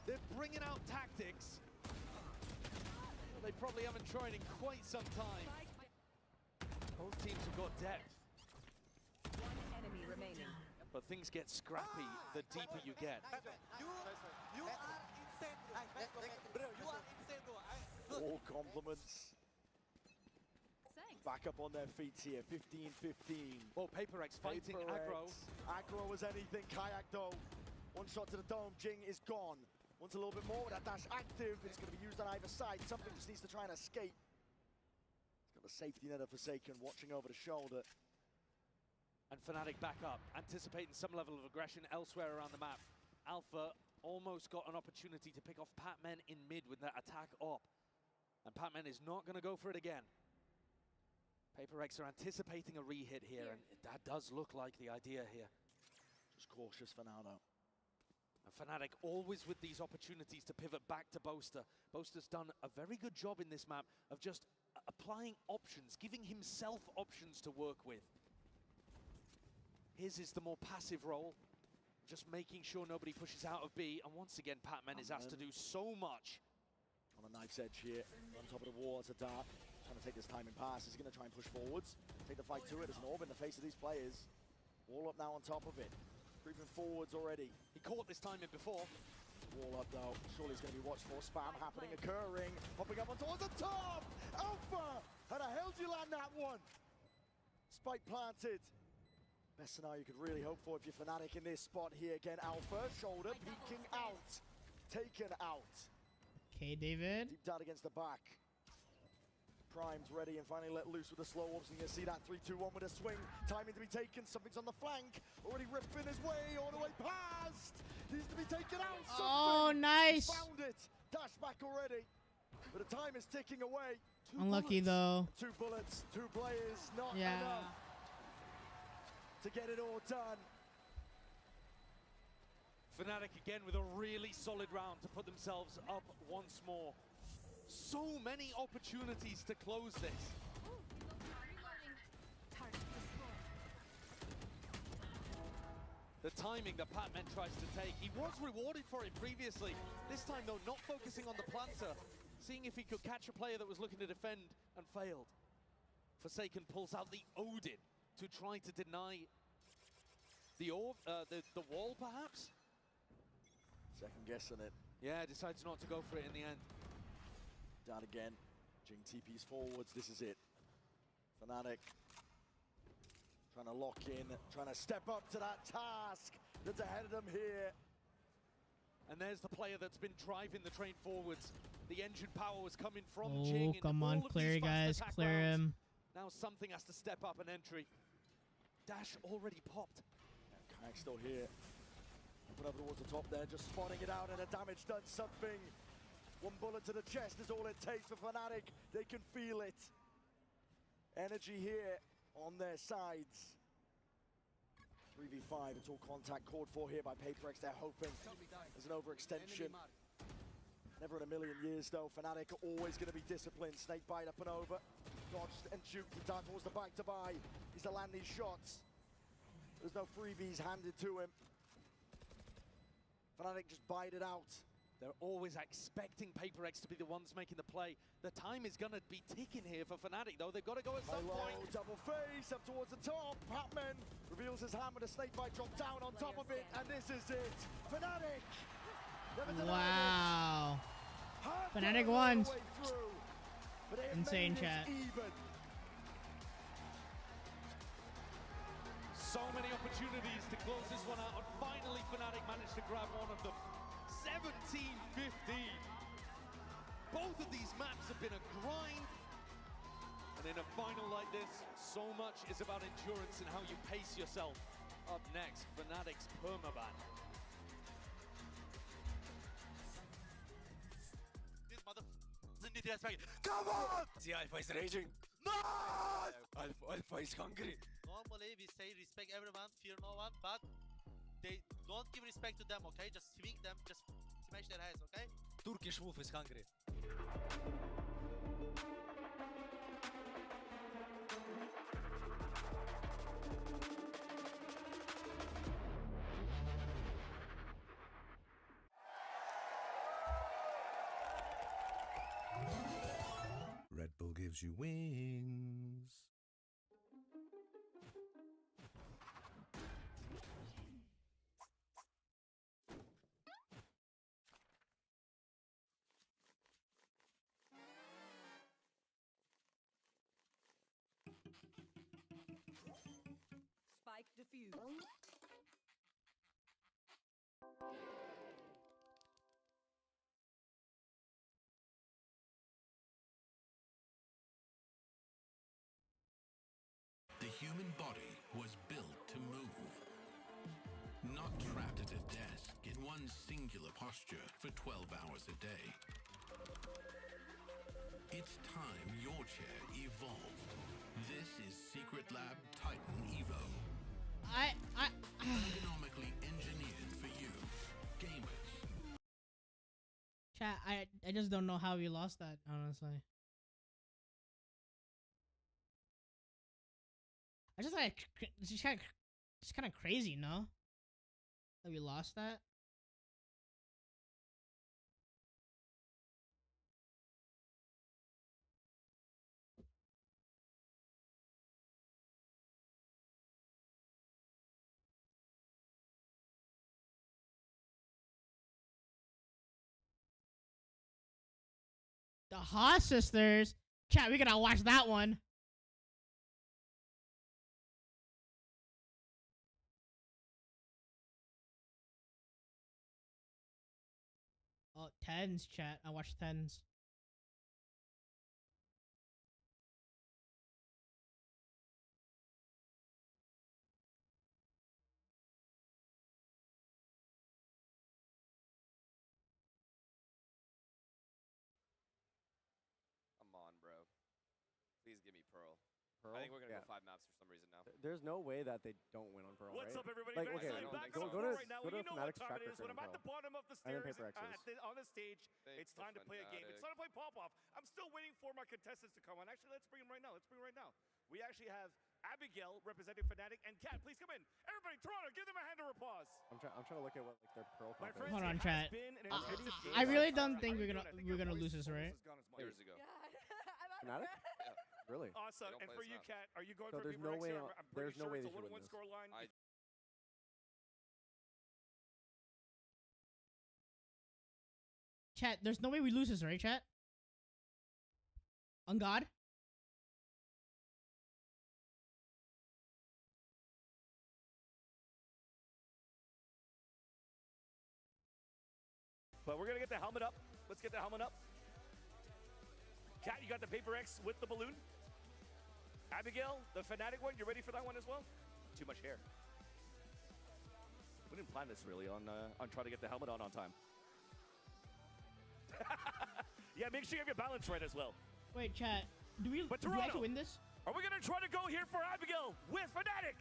They're bringing out tactics they probably haven't tried in quite some time. Both teams have got depth.
One enemy remaining.
But things get scrappy the deeper you get.
You are insane, bro. You are insane, bro.
All compliments. Back up on their feet here, 15-15.
Well, PRX fighting aggro.
Aggro as anything, Kayak though. One shot to the dome, Jing is gone. Wants a little bit more with that dash active. It's going to be used on either side. Something just needs to try and escape. He's got the safety net of Forsaken watching over the shoulder.
And Fnatic back up, anticipating some level of aggression elsewhere around the map. Alpha almost got an opportunity to pick off Patman in mid with that attack up. And Patman is not going to go for it again. PRX are anticipating a re-hit here, and that does look like the idea here.
Just cautious for now, though.
And Fnatic always with these opportunities to pivot back to Boaster. Boaster's done a very good job in this map of just applying options, giving himself options to work with. His is the more passive role, just making sure nobody pushes out of B. And once again, Patman is asked to do so much.
On a knife's edge here, on top of the wall, it's a dart. Trying to take this timing pass. He's going to try and push forwards. Take the fight to it. There's an orb in the face of these players. Wall up now on top of it. Creeping forwards already.
He caught this timing before.
Wall up though. Surely it's going to be watched for. Spam happening, occurring. Popping up on towards the top. Alpha! How the hell did you land that one? Spike planted. Best scenario you could really hope for if you're Fnatic in this spot here. Again, Alpha. Shoulder peeking out. Taken out.
Okay, David.
Deep down against the back. Prime's ready and finally let loose with the slow orbs. You can see that 3-2-1 with a swing. Timing to be taken. Something's on the flank. Already ripping his way all the way past. Needs to be taken out.
Oh, nice.
Found it. Dash back already. But the time is ticking away.
Unlucky though.
2 bullets, 2 players. Not
Yeah.
enough to get it all done.
Fnatic again with a really solid round to put themselves up once more. So many opportunities to close this. The timing that Patman tries to take, he was rewarded for it previously. This time though, not focusing on the planter, seeing if he could catch a player that was looking to defend and failed. Forsaken pulls out the Odin to try to deny the orb, the wall perhaps?
Second guessing it.
Yeah, decides not to go for it in the end.
Down again. Jing TP's forwards. This is it. Fnatic trying to lock in, trying to step up to that task that's ahead of them here.
And there's the player that's been driving the train forwards. The engine power was coming from
Oh,
Jing.
come on, clear guys, clear him.
Now something has to step up an entry. Dash already popped.
Kayak's still here. Put over towards the top there, just spotting it out, and the damage done something. 1 bullet to the chest is all it takes for Fnatic. They can feel it. Energy here on their sides. 3v5, it's all contact called for here by PRX. They're hoping there's an overextension. Never in a million years though. Fnatic are always going to be disciplined. Snake bite up and over. Dodged and juked the dart towards the back to buy. He's to land these shots. There's no freebies handed to him. Fnatic just bite it out.
They're always expecting PRX to be the ones making the play. The time is going to be ticking here for Fnatic, though. They've got to go at some point.
Double face up towards the top. Patman reveals his hand with a snake bite drop down on top of it, and this is it. Fnatic.
Wow. Fnatic won. Insane chat.
So many opportunities to close this one out, and finally Fnatic managed to grab one of them. 17-15. Both of these maps have been a grind. And in a final like this, so much is about endurance and how you pace yourself. Up next, Fnatic's permaban.
This motherfucker need to respect. Come on!
See, Alpha is raging.
No!
Alpha is hungry.
Normally we say respect everyone, fear no one, but they Don't give respect to them, okay? Just swing them, just smash their heads, okay?
Turkish wolf is hungry.
Red Bull gives you wings.
Spike defused.
The human body was built to move, not trapped at a desk in one singular posture for 12 hours a day. It's time your chair evolved. This is Secret Lab Titan Evo. Ergonomically engineered for you, gamers.
Chat, I just don't know how we lost that, honestly. I just like it's kind of crazy, no? That we lost that. The Haas sisters. Chat, we gotta watch that one. Oh, tens, chat. I watched tens.
Come on, bro. Please give me Pearl.
Pearl?
I think we're gonna
Yeah.
go 5 maps for some reason now.
There's no way that they don't win on Pearl,
What's
right?
up, everybody?
Like,
Back
okay,
on
back
go
on
to
right now.
go to
You know what
Fnatic's
time
track
it is. When
record
I'm
and
at the
Pearl.
bottom of the
And then
stairs
PRX's.
on the stage,
Thanks
it's time to play a game.
Fnatic.
It's time to play pop-off. I'm still waiting for my contestants to come on. Actually, let's bring them right now. We actually have Abigail representing Fnatic and Kat. Please come in. Everybody, Toronto, give them a hand of applause.
I'm trying to look at what like their Pearl
My
comp
friends,
is.
Hold on,
it
chat.
has been an
I
intensive game
I really
so
don't
far.
think
How
we're
are you
gonna
doing? I think
we're
your
gonna
voice
lose this, right?
has gone as much.
Years ago.
Fnatic? Really?
Awesome.
They don't
And
play
for
this
you,
map.
Kat, are you going
So
for
there's
Paper
no
X
way
here?
on-
I'm pretty
there's no
sure
way
it's
they
a
should win
1-1
this.
score line.
Chat, there's no way we lose this, right, chat? On God?
But we're going to get the helmet up. Let's get the helmet up. Kat, you got the Paper X with the balloon. Abigail, the Fnatic one, you ready for that one as well? Too much hair. We didn't plan this really on trying to get the helmet on time. Yeah, make sure you have your balance right as well.
Wait, chat. Do we
Toronto,
actually win this?
Are we going to try to go here for Abigail with Fnatic?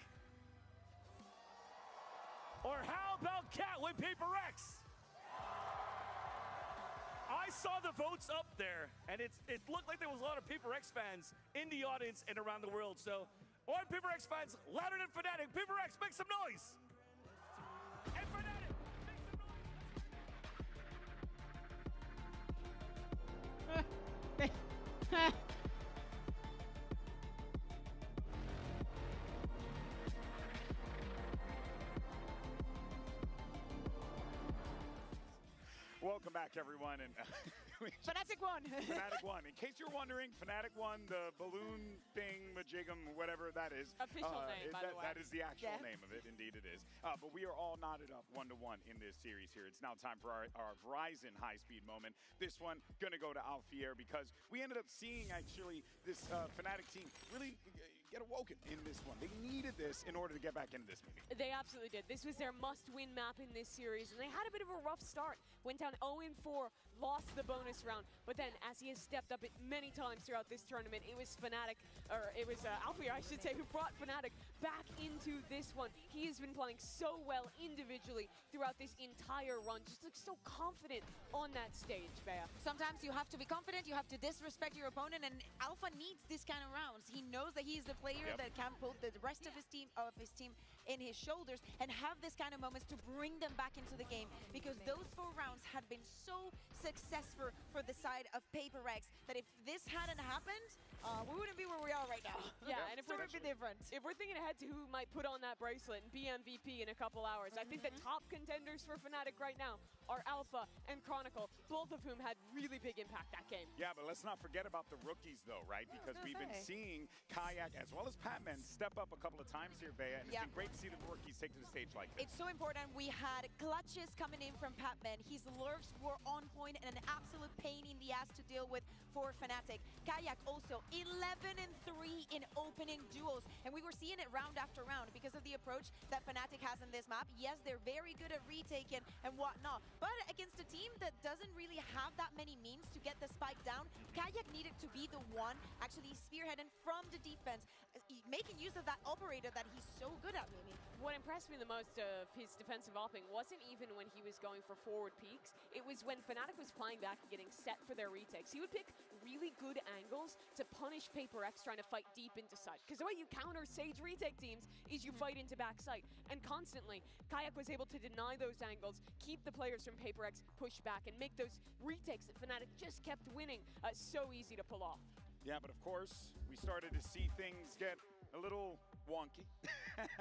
Or how about Kat with Paper X? I saw the votes up there, and it looked like there was a lot of Paper X fans in the audience and around the world. So, all Paper X fans, louder than Fnatic. Paper X, make some noise. And Fnatic, make some noise. Welcome back, everyone. And
Fnatic won.
Fnatic won. In case you're wondering, Fnatic won the balloon thing, the jig'em, whatever that is.
Official name, by the way.
That is the actual
Yeah.
name of it. Indeed, it is. But we are all knotted up 1-1 in this series here. It's now time for our Ryzen high-speed moment. This one gonna go to Alfier because we ended up seeing actually this Fnatic team really get awoken in this one. They needed this in order to get back into this meeting.
They absolutely did. This was their must-win map in this series, and they had a bit of a rough start. Went down 0-4, lost the bonus round, but then as he has stepped up it many times throughout this tournament, it was Fnatic, or it was Alfie, I should say, who brought Fnatic back into this one. He has been playing so well individually throughout this entire run, just looks so confident on that stage, Bea.
Sometimes you have to be confident, you have to disrespect your opponent, and Alpha needs this kind of rounds. He knows that he's the player that can put the rest of his team in his shoulders and have this kind of moments to bring them back into the game, because those 4 rounds had been so successful for the side of PRX that if this hadn't happened, we wouldn't be where we are right now.
Yeah, and if
we're different.
If we're thinking ahead to who might put on that bracelet and be MVP in a couple hours, I think the top contenders for Fnatic right now are Alpha and Chronicle, both of whom had really big impact that game.
Yeah, but let's not forget about the rookies, though, right? Because we've been seeing Kayak as well as Patman step up a couple of times here, Bea, and it's been great to see the rookies take to the stage like this.
It's so important. We had clutches coming in from Patman. His lurks were on point and an absolute pain in the ass to deal with for Fnatic. Kayak also 11-3 in opening duels, and we were seeing it round after round because of the approach that Fnatic has in this map. Yes, they're very good at retaking and whatnot, but against a team that doesn't really have that many means to get the spike down, Kayak needed to be the one actually spearheading from the defense, making use of that operator that he's so good at, Mimi.
What impressed me the most of his defensive opping wasn't even when he was going for forward peaks. It was when Fnatic was flying back and getting set for their retakes. He would pick really good angles to punish PRX trying to fight deep into site. Because the way you counter Sage retake teams is you fight into back site. And constantly, Kayak was able to deny those angles, keep the players from PRX pushed back, and make those retakes that Fnatic just kept winning so easy to pull off.
Yeah, but of course, we started to see things get a little wonky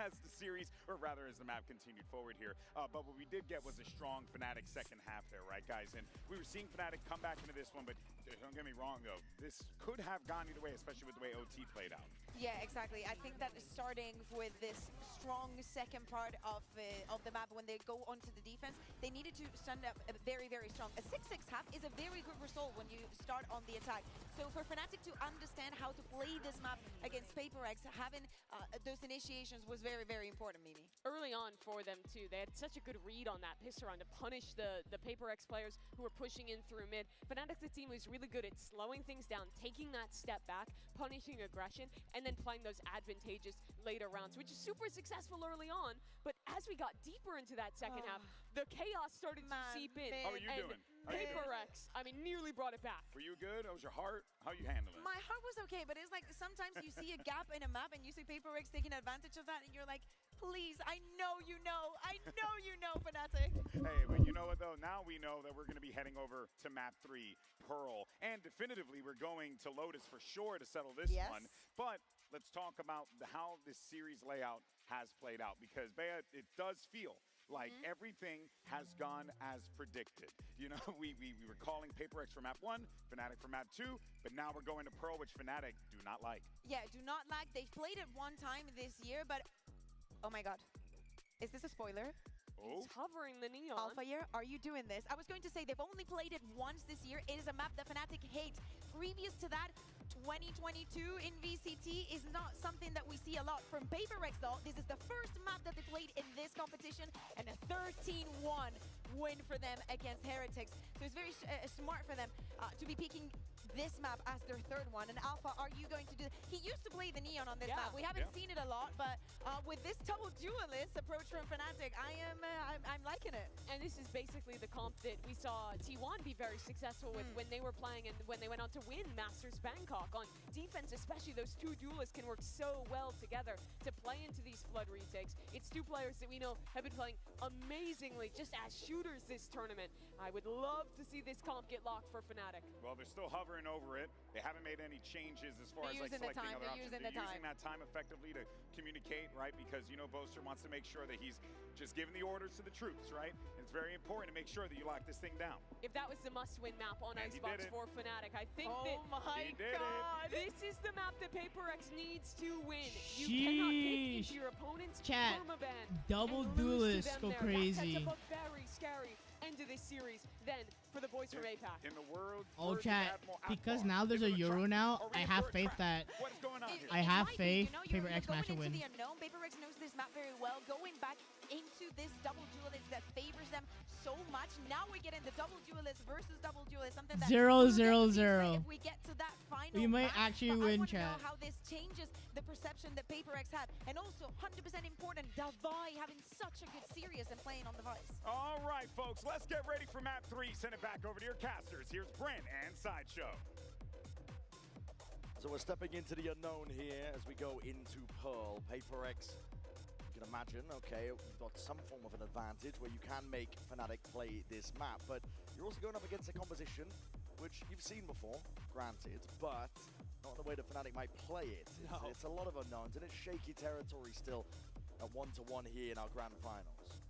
as the series, or rather as the map continued forward here. But what we did get was a strong Fnatic second half there, right, guys? And we were seeing Fnatic come back into this one, but don't get me wrong, though. This could have gone either way, especially with the way OT played out.
Yeah, exactly. I think that starting with this strong second part of the map, when they go onto the defense, they needed to stand up very, very strong. A 6-6 half is a very good result when you start on the attack. So for Fnatic to understand how to play this map against PRX, having those initiations was very, very important, Mimi.
Early on for them, too, they had such a good read on that piss around to punish the PRX players who were pushing in through mid. Fnatic, the team, was really good at slowing things down, taking that step back, punishing aggression, and then playing those advantageous later rounds, which is super successful early on. But as we got deeper into that second half, the chaos started to seep in.
How are you doing?
PRX, I mean, nearly brought it back.
Were you good? How was your heart? How you handling it?
My heart was okay, but it's like sometimes you see a gap in a map and you see PRX taking advantage of that, and you're like, please, I know you know, Fnatic.
Hey, but you know what, though? Now we know that we're going to be heading over to map 3, Pearl. And definitively, we're going to Lotus for sure to settle this one. But let's talk about how this series layout has played out, because, Bea, it does feel like everything has gone as predicted. You know, we were calling PRX for map 1, Fnatic for map 2, but now we're going to Pearl, which Fnatic do not like.
Yeah, do not like. They've played it one time this year, but oh my god. Is this a spoiler?
He's hovering the neon.
Alpha year, are you doing this? I was going to say they've only played it once this year. It is a map that Fnatic hates. Previous to that, 2022 in VCT is not something that we see a lot from PRX, though. This is the first map that they played in this competition, and a 13-1 win for them against Heretics. So it's very smart for them to be picking this map as their third one. And Alpha, are you going to do He used to play the neon on this map. We haven't seen it a lot, but with this double duelist approach from Fnatic, I'm liking it.
And this is basically the comp that we saw T1 be very successful with when they were playing and when they went on to win Masters Bangkok. On defense, especially, those two duelists can work so well together to play into these flood retakes. It's two players that we know have been playing amazingly just as shooters this tournament. I would love to see this comp get locked for Fnatic.
Well, they're still hovering over it. They haven't made any changes as far as like selecting other options. They're using that time effectively to communicate, right? Because, you know, Boaster wants to make sure that he's just giving the orders to the troops, right? And it's very important to make sure that you lock this thing down.
If that was the must-win map on Icebox for Fnatic, I think
that
this is the map that PRX needs to win. You cannot pick into your opponent's permaban.
Double duelists go crazy.
That sets up a very scary end to this series than for the boys from APAC.
In the world,
Oh, chat, because now there's a Euro now, I have faith that I have faith PRX match will win.
The unknown. PRX knows this map very well. Going back into this double duelist that favors them so much. Now we're getting the double duelist versus double duelist. Something that
0-0-0.
if we get to that final
We might
match,
actually
but
win,
I
chat.
know how this changes the perception that PRX had. And also, 100% important, Davai having such a good series and playing on device.
All right, folks, let's get ready for map 3. Send it back over to your casters. Here's Brent and Sideshow.
So we're stepping into the unknown here as we go into Pearl. PRX, you can imagine, okay, you've got some form of an advantage where you can make Fnatic play this map, but you're also going up against a composition which you've seen before, granted, but not the way that Fnatic might play it. It's a lot of unknowns, and it's shaky territory still at 1-1 here in our grand finals.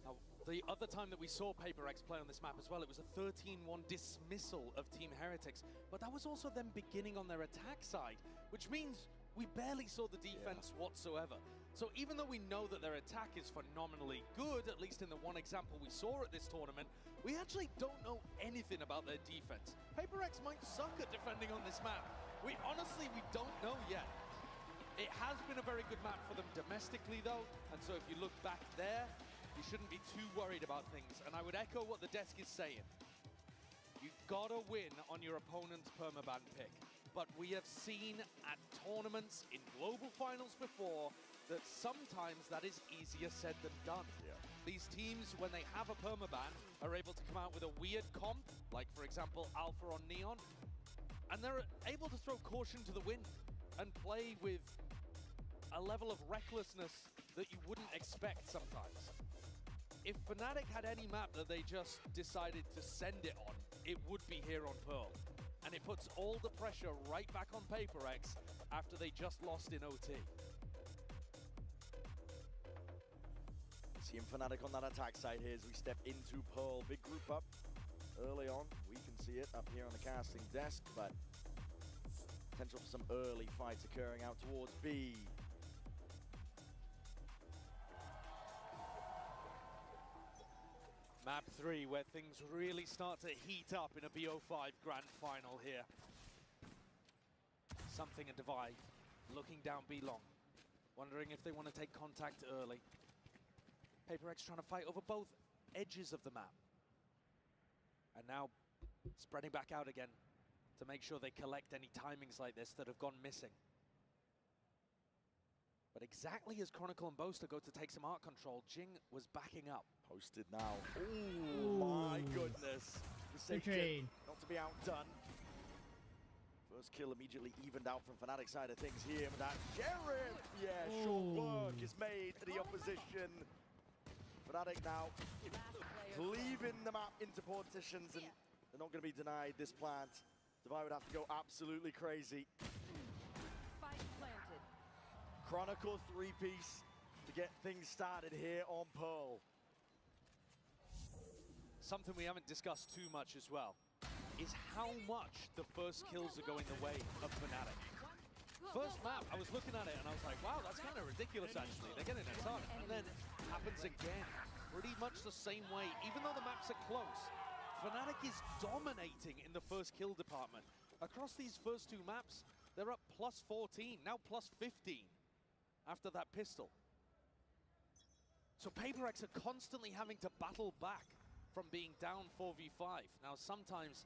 Now, the other time that we saw PRX play on this map as well, it was a 13-1 dismissal of Team Heretics, but that was also them beginning on their attack side, which means we barely saw the defense whatsoever. So even though we know that their attack is phenomenally good, at least in the one example we saw at this tournament, we actually don't know anything about their defense. PRX might suck at defending on this map. We don't know yet. It has been a very good map for them domestically though, and so if you look back there, you shouldn't be too worried about things. And I would echo what the desk is saying. You've got to win on your opponent's permaban pick. But we have seen at tournaments in global finals before that sometimes that is easier said than done. These teams, when they have a permaban, are able to come out with a weird comp, like for example Alpha on Neon, and they're able to throw caution to the wind and play with a level of recklessness that you wouldn't expect sometimes. If Fnatic had any map that they just decided to send it on, it would be here on Pearl. And it puts all the pressure right back on PRX after they just lost in OT.
Seeing Fnatic on that attack side here as we step into Pearl. Big group up early on. We can see it up here on the casting desk, but potential for some early fights occurring out towards B.
Map 3, where things really start to heat up in a BO5 grand final here. Something and Divide looking down B long, wondering if they want to take contact early. PRX trying to fight over both edges of the map. And now spreading back out again to make sure they collect any timings like this that have gone missing. But exactly as Chronicle and Boaster go to take some art control, Jing was backing up.
Posted now. Ooh, my goodness. Precision, not to be outdone. First kill immediately evened out from Fnatic side of things here. But that Jared, short work is made to the opposition. Fnatic now leaving the map into partitions, and they're not going to be denied this plant. Divide would have to go absolutely crazy.
Spike planted.
Chronicle 3-piece to get things started here on Pearl.
Something we haven't discussed too much as well is how much the first kills are going the way of Fnatic. First map, I was looking at it and I was like, wow, that's kind of ridiculous actually. They're getting a ton. And then it happens again, pretty much the same way. Even though the maps are close, Fnatic is dominating in the first kill department. Across these first two maps, they're up plus 14, now plus 15 after that pistol. So PRX are constantly having to battle back from being down 4v5. Now sometimes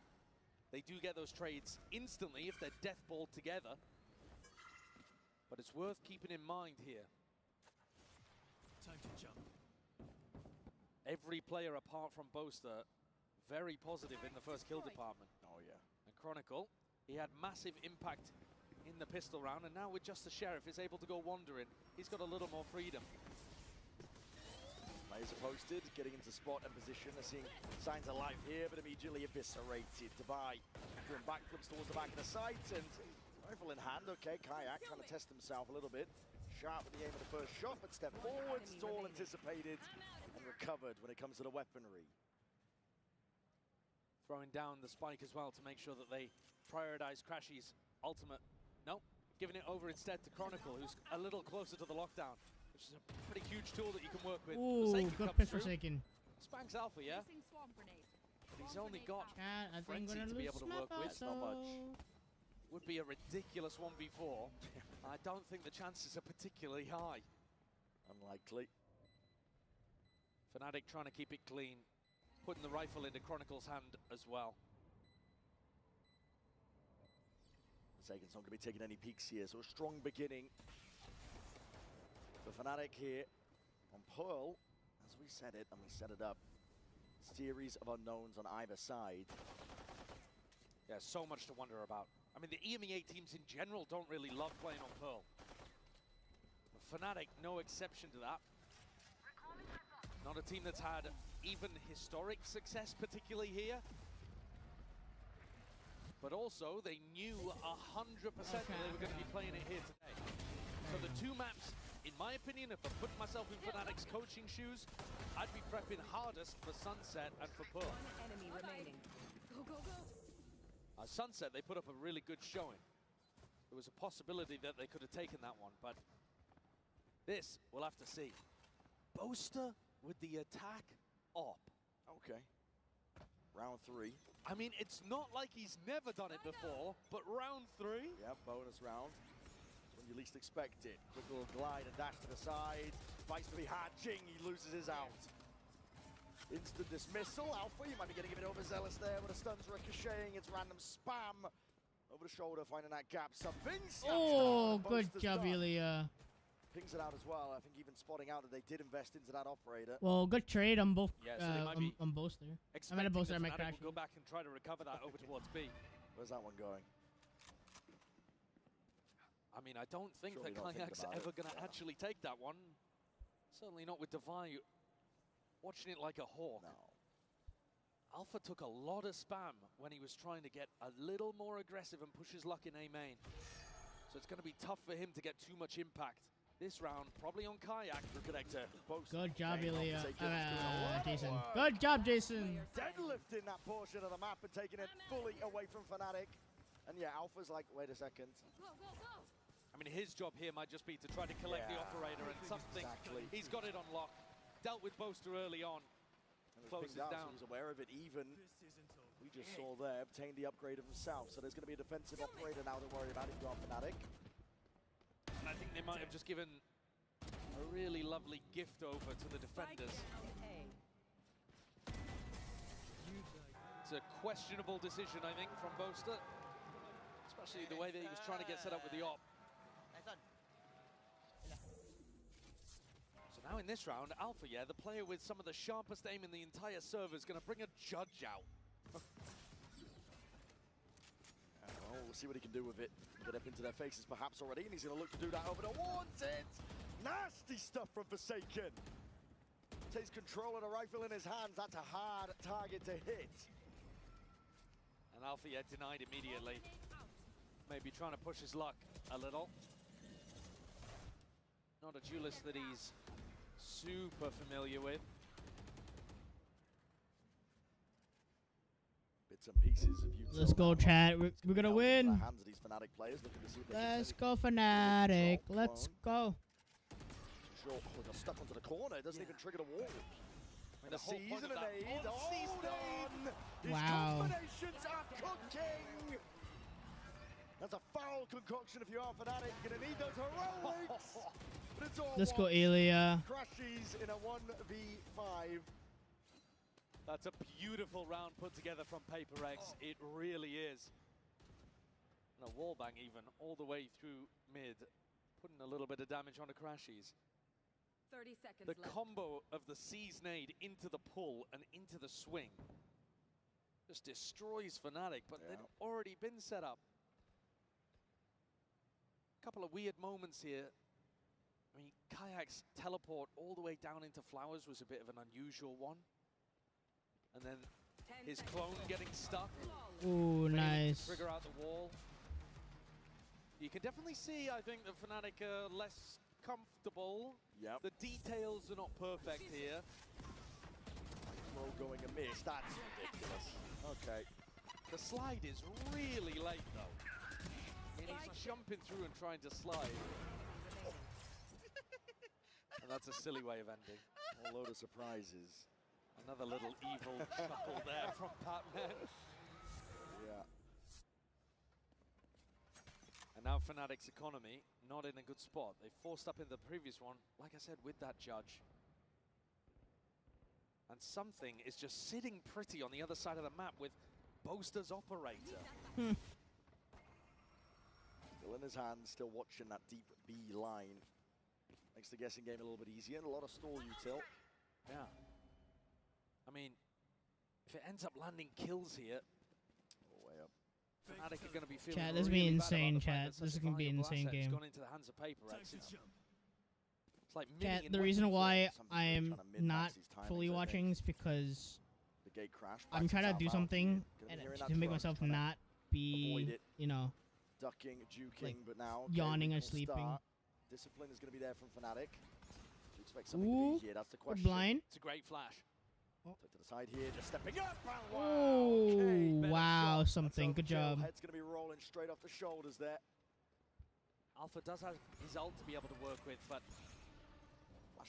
they do get those trades instantly if they're deathballed together. But it's worth keeping in mind here.
Time to jump.
Every player apart from Boaster, very positive in the first kill department.
Oh yeah.
And Chronicle, he had massive impact in the pistol round, and now with just the Sheriff is able to go wandering, he's got a little more freedom.
Players are posted, getting into spot and position. They're seeing signs of life here, but immediately eviscerated. Divide doing backflips towards the back of the site, and rifle in hand. Okay, Kayak trying to test himself a little bit. Sharp with the aim of the first shot, but step forwards. It's all anticipated and recovered when it comes to the weaponry.
Throwing down the spike as well to make sure that they prioritize Crashy's ultimate. Nope, giving it over instead to Chronicle, who's a little closer to the lockdown, which is a pretty huge tool that you can work with.
Ooh, good pitch Forsaken.
Spanks Alpha, yeah? But he's only got
Chat, I think
Frenzy
we're
to
gonna
be
lose
able to work with.
Snapper,
Not much.
so-
Would be a ridiculous 1v4. I don't think the chances are particularly high.
Unlikely.
Fnatic trying to keep it clean, putting the rifle into Chronicle's hand as well.
Forsaken's not going to be taking any peeks here, so a strong beginning for Fnatic here on Pearl. As we said it, and we set it up, series of unknowns on either side.
Yeah, so much to wonder about. I mean, the EMEA teams in general don't really love playing on Pearl. But Fnatic, no exception to that. Not a team that's had even historic success, particularly here. But also, they knew 100% that they were going to be playing it here today. So the two maps, in my opinion, if I put myself in Fnatic's coaching shoes, I'd be prepping hardest for Sunset and for Pearl.
Enemy remaining. Go, go, go.
Sunset, they put up a really good showing. There was a possibility that they could have taken that one, but this, we'll have to see. Boaster with the attack op.
Okay. Round 3.
I mean, it's not like he's never done it before, but round 3?
Yeah, bonus round. When you least expect it. Quick little glide and dash to the side. Fights to be hard. Jing, he loses his out. Instant dismissal. Alpha, you might be getting a bit overzealous there, but the stun's ricocheting. It's random spam. Over the shoulder, finding that gap. Something.
Oh, good job, Ilya.
Pings it out as well. I think even spotting out that they did invest into that operator.
Well, good trade on both.
Yeah, so they might be
on both there. I mean,
expecting
both
that
there, might
Fnatic
crash.
will go back and try to recover that over towards B.
Where's that one going?
I mean, I don't think
Surely
that
not thinking
Kayak's
about
ever
it.
going to actually take that one. Certainly not with Divine watching it like a hawk.
No.
Alpha took a lot of spam when he was trying to get a little more aggressive and push his luck in A main. So it's going to be tough for him to get too much impact. This round, probably on Kayak.
The connector.
Good job, Ilya. Jason.
Work.
Good job, Jason.
Deadlifting that portion of the map and taking it fully away from Fnatic. And yeah, Alpha's like, wait a second.
I mean, his job here might just be to try to collect the operator and something.
Exactly.
He's got it on lock. Dealt with Boaster early on. Closes
Out,
down.
so he was aware of it even. We just saw there, obtained the upgrade of himself. So there's going to be a defensive operator now to worry about if you are Fnatic.
And I think they might have just given a really lovely gift over to the defenders. It's a questionable decision, I think, from Boaster. Especially the way that he was trying to get set up with the op. So now in this round, Alpha, yeah, the player with some of the sharpest aim in the entire server is going to bring a judge out.
Well, we'll see what he can do with it. Get up into their faces perhaps already, and he's going to look to do that over towards it. Nasty stuff from Forsaken. Takes control of the rifle in his hands. That's a hard target to hit.
And Alpha, yeah, denied immediately. Maybe trying to push his luck a little. Not a duelist that he's super familiar with.
Bits and pieces of you.
Let's go, chat. We're gonna win.
Hands of these Fnatic players, looking to see if they can
Let's go, Fnatic. Let's go.
Sure, got stuck onto the corner. It doesn't even trigger the wall.
And
the season and aid. Oh, done! His
wow.
combinations are cooking. That's a foul concoction if you are Fnatic. You're gonna need those heroics. But it's all
Let's go,
one.
Ilya.
Crashes in a 1v5.
That's a beautiful round put together from PRX. It really is. And a wallbang even all the way through mid, putting a little bit of damage on the Crashies.
30 seconds
The
left.
combo of the Seize nade into the pull and into the swing just destroys Fnatic, but they'd already been set up. A couple of weird moments here. I mean, Kayak's teleport all the way down into Flowers was a bit of an unusual one. And then his clone getting stuck.
Ooh, nice.
To trigger out the wall. You can definitely see, I think, that Fnatic are less comfortable.
Yep.
The details are not perfect here.
Throw going amiss. That's ridiculous. Okay.
The slide is really late, though. I mean, he's jumping through and trying to slide. And that's a silly way of ending.
A load of surprises.
Another little evil chuckle there from Batman.
Yeah.
And now Fnatic's economy not in a good spot. They forced up in the previous one, like I said, with that judge. And something is just sitting pretty on the other side of the map with Boaster's operator.
Still in his hands, still watching that deep B line. Makes the guessing game a little bit easier and a lot of stall util.
Yeah. I mean, if it ends up landing kills here,
way up.
Fnatic are going to be feeling
Chat, this is
really
gonna be
bad about
insane,
the fact
chat.
that such
This is
a
gonna be an
valuable
insane
asset has
game.
gone into the hands of PRX. It's like
Chat,
mini
the
in
reason
weapon
why
form.
I am
trying to min-max
not
these timings,
fully
I think.
watching is because
The gate crash.
I'm trying to
backs
do
himself out.
something
Gonna be
and
hearing
to
that
make
crunch,
myself
trying to
not be,
avoid it.
you know,
Ducking, juking,
like,
but now
yawning or
recall
sleeping.
start. Discipline is going to be there from Fnatic. Do you expect something to
Ooh,
be here? That's the
we're
question.
blind.
It's a great flash.
Took to the side here, just stepping up.
Oh, wow, something. Good job.
Head's going to be rolling straight off the shoulders there.
Alpha does have his ult to be able to work with, but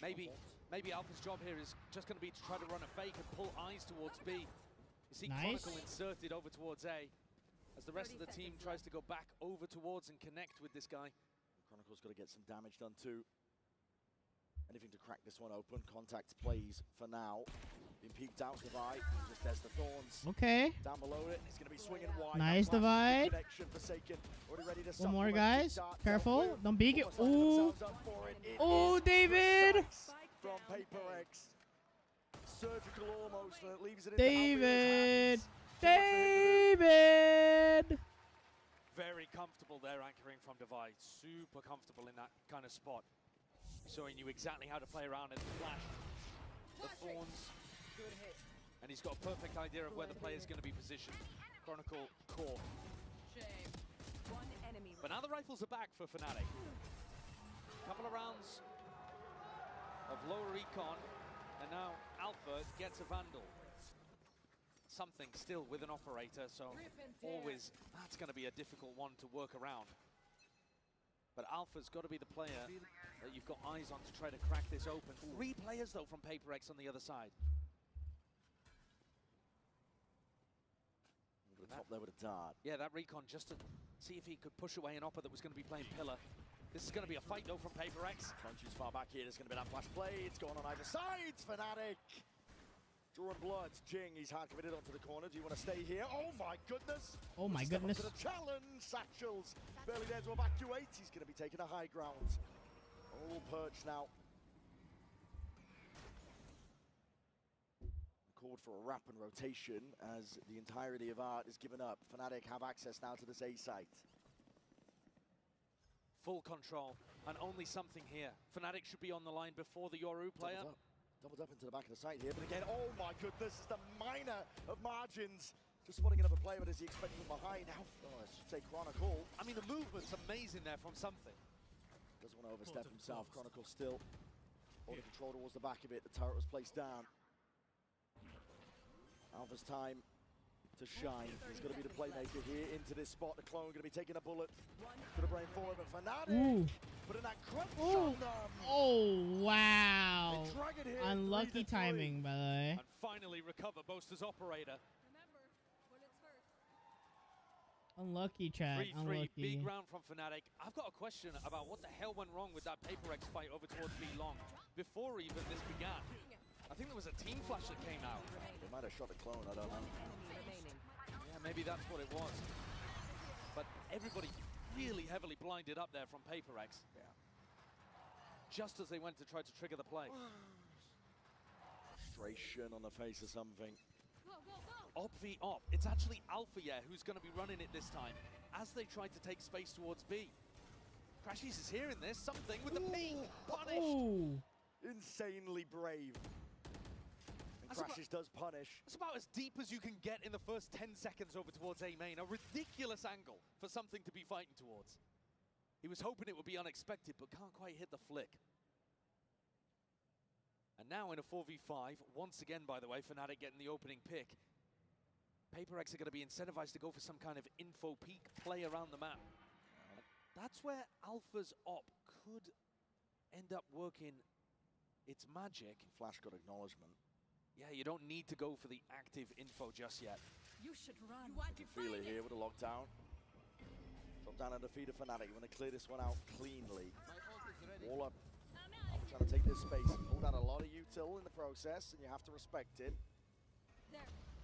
maybe Alpha's job here is just going to be to try to run a fake and pull eyes towards B. You see
Nice.
Chronicle inserted over towards A, as the rest of the team tries to go back over towards and connect with this guy.
Chronicle's got to get some damage done too. Anything to crack this one open. Contact plays for now. Been peeked out, Divide. Just there's the Thorns.
Okay.
Down below it. It's going to be swinging wide.
Nice
Now Flash,
Divide.
Connection Forsaken. Already ready to
One more,
supplement.
guys.
Darts
Careful.
out.
Don't beak it.
Almost lining
Ooh.
themselves up for it. It
Oh,
is
David.
precise from PRX. Surgical almost, and it leaves it in
David.
hands.
David.
Very comfortable there anchoring from Divide. Super comfortable in that kind of spot. Showing you exactly how to play around it. The flash, the Thorns. And he's got a perfect idea of where the player is going to be positioned. Chronicle core. But now the rifles are back for Fnatic. Couple of rounds of lower recon, and now Alpha gets a Vandal. Something still with an operator, so always that's going to be a difficult one to work around. But Alpha's got to be the player that you've got eyes on to try to crack this open. 3 players though from PRX on the other side.
Over the top there with a dart.
Yeah, that recon just to see if he could push away an Oppa that was going to be playing pillar. This is going to be a fight though from PRX.
Crunchy's far back here. There's going to be that flash play. It's going on either side. Fnatic. Drawing blood. Jing, he's hard committed onto the corner. Do you want to stay here? Oh my goodness.
Oh my
Step up
goodness.
to the challenge. Satchels. Barely there to evacuate. He's going to be taking a high ground. All perch now. Called for a wrap and rotation as the entirety of Art is given up. Fnatic have access now to this A site.
Full control and only something here. Fnatic should be on the line before the Yoru player.
Doubled up into the back of the site here, but again, oh my goodness, it's the minor of margins. Just spotting another player, but is he expecting from behind? Now, I should say Chronicle.
I mean, the movement's amazing there from something.
Doesn't want to overstep himself. Chronicle still holding control towards the back of it. The turret was placed down. Alpha's time to shine. He's going to be the playmaker here into this spot. The clone going to be taking a bullet to the brain forward, but Fnatic putting that crunch on them.
Oh, wow.
They drag it here,
Unlucky
3-3.
timing, by the way.
And finally recover Boaster's operator.
Unlucky, chat.
3-3,
Unlucky.
big round from Fnatic. I've got a question about what the hell went wrong with that PRX fight over towards B long before even this began. I think there was a team flash that came out.
They might have shot the clone, I don't know.
Yeah, maybe that's what it was. But everybody really heavily blinded up there from PRX.
Yeah.
Just as they went to try to trigger the play.
Frustration on the face of something.
Op v Op. It's actually Alpha, yeah, who's going to be running it this time as they try to take space towards B. Crashies is hearing this. Something with the peek. Punished.
Ooh.
Insanely brave. And Crashies does punish.
It's about as deep as you can get in the first 10 seconds over towards A main. A ridiculous angle for something to be fighting towards. He was hoping it would be unexpected, but can't quite hit the flick. And now in a 4v5, once again, by the way, Fnatic getting the opening pick. PRX are going to be incentivized to go for some kind of info peek play around the map. That's where Alpha's op could end up working its magic.
Flash got acknowledgement.
Yeah, you don't need to go for the active info just yet.
You should run.
You can feel it here with a lockdown. Drop down and defeat a Fnatic. You want to clear this one out cleanly. Wall up. Alpha trying to take this space. Pulled out a lot of util in the process, and you have to respect it.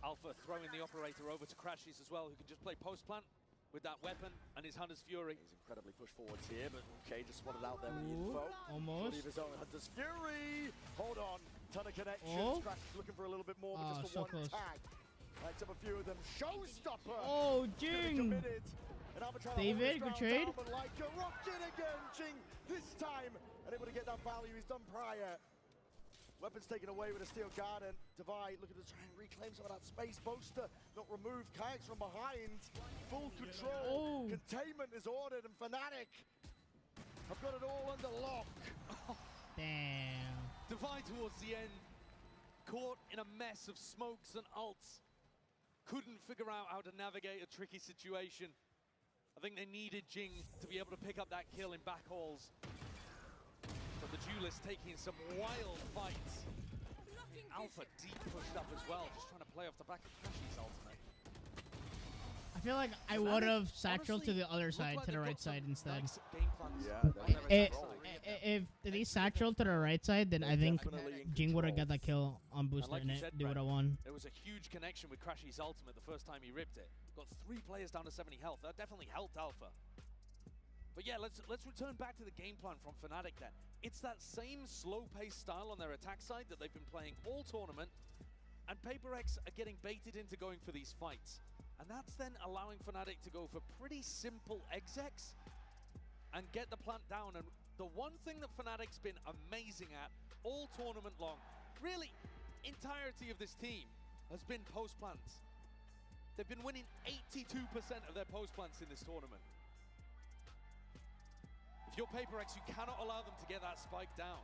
Alpha throwing the operator over to Crashies as well, who can just play post plant with that weapon and his Hunter's Fury.
He's incredibly pushed forwards here, but okay, just spotted out there with the info.
Almost.
Of his own Hunter's Fury. Hold on. Ton of connections.
Oh.
Crash is looking for a little bit more, but just for
so
one
close.
tag. Lights up a few of them. Showstopper.
Oh, Jing.
And Alpha trying
David,
to hold
good
his
trade.
ground down, but like a rocket again, Jing this time. Unable to get that value he's done prior. Weapons taken away with a steel guard, and Divide looking to try and reclaim some of that space. Boaster not removed. Kayaks from behind. Full control. Containment is ordered, and Fnatic have got it all under lock.
Damn.
Divide towards the end, caught in a mess of smokes and ults. Couldn't figure out how to navigate a tricky situation. I think they needed Jing to be able to pick up that kill in back halls. But the duelist taking some wild fights. Alpha deep pushed up as well, just trying to play off the back of Crashy's ultimate.
I feel like I would have satchel to the other side, to the right side instead. If they satchel to the right side, then I think Jing would have got that kill on booster
Like
and
you
it.
said,
They would have
Brad,
won.
There was a huge connection with Crashy's ultimate the first time he ripped it. Got 3 players down to 70 health. That definitely helped Alpha. But yeah, let's return back to the game plan from Fnatic then. It's that same slow-paced style on their attack side that they've been playing all tournament, and PRX are getting baited into going for these fights. And that's then allowing Fnatic to go for pretty simple execs and get the plant down. And the one thing that Fnatic's been amazing at all tournament long, really entirety of this team, has been post plants. They've been winning 82% of their post plants in this tournament. If you're PRX, you cannot allow them to get that spike down.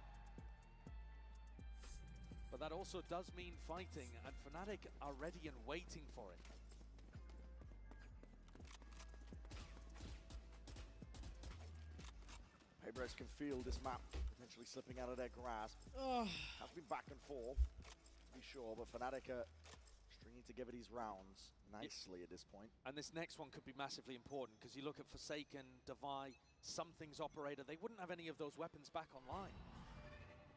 But that also does mean fighting, and Fnatic are ready and waiting for it.
PRX can feel this map potentially slipping out of their grasp. Has been back and forth, to be sure, but Fnatic are stringing together these rounds nicely at this point.
And this next one could be massively important, because you look at Forsaken, Devi, Something's operator, they wouldn't have any of those weapons back online.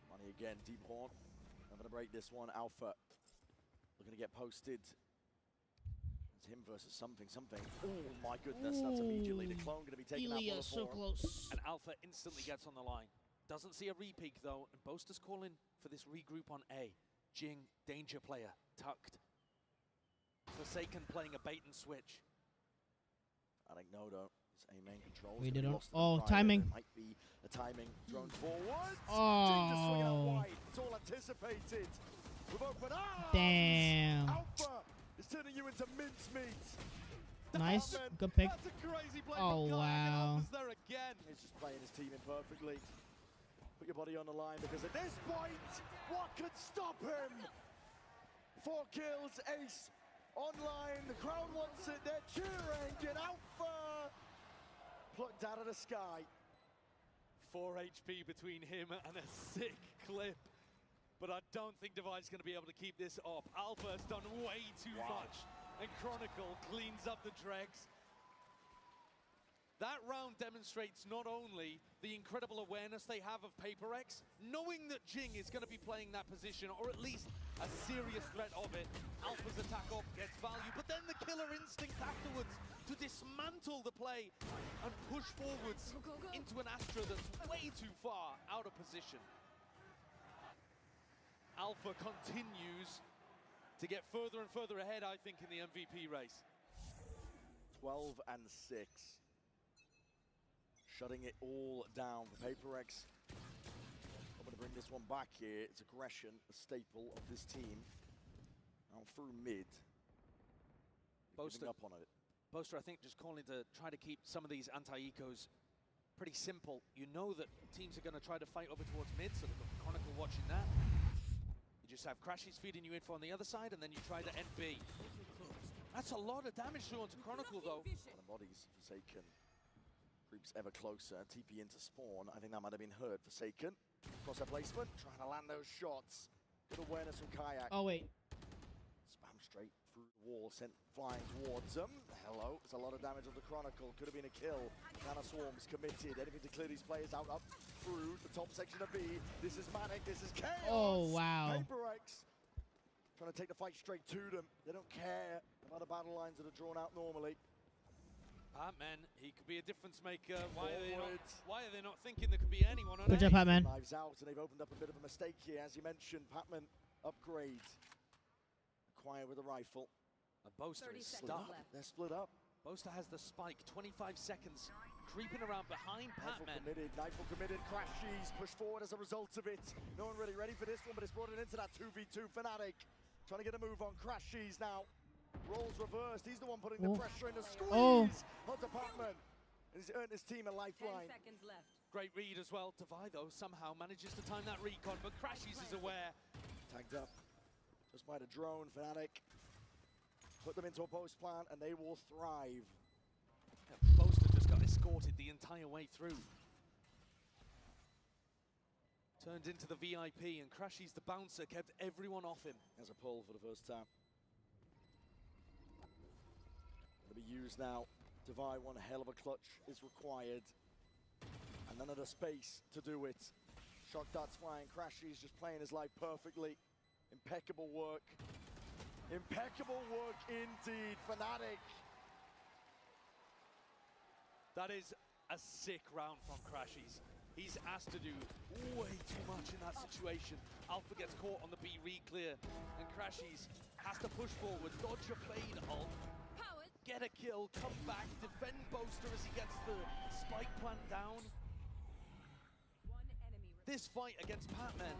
Money again, Deep Horn. I'm going to break this one. Alpha looking to get posted. It's him versus Something. Oh my goodness, that's immediately the clone going to be taking that bullet
so
for him.
close.
And Alpha instantly gets on the line. Doesn't see a re-peek though, and Boaster's calling for this regroup on A. Jing, danger player, tucked. Forsaken playing a bait and switch.
I think no, though. It's A main control.
We did it. Oh, timing.
There might be a timing. Drone forward.
Oh.
Jing just swinging out wide. It's all anticipated. With open arms.
Damn.
Alpha is turning you into mincemeat.
Nice. Good pick.
That's a crazy play
Oh,
from Kai, and
wow.
Alpha's there again.
He's just playing his team in perfectly. Put your body on the line, because at this point, what could stop him? 4 kills, ace online. The crowd wants it. They're cheering. Get Alpha plucked out of the sky.
4 HP between him and a sick clip. But I don't think Divide's going to be able to keep this up. Alpha has done way too much. And Chronicle cleans up the dregs. That round demonstrates not only the incredible awareness they have of PRX, knowing that Jing is going to be playing that position, or at least a serious threat of it. Alpha's attack up gets value, but then the killer instinct afterwards to dismantle the play and push forwards into an Astra that's way too far out of position. Alpha continues to get further and further ahead, I think, in the MVP race.
12 and 6. Shutting it all down for PRX. I'm going to bring this one back here. It's aggression, a staple of this team. Now through mid.
Boaster
Giving up on it.
Boaster, I think, just calling to try to keep some of these anti-ecos pretty simple. You know that teams are going to try to fight over towards mid, so they've got Chronicle watching that. You just have Crashies feeding you info on the other side, and then you try to end B. That's a lot of damage to onto Chronicle, though.
The bodies Forsaken. Creeps ever closer. TP into spawn. I think that might have been heard. Forsaken. Cross her placement. Trying to land those shots. Good awareness from Kayak.
Oh, wait.
Spam straight through the wall, sent flying towards them. Hello, there's a lot of damage on the Chronicle. Could have been a kill. Nano Swarm's committed. Anything to clear these players out up through the top section of B. This is Manic, this is Chaos.
Oh, wow.
PRX trying to take the fight straight to them. They don't care about the battle lines that are drawn out normally.
Patman, he could be a difference maker. Why are they not thinking there could be anyone on
Good job,
A?
Patman.
Knives out, and they've opened up a bit of a mistake here. As you mentioned, Patman upgrade. Acquire with a rifle.
And Boaster is
split up. They're split up.
Boaster has the spike, 25 seconds, creeping around behind Patman.
Nightfall committed, Crashies pushed forward as a result of it. No one really ready for this one, but it's brought it into that 2v2 Fnatic. Trying to get a move on Crashies now. Roles reversed, he's the one putting the pressure in the squeeze onto Patman. And he's earned his team a lifeline.
10 seconds left.
Great read as well. Devi, though, somehow manages to time that recon, but Crashies is aware.
Tagged up just by the drone, Fnatic. Put them into a post plan and they will thrive.
Yeah, Boaster just got escorted the entire way through. Turned into the VIP, and Crashies, the bouncer, kept everyone off him.
There's a pull for the first time. Gonna be used now. Devi, one hell of a clutch is required. And none of the space to do it. Shock darts flying, Crashies just playing his life perfectly. Impeccable work. Impeccable work indeed, Fnatic.
That is a sick round from Crashies. He's asked to do way too much in that situation. Alpha gets caught on the B re-clear, and Crashies has to push forward, dodge a fade ult, get a kill, come back, defend Boaster as he gets the spike plant down. This fight against Patman,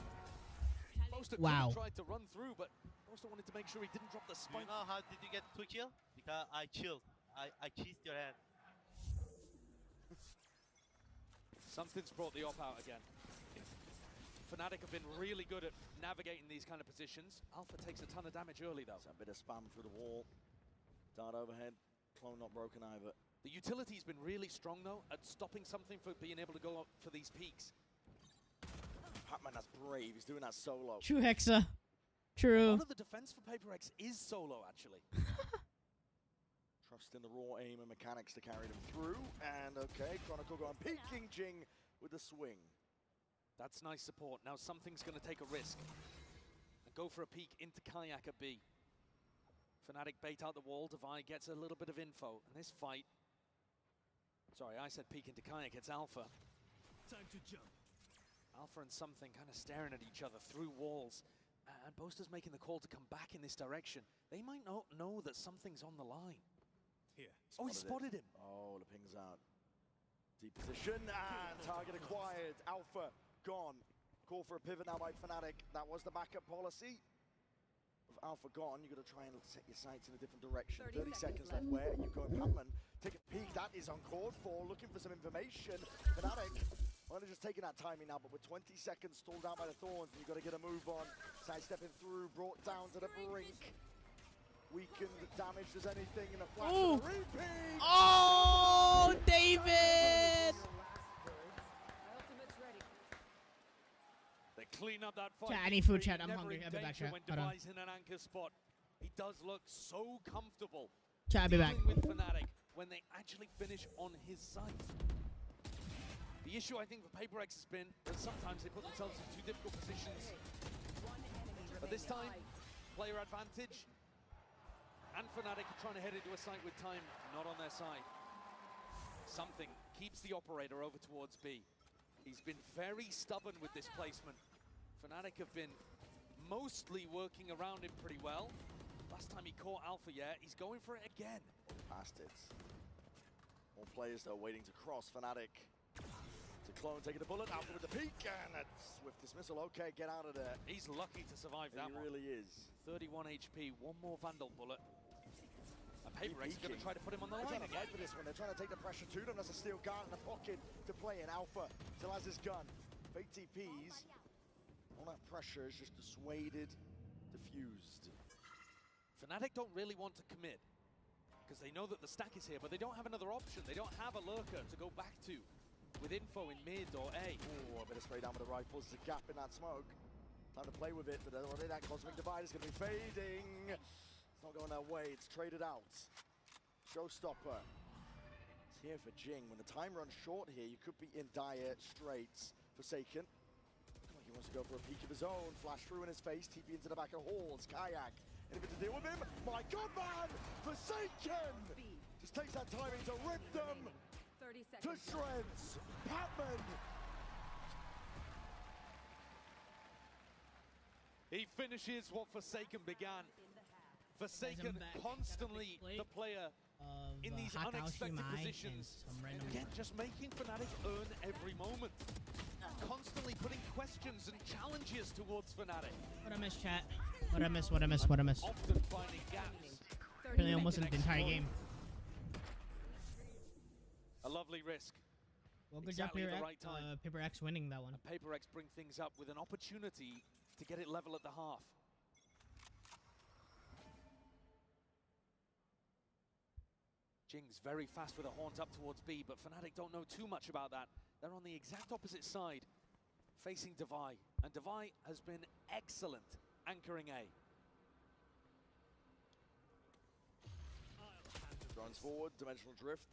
Boaster could have tried to run through, but Boaster wanted to make sure he didn't drop the spike.
You know how did you get 2 kills? Because I chilled. I kissed your hand.
Something's brought the op out again. Fnatic have been really good at navigating these kind of positions. Alpha takes a ton of damage early, though.
A bit of spam through the wall. Dart overhead. Clone not broken either.
The utility's been really strong, though, at stopping something for being able to go up for these peaks.
Patman, that's brave. He's doing that solo.
True, Hexa. True.
A lot of the defense for PRX is solo, actually.
Trust in the raw aim and mechanics to carry them through. And okay, Chronicle going peeking Jing with the swing.
That's nice support. Now something's going to take a risk and go for a peek into Kayak at B. Fnatic bait out the wall. Devi gets a little bit of info. And this fight... Sorry, I said peek into Kayak. It's Alpha.
Time to jump.
Alpha and something kind of staring at each other through walls. And Boaster's making the call to come back in this direction. They might not know that something's on the line.
Here.
Oh, he spotted him.
Oh, the ping's out. Deep position and target acquired. Alpha gone. Call for a pivot now by Fnatic. That was the backup policy. With Alpha gone, you've got to try and set your sights in a different direction. 30 seconds left. Where are you going, Patman? Take a peek. That is uncalled for. Looking for some information. Fnatic, well, they're just taking that timing now, but with 20 seconds stalled out by the Thorns, you've got to get a move on. Sidestepping through, brought down to the brink. Weakened, damaged as anything in a flash of a repeat.
Oh, David!
They clean up that fight.
Chat, I need food, chat. I'm
Never
hungry.
in
I'll be back,
danger
chat.
when
Hold on.
Devi's in an anchor spot. He does look so comfortable.
Chat, I'll be back.
Dealing with Fnatic when they actually finish on his side. The issue, I think, for PRX has been that sometimes they put themselves in too difficult positions. But this time, player advantage. And Fnatic are trying to head into a site with time not on their side. Something keeps the operator over towards B. He's been very stubborn with this placement. Fnatic have been mostly working around him pretty well. Last time he caught Alpha, he's going for it again.
Past it. More players though waiting to cross. Fnatic to Clone taking the bullet. Alpha with the peek and a swift dismissal. Okay, get out of there.
He's lucky to survive that one.
He really is.
31 HP, one more Vandal bullet. And PRX is going to try to put him on the line again.
For this one. They're trying to take the pressure to them. That's a steel guard in the pocket to play in. Alpha still has his gun. Fake TPs. All that pressure is just dissuaded, diffused.
Fnatic don't really want to commit because they know that the stack is here, but they don't have another option. They don't have a lurker to go back to with info in mid or A.
Oh, a bit of spray down with the rifles. There's a gap in that smoke. Time to play with it, but already that Cosmic Divide is going to be fading. It's not going that way, it's traded out. Showstopper. It's here for Jing. When the time runs short here, you could be in dire straits. Forsaken. He wants to go for a peek of his own. Flash through in his face, TP into the back of Halls. Kayak. Anything to deal with him? My God, man! Forsaken! Just takes that timing to rip them
30
to
seconds.
shreds. Patman.
He finishes what Forsaken began. Forsaken constantly the player in these unexpected positions. And again, just making Fnatic earn every moment. Constantly putting questions and challenges towards Fnatic.
What I miss, chat. What I miss, what I miss, what I miss.
Often finding gaps.
Really almost in the entire game.
A lovely risk.
Well, good
Exactly
job,
the right time.
PRX winning that one.
And PRX bring things up with an opportunity to get it level at the half. Jing's very fast with a haunt up towards B, but Fnatic don't know too much about that. They're on the exact opposite side, facing Devi. And Devi has been excellent anchoring A.
Runs forward, dimensional drift.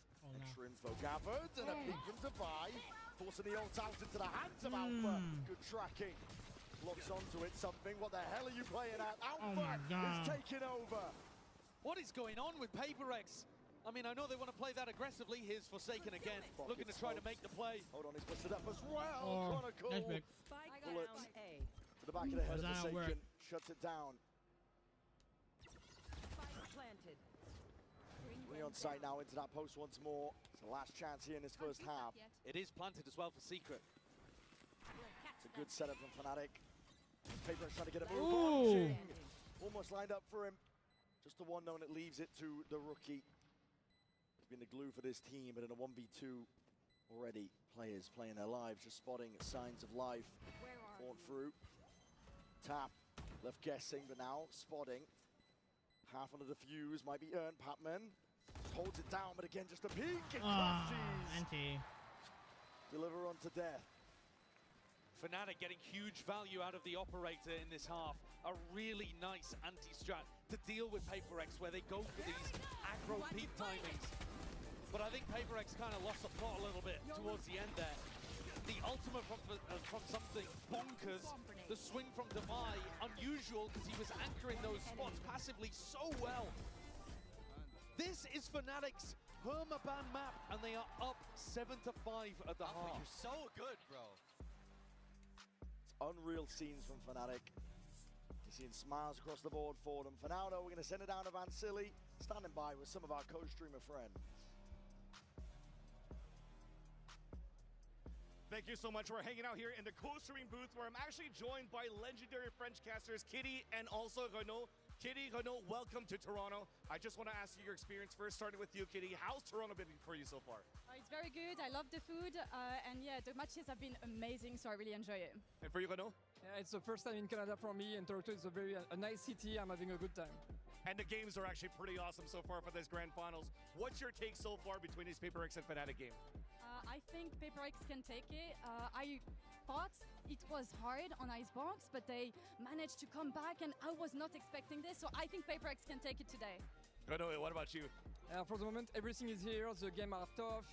Extra info gathered, and a peek from Devi. Forcing the ult out into the hands of Alpha. Good tracking. Locks onto it, something. What the hell are you playing at? Alpha is taking over.
What is going on with PRX? I mean, I know they want to play that aggressively. Here's Forsaken again, looking to try to make the play.
Hold on, he's pushed it up as well. Chronicle. Bullet to the back of the head of Forsaken. Shuts it down. On site now into that post once more. It's the last chance here in this first half.
It is planted as well for Secret.
It's a good setup from Fnatic. PRX trying to get a move on. Jing almost lined up for him. Just the one known, it leaves it to the rookie. He's been the glue for this team, but in a 1v2 already, players playing their lives, just spotting signs of life. Born through. Tap, left guessing, but now spotting. Half under the fuse might be earned. Patman holds it down, but again, just a peek. It crashes. Deliver on to death.
Fnatic getting huge value out of the operator in this half. A really nice anti-strat to deal with PRX, where they go for these aggro peak timings. But I think PRX kind of lost the plot a little bit towards the end there. The ultimate from something bonkers. The swing from Devi, unusual because he was anchoring those spots passively so well. This is Fnatic's Permaban map, and they are up 7-5 at the half.
You're so good, bro.
It's unreal scenes from Fnatic. You're seeing smiles across the board for them. For now, though, we're going to send it down to Vansili, standing by with some of our co-streamer friends.
Thank you so much for hanging out here in the co-streaming booth, where I'm actually joined by legendary French casters Kitty and also Renaud. Kitty, Renaud, welcome to Toronto. I just want to ask you your experience first, starting with you, Kitty. How's Toronto been for you so far?
It's very good. I love the food. And yeah, the matches have been amazing, so I really enjoy it.
And for you, Renaud?
Yeah, it's the first time in Canada for me, and Toronto is a nice city. I'm having a good time.
And the games are actually pretty awesome so far for this grand finals. What's your take so far between this PRX and Fnatic game?
I think PRX can take it. I thought it was hard on Icebox, but they managed to come back, and I was not expecting this, so I think PRX can take it today.
Renaud, what about you?
For the moment, everything is here. The game are tough.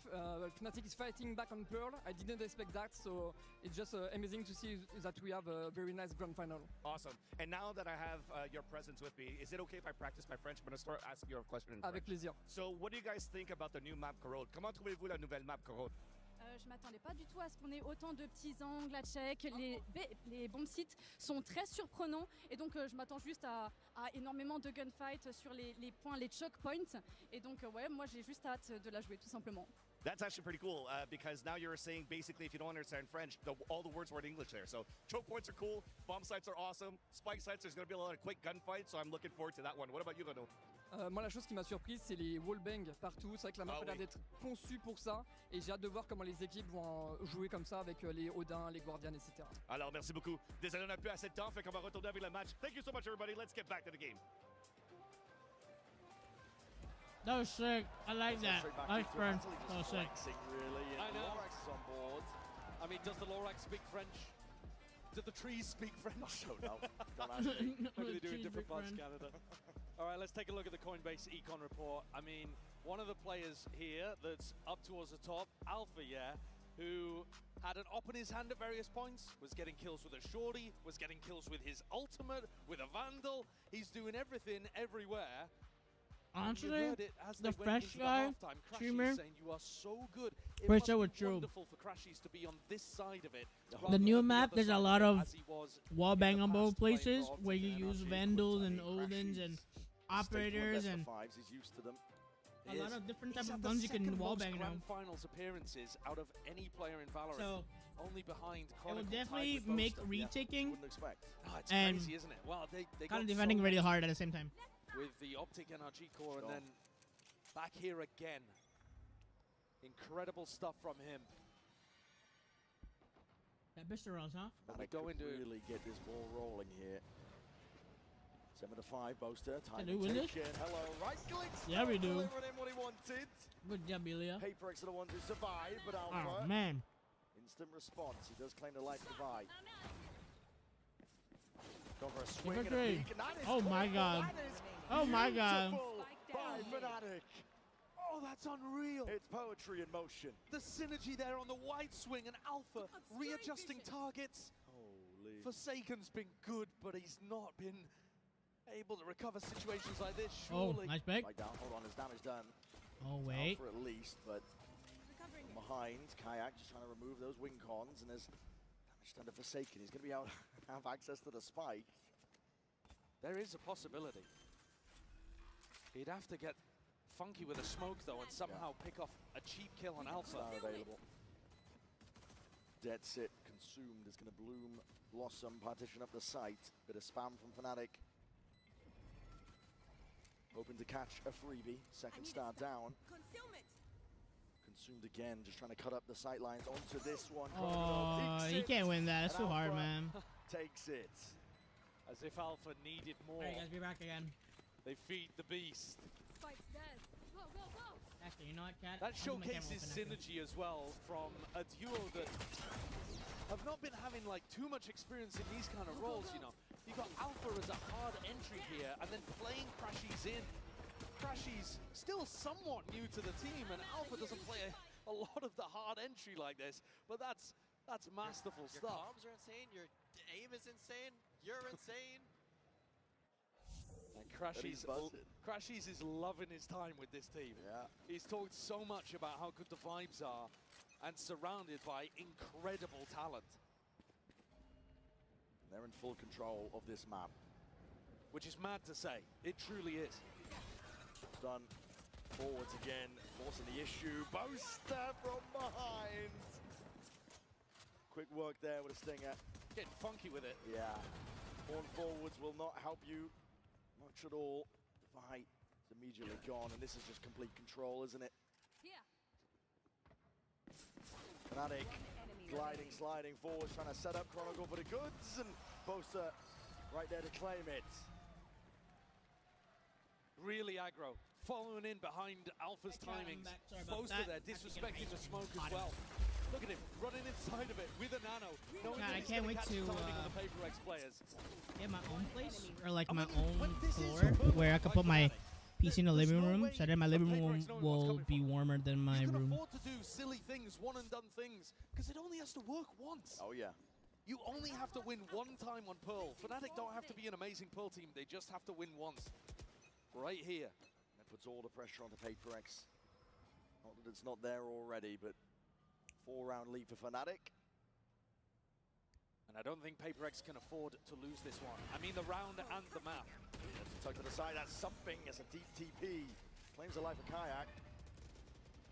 Fnatic is fighting back on Pearl. I didn't expect that, so it's just amazing to see that we have a very nice grand final.
Awesome. And now that I have your presence with me, is it okay if I practice my French? I'm going to start asking you a question in French.
Avec plaisir.
So, what do you guys think about the new map Corrode? Comment trouvez-vous la nouvelle map Corrode?
Je m'attendais pas du tout à ce qu'on ait autant de petits angles à check. Les bombes sites sont très surprenants, et donc je m'attends juste à énormément de gunfight sur les points, les choke points. Et donc ouais, moi j'ai juste hâte de la jouer tout simplement.
That's actually pretty cool because now you're saying basically if you don't understand French, all the words were in English there. So choke points are cool, bomb sites are awesome, spike sites, there's going to be a lot of quick gunfights, so I'm looking forward to that one. What about you, Renaud?
Moi, la chose qui m'a surprise, c'est les wallbangs partout. C'est vrai que la map a l'air d'être conçue pour ça, et j'ai hâte de voir comment les équipes vont jouer comme ça avec les Odin, les Guardians, etc.
Alors, merci beaucoup. Désolé, on n'a plus assez de temps, fait qu'on va retourner avec le match. Thank you so much, everybody. Let's get back to the game.
That was sick. I like that. Nice friend. That was sick.
I know. I mean, does the Lorax speak French? Do the trees speak French?
I don't know. Don't ask me.
Maybe they do in
Trees
different
speak
parts of
French.
Canada. All right, let's take a look at the Coinbase econ report. I mean, one of the players here that's up towards the top, Alpha, yeah, who had an op in his hand at various points, was getting kills with a shorty, was getting kills with his ultimate, with a vandal. He's doing everything everywhere.
Honestly, the
went
fresh
into
guy
halftime, Crashies
streamer.
saying you are so good. It
Fresh
must
out
be
with True.
wonderful for Crashies to be on this side of it.
The
rather
new
than
map,
other
there's a
side
lot
of it,
of
as he was
wall
in
bang
the
on
past
both
playing
places
for
where
Optic
you
and
use
NRG.
vandals and
Crashies
Odins and
Staple
operators
best
and
of fives. He's used to them.
a lot of different types
He's
of
had the
guns you can
second
wall
most
bang now.
Grand Finals appearances out of any player in Valorant.
So
only behind
it
Chronicle,
will
tied
definitely
with
make
Boaster.
retaking
Wouldn't expect.
Oh, it's
and
crazy, isn't it? Well, they
kind of
got
defending
so
really
lucky
hard at the same time.
with the Optic NRG core, and
Sure.
then back here again. Incredible stuff from him.
That Mr. Rolls, huh?
But
They
we go
could
into
really get this ball rolling here. 7-5, Boaster. Time
do we win this?
Hello, right click.
Yeah, we do.
Delivering him what he wanted.
Good job, Ilya.
PRX are the ones who survive, but Alpha.
Oh, man.
Instant response. He does claim the life divide. Go for a swing
Give
and
it
a
three.
peek, and that is
Oh, my
caught.
God.
That is
Oh, my God.
beautiful by Fnatic.
Oh, that's unreal.
It's poetry in motion.
The synergy there on the wide swing and Alpha readjusting targets.
Holy.
Forsaken's been good, but he's not been able to recover situations like this,
Oh,
surely.
nice pick.
Right down. Hold on. There's damage done.
Oh, wait.
Alpha at least, but from behind, Kayak just trying to remove those wing cons, and there's damage done to Forsaken. He's going to be able to have access to the spike.
There is a possibility. He'd have to get funky with a smoke, though, and somehow pick off a cheap kill on Alpha.
Star available. Dead Sit consumed is going to bloom, blossom, partition up the site. Bit of spam from Fnatic. Hoping to catch a freebie. Second star down. Consumed again, just trying to cut up the sight lines onto this one.
Oh, he can't win that. It's too hard, man.
Takes it.
As if Alpha needed more.
Alright, guys, be back again.
They feed the beast.
Spike's dead. Go, go, go.
Actually, you know what, Cat?
That
I'll do my camera
showcases
open after.
synergy as well from a duo that have not been having like too much experience in these kind of roles, you know. You got Alpha as a hard entry here, and then playing Crashies in. Crashies still somewhat new to the team, and Alpha doesn't play a lot of the hard entry like this, but that's masterful
Your
stuff.
comms are insane, your aim is insane, you're insane.
And Crashies is loving his time with this team.
Yeah.
He's talked so much about how good the vibes are and surrounded by incredible talent.
They're in full control of this map.
Which is mad to say. It truly is.
Done. Forwards again, forcing the issue. Boaster from behind. Quick work there with a stinger.
Getting funky with it.
Yeah. Horn forwards will not help you much at all. The fight is immediately gone, and this is just complete control, isn't it? Fnatic gliding, sliding forward, trying to set up Chronicle for the goods, and Boaster right there to claim it.
Really aggro. Following in behind Alpha's timings. Boaster there, disrespecting the smoke as well. Look at him, running inside of it with a nano.
God, I can't wait to
the PRX players.
get my own place, or like my own floor, where I could put my PC in the living room, so then my living room will be warmer than my
You can
room.
afford to do silly things, one and done things, because it only has to work once.
Oh yeah.
You only have to win one time on Pearl. Fnatic don't have to be an amazing Pearl team, they just have to win once. Right here.
That puts all the pressure on the PRX. Not that it's not there already, but 4-round lead for Fnatic.
And I don't think PRX can afford to lose this one. I mean the round and the map.
Tuck to the side, that's something. It's a deep TP. Claims the life of Kayak.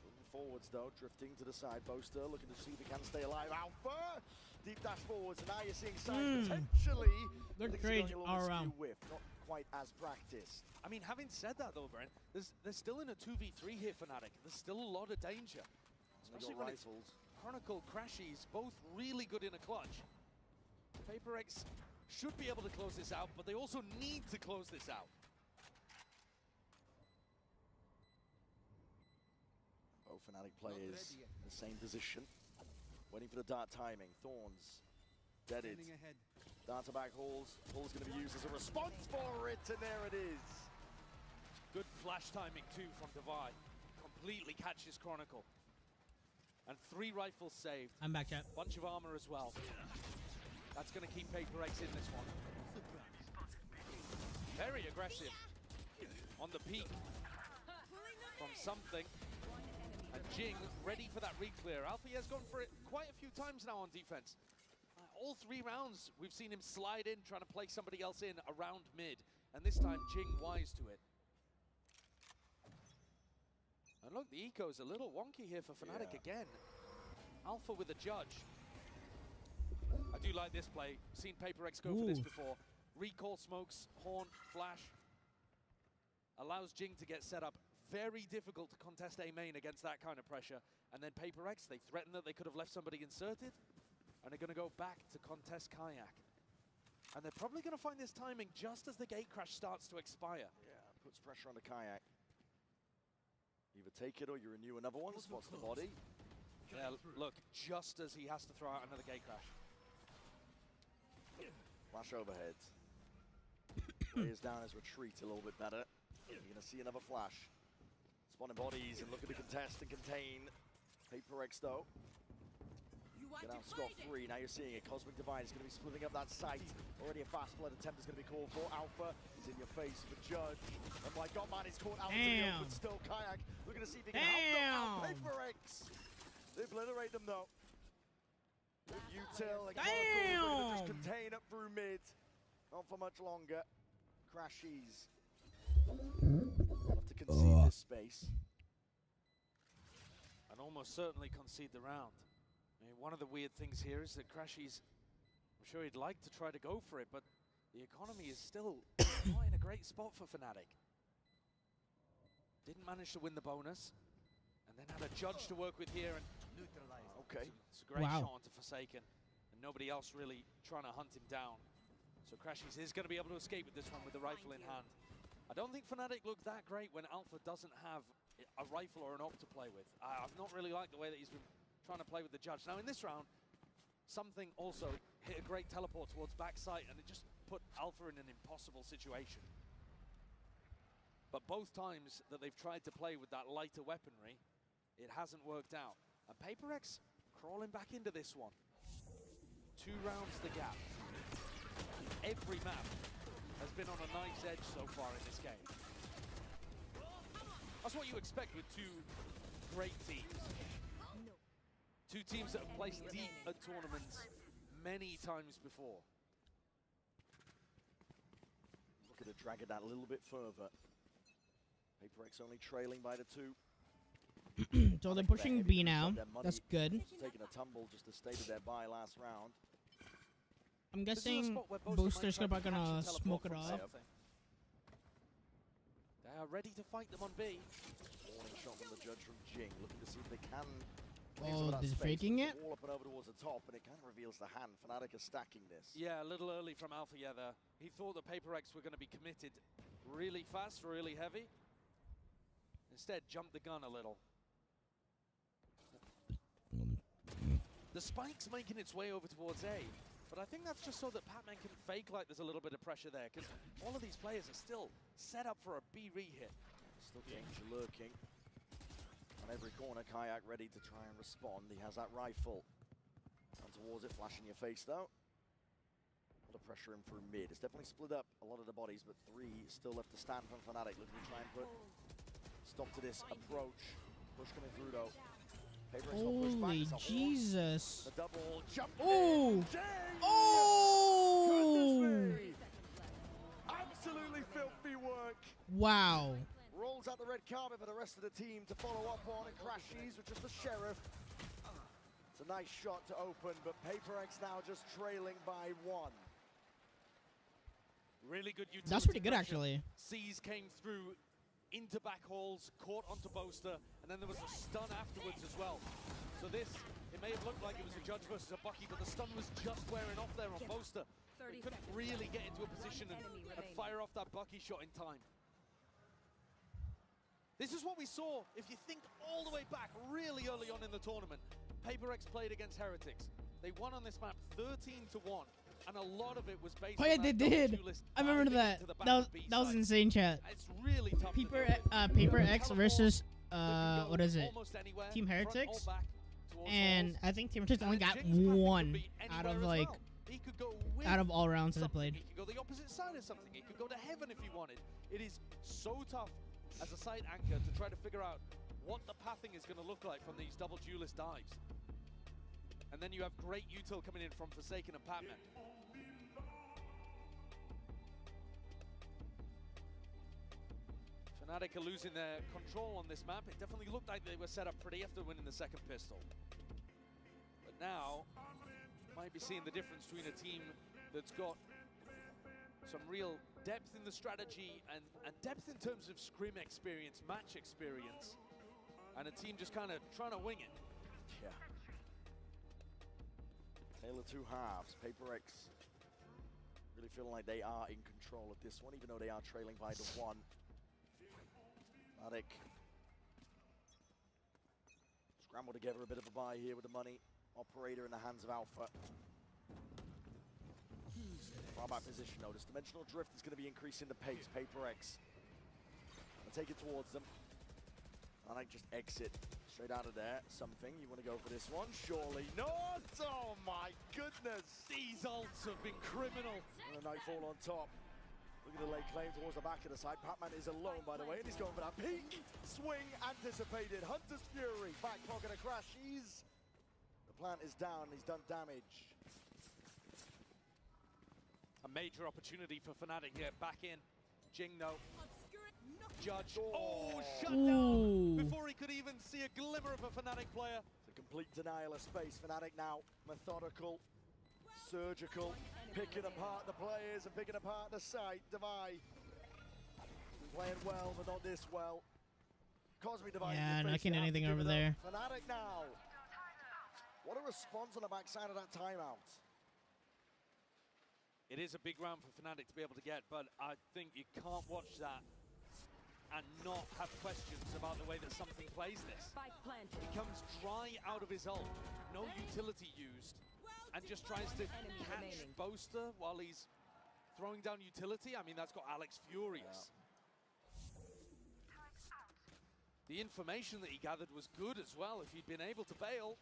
Moving forwards though, drifting to the side. Boaster looking to see if he can stay alive. Alpha! Deep dash forwards, and now you're seeing signs potentially.
Good trade all around.
Whiff, not quite as practiced.
I mean, having said that though, Brent, they're still in a 2v3 here, Fnatic. There's still a lot of danger. Especially when it's Chronicle, Crashies, both really good in a clutch. PRX should be able to close this out, but they also need to close this out.
Fnatic players in the same position, waiting for the dart timing. Thorns Deaded. Data back Hall's going to be used as a response for it, and there it is.
Good flash timing too from Divide. Completely catches Chronicle. And 3 rifles saved.
I'm back, chat.
Bunch of armor as well. That's going to keep PRX in this one. Very aggressive on the peak from something. And Jing ready for that re-clear. Alfie has gone for it quite a few times now on defense. All 3 rounds, we've seen him slide in, trying to play somebody else in around mid. And this time, Jing wise to it. And look, the eco's a little wonky here for Fnatic again. Alpha with a judge. I do like this play. Seen PRX go for this before. Recall smokes, horn, flash. Allows Jing to get set up. Very difficult to contest A main against that kind of pressure. And then PRX, they threaten that they could have left somebody inserted. And they're going to go back to contest Kayak. And they're probably going to find this timing just as the gate crash starts to expire.
Yeah, puts pressure on the Kayak. Either take it or you renew another one. Spots the body.
Yeah, look, just as he has to throw out another gate crash.
Flash overhead. Plays down his retreat a little bit better. You're going to see another flash. Spawning bodies and look at the contest and contain. PRX though. Get out scot-free. Now you're seeing it. Cosmic Divide is going to be splitting up that site. Already a fast blood attempt is going to be called for. Alpha is in your face for Judge. Oh my god, man, he's caught out in the open still. Kayak looking to see if he can help them out. PRX. They obliterate them though. With Util and Chronicle, just contain it through mid. Not for much longer. Crashies. Have to concede this space.
And almost certainly concede the round. I mean, one of the weird things here is that Crashies, I'm sure he'd like to try to go for it, but the economy is still not in a great spot for Fnatic. Didn't manage to win the bonus, and then had a judge to work with here, and
okay,
it's a great shot onto Forsaken, and nobody else really trying to hunt him down. So Crashies is going to be able to escape with this one with the rifle in hand. I don't think Fnatic looked that great when Alpha doesn't have a rifle or an op to play with. I've not really liked the way that he's been trying to play with the judge. Now in this round, something also hit a great teleport towards backside, and it just put Alpha in an impossible situation. But both times that they've tried to play with that lighter weaponry, it hasn't worked out. And PRX crawling back into this one. 2 rounds the gap. Every map has been on a knife's edge so far in this game. That's what you expect with 2 great teams. 2 teams that have placed deep at tournaments many times before.
Look at it, drag it that a little bit further. PRX only trailing by the 2.
So they're pushing B now. That's good.
Taking a tumble just to stay to their bye last round.
I'm guessing Booster's gonna smoke it off.
They are ready to fight them on B.
Warning shot from the judge from Jing, looking to see if they can.
Oh, they're faking it?
All up and over towards the top, and it kind of reveals the hand. Fnatic is stacking this.
Yeah, a little early from Alpha there. He thought the PRX were going to be committed really fast, really heavy. Instead, jumped the gun a little. The spike's making its way over towards A, but I think that's just so that Pac-Man can fake like there's a little bit of pressure there, because all of these players are still set up for a B re-hit.
Still danger lurking. On every corner, Kayak ready to try and respond. He has that rifle. On towards it, flash in your face though. A lot of pressure in through mid. It's definitely split up a lot of the bodies, but 3 still left to stand from Fnatic, looking to try and put stop to this approach. Push coming through though.
Holy Jesus.
The double jump.
Oh!
Oh! Absolutely filthy work.
Wow.
Rolls out the red carpet for the rest of the team to follow up on, and Crashies with just the Sheriff. It's a nice shot to open, but PRX now just trailing by 1.
Really good utility.
That's pretty good, actually.
Seas came through into back halls, caught onto Boaster, and then there was a stun afterwards as well. So this, it may have looked like it was a Judge versus a Bucky, but the stun was just wearing off there on Boaster. He couldn't really get into a position and fire off that Bucky shot in time. This is what we saw, if you think all the way back, really early on in the tournament. PRX played against Heretics. They won on this map 13-1, and a lot of it was based
Oh
on
yeah,
that
they
double
did.
duelist
I remember
diving
that.
into the back
That was
of B
that was
side.
insane, chat.
It's really tough. to
Paper
deal with.
Paper
You
X
can
versus
teleport,
what is it?
almost anywhere,
Team
front or
Heretics.
back towards
And
walls.
I think Team Heretics only
And
got
Jing's path
one
could be
out of
anywhere as
like
well. He could go with
out of all rounds that I
something.
played.
He could go the opposite side of something. He could go to heaven if he wanted. It is so tough as a side anchor to try to figure out what the pathing is going to look like from these double duelist dives. And then you have great util coming in from Forsaken and Patman. Fnatic are losing their control on this map. It definitely looked like they were set up pretty after winning the second pistol. But now, might be seeing the difference between a team that's got some real depth in the strategy and depth in terms of scrim experience, match experience, and a team just kind of trying to wing it.
Yeah. Tale of two halves. PRX really feeling like they are in control of this one, even though they are trailing by the one. Fnatic scramble together a bit of a buy here with the money. Operator in the hands of Alpha. Far back position though. This dimensional drift is going to be increasing the pace. PRX. I'll take it towards them. Fnatic just exit straight out of there. Something. You want to go for this one? Surely not! Oh my goodness!
These ults have been criminal.
And a Nightfall on top. Look at the late claim towards the back of the side. Patman is alone, by the way, and he's going for that peak. Swing anticipated. Hunter's Fury. Back pocket a crash. The plant is down. He's done damage.
A major opportunity for Fnatic here. Back in. Jing though. Judge. Oh, shut down before he could even see a glimmer of a Fnatic player.
It's a complete denial of space. Fnatic now methodical, surgical, picking apart the players and picking apart the site. Divide. Playing well, but not this well. Cosmic Divide.
Yeah, not getting anything over there.
Fnatic now. What a response on the backside of that timeout.
It is a big round for Fnatic to be able to get, but I think you can't watch that and not have questions about the way that something plays this. He comes dry out of his ult, no utility used, and just tries to catch Boaster while he's throwing down utility. I mean, that's got Alex furious. The information that he gathered was good as well. If he'd been able to bail,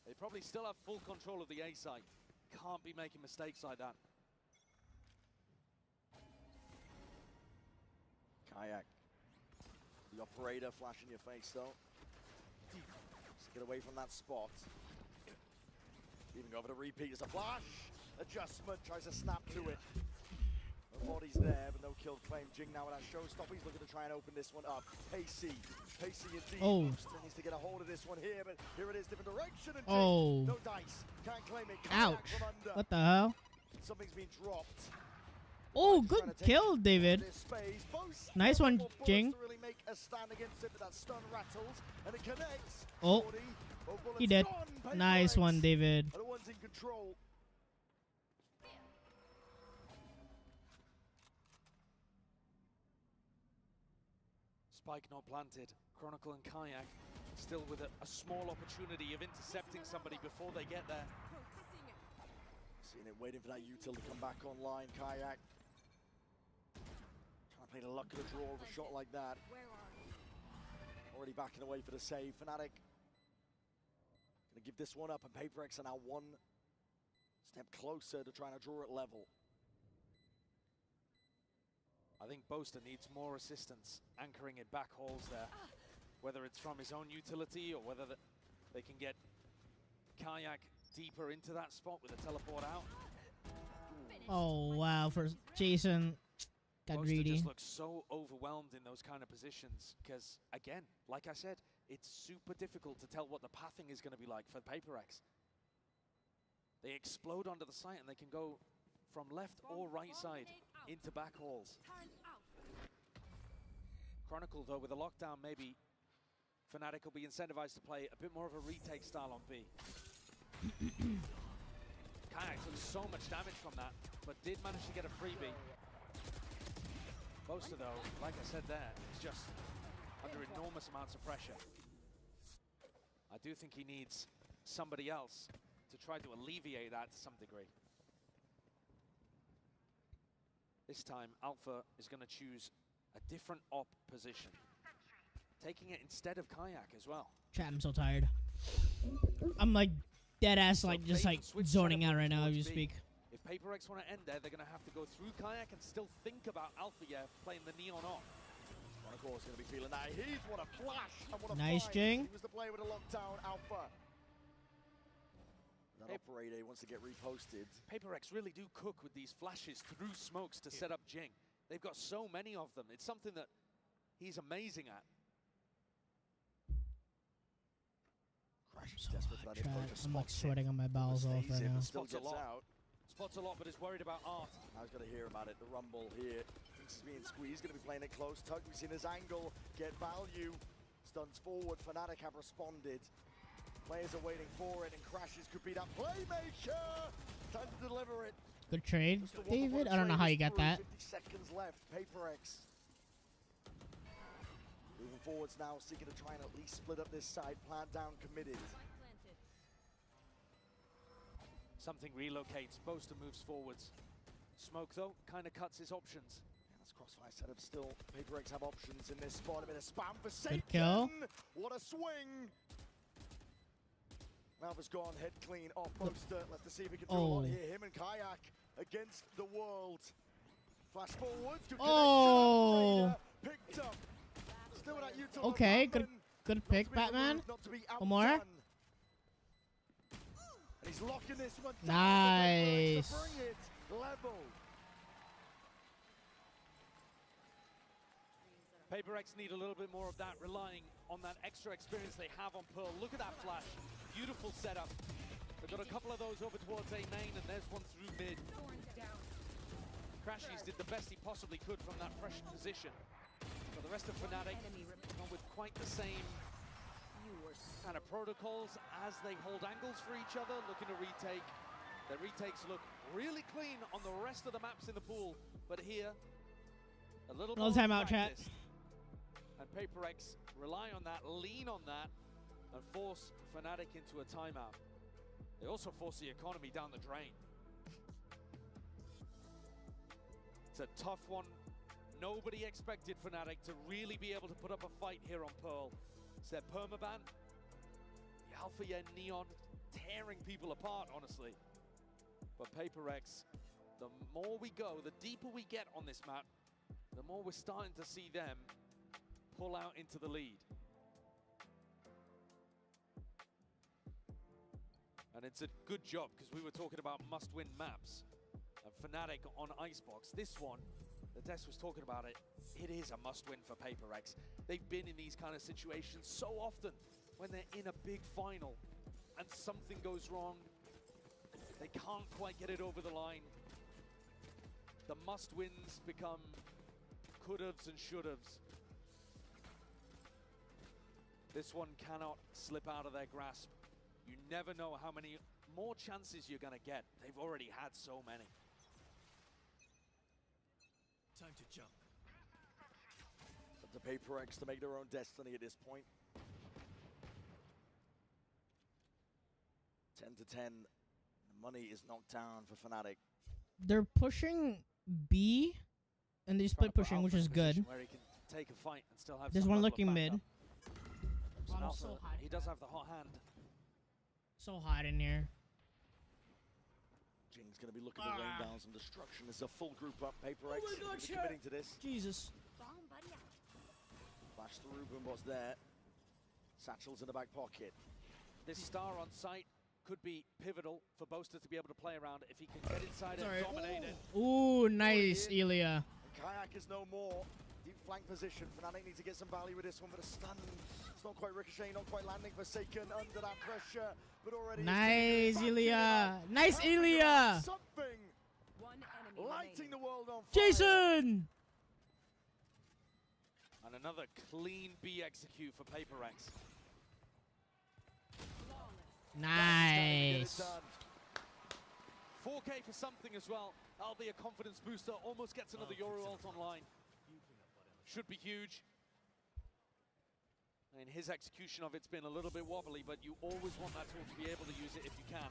they probably still have full control of the A site. Can't be making mistakes like that.
Kayak. The operator flash in your face though. Just get away from that spot. Even go for the repeat as a flash. Adjustment, tries to snap to it. The body's there, but no kill claim. Jing now with that showstopper. He's looking to try and open this one up. Pacey indeed.
Oh.
Needs to get a hold of this one here, but here it is, different direction. And
Oh.
no dice. Can't claim it. Kayak
Ouch.
from under.
What the hell?
Something's been dropped.
Oh, good kill, David. Nice one, Jing.
Really make a stand against it, but that stun rattles and it connects.
Oh, he did. Nice one, David.
The one's in control.
Spike not planted. Chronicle and Kayak still with a small opportunity of intercepting somebody before they get there.
Seeing it, waiting for that util to come back online. Kayak trying to play the luck of the draw of a shot like that. Already backing away for the save. Fnatic gonna give this one up, and PRX are now one step closer to trying to draw it level.
I think Boaster needs more assistance anchoring in back holes there. Whether it's from his own utility or whether they can get Kayak deeper into that spot with a teleport out.
Oh, wow. For Jason, got
Boaster
greedy.
just looks so overwhelmed in those kind of positions because, again, like I said, it's super difficult to tell what the pathing is going to be like for PRX. They explode onto the site and they can go from left or right side into back holes. Chronicle, though, with a lockdown, maybe Fnatic will be incentivized to play a bit more of a retake style on B. Kayak took so much damage from that, but did manage to get a freebie. Boaster, though, like I said there, is just under enormous amounts of pressure. I do think he needs somebody else to try to alleviate that to some degree. This time, Alpha is going to choose a different op position, taking it instead of Kayak as well.
Chat, I'm so tired. I'm like dead ass, like just like zoning out right now as you speak.
If PRX want to end there, they're going to have to go through Kayak and still think about Alpha playing the Neon off.
Of course, going to be feeling that heat. What a flash and what a
Nice,
find.
Jing.
He was the player with a lockdown. Alpha. That operator wants to get reposted.
PRX really do cook with these flashes through smokes to set up Jing. They've got so many of them. It's something that he's amazing at.
So hot, chat. I'm like sweating on my bowels off right now.
Spots a lot. Spots a lot, but is worried about Art.
I was going to hear about it. The rumble here. Thinks he's being squeezed. Going to be playing it close. Tug, we've seen his angle get value. Stuns forward. Fnatic have responded. Players are waiting for it, and Crashes could be that playmaker. Time to deliver it.
Good trade, David. I don't know how you got that.
50 seconds left. PRX. Moving forwards now, seeking to try and at least split up this side. Plant down, committed.
Something relocates. Boaster moves forwards. Smoke, though, kind of cuts his options.
Yeah, that's crossfire setup still. PRX have options in this spot. A bit of spam for
Good kill.
What a swing. Malva's gone, head clean off Boaster. Let's see if he can do a lot here. Him and Kayak against the world. Flash forwards. Good
Oh.
Picked up. Still that util.
Okay, good pick, Batman. One more.
And he's locking this one down.
Nice.
To bring it level.
PRX need a little bit more of that, relying on that extra experience they have on Pearl. Look at that flash. Beautiful setup. They've got a couple of those over towards A main, and there's one through mid. Crashies did the best he possibly could from that fresh position. But the rest of Fnatic gone with quite the same kind of protocols as they hold angles for each other, looking to retake. Their retakes look really clean on the rest of the maps in the pool, but here, a little more
timeout, chat.
And PRX rely on that, lean on that, and force Fnatic into a timeout. They also force the economy down the drain. It's a tough one. Nobody expected Fnatic to really be able to put up a fight here on Pearl. It's their permaban, the Alpha Neon tearing people apart, honestly. But PRX, the more we go, the deeper we get on this map, the more we're starting to see them pull out into the lead. And it's a good job, because we were talking about must-win maps. And Fnatic on Icebox, this one, the Des was talking about it, it is a must-win for PRX. They've been in these kind of situations so often when they're in a big final and something goes wrong. They can't quite get it over the line. The must-wins become could-haves and should-haves. This one cannot slip out of their grasp. You never know how many more chances you're going to get. They've already had so many.
Time to jump.
Up to PRX to make their own destiny at this point. 10 to 10. The money is knocked down for Fnatic.
They're pushing B, and they split pushing, which is good.
Where he can take a fight and still have
There's
some
one
level of
looking mid.
backup.
I'm so hot.
He does have the hot hand.
So hot in here.
Jing's going to be looking to rain down some destruction. There's a full group up. PRX
Oh my God,
committing to this.
Jesus.
Flash through, Boombot's there. Satchel's in the back pocket.
This star on site could be pivotal for Boaster to be able to play around if he can get inside and dominate it.
Ooh, nice, Ilya.
Kayak is no more. Deep flank position. Fnatic need to get some value with this one, but a stun. It's not quite ricocheting, not quite landing. Forsaken under that pressure, but already.
Nice, Ilya. Nice, Ilya.
Something. Lighting the world on fire.
Jason.
And another clean B execute for PRX.
Nice.
4K for something as well. That'll be a confidence booster. Almost gets another Yoru ult online. Should be huge. I mean, his execution of it's been a little bit wobbly, but you always want that tool to be able to use it if you can.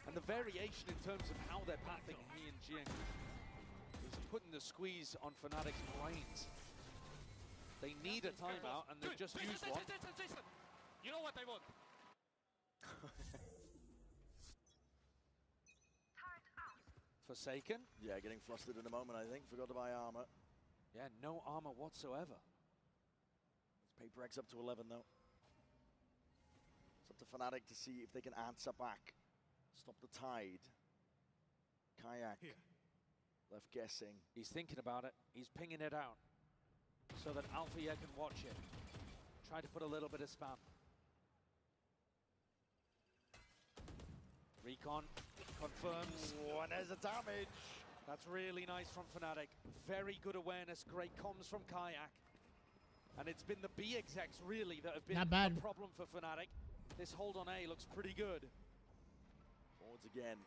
And the variation in terms of how they're pathing he and Jing is putting the squeeze on Fnatic's brains. They need a timeout, and they've just used one.
You know what I want?
Forsaken.
Yeah, getting flustered in a moment, I think. Forgot to buy armor.
Yeah, no armor whatsoever.
It's PRX up to 11, though. It's up to Fnatic to see if they can answer back. Stop the tide. Kayak.
Here.
Left guessing.
He's thinking about it. He's pinging it out so that Alpha can watch it. Try to put a little bit of spam. Recon confirms.
Oh, and there's a damage.
That's really nice from Fnatic. Very good awareness, great comms from Kayak. And it's been the B execs really that have been the problem for Fnatic. This hold on A looks pretty good.
Forwards again.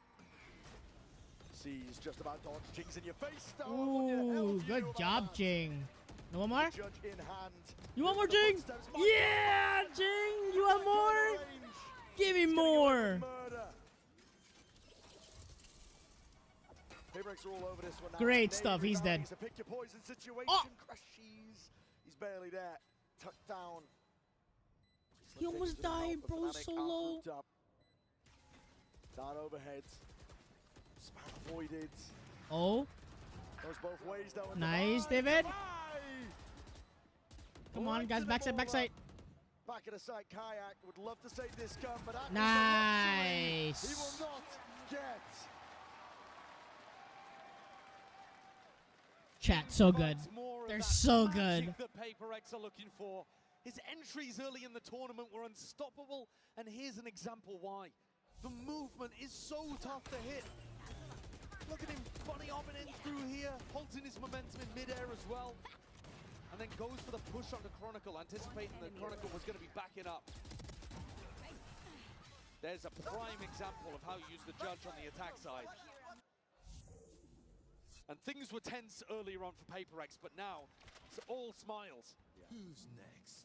Sees just about dodge. Jing's in your face.
Ooh, good job, Jing. No one more?
Judge in hand.
You want more, Jing? Yeah, Jing, you want more? Give me more.
PRX are all over this one now.
Great stuff, he's dead.
It's a pick your poison situation.
Oh.
Crashes. He's barely there. Tucked down.
He almost died, bro, so low.
Down overhead. Spam avoided.
Oh.
Goes both ways though.
Nice, David. Come on, guys, backside, backside.
Back at the side, Kayak would love to save this gun, but that
nice.
He will not get.
Chat, so good. They're so good.
The PRX are looking for. His entries early in the tournament were unstoppable, and here's an example why. The movement is so tough to hit. Look at him bunny hopping in through here, halting his momentum in midair as well. And then goes for the push on the Chronicle, anticipating the Chronicle was going to be backing up. There's a prime example of how you use the Judge on the attack side. And things were tense earlier on for PRX, but now it's all smiles.
Who's next?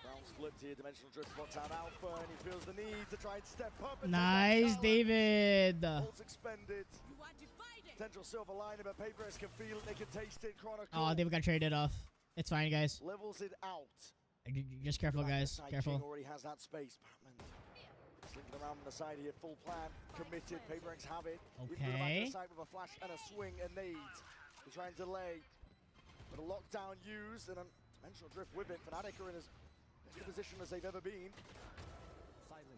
Round flipped here, Dimensional Drift spots out Alpha, and he feels the need to try and step up.
Nice, David.
Ults expended. Potential silver lining, but PRX can feel it, they can taste it. Chronicle.
Oh, David got traded off. It's fine, guys.
Levels it out.
Just careful, guys. Careful.
Already has that space. Batman slinking around on the side here, full plan, committed. PRX have it.
Okay.
Side with a flash and a swing, and nade to try and delay. But a lockdown used and a Dimensional Drift with it. Fnatic are in as best a position as they've ever been.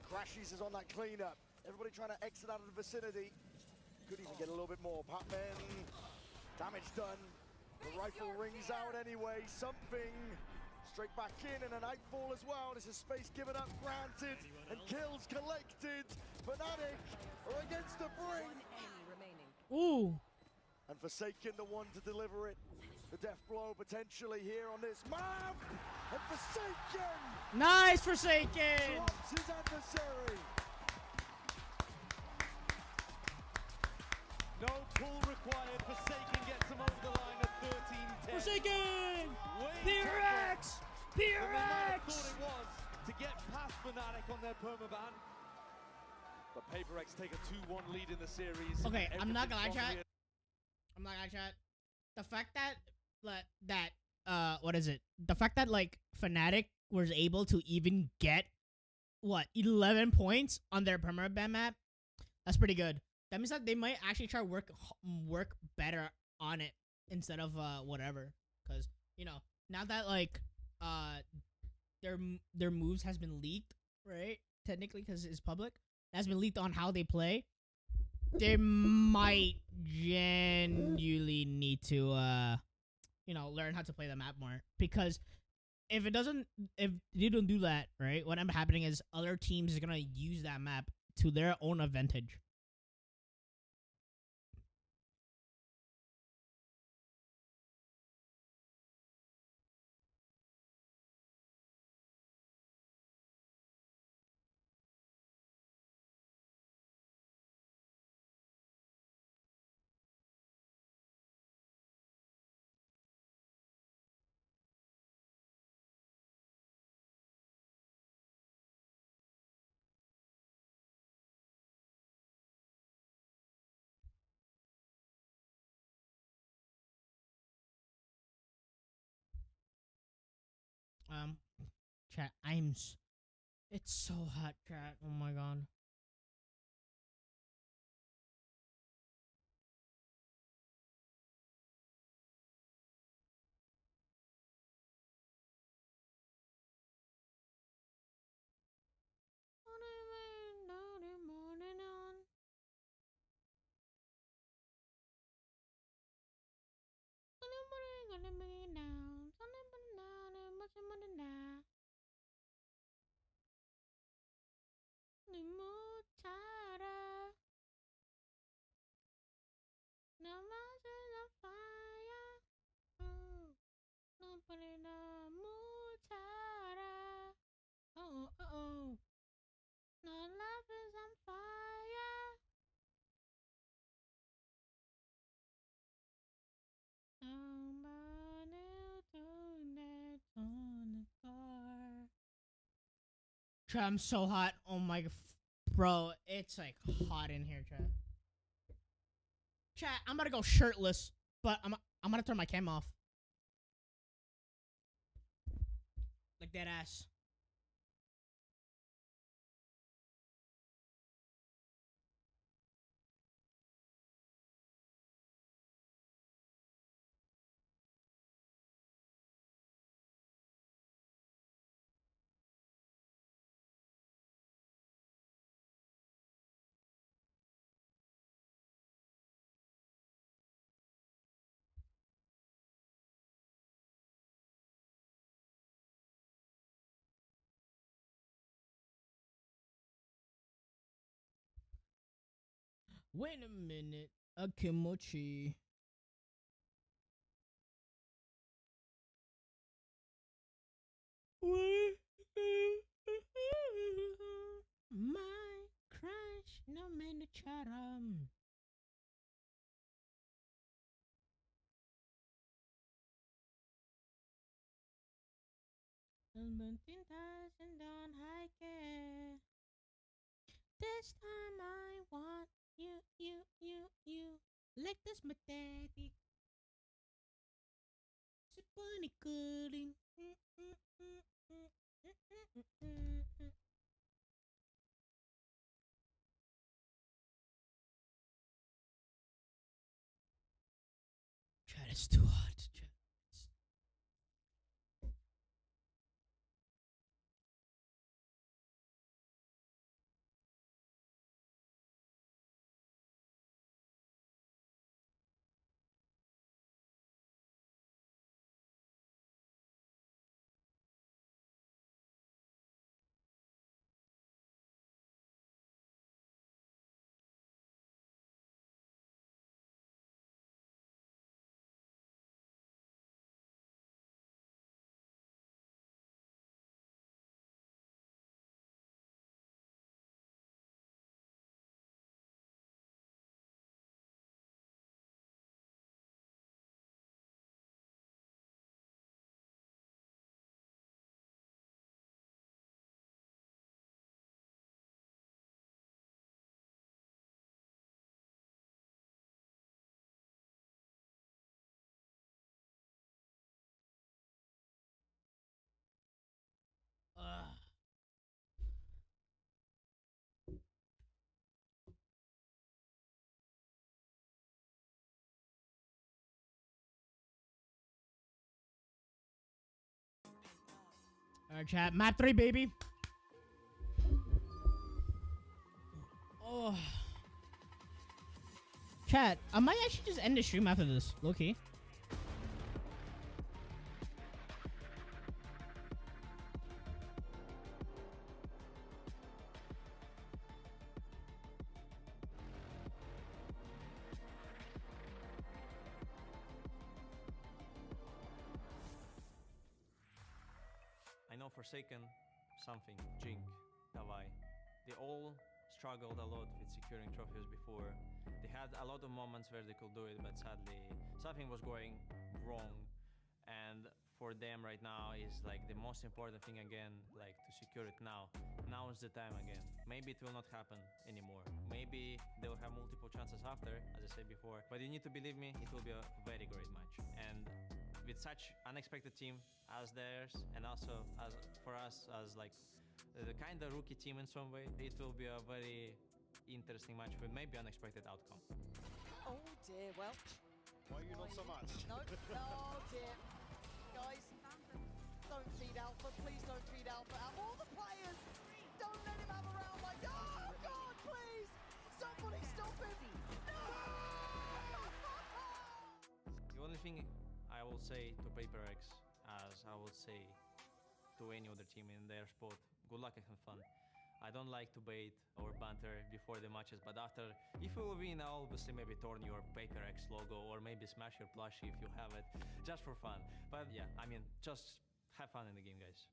Crashes is on that cleanup. Everybody trying to exit out of the vicinity. Could even get a little bit more. Patman, damage done. The rifle rings out anyway. Something straight back in, and a nightfall as well. This is space given up, granted, and kills collected. Fnatic are against the brink.
Ooh.
And Forsaken the one to deliver it. The death blow potentially here on this map. And Forsaken!
Nice, Forsaken!
Drops his adversary.
No pull required. Forsaken gets him over the line at 13-10.
Forsaken! PRX! PRX!
Thought it was to get past Fnatic on their permaban. But PRX take a 2-1 lead in the series.
Okay, I'm not gonna lie,
Everything's
chat.
here.
I'm not gonna chat. The fact that what is it? The fact that like Fnatic was able to even get what 11 points on their permaban map, that's pretty good. That means that they might actually try work better on it instead of whatever. Cause you know now that like their moves has been leaked, right? Technically, because it's public, it has been leaked on how they play. They might genuinely need to you know, learn how to play the map more, because if they don't do that, right, what ends up happening is other teams are gonna use that map to their own advantage. Chat, it's so hot, chat. Oh my god. Oh. No love is on fire. Chat, I'm so hot. Oh my bro, it's like hot in here, chat. Chat, I'm gonna go shirtless, but I'm gonna turn my cam off. Like that ass. Wait a minute. A kimochi. My crush, no man to charam. This time I want you. Like this, my daddy. Bunny cooling. Chat, it's too hot. Chat. Alright, chat. Map 3, baby. Oh. Chat, I might actually just end the stream after this. Low key.
I know Forsaken, something, Jink, Davai. They all struggled a lot with securing trophies before. They had a lot of moments where they could do it, but sadly something was going wrong. And for them right now is like the most important thing again, like to secure it now. Now is the time again. Maybe it will not happen anymore. Maybe they will have multiple chances after, as I said before. But you need to believe me, it will be a very great match. And with such unexpected team as theirs, and also as for us as like the kind of rookie team in some way, it will be a very interesting match with maybe unexpected outcome.
Oh dear, well.
Why you not so much?
No, oh dear. Guys, don't feed Alpha, please don't feed Alpha. All the players, don't let him have a round like, oh God, please! Somebody stop him! No!
The only thing I will say to PRX, as I would say to any other team in their spot, good luck and have fun. I don't like to bait or banter before the matches, but after, if you will win, I'll obviously maybe turn your PRX logo or maybe smash your plushie if you have it, just for fun. But yeah, I mean, just have fun in the game, guys.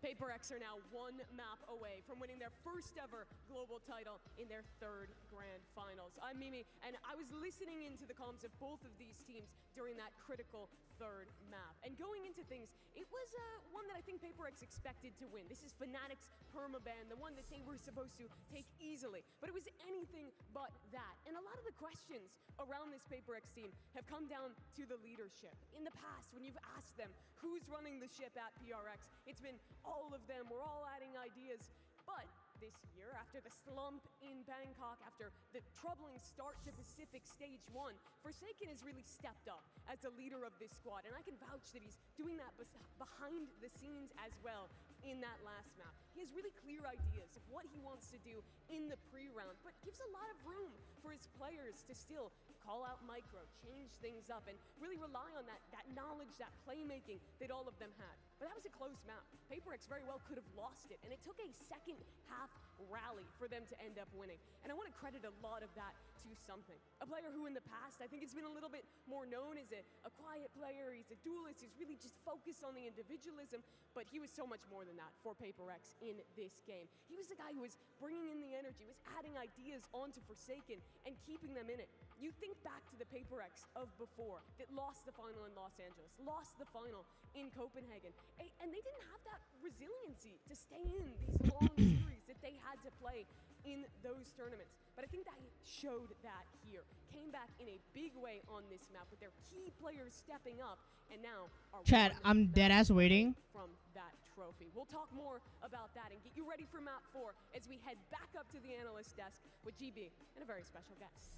PRX are now one map away from winning their first ever global title in their third grand finals. I'm Mimi, and I was listening into the comms of both of these teams during that critical third map. And going into things, it was one that I think PRX expected to win. This is Fnatic's permaban, the one that they were supposed to take easily. But it was anything but that. And a lot of the questions around this PRX team have come down to the leadership. In the past, when you've asked them who's running the ship at PRX, it's been all of them. We're all adding ideas. But this year, after the slump in Bangkok, after the troubling start to Pacific Stage 1, Forsaken has really stepped up as the leader of this squad, and I can vouch that he's doing that behind the scenes as well in that last map. He has really clear ideas of what he wants to do in the pre-round, but gives a lot of room for his players to still call out micro, change things up, and really rely on that knowledge, that playmaking that all of them had. But that was a close map. PRX very well could have lost it, and it took a second half rally for them to end up winning. And I want to credit a lot of that to something. A player who in the past, I think it's been a little bit more known as a quiet player, he's a duelist, he's really just focused on the individualism, but he was so much more than that for PRX in this game. He was the guy who was bringing in the energy, was adding ideas onto Forsaken and keeping them in it. You think back to the PRX of before that lost the final in Los Angeles, lost the final in Copenhagen, and they didn't have that resiliency to stay in these long series that they had to play in those tournaments. But I think that showed that here. Came back in a big way on this map with their key players stepping up, and now are
Chad, I'm dead ass waiting
from that trophy. We'll talk more about that and get you ready for map 4 as we head back up to the analyst desk with GB and a very special guest.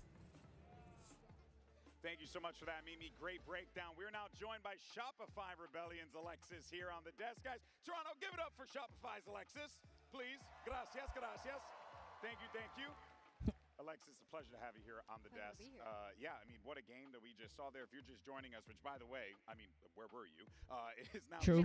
Thank you so much for that, Mimi. Great breakdown. We're now joined by Shopify Rebellion's Alexis here on the desk. Guys, Toronto, give it up for Shopify's Alexis, please. Gracias, gracias. Thank you. Alexis, a pleasure to have you here on the desk. Yeah, I mean, what a game that we just saw there. If you're just joining us, which, by the way, I mean, where were you? It is now
True.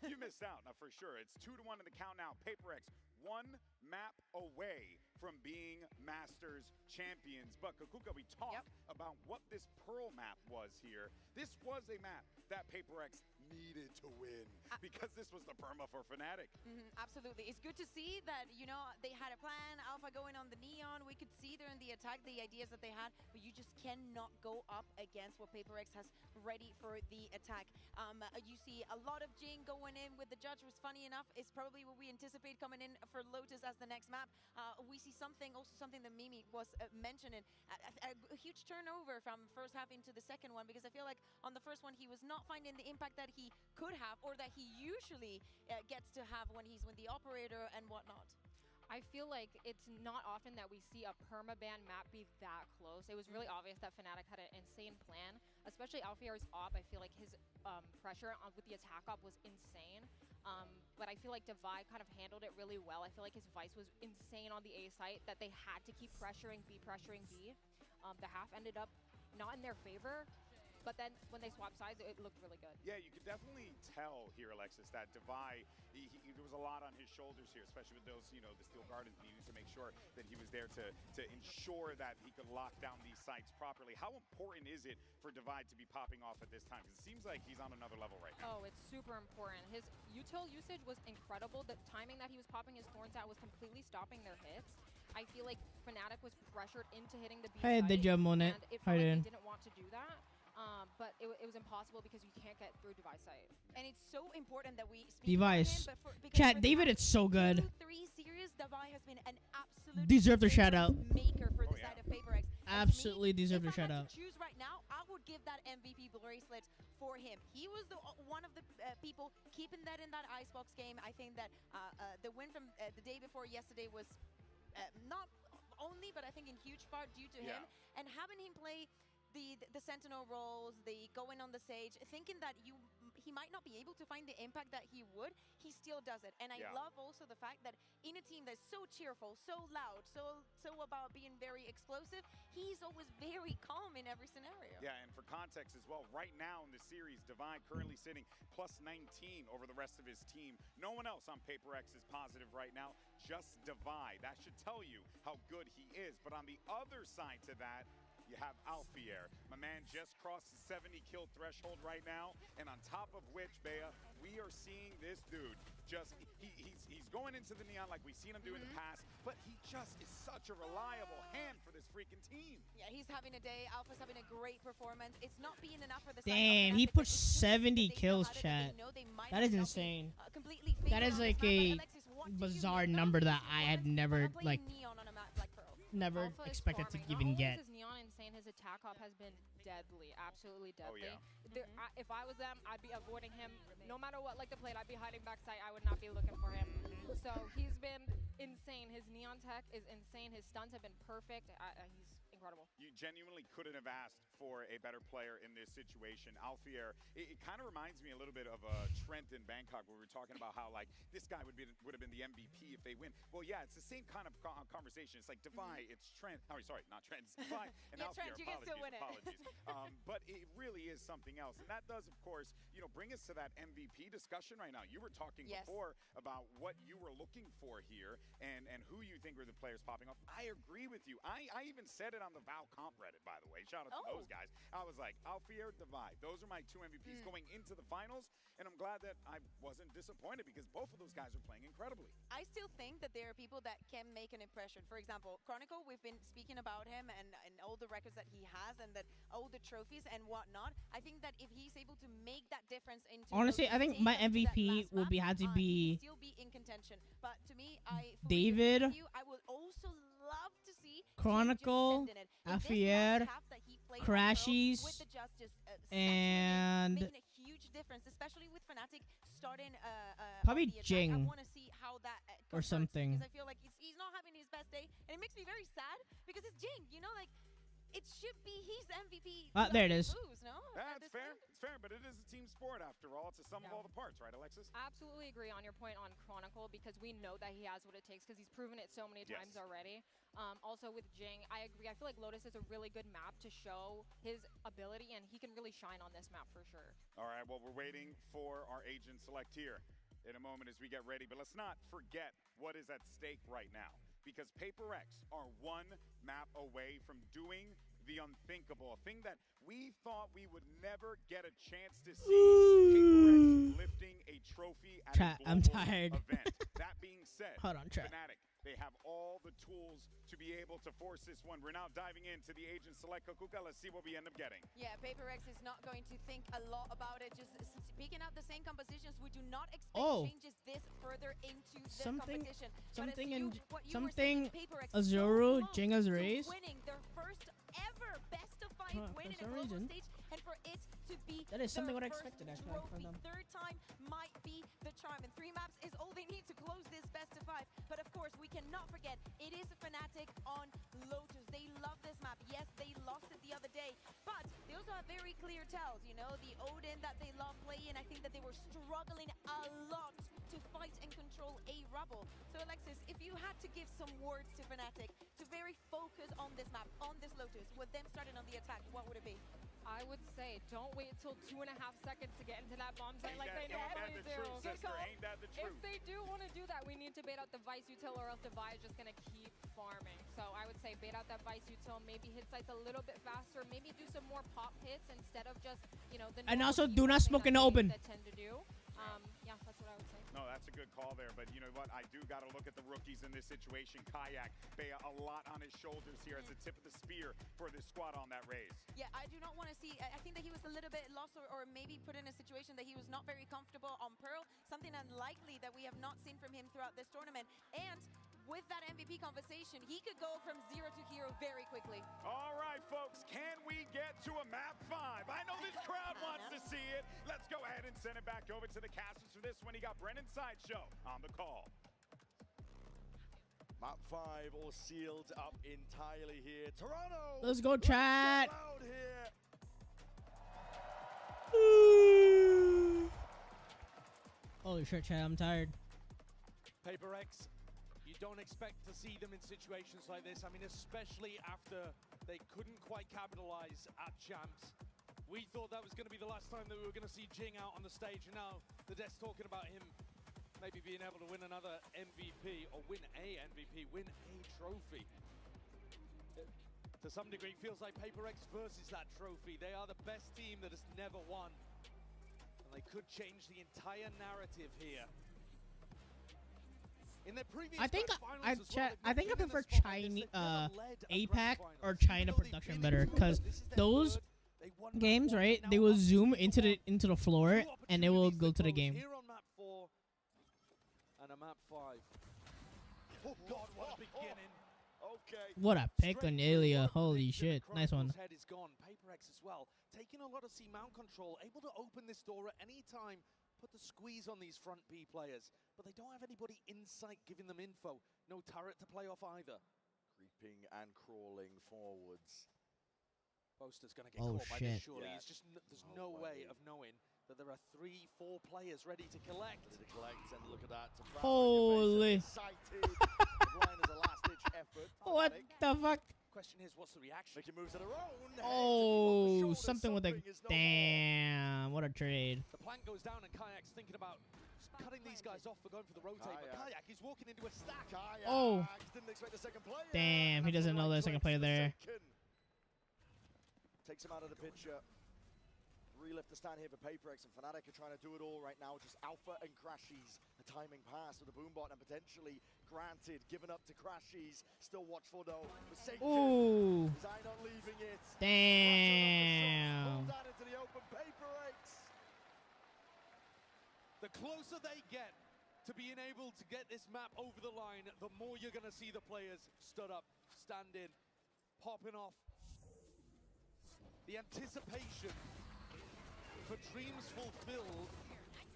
You missed out, now for sure. It's 2-1 in the count now. PRX, one map away from being Masters champions. But Kakuka, we talked about what this Pearl map was here. This was a map that PRX needed to win because this was the perma for Fnatic.
Absolutely. It's good to see that, you know, they had a plan. Alpha going on the Neon. We could see there in the attack the ideas that they had, but you just cannot go up against what PRX has ready for the attack. You see a lot of Jing going in with the Judge, was funny enough, is probably what we anticipate coming in for Lotus as the next map. We see something that Mimi was mentioning, a huge turnover from first half into the second one, because I feel like on the first one he was not finding the impact that he could have, or that he usually gets to have when he's with the operator and whatnot.
I feel like it's not often that we see a permaban map be that close. It was really obvious that Fnatic had an insane plan, especially Alfier's op. I feel like his pressure with the attack op was insane. But I feel like Divide kind of handled it really well. I feel like his Vice was insane on the A site, that they had to keep pressuring B. The half ended up not in their favor, but then when they swapped sides, it looked really good.
Yeah, you could definitely tell here, Alexis, that Divide, there was a lot on his shoulders here, especially with those, you know, the Steel Gardens needing to make sure that he was there to ensure that he could lock down these sites properly. How important is it for Divide to be popping off at this time? Because it seems like he's on another level right now.
Oh, it's super important. His util usage was incredible. The timing that he was popping his thorns at was completely stopping their hits. I feel like Fnatic was pressured into hitting the B
Hey,
site,
the jump on it.
and it felt like they didn't want to do that. But it was impossible because you can't get through Device site.
and it's so important that we speak
Device.
about him. But because
Chat,
for
David,
the
it's so good.
2-3 series, Devi has been an absolute
Deserve the shout out.
maker for the side of PaperX.
Absolutely deserve the shout out.
To choose right now, I would give that MVP bracelet for him. He was the one of the people keeping that in that Icebox game. I think that the win from the day before yesterday was not only, but I think in huge part due to him. And having him play the Sentinel roles, the going on the stage, thinking that he might not be able to find the impact that he would, he still does it. And I love also the fact that in a team that's so cheerful, so loud, so about being very explosive, he's always very calm in every scenario.
Yeah, and for context as well, right now in the series, Devi currently sitting plus 19 over the rest of his team. No one else on PaperX is positive right now, just Devi. That should tell you how good he is. But on the other side to that, you have Alfier. My man just crossed the 70 kill threshold right now. And on top of which, Bea, we are seeing this dude just, he's going into the Neon like we've seen him do in the past, but he just is such a reliable hand for this freaking team.
Yeah, he's having a day. Alpha's having a great performance. It's not being enough for the
Damn, he pushed 70 kills, chat. That is insane. That is like a bizarre number that I had never, like, never expected to even get.
His Neon insane. His attack op has been deadly, absolutely deadly.
Oh,
if I was them, I'd be avoiding him. No matter what, like the plate, I'd be hiding backside. I would not be looking for him. So he's been insane. His Neon tech is insane. His stunts have been perfect. He's incredible.
You genuinely couldn't have asked for a better player in this situation. Alfier, it kind of reminds me a little bit of Trent in Bangkok, where we were talking about how, like, this guy would have been the MVP if they win. Well, yeah, it's the same kind of conversation. It's like Devi, it's Trent. Oh, sorry, not Trent. It's Devi and Alfier.
Trent, you can still win it.
Apologies. But it really is something else, and that does, of course, bring us to that MVP discussion right now. You were talking before about what you were looking for here and who you think were the players popping off. I agree with you. I even said it on the Val Comp Reddit, by the way. Shout out to those guys. I was like, Alfier, Devi. Those are my two MVPs going into the finals, and I'm glad that I wasn't disappointed because both of those guys are playing incredibly.
I still think that there are people that can make an impression. For example, Chronicle, we've been speaking about him and all the records that he has and that all the trophies and whatnot. I think that if he's able to make that difference into
honestly, I think my MVP would be had to be
still be in contention. But to me,
David,
I would also love to see
Chronicle, Alfier, Crashies, and
making a huge difference, especially with Fnatic starting
probably Jing.
I want to see how that
or something.
Because I feel like he's not having his best day, and it makes me very sad because it's Jing. Like it should be his MVP.
There it is.
That's fair. It's fair, but it is a team sport after all. It's a sum of all the parts, right, Alexis?
Absolutely agree on your point on Chronicle because we know that he has what it takes because he's proven it so many times already. Also with Jing, I agree. I feel like Lotus is a really good map to show his ability, and he can really shine on this map for sure.
All right, well, we're waiting for our agent select here in a moment as we get ready, but let's not forget what is at stake right now. Because PaperX are one map away from doing the unthinkable, a thing that we thought we would never get a chance to see. PaperX lifting a trophy at a global
I'm tired.
event. That being said,
hold on, chat.
Fnatic, they have all the tools to be able to force this one. We're now diving into the agent select. Kukuka, let's see what we end up getting.
Yeah, PaperX is not going to think a lot about it. Just picking out the same compositions. We do not expect changes this further into the competition.
Azuru, Jing Azuraze.
Winning their first ever best of 5 win in a global stage, and for it to be
that is something what I expected actually from them.
Third time might be the charm, and 3 maps is all they need to close this best of 5. But of course, we cannot forget it is Fnatic on Lotus. They love this map. Yes, they lost it the other day, but they also have very clear tells. The Odin that they love playing. I think that they were struggling a lot to fight and control a Rubble. So Alexis, if you had to give some words to Fnatic to very focus on this map, on this Lotus, with them starting on the attack, what would it be?
I would say don't wait till 2.5 seconds to get into that bomb site like they normally do. If they do want to do that, we need to bait out the Vice Util or else Devi is just going to keep farming. So I would say bait out that Vice Util, maybe hit sites a little bit faster, maybe do some more pop hits instead of just, the
and also do not smoke in the open.
Tend to do. Yeah, that's what I would say.
No, that's a good call there, but you know what? I do got to look at the rookies in this situation. Kayak, Bea, a lot on his shoulders here as the tip of the spear for this squad on that raise.
Yeah, I do not want to see, I think that he was a little bit lost or maybe put in a situation that he was not very comfortable on Pearl, something unlikely that we have not seen from him throughout this tournament. And with that MVP conversation, he could go from 0 to hero very quickly.
All right, folks, can we get to a map 5? I know this crowd wants to see it. Let's go ahead and send it back over to the casters for this one. He got Brennan Sideshow on the call.
Map 5 all sealed up entirely here. Toronto!
Let's go, chat!
Out here.
Holy shit, chat, I'm tired.
PRX, you don't expect to see them in situations like this. I mean, especially after they couldn't quite capitalize at Champs. We thought that was going to be the last time that we were going to see Jing out on the stage, and now the dev's talking about him maybe being able to win another MVP, or win a MVP, win a trophy. To some degree, it feels like PRX versus that trophy. They are the best team that has never won, and they could change the entire narrative here. In their previous
I think I
well,
think I prefer China APAC or China production better, because those games, right, they will zoom into the floor and it will go to the game.
Here on map 4 and a map 5. Oh god, what a beginning.
Okay.
What a pick on Ilya. Holy shit. Nice one.
Head is gone. PRX as well, taking a lot of C-mount control, able to open this door at any time, put the squeeze on these front B players, but they don't have anybody in sight giving them info. No turret to play off either.
Creeping and crawling forwards.
Boaster's going to get caught by this, surely. It's just there's no way of knowing that there are 3-4 players ready to collect.
Ready to collect, and look at that.
Holy. What the fuck?
Question is, what's the reaction?
Making moves of their own.
Oh, something with a damn. What a trade.
The plank goes down, and Kayak's thinking about cutting these guys off for going for the rotate, but Kayak is walking into a stack.
Oh.
Didn't expect the second player.
Damn, he doesn't know there's a second player there.
Takes him out of the picture. 3 left to stand here for PRX, and Fnatic are trying to do it all right now. Just Alpha and Crashies. A timing pass with the boombot and potentially granted, given up to Crashies. Still watchful though.
Ooh.
Is I not leaving it?
Damn.
Pulled out into the open. PRX.
The closer they get to being able to get this map over the line, the more you're going to see the players stood up, standing, popping off. The anticipation for dreams fulfilled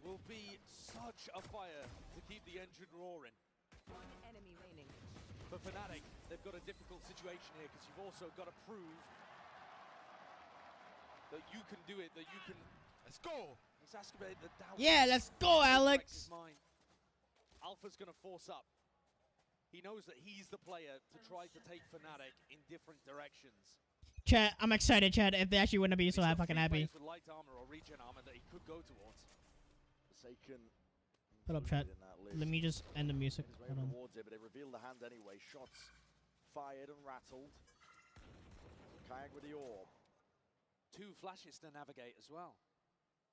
will be such a fire to keep the engine roaring.
Enemy reigning.
For Fnatic, they've got a difficult situation here because you've also got to prove that you can do it, that you can. Let's go! Exacerbate the doubt.
Yeah, let's go, Alex!
Alpha's going to force up. He knows that he's the player to try to take Fnatic in different directions.
Chat, I'm excited, chat. If they actually wouldn't be so fucking happy.
With light armor or regen armor that he could go towards.
Hold up, chat. Let me just end the music. Hold on.
Towards it, but they reveal the hand anyway. Shots fired and rattled. Kayak with the orb.
2 flashes to navigate as well.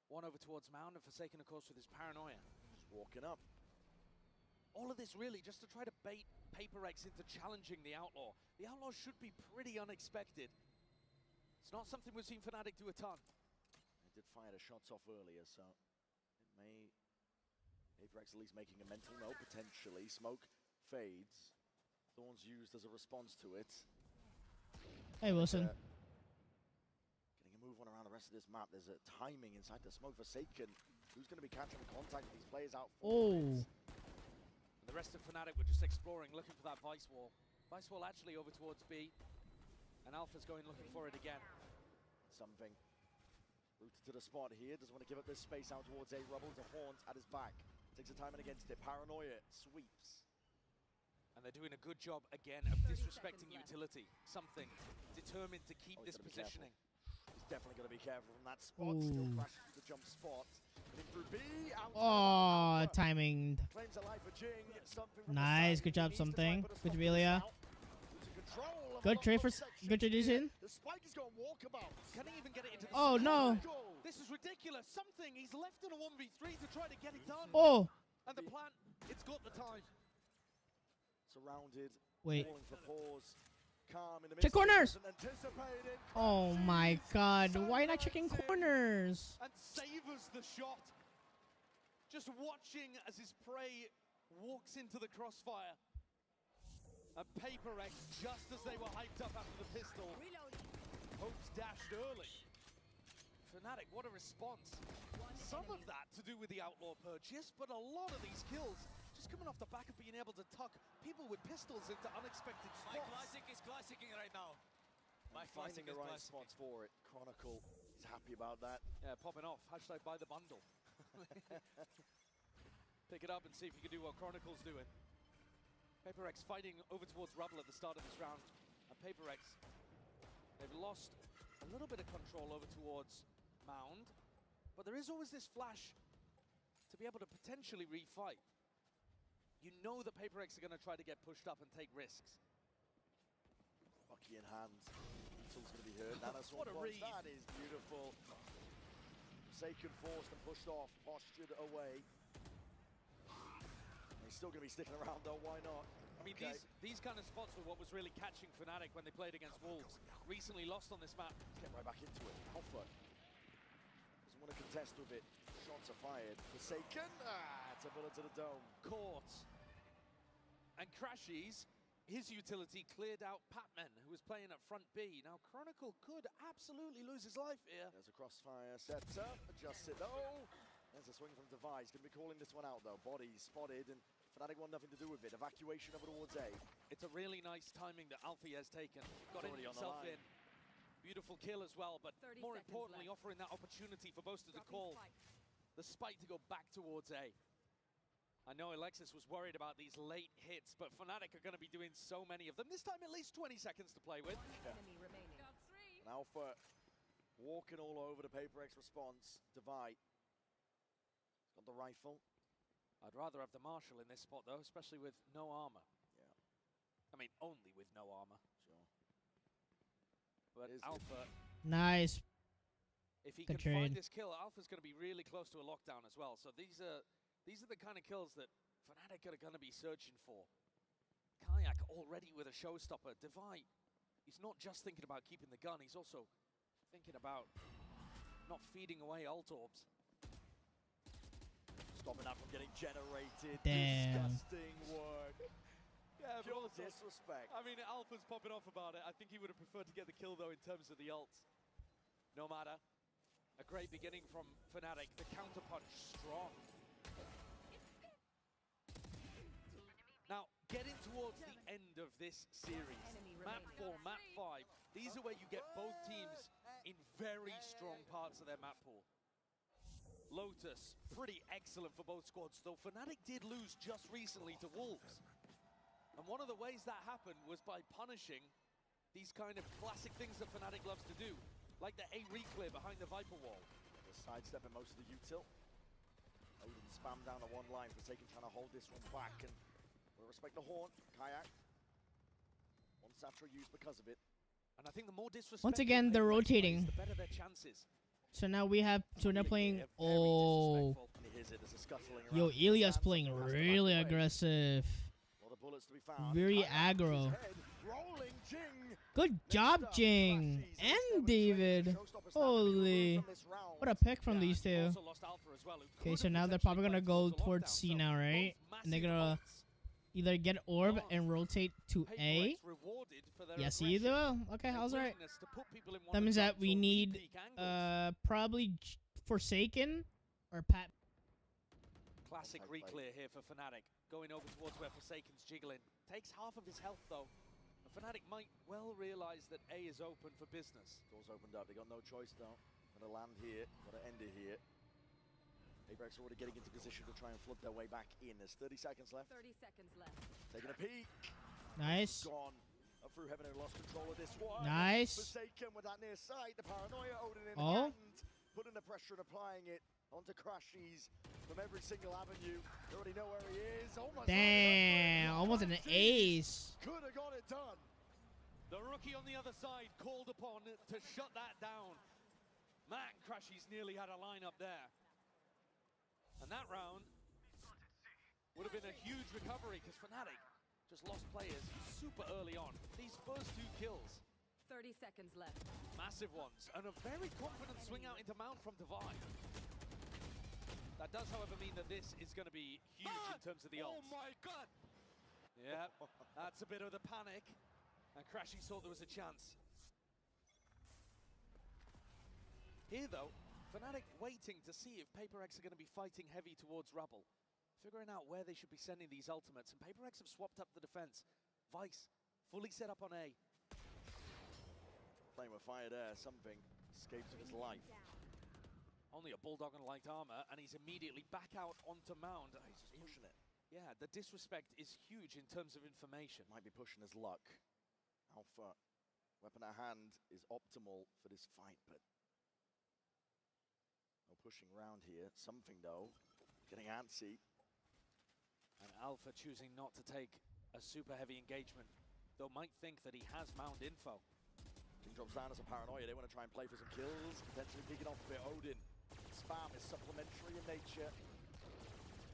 One over towards Mound, and Forsaken, of course, with his paranoia.
Just walking up.
All of this really just to try to bait PRX into challenging the Outlaw. The Outlaw should be pretty unexpected. It's not something we've seen Fnatic do a ton.
They did fire the shots off earlier, so it may... PRX at least making a mental note, potentially. Smoke fades. Thorns used as a response to it.
Hey, Wilson.
Getting a move on around the rest of this map. There's a timing inside the smoke. Forsaken. Who's going to be catching contact with these players out?
Oh.
And the rest of Fnatic were just exploring, looking for that Vice Wall. Vice Wall actually over towards B. And Alpha's going looking for it again.
Something. Rooted to the spot here. Doesn't want to give up this space out towards A. Rubble to Horns at his back. Takes the timing against it. Paranoia sweeps.
And they're doing a good job again of disrespecting utility. Something determined to keep this positioning.
He's definitely going to be careful from that spot. Still crashes through the jump spot. Through B, out
oh, timing.
Claims a life for Jing.
Nice, good job, something. Good job, Ilya.
Losing control
Good trade for good tradition.
The spike is going walkabout.
Can he even get it into the
Oh no.
This is ridiculous. Something. He's left in a 1v3 to try to get it done.
Oh.
And the plan, it's got the time.
Surrounded.
Wait.
Calling for pause. Calm in the
Check corners.
Anticipating.
Oh my god. Why not checking corners?
And savors the shot. Just watching as his prey walks into the crossfire. And PRX, just as they were hyped up after the pistol, hopes dashed early. Fnatic, what a response. Some of that to do with the Outlaw purchase, but a lot of these kills just coming off the back of being able to tuck people with pistols into unexpected spots.
My classic is classicing right now. My
Finding
classic
the
is
right
classic.
spots for it. Chronicle is happy about that.
Yeah, popping off. Hashtag buy the bundle. Pick it up and see if you can do what Chronicle's doing. PRX fighting over towards Rubble at the start of this round. And PRX, they've lost a little bit of control over towards Mound. But there is always this flash to be able to potentially refight. You know that PRX are going to try to get pushed up and take risks.
Bucky in hand. Tool's going to be heard.
What a read.
That is beautiful. Forsaken forced and pushed off. Postured away. He's still going to be sticking around though. Why not?
I mean, these kind of spots were what was really catching Fnatic when they played against Wolves. Recently lost on this map.
Let's get right back into it. Alpha doesn't want to contest with it. Shots are fired. Forsaken. It's a bullet to the dome.
Caught. And Crashies, his utility cleared out Patman, who was playing at front B. Now, Chronicle could absolutely lose his life here.
There's a crossfire set up. Adjusts it though. There's a swing from Device. Going to be calling this one out though. Body spotted and Fnatic want nothing to do with it. Evacuation over towards A.
It's a really nice timing that Alfie has taken. Got
Already on the
himself
line.
in. Beautiful kill as well, but more importantly, offering that opportunity for Boaster to call the spike to go back towards A. I know Alexis was worried about these late hits, but Fnatic are going to be doing so many of them. This time at least 20 seconds to play with.
And Alpha walking all over the PRX response. Divide. He's got the rifle.
I'd rather have the Marshal in this spot though, especially with no armor.
Yeah.
I mean, only with no armor.
Sure.
But Alpha,
Nice.
if he
Good
can find
trade.
this kill, Alpha's going to be really close to a lockdown as well. So these are the kind of kills that Fnatic are going to be searching for. Kayak already with a showstopper. Divide, he's not just thinking about keeping the gun, he's also thinking about not feeding away ult orbs.
Stopping that from getting generated.
Damn.
Disgusting work.
Yeah, but
Pure
also,
disrespect.
I mean, Alpha's popping off about it. I think he would have preferred to get the kill, though, in terms of the ults. No matter. A great beginning from Fnatic. The counterpunch strong. Now, getting towards the end of this series. Map 4, Map 5. These are where you get both teams in very strong parts of their map pool. Lotus, pretty excellent for both squads, though Fnatic did lose just recently to Wolves. And one of the ways that happened was by punishing these kind of classic things that Fnatic loves to do, like the A reclear behind the Viper wall.
They're sidestepping most of the util. Odin spam down the one line. Forsaken trying to hold this one back, and we'll respect the horn. Kayak. One Satra used because of it.
And I think the more disrespect
Once again, they're rotating.
the better their chances.
So now we have. So they're playing. Oh.
And he hears it. There's a scuttling
Yo,
around.
Ilia's playing really aggressive.
A lot of bullets to be found.
Very
Kayak with
aggro.
his head rolling. Jing.
Good job, Jing. And David. Holy. What a pick from these two.
Also lost Alpha as well, who
Okay,
could
so
have
now they're
potentially
probably gonna
quite
go
closed the
towards
lockdown.
C
So
now, right?
both
And they're
massive
gonna
ults.
either get orb and rotate to A.
PRX rewarded for their
Yes,
aggression,
either will. Okay,
their
how's alright.
willingness to put people in one
That
of
means
the
that
jumps
we
or
need
re-peek angles.
probably Forsaken or Pat.
Classic reclear here for Fnatic, going over towards where Forsaken's jiggling. Takes half of his health though. And Fnatic might well realize that A is open for business.
Doors opened up. They got no choice though. Gotta land here. Gotta end it here. PRX already getting into position to try and flood their way back in. There's 30 seconds left.
30 seconds left.
Taking a peek.
Nice.
Gone. Up through heaven and lost control of this one.
Nice.
Forsaken with that near sight. The paranoia Odin in
Oh.
hand. Putting the pressure and applying it onto Crashies from every single avenue. They already know where he is. Almost
Damn, almost an ace.
Could have got it done.
The rookie on the other side called upon to shut that down. Man, Crashy's nearly had a lineup there. And that round would have been a huge recovery because Fnatic just lost players super early on. These first 2 kills.
30 seconds left.
Massive ones. And a very confident swing out into Mount from Divide. That does, however, mean that this is going to be huge in terms of the ults.
Oh my god!
Yeah, that's a bit of the panic. And Crashy thought there was a chance. Here, though, Fnatic waiting to see if PRX are going to be fighting heavy towards Rubble. Figuring out where they should be sending these ultimates. And PRX have swapped up the defense. Vice, fully set up on A.
Playing with fire there, something escapes with his life.
Only a Bulldog and light armor, and he's immediately back out onto Mound.
He's just pushing it.
Yeah, the disrespect is huge in terms of information.
Might be pushing his luck. Alpha, weapon at hand, is optimal for this fight, but no pushing around here. Something, though, getting antsy.
And Alpha choosing not to take a super heavy engagement, though might think that he has Mound info.
Jing drops down as a paranoia. They want to try and play for some kills, potentially picking off a bit. Odin. Spam is supplementary in nature.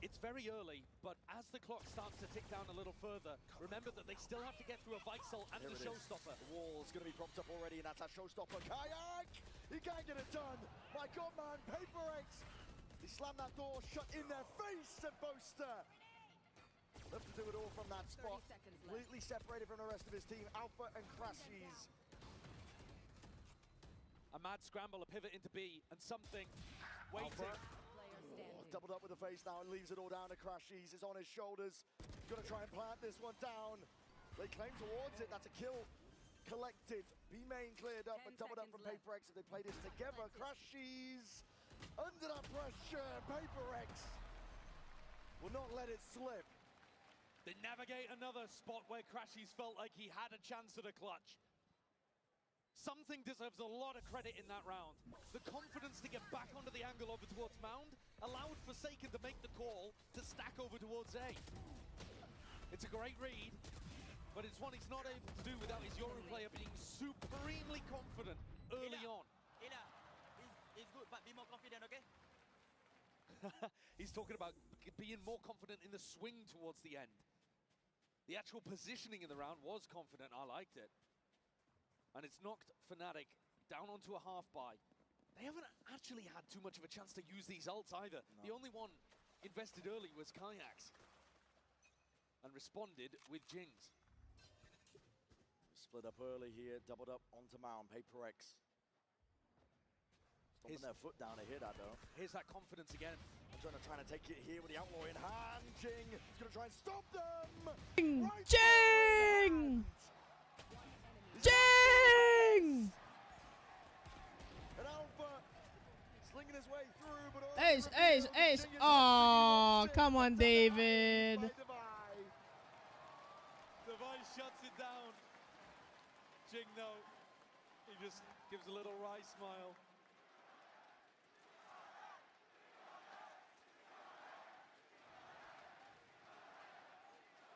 It's very early, but as the clock starts to tick down a little further, remember that they still have to get through a Vixel and the Showstopper.
The wall's going to be propped up already, and that's that Showstopper. Kayak! He can't get it done. My God, man, PRX. He slammed that door shut in their face, and Boaster. Left to do it all from that spot. Completely separated from the rest of his team. Alpha and Crashies.
A mad scramble, a pivot into B, and something waiting.
Doubled up with the face now and leaves it all down to Crashies. It's on his shoulders. Gonna try and plant this one down. They claim towards it. That's a kill collected. B main cleared up, but doubled up from PRX. If they play this together, Crashies under that pressure. PRX will not let it slip.
They navigate another spot where Crashies felt like he had a chance at a clutch. Something deserves a lot of credit in that round. The confidence to get back onto the angle over towards Mound allowed Forsaken to make the call to stack over towards A. It's a great read, but it's one he's not able to do without his Yoru player being supremely confident early on.
It's good, but be more confident, okay?
He's talking about being more confident in the swing towards the end. The actual positioning in the round was confident. I liked it. And it's knocked Fnatic down onto a half buy. They haven't actually had too much of a chance to use these ults either. No. The only one invested early was Kayaks. And responded with Jings.
Split up early here, doubled up onto Mound, PRX. Stomping their foot down to hear that though.
Here's that confidence again.
Anjona trying to take it here with the Outlaw in hand. Jing is going to try and stop them.
Jing! Jing!
And Alpha slinging his way through, but
Ace, ace, ace. Oh, come on, David.
Device shuts it down. Jing, though, he just gives a little wry smile.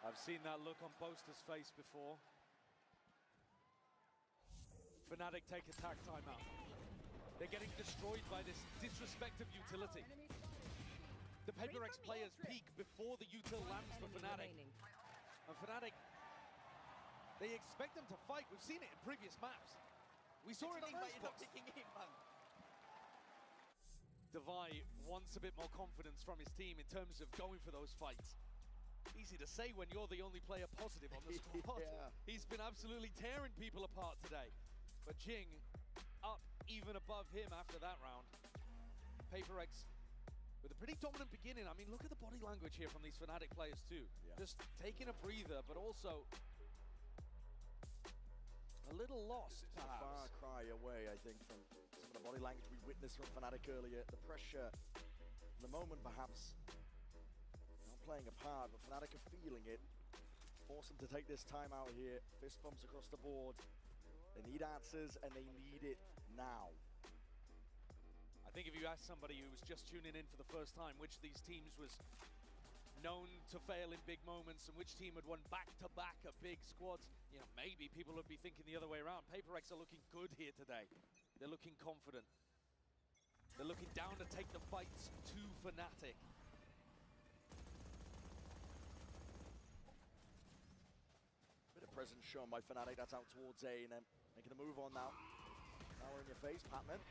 I've seen that look on Boaster's face before. Fnatic take attack timeout. They're getting destroyed by this disrespect of utility. The PRX players peak before the util lands for Fnatic. And Fnatic, they expect them to fight. We've seen it in previous maps. We saw it in the first box. Devi wants a bit more confidence from his team in terms of going for those fights. Easy to say when you're the only player positive on the squad.
Yeah.
He's been absolutely tearing people apart today. But Jing up even above him after that round. PRX with a pretty dominant beginning. I mean, look at the body language here from these Fnatic players too. Yeah. Just taking a breather, but also a little lost, perhaps.
A far cry away, I think, from some of the body language we witnessed from Fnatic earlier. The pressure, the moment perhaps not playing a part, but Fnatic are feeling it. Force them to take this time out here. Fist bumps across the board. They need answers, and they need it now.
I think if you ask somebody who was just tuning in for the first time which of these teams was known to fail in big moments, and which team had won back-to-back at big squads. You know, maybe people would be thinking the other way around. PRX are looking good here today. They're looking confident. They're looking down to take the fights to Fnatic.
Bit of presence shown by Fnatic. That's out towards A, and then making a move on now. Now we're in your face, Patman.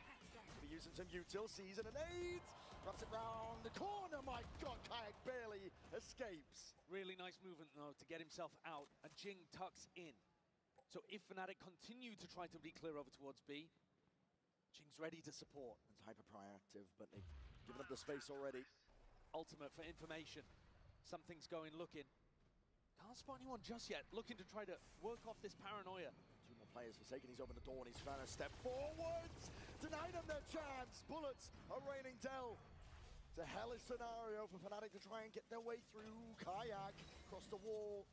Be using some util, sees it, and aids. Wraps it round the corner. My God, Kayak barely escapes.
Really nice movement, though, to get himself out, and Jing tucks in. So if Fnatic continue to try to be clear over towards B, Jing's ready to support.
It's hyper proactive, but they've given up the space already.
Ultimate for information. Something's going looking. Can't spot anyone just yet. Looking to try to work off this paranoia.
Two more players forsaken. He's opened the door and he's trying to step forwards. Denied them their chance. Bullets are raining down. It's a hellish scenario for Fnatic to try and get their way through. Kayak across the wall.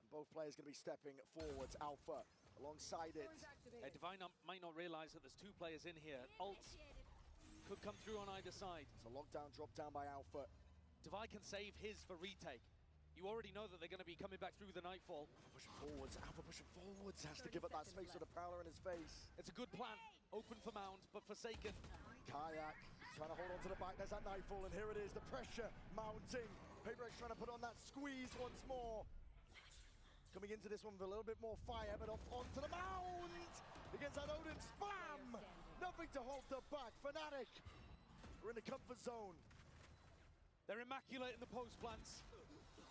And both players going to be stepping forwards. Alpha alongside it.
Divine might not realize that there's two players in here. Ults could come through on either side.
It's a lockdown, drop down by Alpha.
Divine can save his for retake. You already know that they're going to be coming back through the Nightfall.
Pushing forwards, Alpha pushing forwards. Has to give up that space with a Prowler in his face.
It's a good plan. Open for Mound, but Forsaken.
Kayak trying to hold on to the back. There's that Nightfall, and here it is. The pressure mounting. PRX trying to put on that squeeze once more. Coming into this one with a little bit more fire, but off onto the Mound. Against that Odin spam. Nothing to hold them back. Fnatic are in the comfort zone.
They're immaculate in the post plants.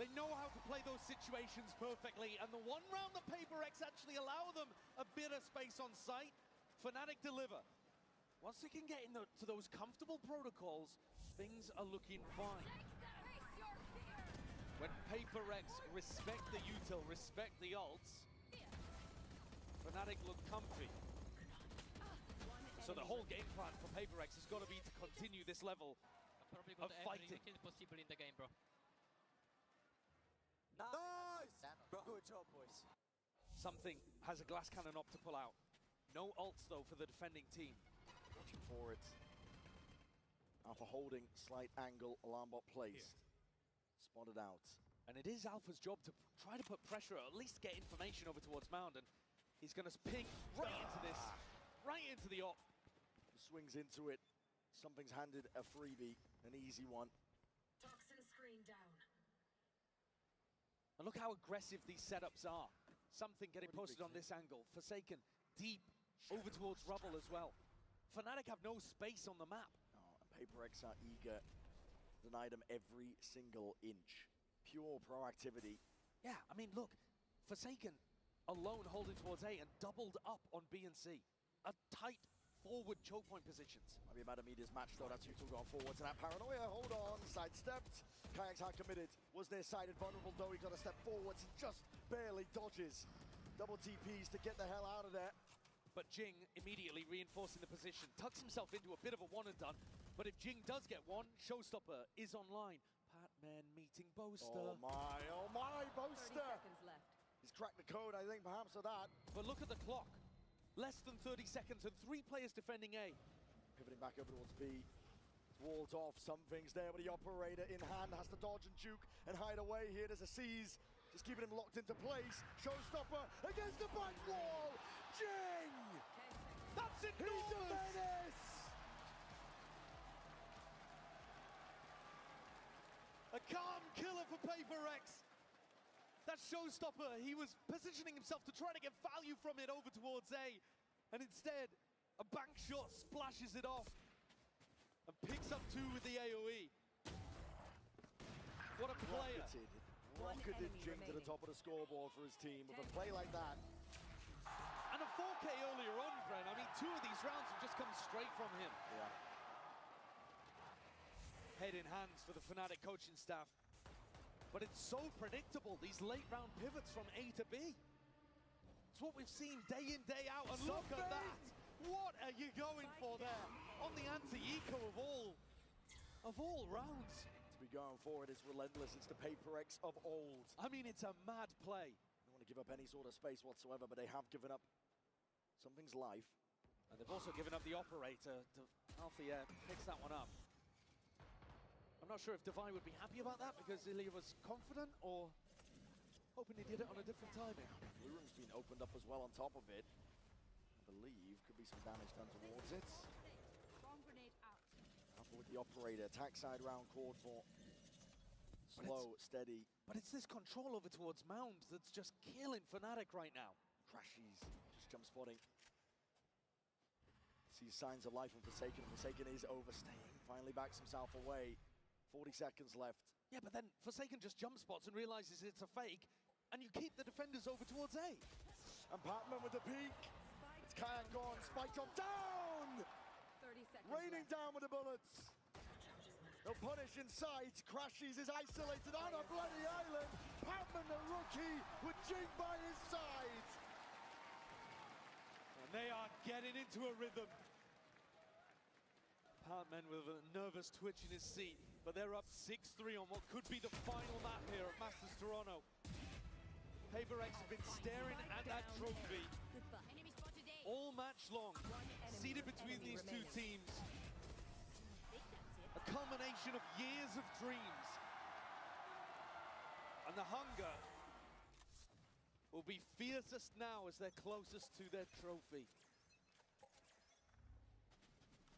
They know how to play those situations perfectly, and the one round that PRX actually allow them a bit of space on site, Fnatic deliver. Once they can get into those comfortable protocols, things are looking fine. When PRX respect the util, respect the ults, Fnatic look comfy. So the whole game plan for PRX has got to be to continue this level of fighting.
Possible in the game, bro.
Nice! Good job, boys.
Something has a glass cannon up to pull out. No ults, though, for the defending team.
Watching for it. Alpha holding, slight angle, alarm bot placed. Spotted out.
And it is Alpha's job to try to put pressure, or at least get information over towards Mound, and he's going to ping right into this, right into the op.
Swings into it. Something's handed a freebie, an easy one.
Toxin screen down.
And look how aggressive these setups are. Something getting posted on this angle. Forsaken deep over towards Rubble as well. Fnatic have no space on the map.
Oh, and PRX are eager. Denied them every single inch. Pure proactivity.
Yeah, I mean, look, Forsaken alone holding towards A and doubled up on B and C. A tight forward choke point positions.
Might be about to meet his match though. That's Util going forwards. And that paranoia, hold on, sidestepped. Kayak's hard committed. Was near-sided, vulnerable though. He got to step forwards. He just barely dodges. Double TPs to get the hell out of there.
But Jing immediately reinforcing the position. Tucks himself into a bit of a one and done. But if Jing does get one, Showstopper is online. Patman meeting Boaster.
Oh my, Boaster!
30 seconds left.
He's cracked the code, I think, perhaps, of that.
But look at the clock. Less than 30 seconds and 3 players defending A.
Pivoting back over towards B. It's walled off. Something's there, but the operator in hand has to dodge and juke and hide away here. There's a seize. Just keeping him locked into place. Showstopper against the back wall. Jing!
That's it.
He's a menace!
A calm killer for PRX. That Showstopper, he was positioning himself to try to get value from it over towards A. And instead, a bank shot splashes it off. And picks up 2 with the AoE. What a player.
Rocketed Jing to the top of the scoreboard for his team with a play like that.
And a 4K earlier on, Bren. I mean, 2 of these rounds have just come straight from him.
Yeah.
Head in hands for the Fnatic coaching staff. But it's so predictable, these late round pivots from A to B. It's what we've seen day in, day out, and look at that! What are you going for there? On the anti-eco of all rounds.
To be going forward is relentless. It's the PRX of old.
I mean, it's a mad play.
They don't want to give up any sort of space whatsoever, but they have given up something's life.
And they've also given up the operator to Althea picks that one up. I I'm not sure if Divine would be happy about that because Ilya was confident or hoping he did it on a different timing.
Blue room's been opened up as well on top of it. I believe could be some damage done towards it.
Bomb grenade out.
Alpha with the operator. Attack side round called for. Slow, steady.
But it's this control over towards Mound that's just killing Fnatic right now.
Crashies just jump spotting. Sees signs of life from Forsaken. Forsaken is overstaying. Finally backs himself away. 40 seconds left.
Yeah, but then Forsaken just jump spots and realizes it's a fake, and you keep the defenders over towards A.
And Patman with the peak. It's Kayak gone. Spike drop down!
30 seconds
Raining
left.
down with the bullets. No punish in sight. Crashies is isolated on a bloody island. Patman, the rookie, with Jing by his side.
And they are getting into a rhythm. Patman with a nervous twitch in his seat, but they're up 6-3 on what could be the final map here at Masters Toronto. PRX have been staring at that trophy all match long, seated between these two teams. A culmination of years of dreams. And the hunger will be fiercest now as they're closest to their trophy.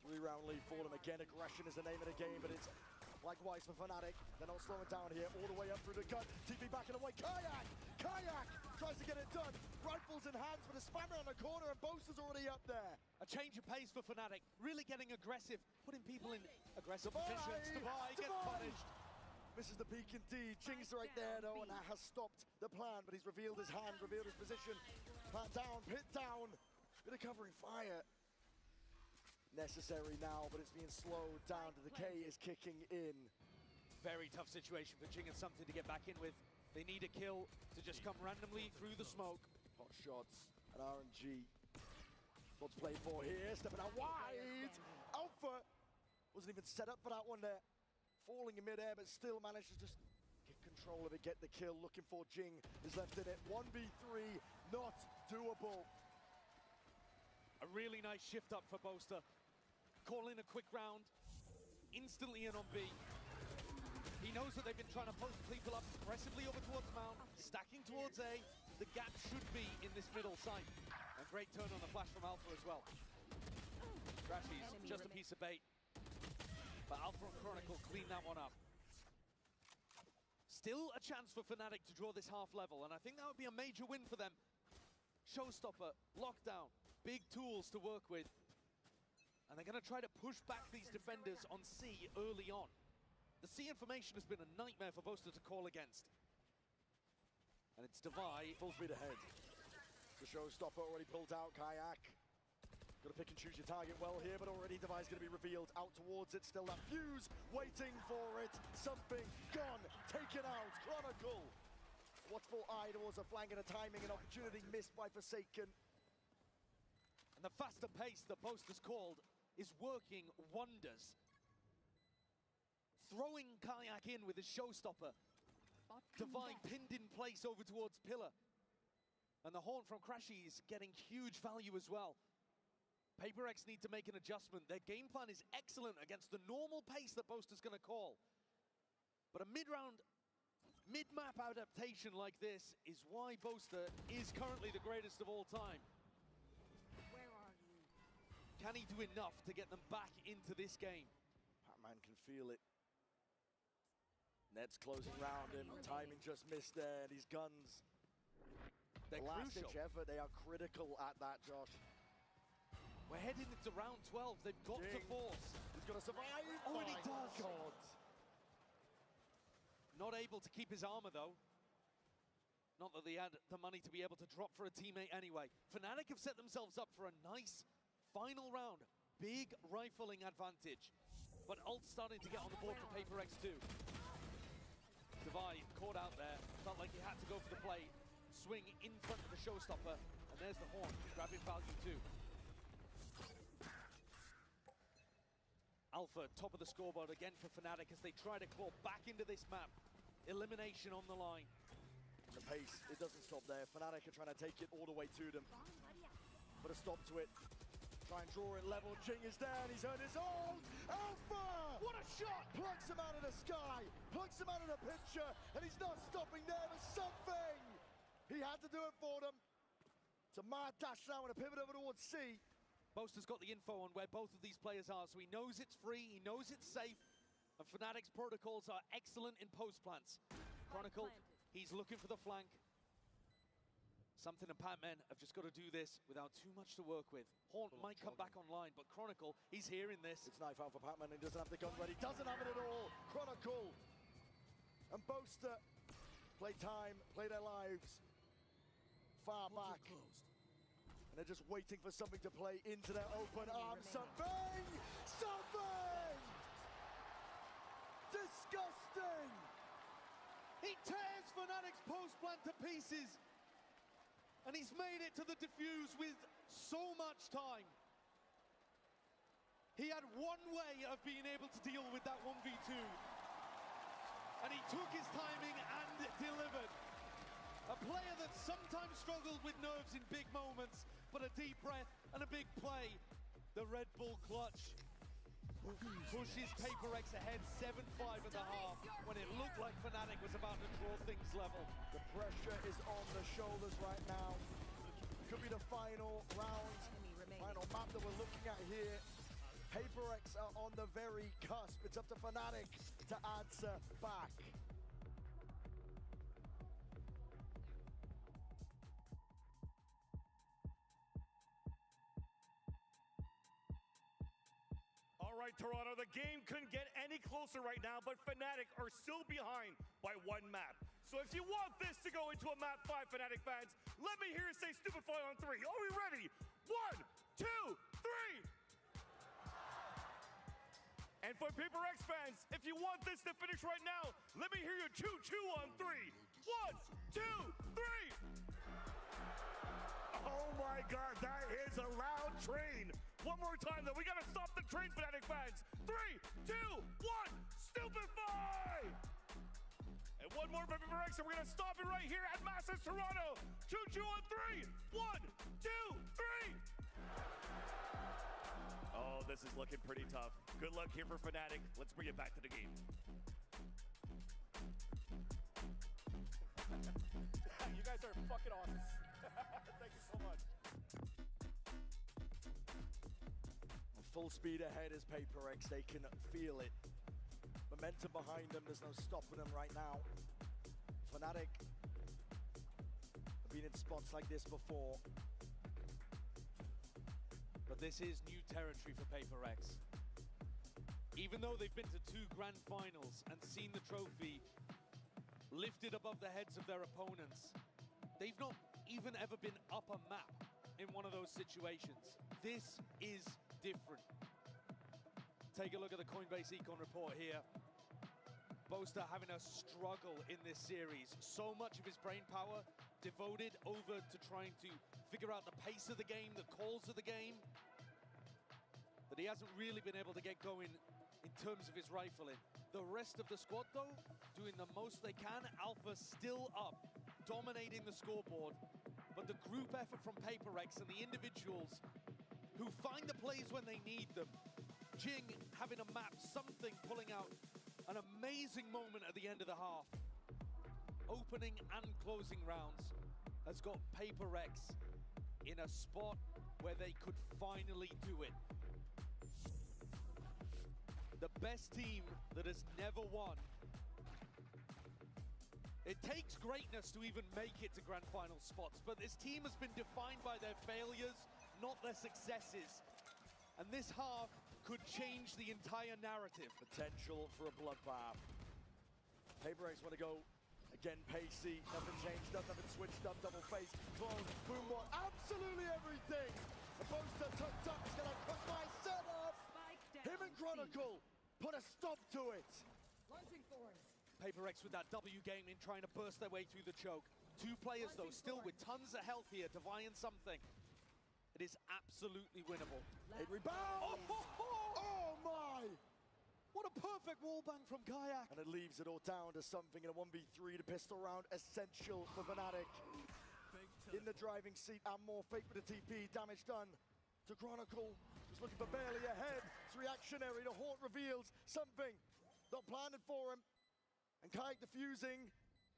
3-round lead for them again. Aggression is the name of the game, but it's likewise for Fnatic. They're not slowing down here. All the way up through the gun. TP backing away. Kayak! Kayak tries to get it done. Rifles in hands with a spammer on the corner, and Boaster's already up there.
A change of pace for Fnatic. Really getting aggressive, putting people in aggressive positions. Divide gets punished.
Misses the peak indeed. Jing's right there though, and that has stopped the plan, but he's revealed his hand, revealed his position. Plant down, pit down. Bit of covering fire. Necessary now, but it's being slowed down. The decay is kicking in.
Very tough situation for Jing and something to get back in with. They need a kill to just come randomly through the smoke.
Hot shots and RNG. What's played for here? Stepping out wide. Alpha wasn't even set up for that one there. Falling in midair, but still managed to just get control of it, get the kill. Looking for Jing is left in it. 1v3, not doable.
A really nice shift up for Boaster. Calling a quick round, instantly in on B. He knows that they've been trying to post people up aggressively over towards Mount, stacking towards A. The gap should be in this middle site. A great turn on the flash from Alpha as well. Crashies, just a piece of bait. But Alpha and Chronicle clean that one up. Still a chance for Fnatic to draw this half level, and I think that would be a major win for them. Showstopper, lockdown, big tools to work with. And they're going to try to push back these defenders on C early on. The C information has been a nightmare for Boaster to call against. And it's Divide.
Full speed ahead. The Showstopper already pulled out. Kayak. Got to pick and choose your target well here, but already Divide's going to be revealed. Out towards it. Still that fuse. Waiting for it. Something gone. Taken out. Chronicle. Watchful eye towards a flank and a timing and opportunity missed by Forsaken.
And the faster pace that Boaster's called is working wonders. Throwing Kayak in with his Showstopper. Divine pinned in place over towards Pillar. And the horn from Crashy is getting huge value as well. PRX need to make an adjustment. Their game plan is excellent against the normal pace that Boaster's going to call. But a mid-round, mid-map adaptation like this is why Boaster is currently the greatest of all time.
Where are you?
Can he do enough to get them back into this game?
Patman can feel it. Ned's closing round him. Timing just missed there. These guns,
they're
last-ditch
crucial.
effort. They are critical at that, Josh.
We're heading into round 12. They've got to force.
He's going to survive.
Oh, and he does.
God.
Not able to keep his armor, though. Not that they had the money to be able to drop for a teammate anyway. Fnatic have set themselves up for a nice final round. Big rifling advantage. But ult's starting to get on the board for PRX too. Divide caught out there. Felt like he had to go for the play. Swing in front of the Showstopper. And there's the horn, grabbing value too. Alpha, top of the scoreboard again for Fnatic as they try to claw back into this map. Elimination on the line.
The pace, it doesn't stop there. Fnatic are trying to take it all the way to them. Put a stop to it. Try and draw it level. Jing is there, and he's earned his own. Alpha! What a shot! Plucks him out of the sky, plucks him out of the picture, and he's not stopping there for something. He had to do it for them. It's a mad dash now and a pivot over towards C.
Boaster's got the info on where both of these players are, so he knows it's free, he knows it's safe, and Fnatic's protocols are excellent in post plants. Chronicle, he's looking for the flank. Something and Patman have just got to do this without too much to work with. Haunt might come back online, but Chronicle, he's hearing this.
It's knife out for Patman, he doesn't have the gun ready, doesn't have it at all. Chronicle and Boaster play time, play their lives far back. And they're just waiting for something to play into their open arms. Something! Something! Disgusting!
He tears Fnatic's post plant to pieces. And he's made it to the defuse with so much time. He had one way of being able to deal with that 1v2. And he took his timing and delivered. A player that sometimes struggled with nerves in big moments, but a deep breath and a big play. The Red Bull clutch pushes PRX ahead 7-5 at the half when it looked like Fnatic was about to draw things level.
The pressure is on the shoulders right now. Could be the final round, final map that we're looking at here. PRX are on the very cusp. It's up to Fnatic to answer back.
All right, Toronto, the game couldn't get any closer right now, but Fnatic are still behind by one map. So if you want this to go into a map 5, Fnatic fans, let me hear you say stupid fly on 3. Are we ready? 1, 2, 3. And for PRX fans, if you want this to finish right now, let me hear you choo-choo on 3. 1, 2, 3. Oh my God, that is a loud train. One more time though, we gotta stop the train, Fnatic fans. 3, 2, 1, stupefy! And one more for PRX, and we're gonna stop it right here at Masters Toronto. Choo-choo on 3, 1, 2, 3. Oh, this is looking pretty tough. Good luck here for Fnatic. Let's bring it back to the game. You guys are fucking awesome. Thank you so much.
Full speed ahead is PRX. They can feel it. Momentum behind them. There's no stopping them right now. Fnatic have been in spots like this before.
But this is new territory for PRX. Even though they've been to 2 grand finals and seen the trophy lifted above the heads of their opponents, they've not even ever been up a map in one of those situations. This is different. Take a look at the Coinbase Econ report here. Boaster having a struggle in this series. So much of his brain power devoted over to trying to figure out the pace of the game, the calls of the game, that he hasn't really been able to get going in terms of his rifling. The rest of the squad, though, doing the most they can. Alpha still up, dominating the scoreboard. But the group effort from PRX and the individuals who find the plays when they need them. Jing having a map, something pulling out an amazing moment at the end of the half. Opening and closing rounds has got PRX in a spot where they could finally do it. The best team that has never won. It takes greatness to even make it to grand final spots, but this team has been defined by their failures, not their successes. And this half could change the entire narrative.
Potential for a bloodbath. PRX want to go again pacey, nothing changed up, nothing switched up, double face, clone, boom ball, absolutely everything. The Boaster tucked up, he's gonna cut my setup. Him and Chronicle put a stop to it.
Launching force.
PRX with that WATCHPARTY trying to burst their way through the choke. 2 players though, still with tons of health here to vie in something. It is absolutely winnable.
It rebounds! Oh my!
What a perfect wallbang from Kayak.
And it leaves it all down to something in a 1v3. The pistol round essential for Fnatic. In the driving seat and more. Fake with the TP, damage done. to Chronicle. He's looking for barely ahead. It's reactionary. The Haunt reveals something not planted for him. And Kayak defusing.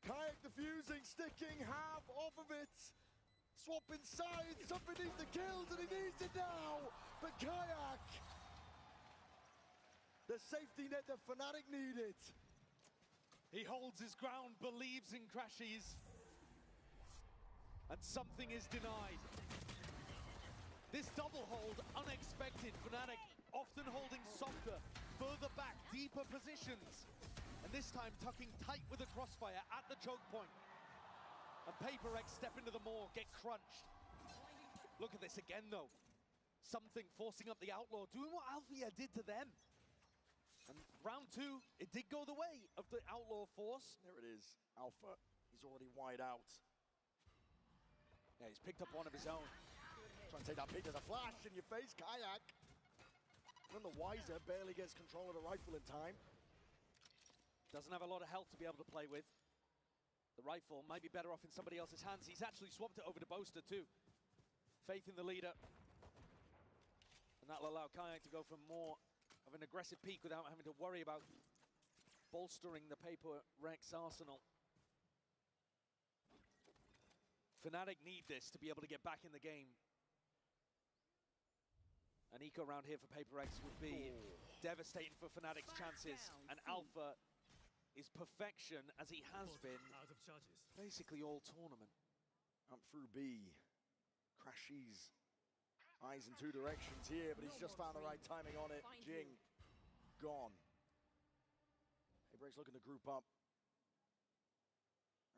Kayak defusing, sticking half off of it. Swapping sides. Something needs the kills, and he needs it now. But Kayak, the safety net that Fnatic needed.
He holds his ground, believes in Crashies, and something is denied. This double hold, unexpected. Fnatic often holding softer, further back, deeper positions. And this time tucking tight with a crossfire at the choke point. And PRX step into the maw, get crunched. Look at this again though. Something forcing up the Outlaw, doing what Althea did to them. And round two, it did go the way of the Outlaw force.
There it is, Alpha. He's already wide out.
Yeah, he's picked up one of his own.
Trying to take that peek, there's a flash in your face, Kayak. None the wiser, barely gets control of the rifle in time.
Doesn't have a lot of health to be able to play with. The rifle might be better off in somebody else's hands. He's actually swapped it over to Boaster too. Faith in the leader. And that'll allow Kayak to go for more of an aggressive peak without having to worry about bolstering the PRX arsenal. Fnatic need this to be able to get back in the game. An eco round here for PRX would be devastating for Fnatic's chances. And Alpha is perfection, as he has been basically all tournament.
Up through B. Crashies. Eyes in two directions here, but he's just found the right timing on it. Jing, gone. PRX looking to group up.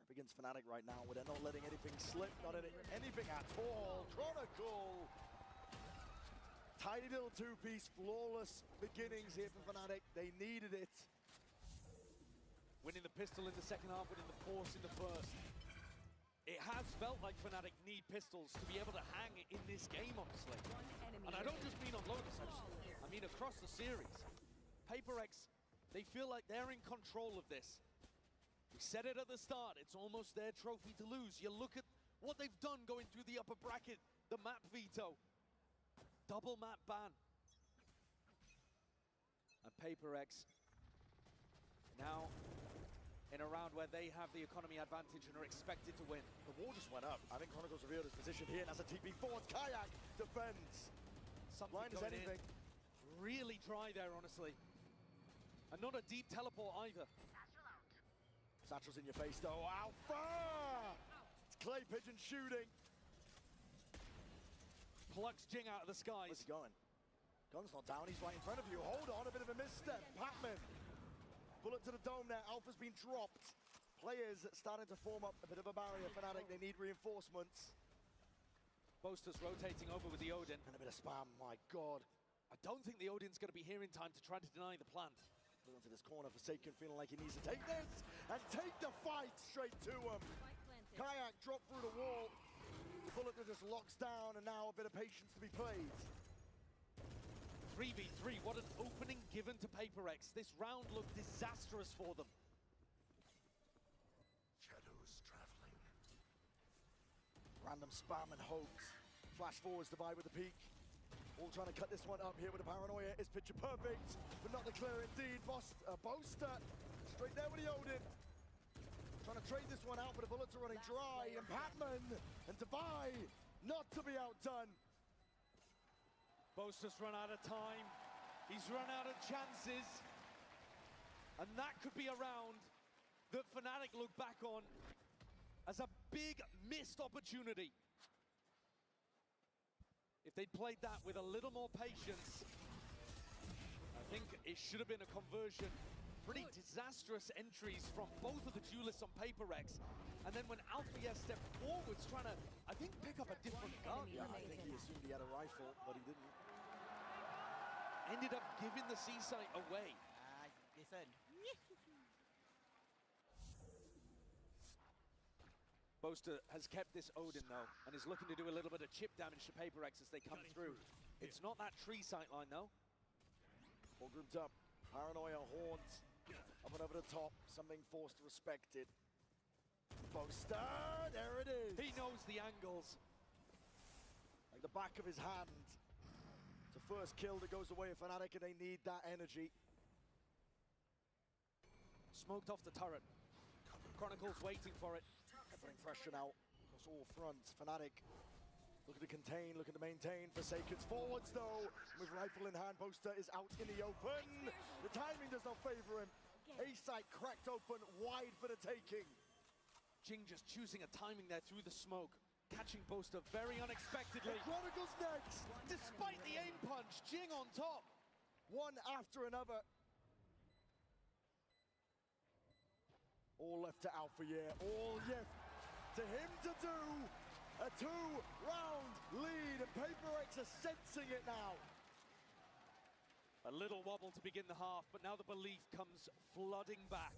Up against Fnatic right now, where they're not letting anything slip, not anything at all. Chronicle. Tidy little two-piece, flawless beginnings here for Fnatic. They needed it.
Winning the pistol in the second half, winning the force in the first. It has felt like Fnatic need pistols to be able to hang in this game, honestly. And I don't just mean on Lotus, I mean across the series. PRX, they feel like they're in control of this. We said it at the start, it's almost their trophy to lose. You look at what they've done going through the upper bracket, the map veto, double map ban. And PRX now in a round where they have the economy advantage and are expected to win.
The wall just went up. I think Chronicle's revealed his position here, and as a TP forward, Kayak defends. Blind as anything.
Really dry there, honestly. And not a deep teleport either.
Satchel's in your face, though. Alpha! It's Clay Pigeon shooting.
Plucks Jing out of the skies.
Where's he going? Gun's not down, he's right in front of you. Hold on, a bit of a misstep. Patman. Bullet to the dome there, Alpha's been dropped. Players starting to form up a bit of a barrier. Fnatic, they need reinforcements.
Boaster's rotating over with the Odin.
And a bit of spam, my God.
I don't think the Odin's going to be here in time to try to deny the plant.
Going to this corner, Forsaken feeling like he needs to take this and take the fight straight to him. Kayak dropped through the wall. Bullet that just locks down, and now a bit of patience to be played.
3v3, what an opening given to PRX. This round looked disastrous for them.
Shadows traveling.
Random spam and hoax. Flash forwards divide with the peak. All trying to cut this one up here with the paranoia. Is picture perfect, but not the clear indeed. Boaster straight there with the Odin. Trying to trade this one out, but the bullets are running dry. And Patman and Devi not to be outdone.
Boaster's run out of time. He's run out of chances. And that could be a round that Fnatic look back on as a big missed opportunity. If they'd played that with a little more patience, I think it should have been a conversion. Pretty disastrous entries from both of the duelists on PRX. And then when Althea stepped forwards, trying to, I think, pick up a different gun.
Yeah, I think he assumed he had a rifle, but he didn't.
Ended up giving the C-site away.
They said.
Boaster has kept this Odin though, and is looking to do a little bit of chip damage to PRX as they come through. It's not that tree sight line though.
All grouped up. Paranoia, Horns, up and over the top. Something forced to respect it. Boaster, there it is.
He knows the angles.
Like the back of his hand. It's the first kill that goes away for Fnatic, and they need that energy.
Smoked off the turret. Chronicles waiting for it.
Putting pressure now across all fronts. Fnatic looking to contain, looking to maintain. Forsaken's forwards though, with rifle in hand. Boaster is out in the open. The timing does not favor him. A-site cracked open, wide for the taking.
Jing just choosing a timing there through the smoke. Catching Boaster very unexpectedly.
Chronicles next.
Despite the aim punch, Jing on top.
One after another. All left to Alpha, yeah. All left to him to do. A 2-round lead, and PRX are sensing it now.
A little wobble to begin the half, but now the belief comes flooding back.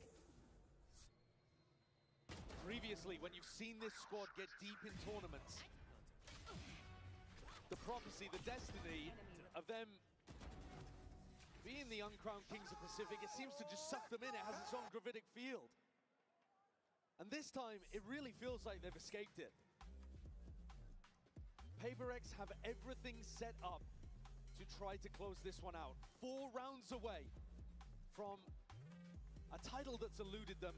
Previously, when you've seen this squad get deep in tournaments, the prophecy, the destiny of them being the uncrowned kings of Pacific, it seems to just suck them in. It has its own gravitic field. And this time, it really feels like they've escaped it. PRX have everything set up to try to close this one out. 4 rounds away from a title that's eluded them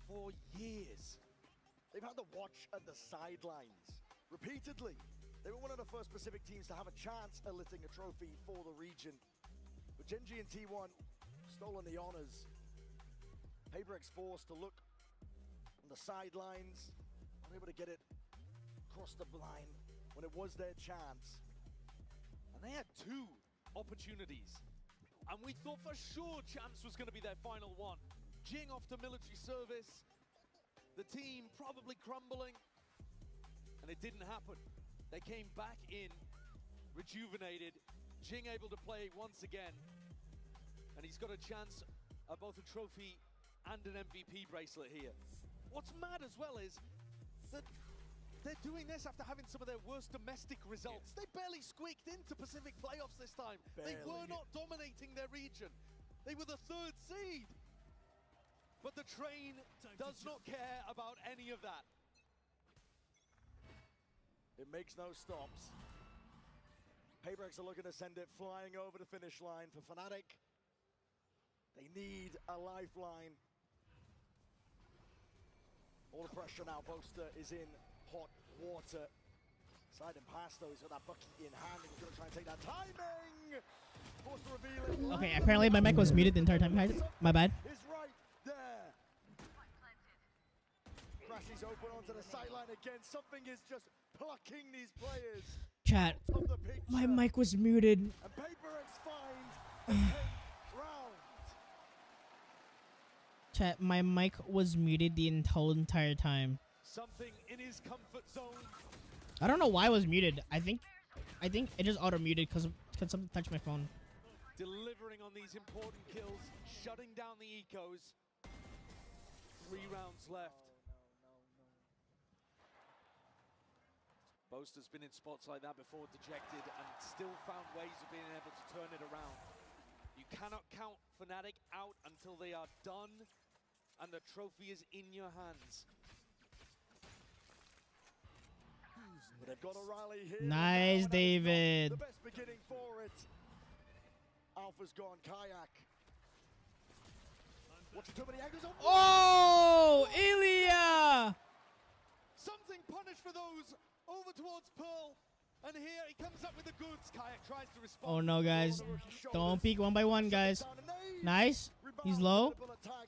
for years.
They've had to watch at the sidelines repeatedly. They were one of the first Pacific teams to have a chance at lifting a trophy for the region. But Gen.G and T1 stolen the honors. PRX forced to look on the sidelines, unable to get it across the line when it was their chance.
And they had 2 opportunities. And we thought for sure Champs was going to be their final one. Jing off to military service. The team probably crumbling. And it didn't happen. They came back in, rejuvenated. Jing able to play once again. And he's got a chance at both a trophy and an MVP bracelet here. What's mad as well is that they're doing this after having some of their worst domestic results. They barely squeaked into Pacific playoffs this time. They were not dominating their region. They were the 3rd seed. But the train does not care about any of that.
It makes no stops. PRX are looking to send it flying over the finish line for Fnatic. They need a lifeline. All the pressure now. Boaster is in hot water. Slide him past though, he's got that bucket in hand, and he's gonna try and take that timing! Forced to reveal it.
Okay, apparently my mic was muted the entire time, guys. My bad.
Is right there. Crashes open onto the sideline again. Something is just plucking these players.
Chat, my mic was muted.
And PRX finds the 10th round.
Chat, my mic was muted the whole entire time.
Something in his comfort zone.
I don't know why I was muted. I think it just auto muted because something touched my phone.
Delivering on these important kills, shutting down the ecos. 3 rounds left. Boaster's been in spots like that before, dejected, and still found ways of being able to turn it around. You cannot count Fnatic out until they are done and the trophy is in your hands.
But they've got O'Reilly here.
Nice, David.
The best beginning for it. Alpha's gone kayak. Watching too many angles.
Oh, Ilya!
Something punished for those over towards Pearl. And here he comes up with the goods. Kayak tries to respond.
Oh no, guys. Don't peek one by one, guys. Nice. He's low.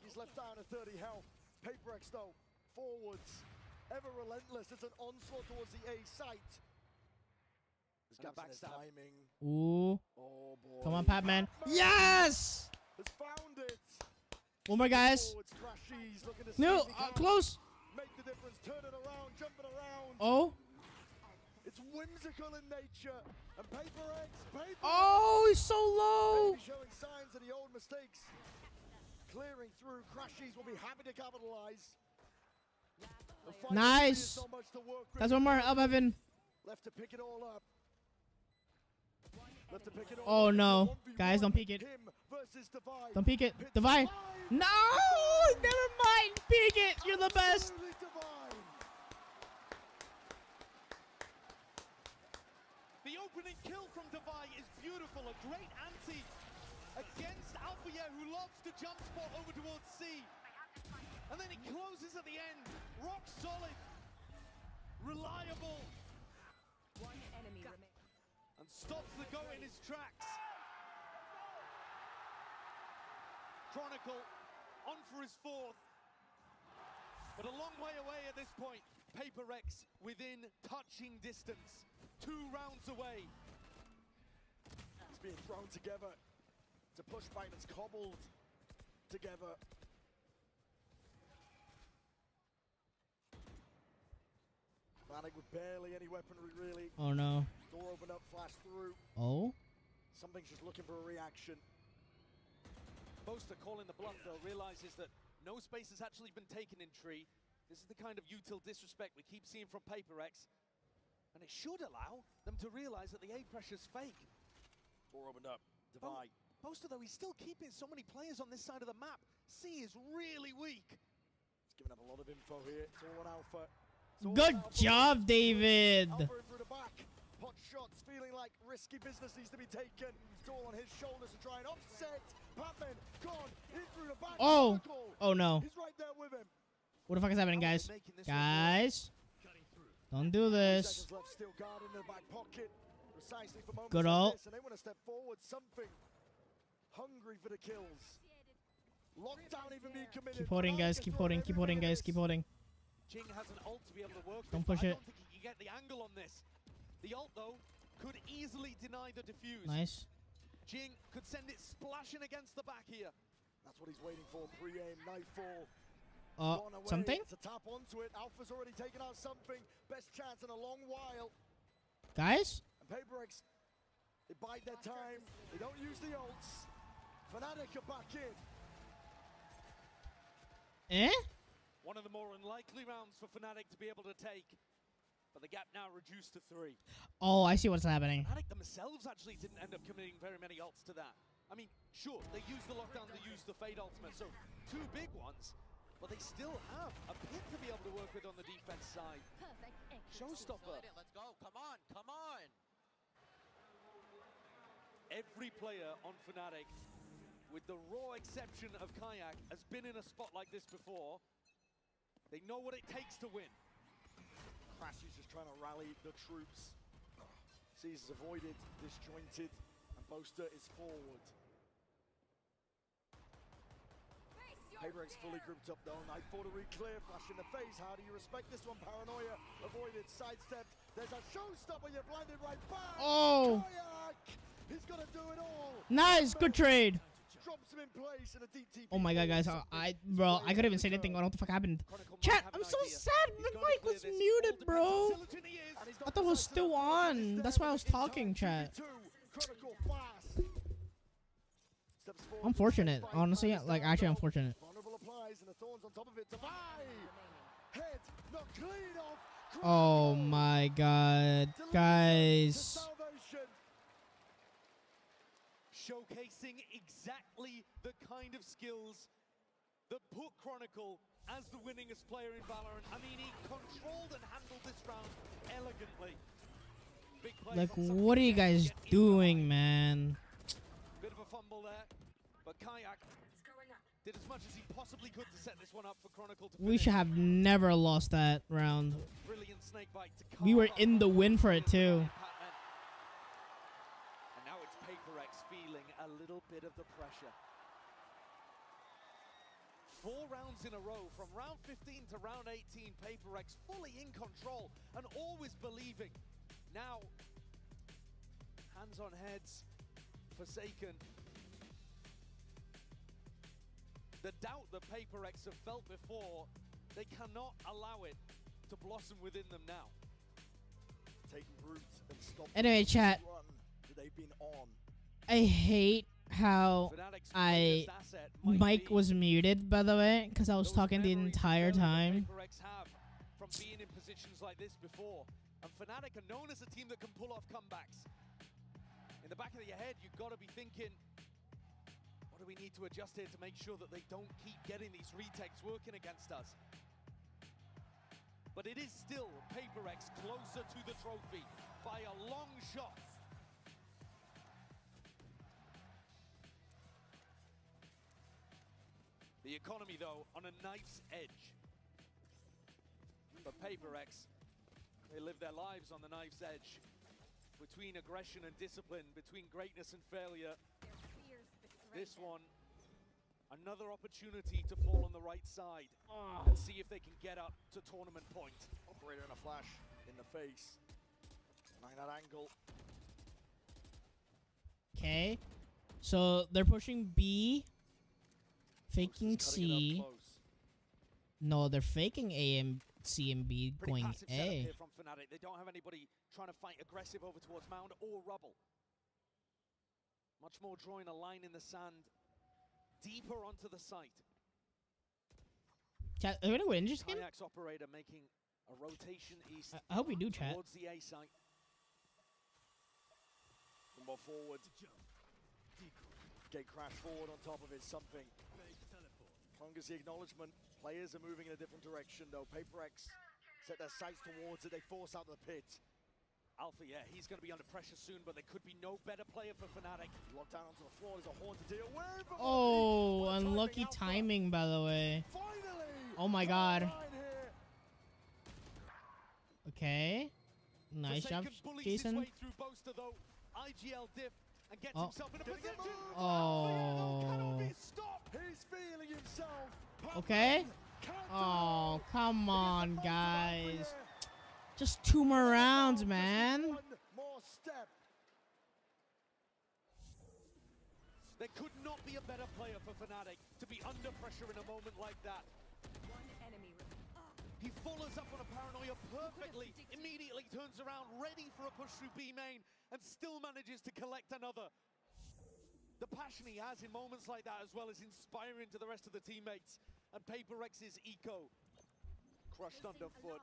He's left down at 30 health. PRX though, forwards. Ever relentless. It's an onslaught towards the A site. There's gaps in his timing.
Ooh.
Oh boy.
Come on, Patman. Yes!
Has found it.
One more, guys. No, close.
Make the difference. Turn it around. Jump it around.
Oh.
It's whimsical in nature. And PRX.
Oh, he's so low.
Maybe showing signs of the old mistakes. Clearing through. Crashies will be happy to capitalize.
Nice. That's one more. Up, Evan.
Left to pick it all up. Left to pick it
Oh
all
no, guys, don't peek it. Don't peek it. Divine. No, never mind. Peek it. You're the best.
The opening opening kill from Devi is beautiful. A great anti against Alphayer, who loves to jump spot over towards C. And then he closes at the end. Rock solid. Reliable.
One enemy remains.
And stops the go in his tracks. Chronicle on for his fourth. But a long way away at this point. PRX within touching distance. 2 rounds away.
It's being thrown together. It's a pushback that's cobbled together. Fnatic with barely any weaponry, really.
Oh no.
Door opened up, flash through.
Oh?
Something's just looking for a reaction.
Boaster calling the bluff, though, realizes that no space has actually been taken in tree. This is the kind of util disrespect we keep seeing from PRX. And it should allow them to realize that the A pressure's fake.
Door opened up. Devi.
Boaster, though, he's still keeping so many players on this side of the map. C is really weak.
He's giving up a lot of info here. It's all on Alpha.
Good job, David.
Alpha in through the back. Pot shots, feeling like risky business needs to be taken. It's all on his shoulders to try and offset. Batman gone in through the back.
Oh. Oh no.
He's right there with him.
What the fuck is happening, guys? Guys. Don't do this.
Seconds left, still guard in the back pocket. Precisely for moments
Good
like
ult.
this, and they want to step forward. Something hungry for the kills. Lockdown even being committed.
Keep holding, guys. Keep holding. Keep holding, guys. Keep holding.
Jing has an ult to be able to work
Don't
with,
push
but
it.
I don't think he can get the angle on this. The ult, though, could easily deny the defuse.
Nice.
Jing could send it splashing against the back here.
That's what he's waiting for. Pre-aim, nightfall.
Something?
To tap onto it. Alpha's already taken out something. Best chance in a long while.
Guys?
And PRX, they bide their time. They don't use the ults. Fnatic are back in.
Eh?
One of the more unlikely rounds for Fnatic to be able to take. But the gap now reduced to 3.
Oh, I see what's happening.
Fnatic themselves actually didn't end up committing very many ults to that. I mean, sure, they used the lockdown, they used the Fade ultimate, so 2 big ones. But they still have a pit to be able to work with on the defense side. Showstopper.
Let's go. Come on. Come on.
Every player on Fnatic, with the raw exception of Kayak, has been in a spot like this before. They know what it takes to win.
Crassy's just trying to rally the troops. Caesar's avoided, disjointed, and Boaster is forward. PRX fully grouped up though. Nightfall to re-clear, flash in the face. How do you respect this one? Paranoia avoided, sidestepped. There's a showstopper, you're blinded right back.
Oh.
Kayak! He's gonna do it all.
Nice. Good trade.
Drops him in place in a deep TP.
Oh my god, guys. Bro, I couldn't even say anything. I don't know what the fuck happened. Chat, I'm so sad. My mic was muted, bro. I thought it was still on. That's why I was talking, chat. Unfortunate. Honestly, like, actually unfortunate. Oh my god. Guys.
Showcasing exactly the kind of skills that put Chronicle as the winningest player in Valorant. I mean, he controlled and handled this round elegantly. Big play
Like,
from
what are you guys doing, man?
Bit of a fumble there, but Kayak did as much as he possibly could to set this one up for Chronicle to
We
finish.
should have never lost that round.
Brilliant snake bite to
We were
carve
in
up
the win for it, too.
And now it's PRX feeling a little bit of the pressure. 4 rounds in a row, from round 15 to round 18, PRX fully in control and always believing. Now, hands on heads, Forsaken. The doubt that PRX have felt before, they cannot allow it to blossom within them now.
Taking root and stop
Anyway, chat.
run that they've been on.
I hate how Mike was muted, by the way, because I was talking the entire time.
PRX have from being in positions like this before. And Fnatic are known as a team that can pull off comebacks. In the back of your head, you've got to be thinking, what do we need to adjust here to make sure that they don't keep getting these retakes working against us? But it is still PRX closer to the trophy by a long shot. The economy, though, on a knife's edge. But PRX, they live their lives on the knife's edge. Between aggression and discipline, between greatness and failure. This one, another opportunity to fall on the right side and see if they can get up to tournament point.
Operator in a flash in the face. Like that angle.
Okay. So they're pushing B. Faking C. No, they're faking A and C and B
Pretty
going
passive setup
A.
here from Fnatic. They don't have anybody trying to fight aggressive over towards Mound or Rubble. Much more drawing a line in the sand deeper onto the site.
Chat, are we gonna win this game?
Kayak's operator making a rotation east.
I hope we do, chat.
Towards the A site.
One more forward. Gate crash forward on top of it, something. Long as the acknowledgement, players are moving in a different direction though. PRX set their sights towards it, they force out the pit.
Alpha, yeah, he's going to be under pressure soon, but there could be no better player for Fnatic.
Locked down onto the floor, there's a horn to deal with.
Oh, unlucky timing, by the way. Oh my god. Okay. Nice job, Jason.
Way through Boaster, though. IGL diff and gets himself in a position.
Oh.
He's feeling himself.
Okay. Oh, come on, guys. Just 2 more rounds, man.
One more step.
There could not be a better player for Fnatic to be under pressure in a moment like that. He follows up on a paranoia perfectly, immediately turns around, ready for a push through B main, and still manages to collect another. The passion he has in moments like that, as well as inspiring to the rest of the teammates. And PRX's eco crushed underfoot.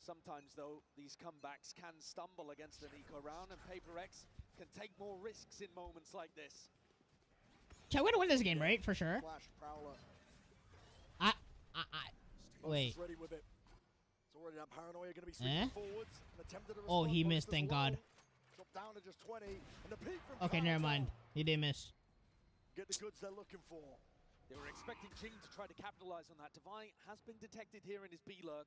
Sometimes, though, these comebacks can stumble against an eco round, and PRX can take more risks in moments like this.
Chat, we're gonna win this game, right? For sure.
Flash Prowler.
Wait.
Ready with it. It's already that paranoia going to be swinging forwards.
Oh, he missed, thank God.
Drop down to just 20. And the peak from
Okay, never mind. He did miss.
Get the goods they're looking for.
They were expecting Jing to try to capitalize on that. Divine has been detected here in his B-lurk.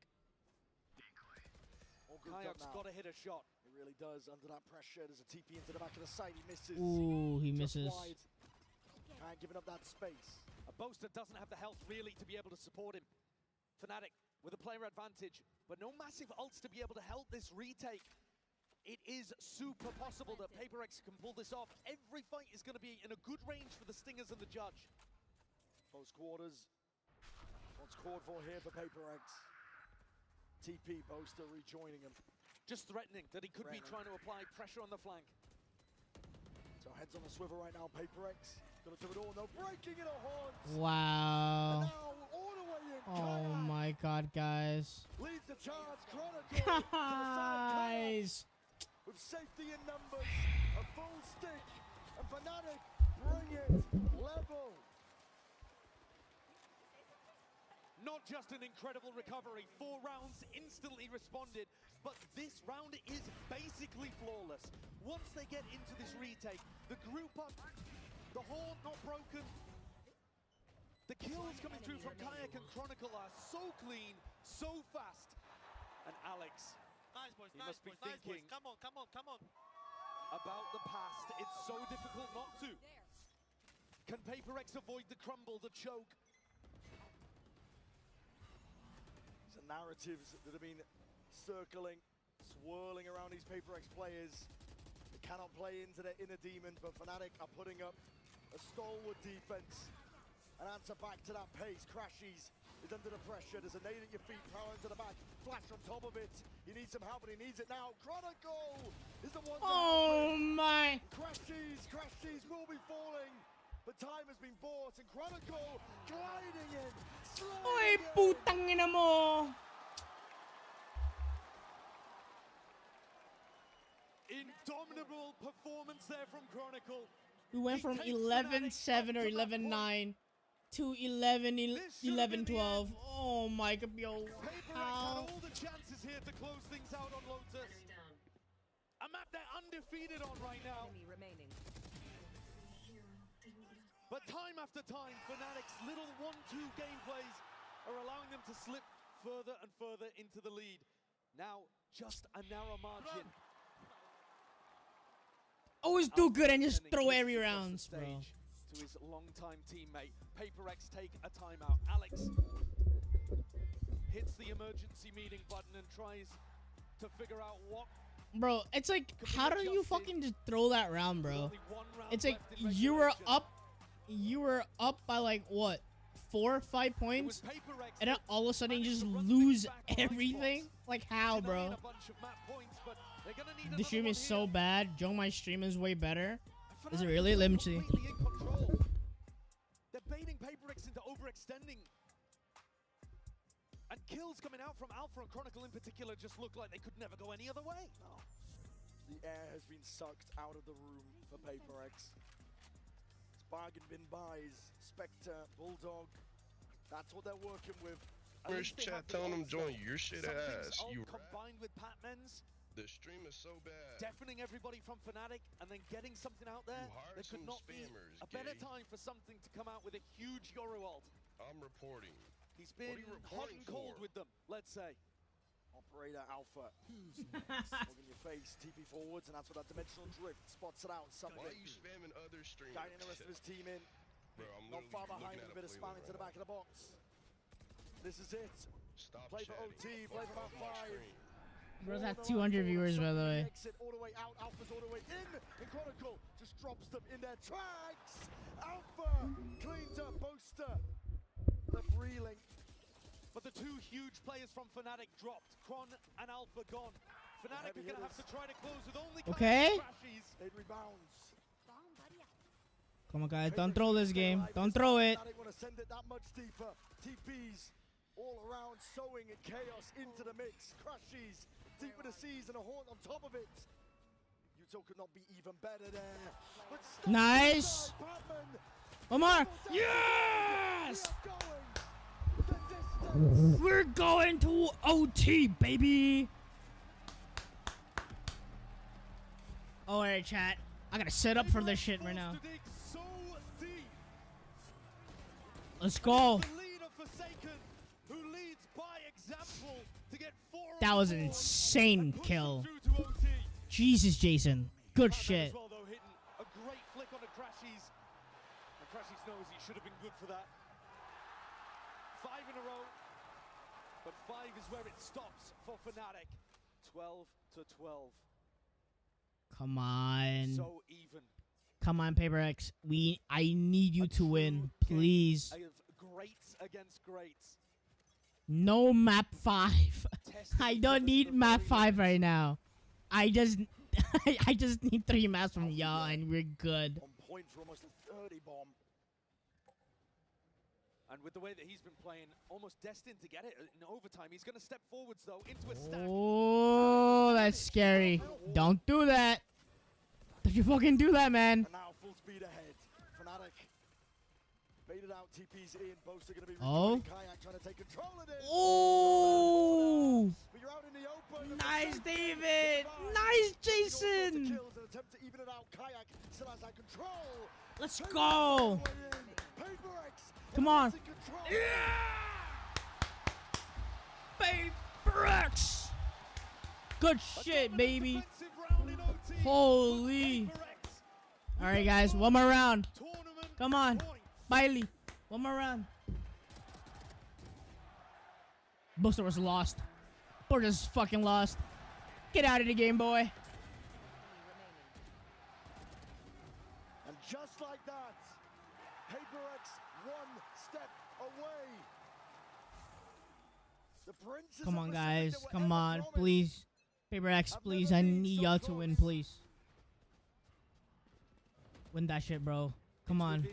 Kayak's got to hit a shot.
He really does. Under that pressure, there's a TP into the back of the site. He misses.
Ooh, he misses.
Kayak giving up that space.
A Boaster doesn't have the health really to be able to support him. Fnatic with a player advantage, but no massive ults to be able to help this retake. It is super possible that PRX can pull this off. Every fight is going to be in a good range for the Stingers and the Judge.
Close quarters. What's called for here for PRX? TP Boaster rejoining him.
Just threatening that he could be trying to apply pressure on the flank.
So heads on the swivel right now, PRX. Gonna do it all, no breaking in a horn.
Wow.
And now all the way in.
Oh my god, guys.
Leads the charge, Chronicle.
Guys.
With safety in numbers, a full stick, and Fnatic bring it level.
Not just an incredible recovery, 4 rounds instantly responded, but this round is basically flawless. Once they get into this retake, the group up, the horn not broken, the kills coming through from Kayak and Chronicle are so clean, so fast. And Alex,
nice boys,
he
nice
must be
boys, nice boys.
thinking
Come on, come on, come on.
about the past. It's so difficult not to. Can PRX avoid the crumble, the choke?
These are narratives that have been circling, swirling around these PRX players. They cannot play into their inner demons, but Fnatic are putting up a stalwart defense. An answer back to that pace. Crashies is under the pressure. There's a nade at your feet, power into the back. Flash on top of it. He needs some help, and he needs it now. Chronicle is the one.
Oh my!
Crashies will be falling, but time has been bought, and Chronicle gliding in.
Oy, putang ina mo!
Indomitable performance there from Chronicle.
We went from 11-7 or 11-9 to 11-12. Oh my god, yo.
PRX had all the chances here to close things out on Lotus. A map they're undefeated on right now. But time after time, Fnatic's little 1-2 gameplays are allowing them to slip further and further into the lead. Now, just a narrow margin.
Always do good and just throw every rounds, bro.
To his longtime teammate, PRX take a timeout. Alex hits the emergency meeting button and tries to figure out what.
Bro, it's like, how do you fucking just throw that round, bro? It's like you were up by like what, 4 or 5 points, and then all of a sudden you just lose everything. Like how, bro? The stream is so bad. Joe, my stream is way better. Is it really? Let me see.
They're baiting PRX into overextending. And kills coming out from Alpha and Chronicle in particular just look like they could never go any other way.
No. The air has been sucked out of the room for PRX. It's bargain bin buys, Spectre, Bulldog. That's what they're working with.
Where's chat telling them join your shit ass? You
combined with Patmen's.
The stream is so bad.
Deafening everybody from Fnatic and then getting something out there. There could not be a better time for something to come out with a huge Yoru ult.
I'm reporting.
He's been hot and cold with them, let's say.
Operator Alpha. Looking your face, TP forwards, and that's what that dimensional drift spots it out.
Why are you spamming other streamers?
Guiding the rest of his team in.
Bro, I'm
not far behind
with
a bit of spamming to the back of the box. This is it.
Stop
play for OT, play for about 5.
Bro's at 200 viewers, by the way.
Exit all the way out, Alpha's all the way in, and Chronicle just drops them in their tracks. Alpha cleans up Boaster. Left reeling.
But the two huge players from Fnatic dropped. Chron and Alpha gone. Fnatic are going to have to try to close with only
crashes.
It rebounds.
Come on, guys. Don't throw this game. Don't throw it.
Fnatic want to send it that much deeper. TPs all around, sowing and chaos into the mix. Crashes deep with the seas and a horn on top of it. Yuto could not be even better there. But
nice. One more. Yes! We're going to OT, baby. Alright, chat. I gotta set up for this shit right now. Let's go. That was an insane kill. Jesus, Jason. Good shit.
A great flick on the Crashies. And Crashies knows he should have been good for that. 5 in a row. But 5 is where it stops for Fnatic. 12 to 12.
Come on.
So even.
Come on, PRX. I need you to win, please.
Greats against greats.
No map 5. I don't need map 5 right now. I just need 3 maps from y'all and we're good.
On point for almost a 30 bomb.
And with the way that he's been playing, almost destined to get it in overtime. He's going to step forwards though into a stack.
Oh, that's scary. Don't do that. Don't you fucking do that, man.
And now full speed ahead. Fnatic baited out, TP's in. Boaster going to be Kayak trying to take control of it.
Oh!
But you're out in the open.
Nice, David. Nice, Jason.
Kills and attempt to even it out. Kayak still has that control.
Let's go. Come on. Yeah! PRX. Good shit, baby. Holy. All right, guys. One more round. Come on. Bailey. One more round. Booster was lost. Booster is fucking lost. Get out of the game, boy.
And just like that, PRX one step away. The Prince
Come on, guys. Come on, please. PRX, please. I need y'all to win, please. Win that shit, bro. Come on.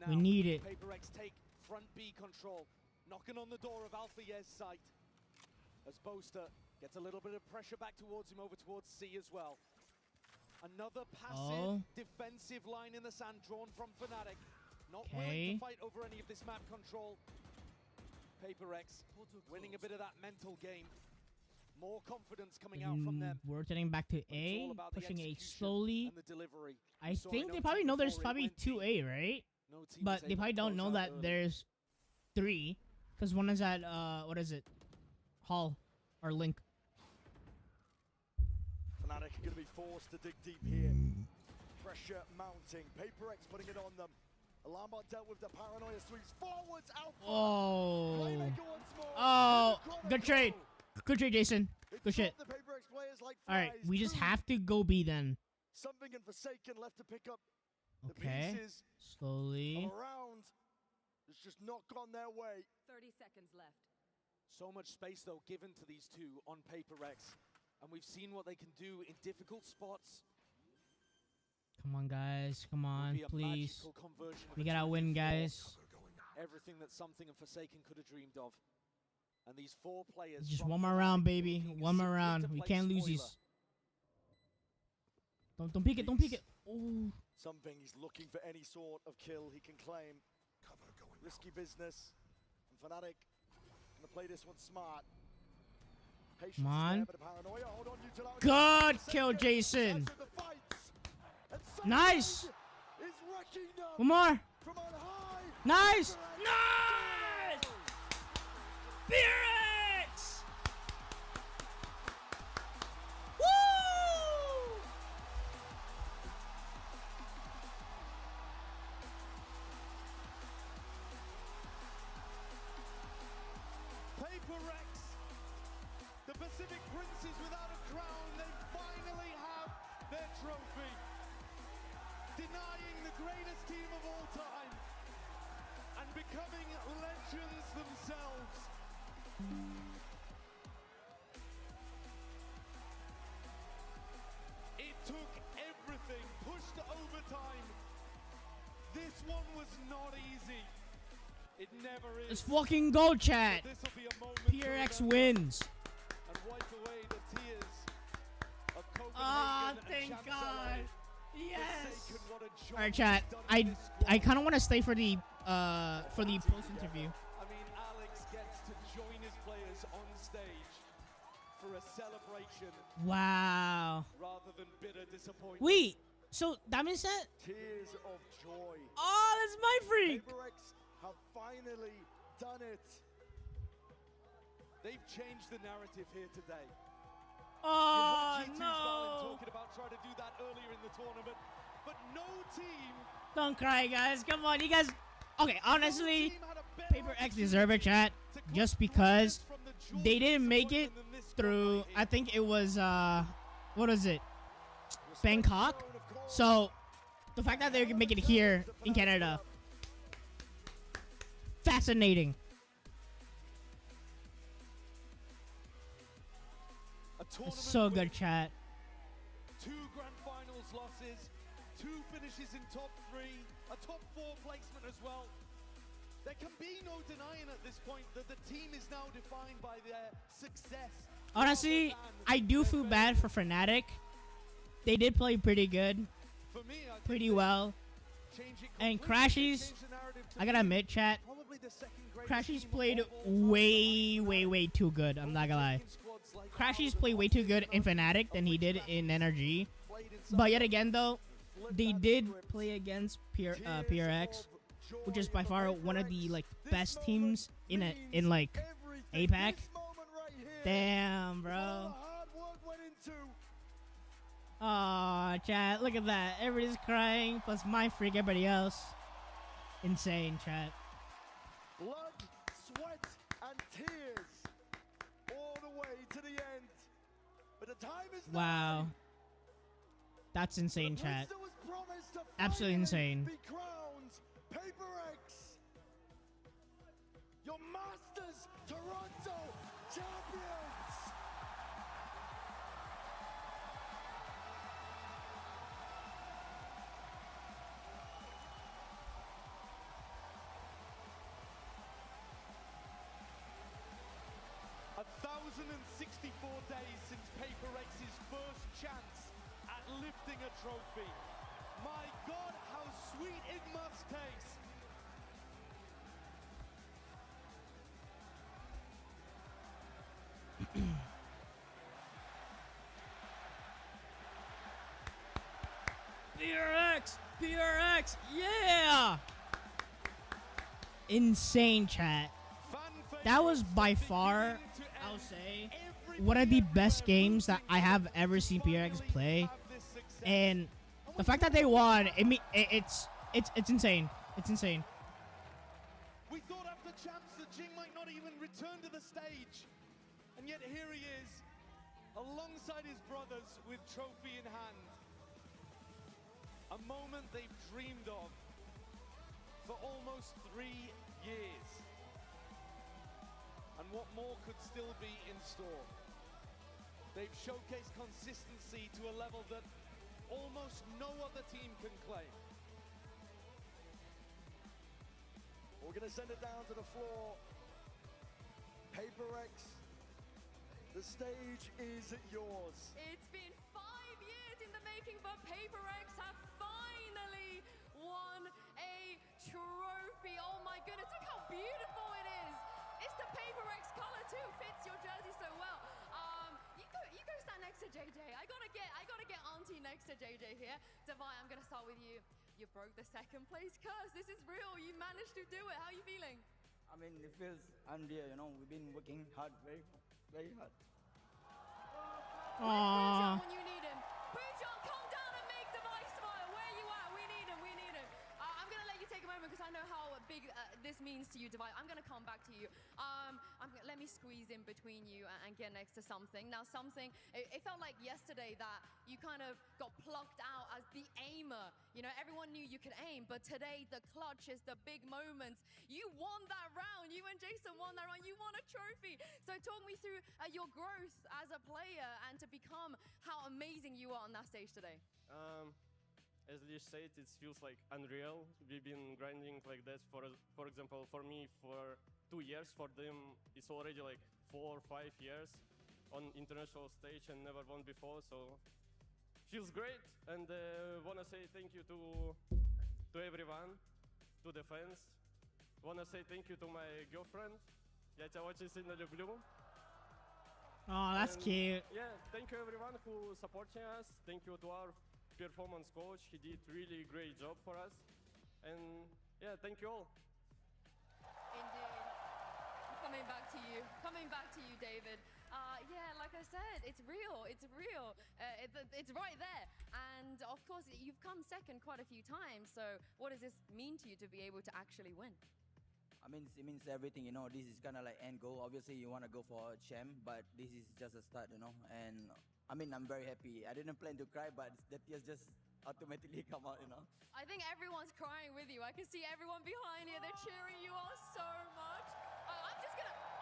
We need it.
PRX take front B control. Knocking on the door of Alpha Yez's site. As Boaster gets a little bit of pressure back towards him, over towards C as well. Another passive defensive line in the sand drawn from Fnatic. Not willing to fight over any of this map control. PRX winning a bit of that mental game. More confidence coming out from them.
We're turning back to A, pushing A slowly. I think they probably know there's probably 2A, right?
team
but
is
they
able
probably
to
don't
close
know
out
that
early.
there's 3, because one is at what is it, Hall or Link.
Fnatic are going to be forced to dig deep here. Pressure mounting. PRX putting it on them. Alarmbot dealt with the paranoia, sweeps forwards, out.
Oh.
Playmaker once more.
Oh, good trade. Good trade, Jason. Good shit.
The PRX players like
All right,
flies.
we just
Two.
have to go B then.
Something and Forsaken left to pick up the
Okay.
pieces
Slowly.
of a round that's just not gone their way.
30 seconds left.
So much space, though, given to these two on PRX. And we've seen what they can do in difficult spots.
Come on, guys. Come on,
Be a
please.
magical conversion of
We
a
gotta win,
2v4.
guys.
Everything that Something and Forsaken could have dreamed of. And these 4 players.
Just
from
one more
Fnatic
round, baby.
looking
One more
simply
round.
to
We
play
can't lose
spoiler.
these. Don't peek it. Don't peek it. Oh.
Something he's looking for any sort of kill he can claim. Risky business. And Fnatic gonna play this one smart. Patience
Come on.
there, but a paranoia. Hold on, utilize
Good
the
kill,
second.
Jason.
That's with the fights. And
Nice.
Something is wrecking them
One more.
from on high.
Nice. Nice. PRX. Woo.
PRX, the Pacific Princes without a crown, they finally have their trophy. Denying the greatest team of all time and becoming legends themselves. It took everything, pushed to overtime. This one was not easy. It never is.
Let's fucking go, chat.
But this'll be a moment to
PRX
remember
wins.
and wipe away the tears of Copenhagen
Ah,
and
thank
Champs
God.
LA.
Yes.
Forsaken, what a job
All right, chat.
he's done in this
I
squad.
kind of want to stay for the post interview.
I mean, Alex gets to join his players on stage for a celebration
Wow.
rather than bitter disappointment.
Wait. So that means that.
Tears of joy.
Oh, that's my freak.
PRX have finally done it.
They've changed the narrative here today.
Oh
you heard G2's Valin
no.
talking about trying to do that earlier in the tournament, but no team.
Don't cry, guys. Come on, you guys. Okay, honestly, PRX deserve a chat just because they didn't make it through. I think it was what was it? Bangkok. So the fact that they can make it here in Canada, fascinating. It's so good, chat.
2 grand finals losses, 2 finishes in top 3, a top 4 placement as well. There can be no denying at this point that the team is now defined by their success.
Honestly, I do feel bad for Fnatic. They did play pretty good,
For me, I think
pretty well.
change it
And
completely,
Crashies,
change the narrative to
I gotta
me,
admit, chat,
probably the second greatest
Crashies
team
played
of all time.
way too good. I'm not gonna lie.
Squads like
Crashies
ours
played
and
way too good in Fnatic than he did in NRG. But yet again, though, they did play against PRX, which is by far one of the like best teams in like APAC. Damn, bro. Aw, chat, look at that. Everybody's crying, plus my freak, everybody else. Insane, chat.
Blood, sweat, and tears all the way to the end. But the time is
Wow. That's insane, chat. Absolutely insane.
be crowned PRX, your Masters Toronto champions.
A 1,064 days since PRX's first chance at lifting a trophy. My God, how sweet it must taste.
PRX! PRX! Yeah! insane, chat. That was by far, I'll say, one of the best games that I have ever seen PRX play. And the fact that they won, it's insane. It's insane.
We thought after champs that Jing might not even return to the stage. And yet here he is, alongside his brothers with trophy in hand. A moment they've dreamed of for almost 3 years. And what more could still be in store? They've showcased consistency to a level that almost no other team can claim.
We're going to send it down to the floor. PRX, the stage is yours.
It's been 5 years in the making, but PRX have finally won a trophy. Oh my goodness, look how beautiful it is. It's the PRX color too, fits your jersey so well. You go stand next to JJ. I gotta get Auntie next to JJ here. Davai, I'm gonna start with you. You broke the second place curse. This is real. You managed to do it. How are you feeling?
I mean, it feels unreal, you know. We've been working hard, very, very hard.
Aww.
When you need him. Pujon, come down and make Davai smile. Where you at? We need him. We need him. I'm gonna let you take a moment because I know how big this means to you, Davai. I'm gonna come back to you. Let me squeeze in between you and get next to something. Now, something. It felt like yesterday that you kind of got plucked out as the aimer. You know, everyone knew you could aim, but today the clutches, the big moments. You won that round. You and Jason won that round. You won a trophy. So talk me through your growth as a player and to become how amazing you are on that stage today.
As Lish said, it feels like unreal. We've been grinding like that for example, for me for 2 years. For them, it's already like 4 or 5 years on international stage and never won before. So feels great. And wanna say thank you to everyone, to the fans. Wanna say thank you to my girlfriend. Я тебя очень сильно люблю.
Oh, that's cute.
Yeah, thank you everyone who supporting us. Thank you to our performance coach. He did really great job for us. And yeah, thank you all.
Indeed. Coming back to you, David. Yeah, like I said, it's real. It's real. It's right there. And of course, you've come second quite a few times. So what does this mean to you to be able to actually win?
I mean, it means everything, you know. This is kind of like end goal. Obviously, you want to go for a champ, but this is just a start, you know. And I mean, I'm very happy. I didn't plan to cry, but the tears just automatically come out, you know.
I think everyone's crying with you. I can see everyone behind you. They're cheering you on so much.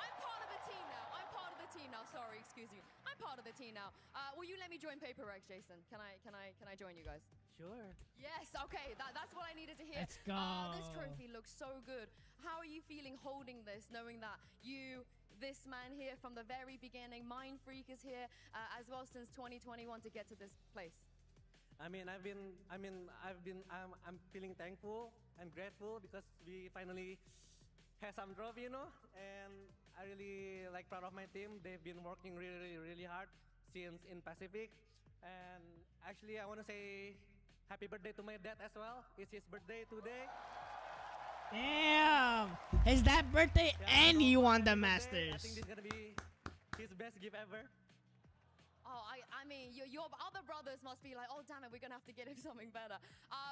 I'm part of the team now. Sorry, excuse me. I'm part of the team now. Will you let me join PRX, Jason? Can I join you guys?
Sure.
Yes, okay. That's what I needed to hear.
Let's go.
This trophy looks so good. How are you feeling holding this, knowing that this man here from the very beginning, Mind Freak is here as well since 2021 to get to this place?
I'm feeling thankful and grateful because we finally have some trophy, you know, and I really proud of my team. They've been working really, really hard since in Pacific. And actually, I want to say happy birthday to my dad as well. It's his birthday today.
Damn! It's that birthday and he won the Masters.
I think this is gonna be his best gift ever.
Oh, I mean, your other brothers must be like, oh, damn it, we're going to have to get him something better.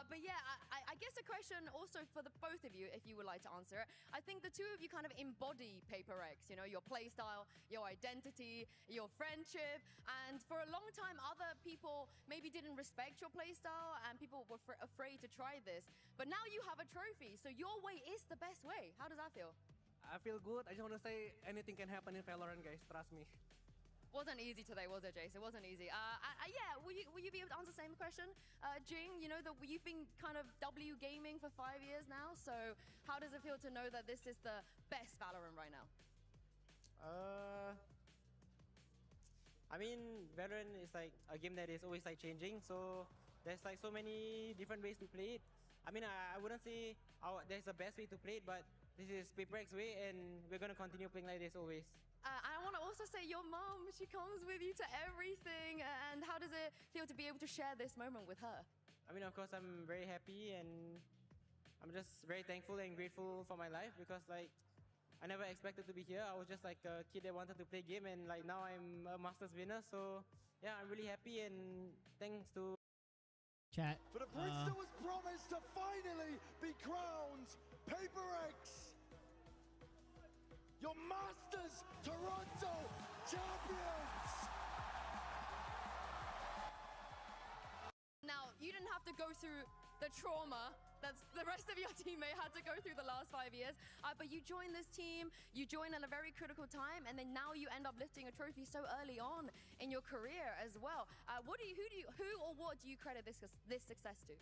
But yeah, I guess a question also for the both of you, if you would like to answer it. I think the two of you kind of embody PRX, you know, your play style, your identity, your friendship. And for a long time, other people maybe didn't respect your play style and people were afraid to try this. But now you have a trophy, so your way is the best way. How does that feel?
I feel good. I just want to say anything can happen in Valorant, guys. Trust me.
Wasn't easy today, was it, Jason? It wasn't easy. Yeah, will you be able to answer the same question? Jing, you know, you've been kind of WGaming for 5 years now, so how does it feel to know that this is the best Valorant right now?
I mean, Valorant is like a game that is always like changing, so there's like so many different ways to play it. I mean, I wouldn't say there's a best way to play it, but this is PRX way, and we're gonna continue playing like this always.
I want to also say your mom, she comes with you to everything. And how does it feel to be able to share this moment with her?
I mean, of course, I'm very happy, and I'm just very thankful and grateful for my life because like I never expected to be here. I was just like a kid that wanted to play game, and like now I'm a Masters winner. So yeah, I'm really happy, and thanks to
Chat.
For the prince that was promised to finally be crowned PRX, your Masters Toronto champions.
Now, you didn't have to go through the trauma that's the rest of your teammate had to go through the last 5 years, but you joined this team, you joined at a very critical time, and then now you end up lifting a trophy so early on in your career as well. Who or what do you credit this success to?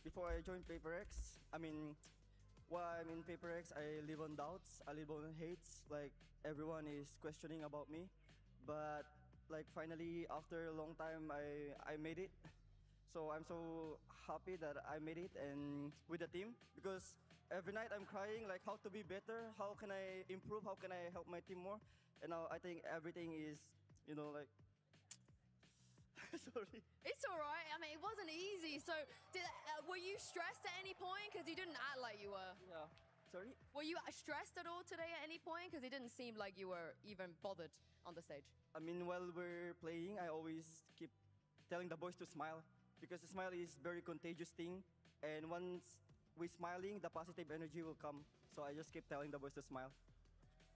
Before I joined PRX, while I'm in PRX, I live on doubts, I live on hates, like everyone is questioning about me, but like finally after a long time I made it. So I'm so happy that I made it and with the team, because every night I'm crying like how to be better, how can I improve, how can I help my team more, and now I think everything is, like sorry.
It's all right. I mean, it wasn't easy. So were you stressed at any point? Because you didn't act like you were.
Yeah. Sorry?
Were you stressed at all today at any point? Because it didn't seem like you were even bothered on the stage.
While we're playing, I always keep telling the boys to smile, because the smile is very contagious thing, and once we're smiling, the positive energy will come. So I just keep telling the boys to smile.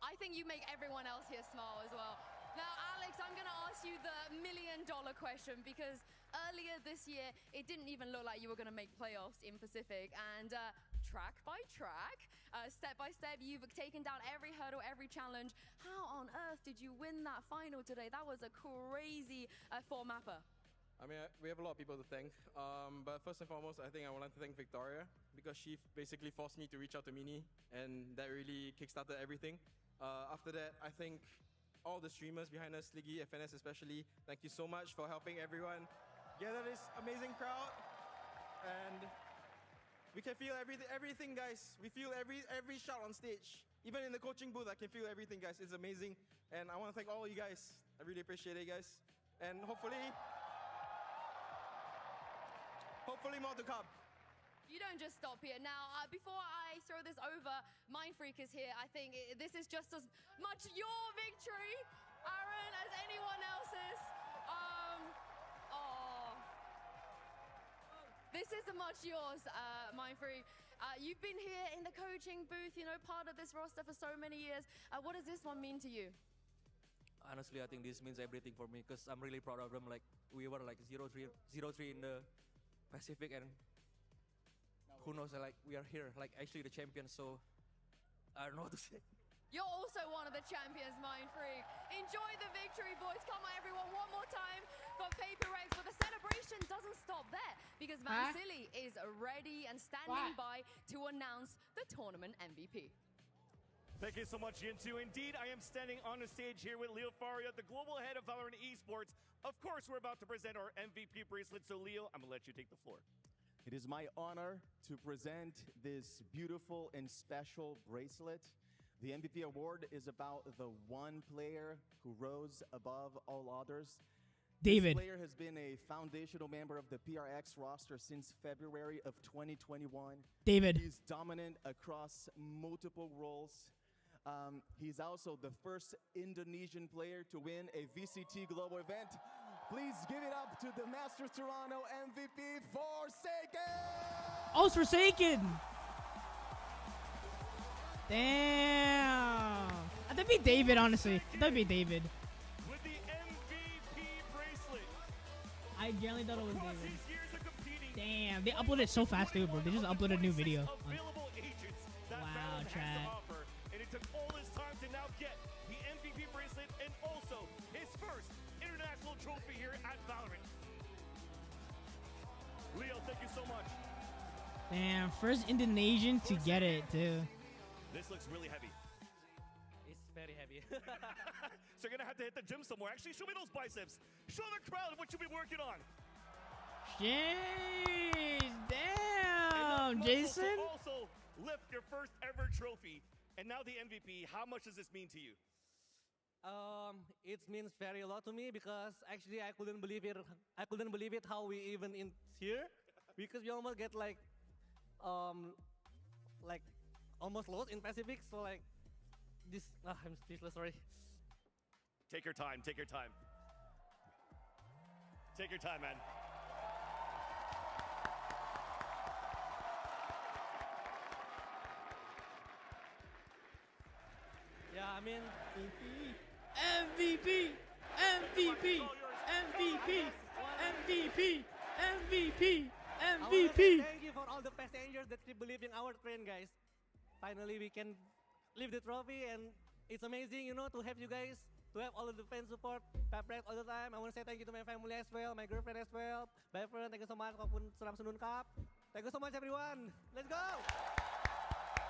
I think you make everyone else here smile as well. Now, Alex, I'm going to ask you the $1 million question, because earlier this year, it didn't even look like you were going to make playoffs in Pacific. And track by track, step by step, you've taken down every hurdle, every challenge. How on earth did you win that final today? That was a crazy four-mapper.
We have a lot of people to thank, but first and foremost, I think I would like to thank Victoria, because she basically forced me to reach out to Mini, and that really kickstarted everything. After that, I think all the streamers behind us, Sliggy, FNS especially, thank you so much for helping everyone gather this amazing crowd, and we can feel everything, guys. We feel every shot on stage. Even in the coaching booth, I can feel everything, guys. It's amazing, and I want to thank all of you guys. I really appreciate it, guys, and hopefully more to come.
You don't just stop here. Now, before I throw this over, Mindfreak is here. I think this is just as much your victory, Aaron, as anyone else's. This is as much yours, Mindfreak. You've been here in the coaching booth, part of this roster for so many years. What does this one mean to you?
Honestly, I think this means everything for me, because I'm really proud of them. Like, we were like 0-3 in the Pacific, and who knows, like we are here, like actually the champions, so I don't know what to say.
You're also one of the champions, Mindfreak. Enjoy the victory, boys. Come on, everyone, one more time for PRX. But the celebration doesn't stop there, because Vansili is ready and standing by to announce the tournament MVP.
Thank you so much, Jinsu. Indeed, I am standing on the stage here with Leo Faria, the global head of Valorant Esports. Of course, we're about to present our MVP bracelet. So, Leo, I'm going to let you take the floor.
It is my honor to present this beautiful and special bracelet. The MVP award is about the one player who rose above all others.
David.
This player has been a foundational member of the PRX roster since February of 2021.
David.
He's dominant across multiple roles. He's also the first Indonesian player to win a VCT global event. Please give it up to the Masters Toronto MVP, Forsaken!
Oh, it's Forsaken! Damn! I thought it'd be David, honestly. I thought it'd be David.
With the MVP bracelet.
I generally thought it was
Across
David.
his years of competing,
Damn, they uploaded so fast, dude, bro. They just uploaded a new video.
available agents that
Wow,
Valorant has to
chat.
offer. And it took all this time to now get the MVP bracelet and also his first international trophy here at Valorant. Leo, thank you so much.
Damn, first Indonesian to get it, too.
This looks really heavy.
It's very heavy.
So you're gonna have to hit the gym somewhere. Actually, show me those biceps. Show the crowd what you'll be working on.
Jeez,
Enough
damn,
muscle
Jason.
to also lift your first ever trophy, and now the MVP. How much does this mean to you?
It means very a lot to me, because actually I couldn't believe it. I couldn't believe it how we even in here, because we almost get like like almost lost in Pacific. So like this, I'm speechless. Sorry.
Take your time. Take your time. Take your time, man.
Yeah, I mean
MVP, MVP, MVP, MVP, MVP, MVP.
Thank you for all the passengers that keep believing our train, guys. Finally, we can lift the trophy, and it's amazing, you know, to have you guys, to have all of the fan support, PRX all the time. I want to say thank you to my family as well, my girlfriend as well. Bye, friend. Thank you so much. Walaupun seram senun cup. Thank you so much, everyone. Let's go.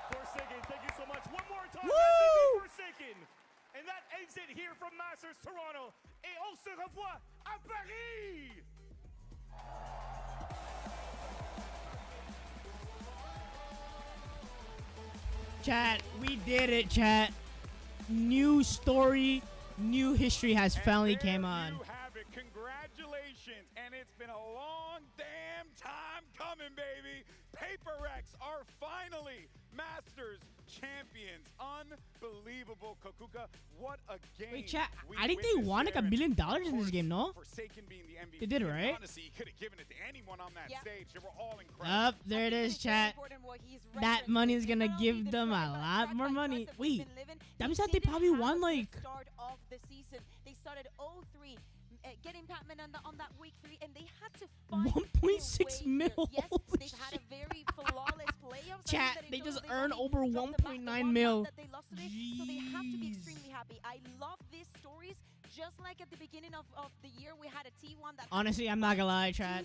Forsaken, thank you so much. One more time,
Woo!
MVP Forsaken. And that ends it here from Masters Toronto. Et on se revoit à Paris!
Chat, we did it, chat. New story, new history has finally came on.
You have it. Congratulations. And it's been a long damn time coming, baby. PRX are finally Masters champions. Unbelievable, Kokuka. What a game.
Wait, chat,
we
I think they
witnessed
won like
there.
$1 billion in this game, no?
Forsaken being the MVP.
They did, right?
Honestly, he could have given it to anyone on that stage. They were all incredible.
Up, there it is, chat. That money is gonna give them a lot more money. Wait, that means that they probably won like.
Start of the season. They started 0-3, getting Pac-Man on that week 3, and they had to find
1.6 mil.
Yes, they've had a very flawless playoffs.
Chat, they just earned over 1.9 mil.
That they lost today, so they have to be extremely happy. I love these stories. Just like at the beginning of the year, we had a T1 that
Honestly, I'm not gonna lie, chat.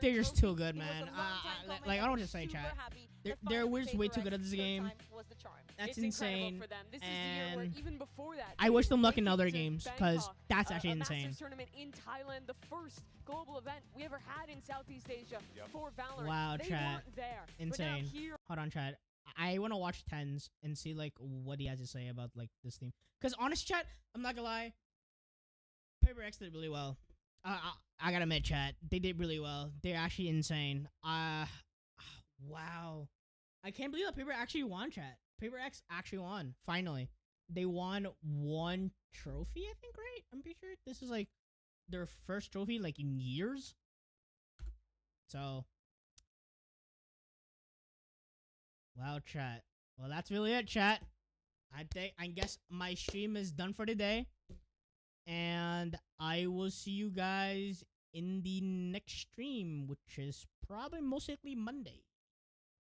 They're just too good, man. Like I don't want to say, chat. They're just way too good at this game. That's insane.
For them. This is the year where
And
even before that,
I
they
wish
were
them luck in
making
other
it to
games, because
Bangkok,
that's actually
a
insane.
Masters tournament in Thailand, the first global event we ever had in Southeast Asia for Valorant.
Wow,
they
chat.
weren't there.
Insane.
But now here,
Hold on, chat. I want to watch Tens and see like what he has to say about like this team. Cause honest, chat, I'm not gonna lie. PRX did really well. I gotta admit, chat, they did really well. They're actually insane. Wow. I can't believe that PRX actually won, chat. PRX actually won. Finally, they won one trophy. I think, right? I'm pretty sure this is like their first trophy like in years. So. Wow, chat. Well, that's really it, chat. I guess my stream is done for today. And I will see you guys in the next stream, which is probably most likely Monday.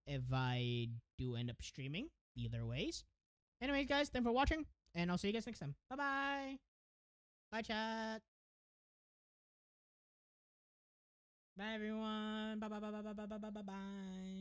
If I do end up streaming, either ways. Anyways, guys, thanks for watching. And I'll see you guys next time. Bye-bye. Bye, chat. Bye, everyone. Bye-bye-bye-bye-bye-bye-bye-bye.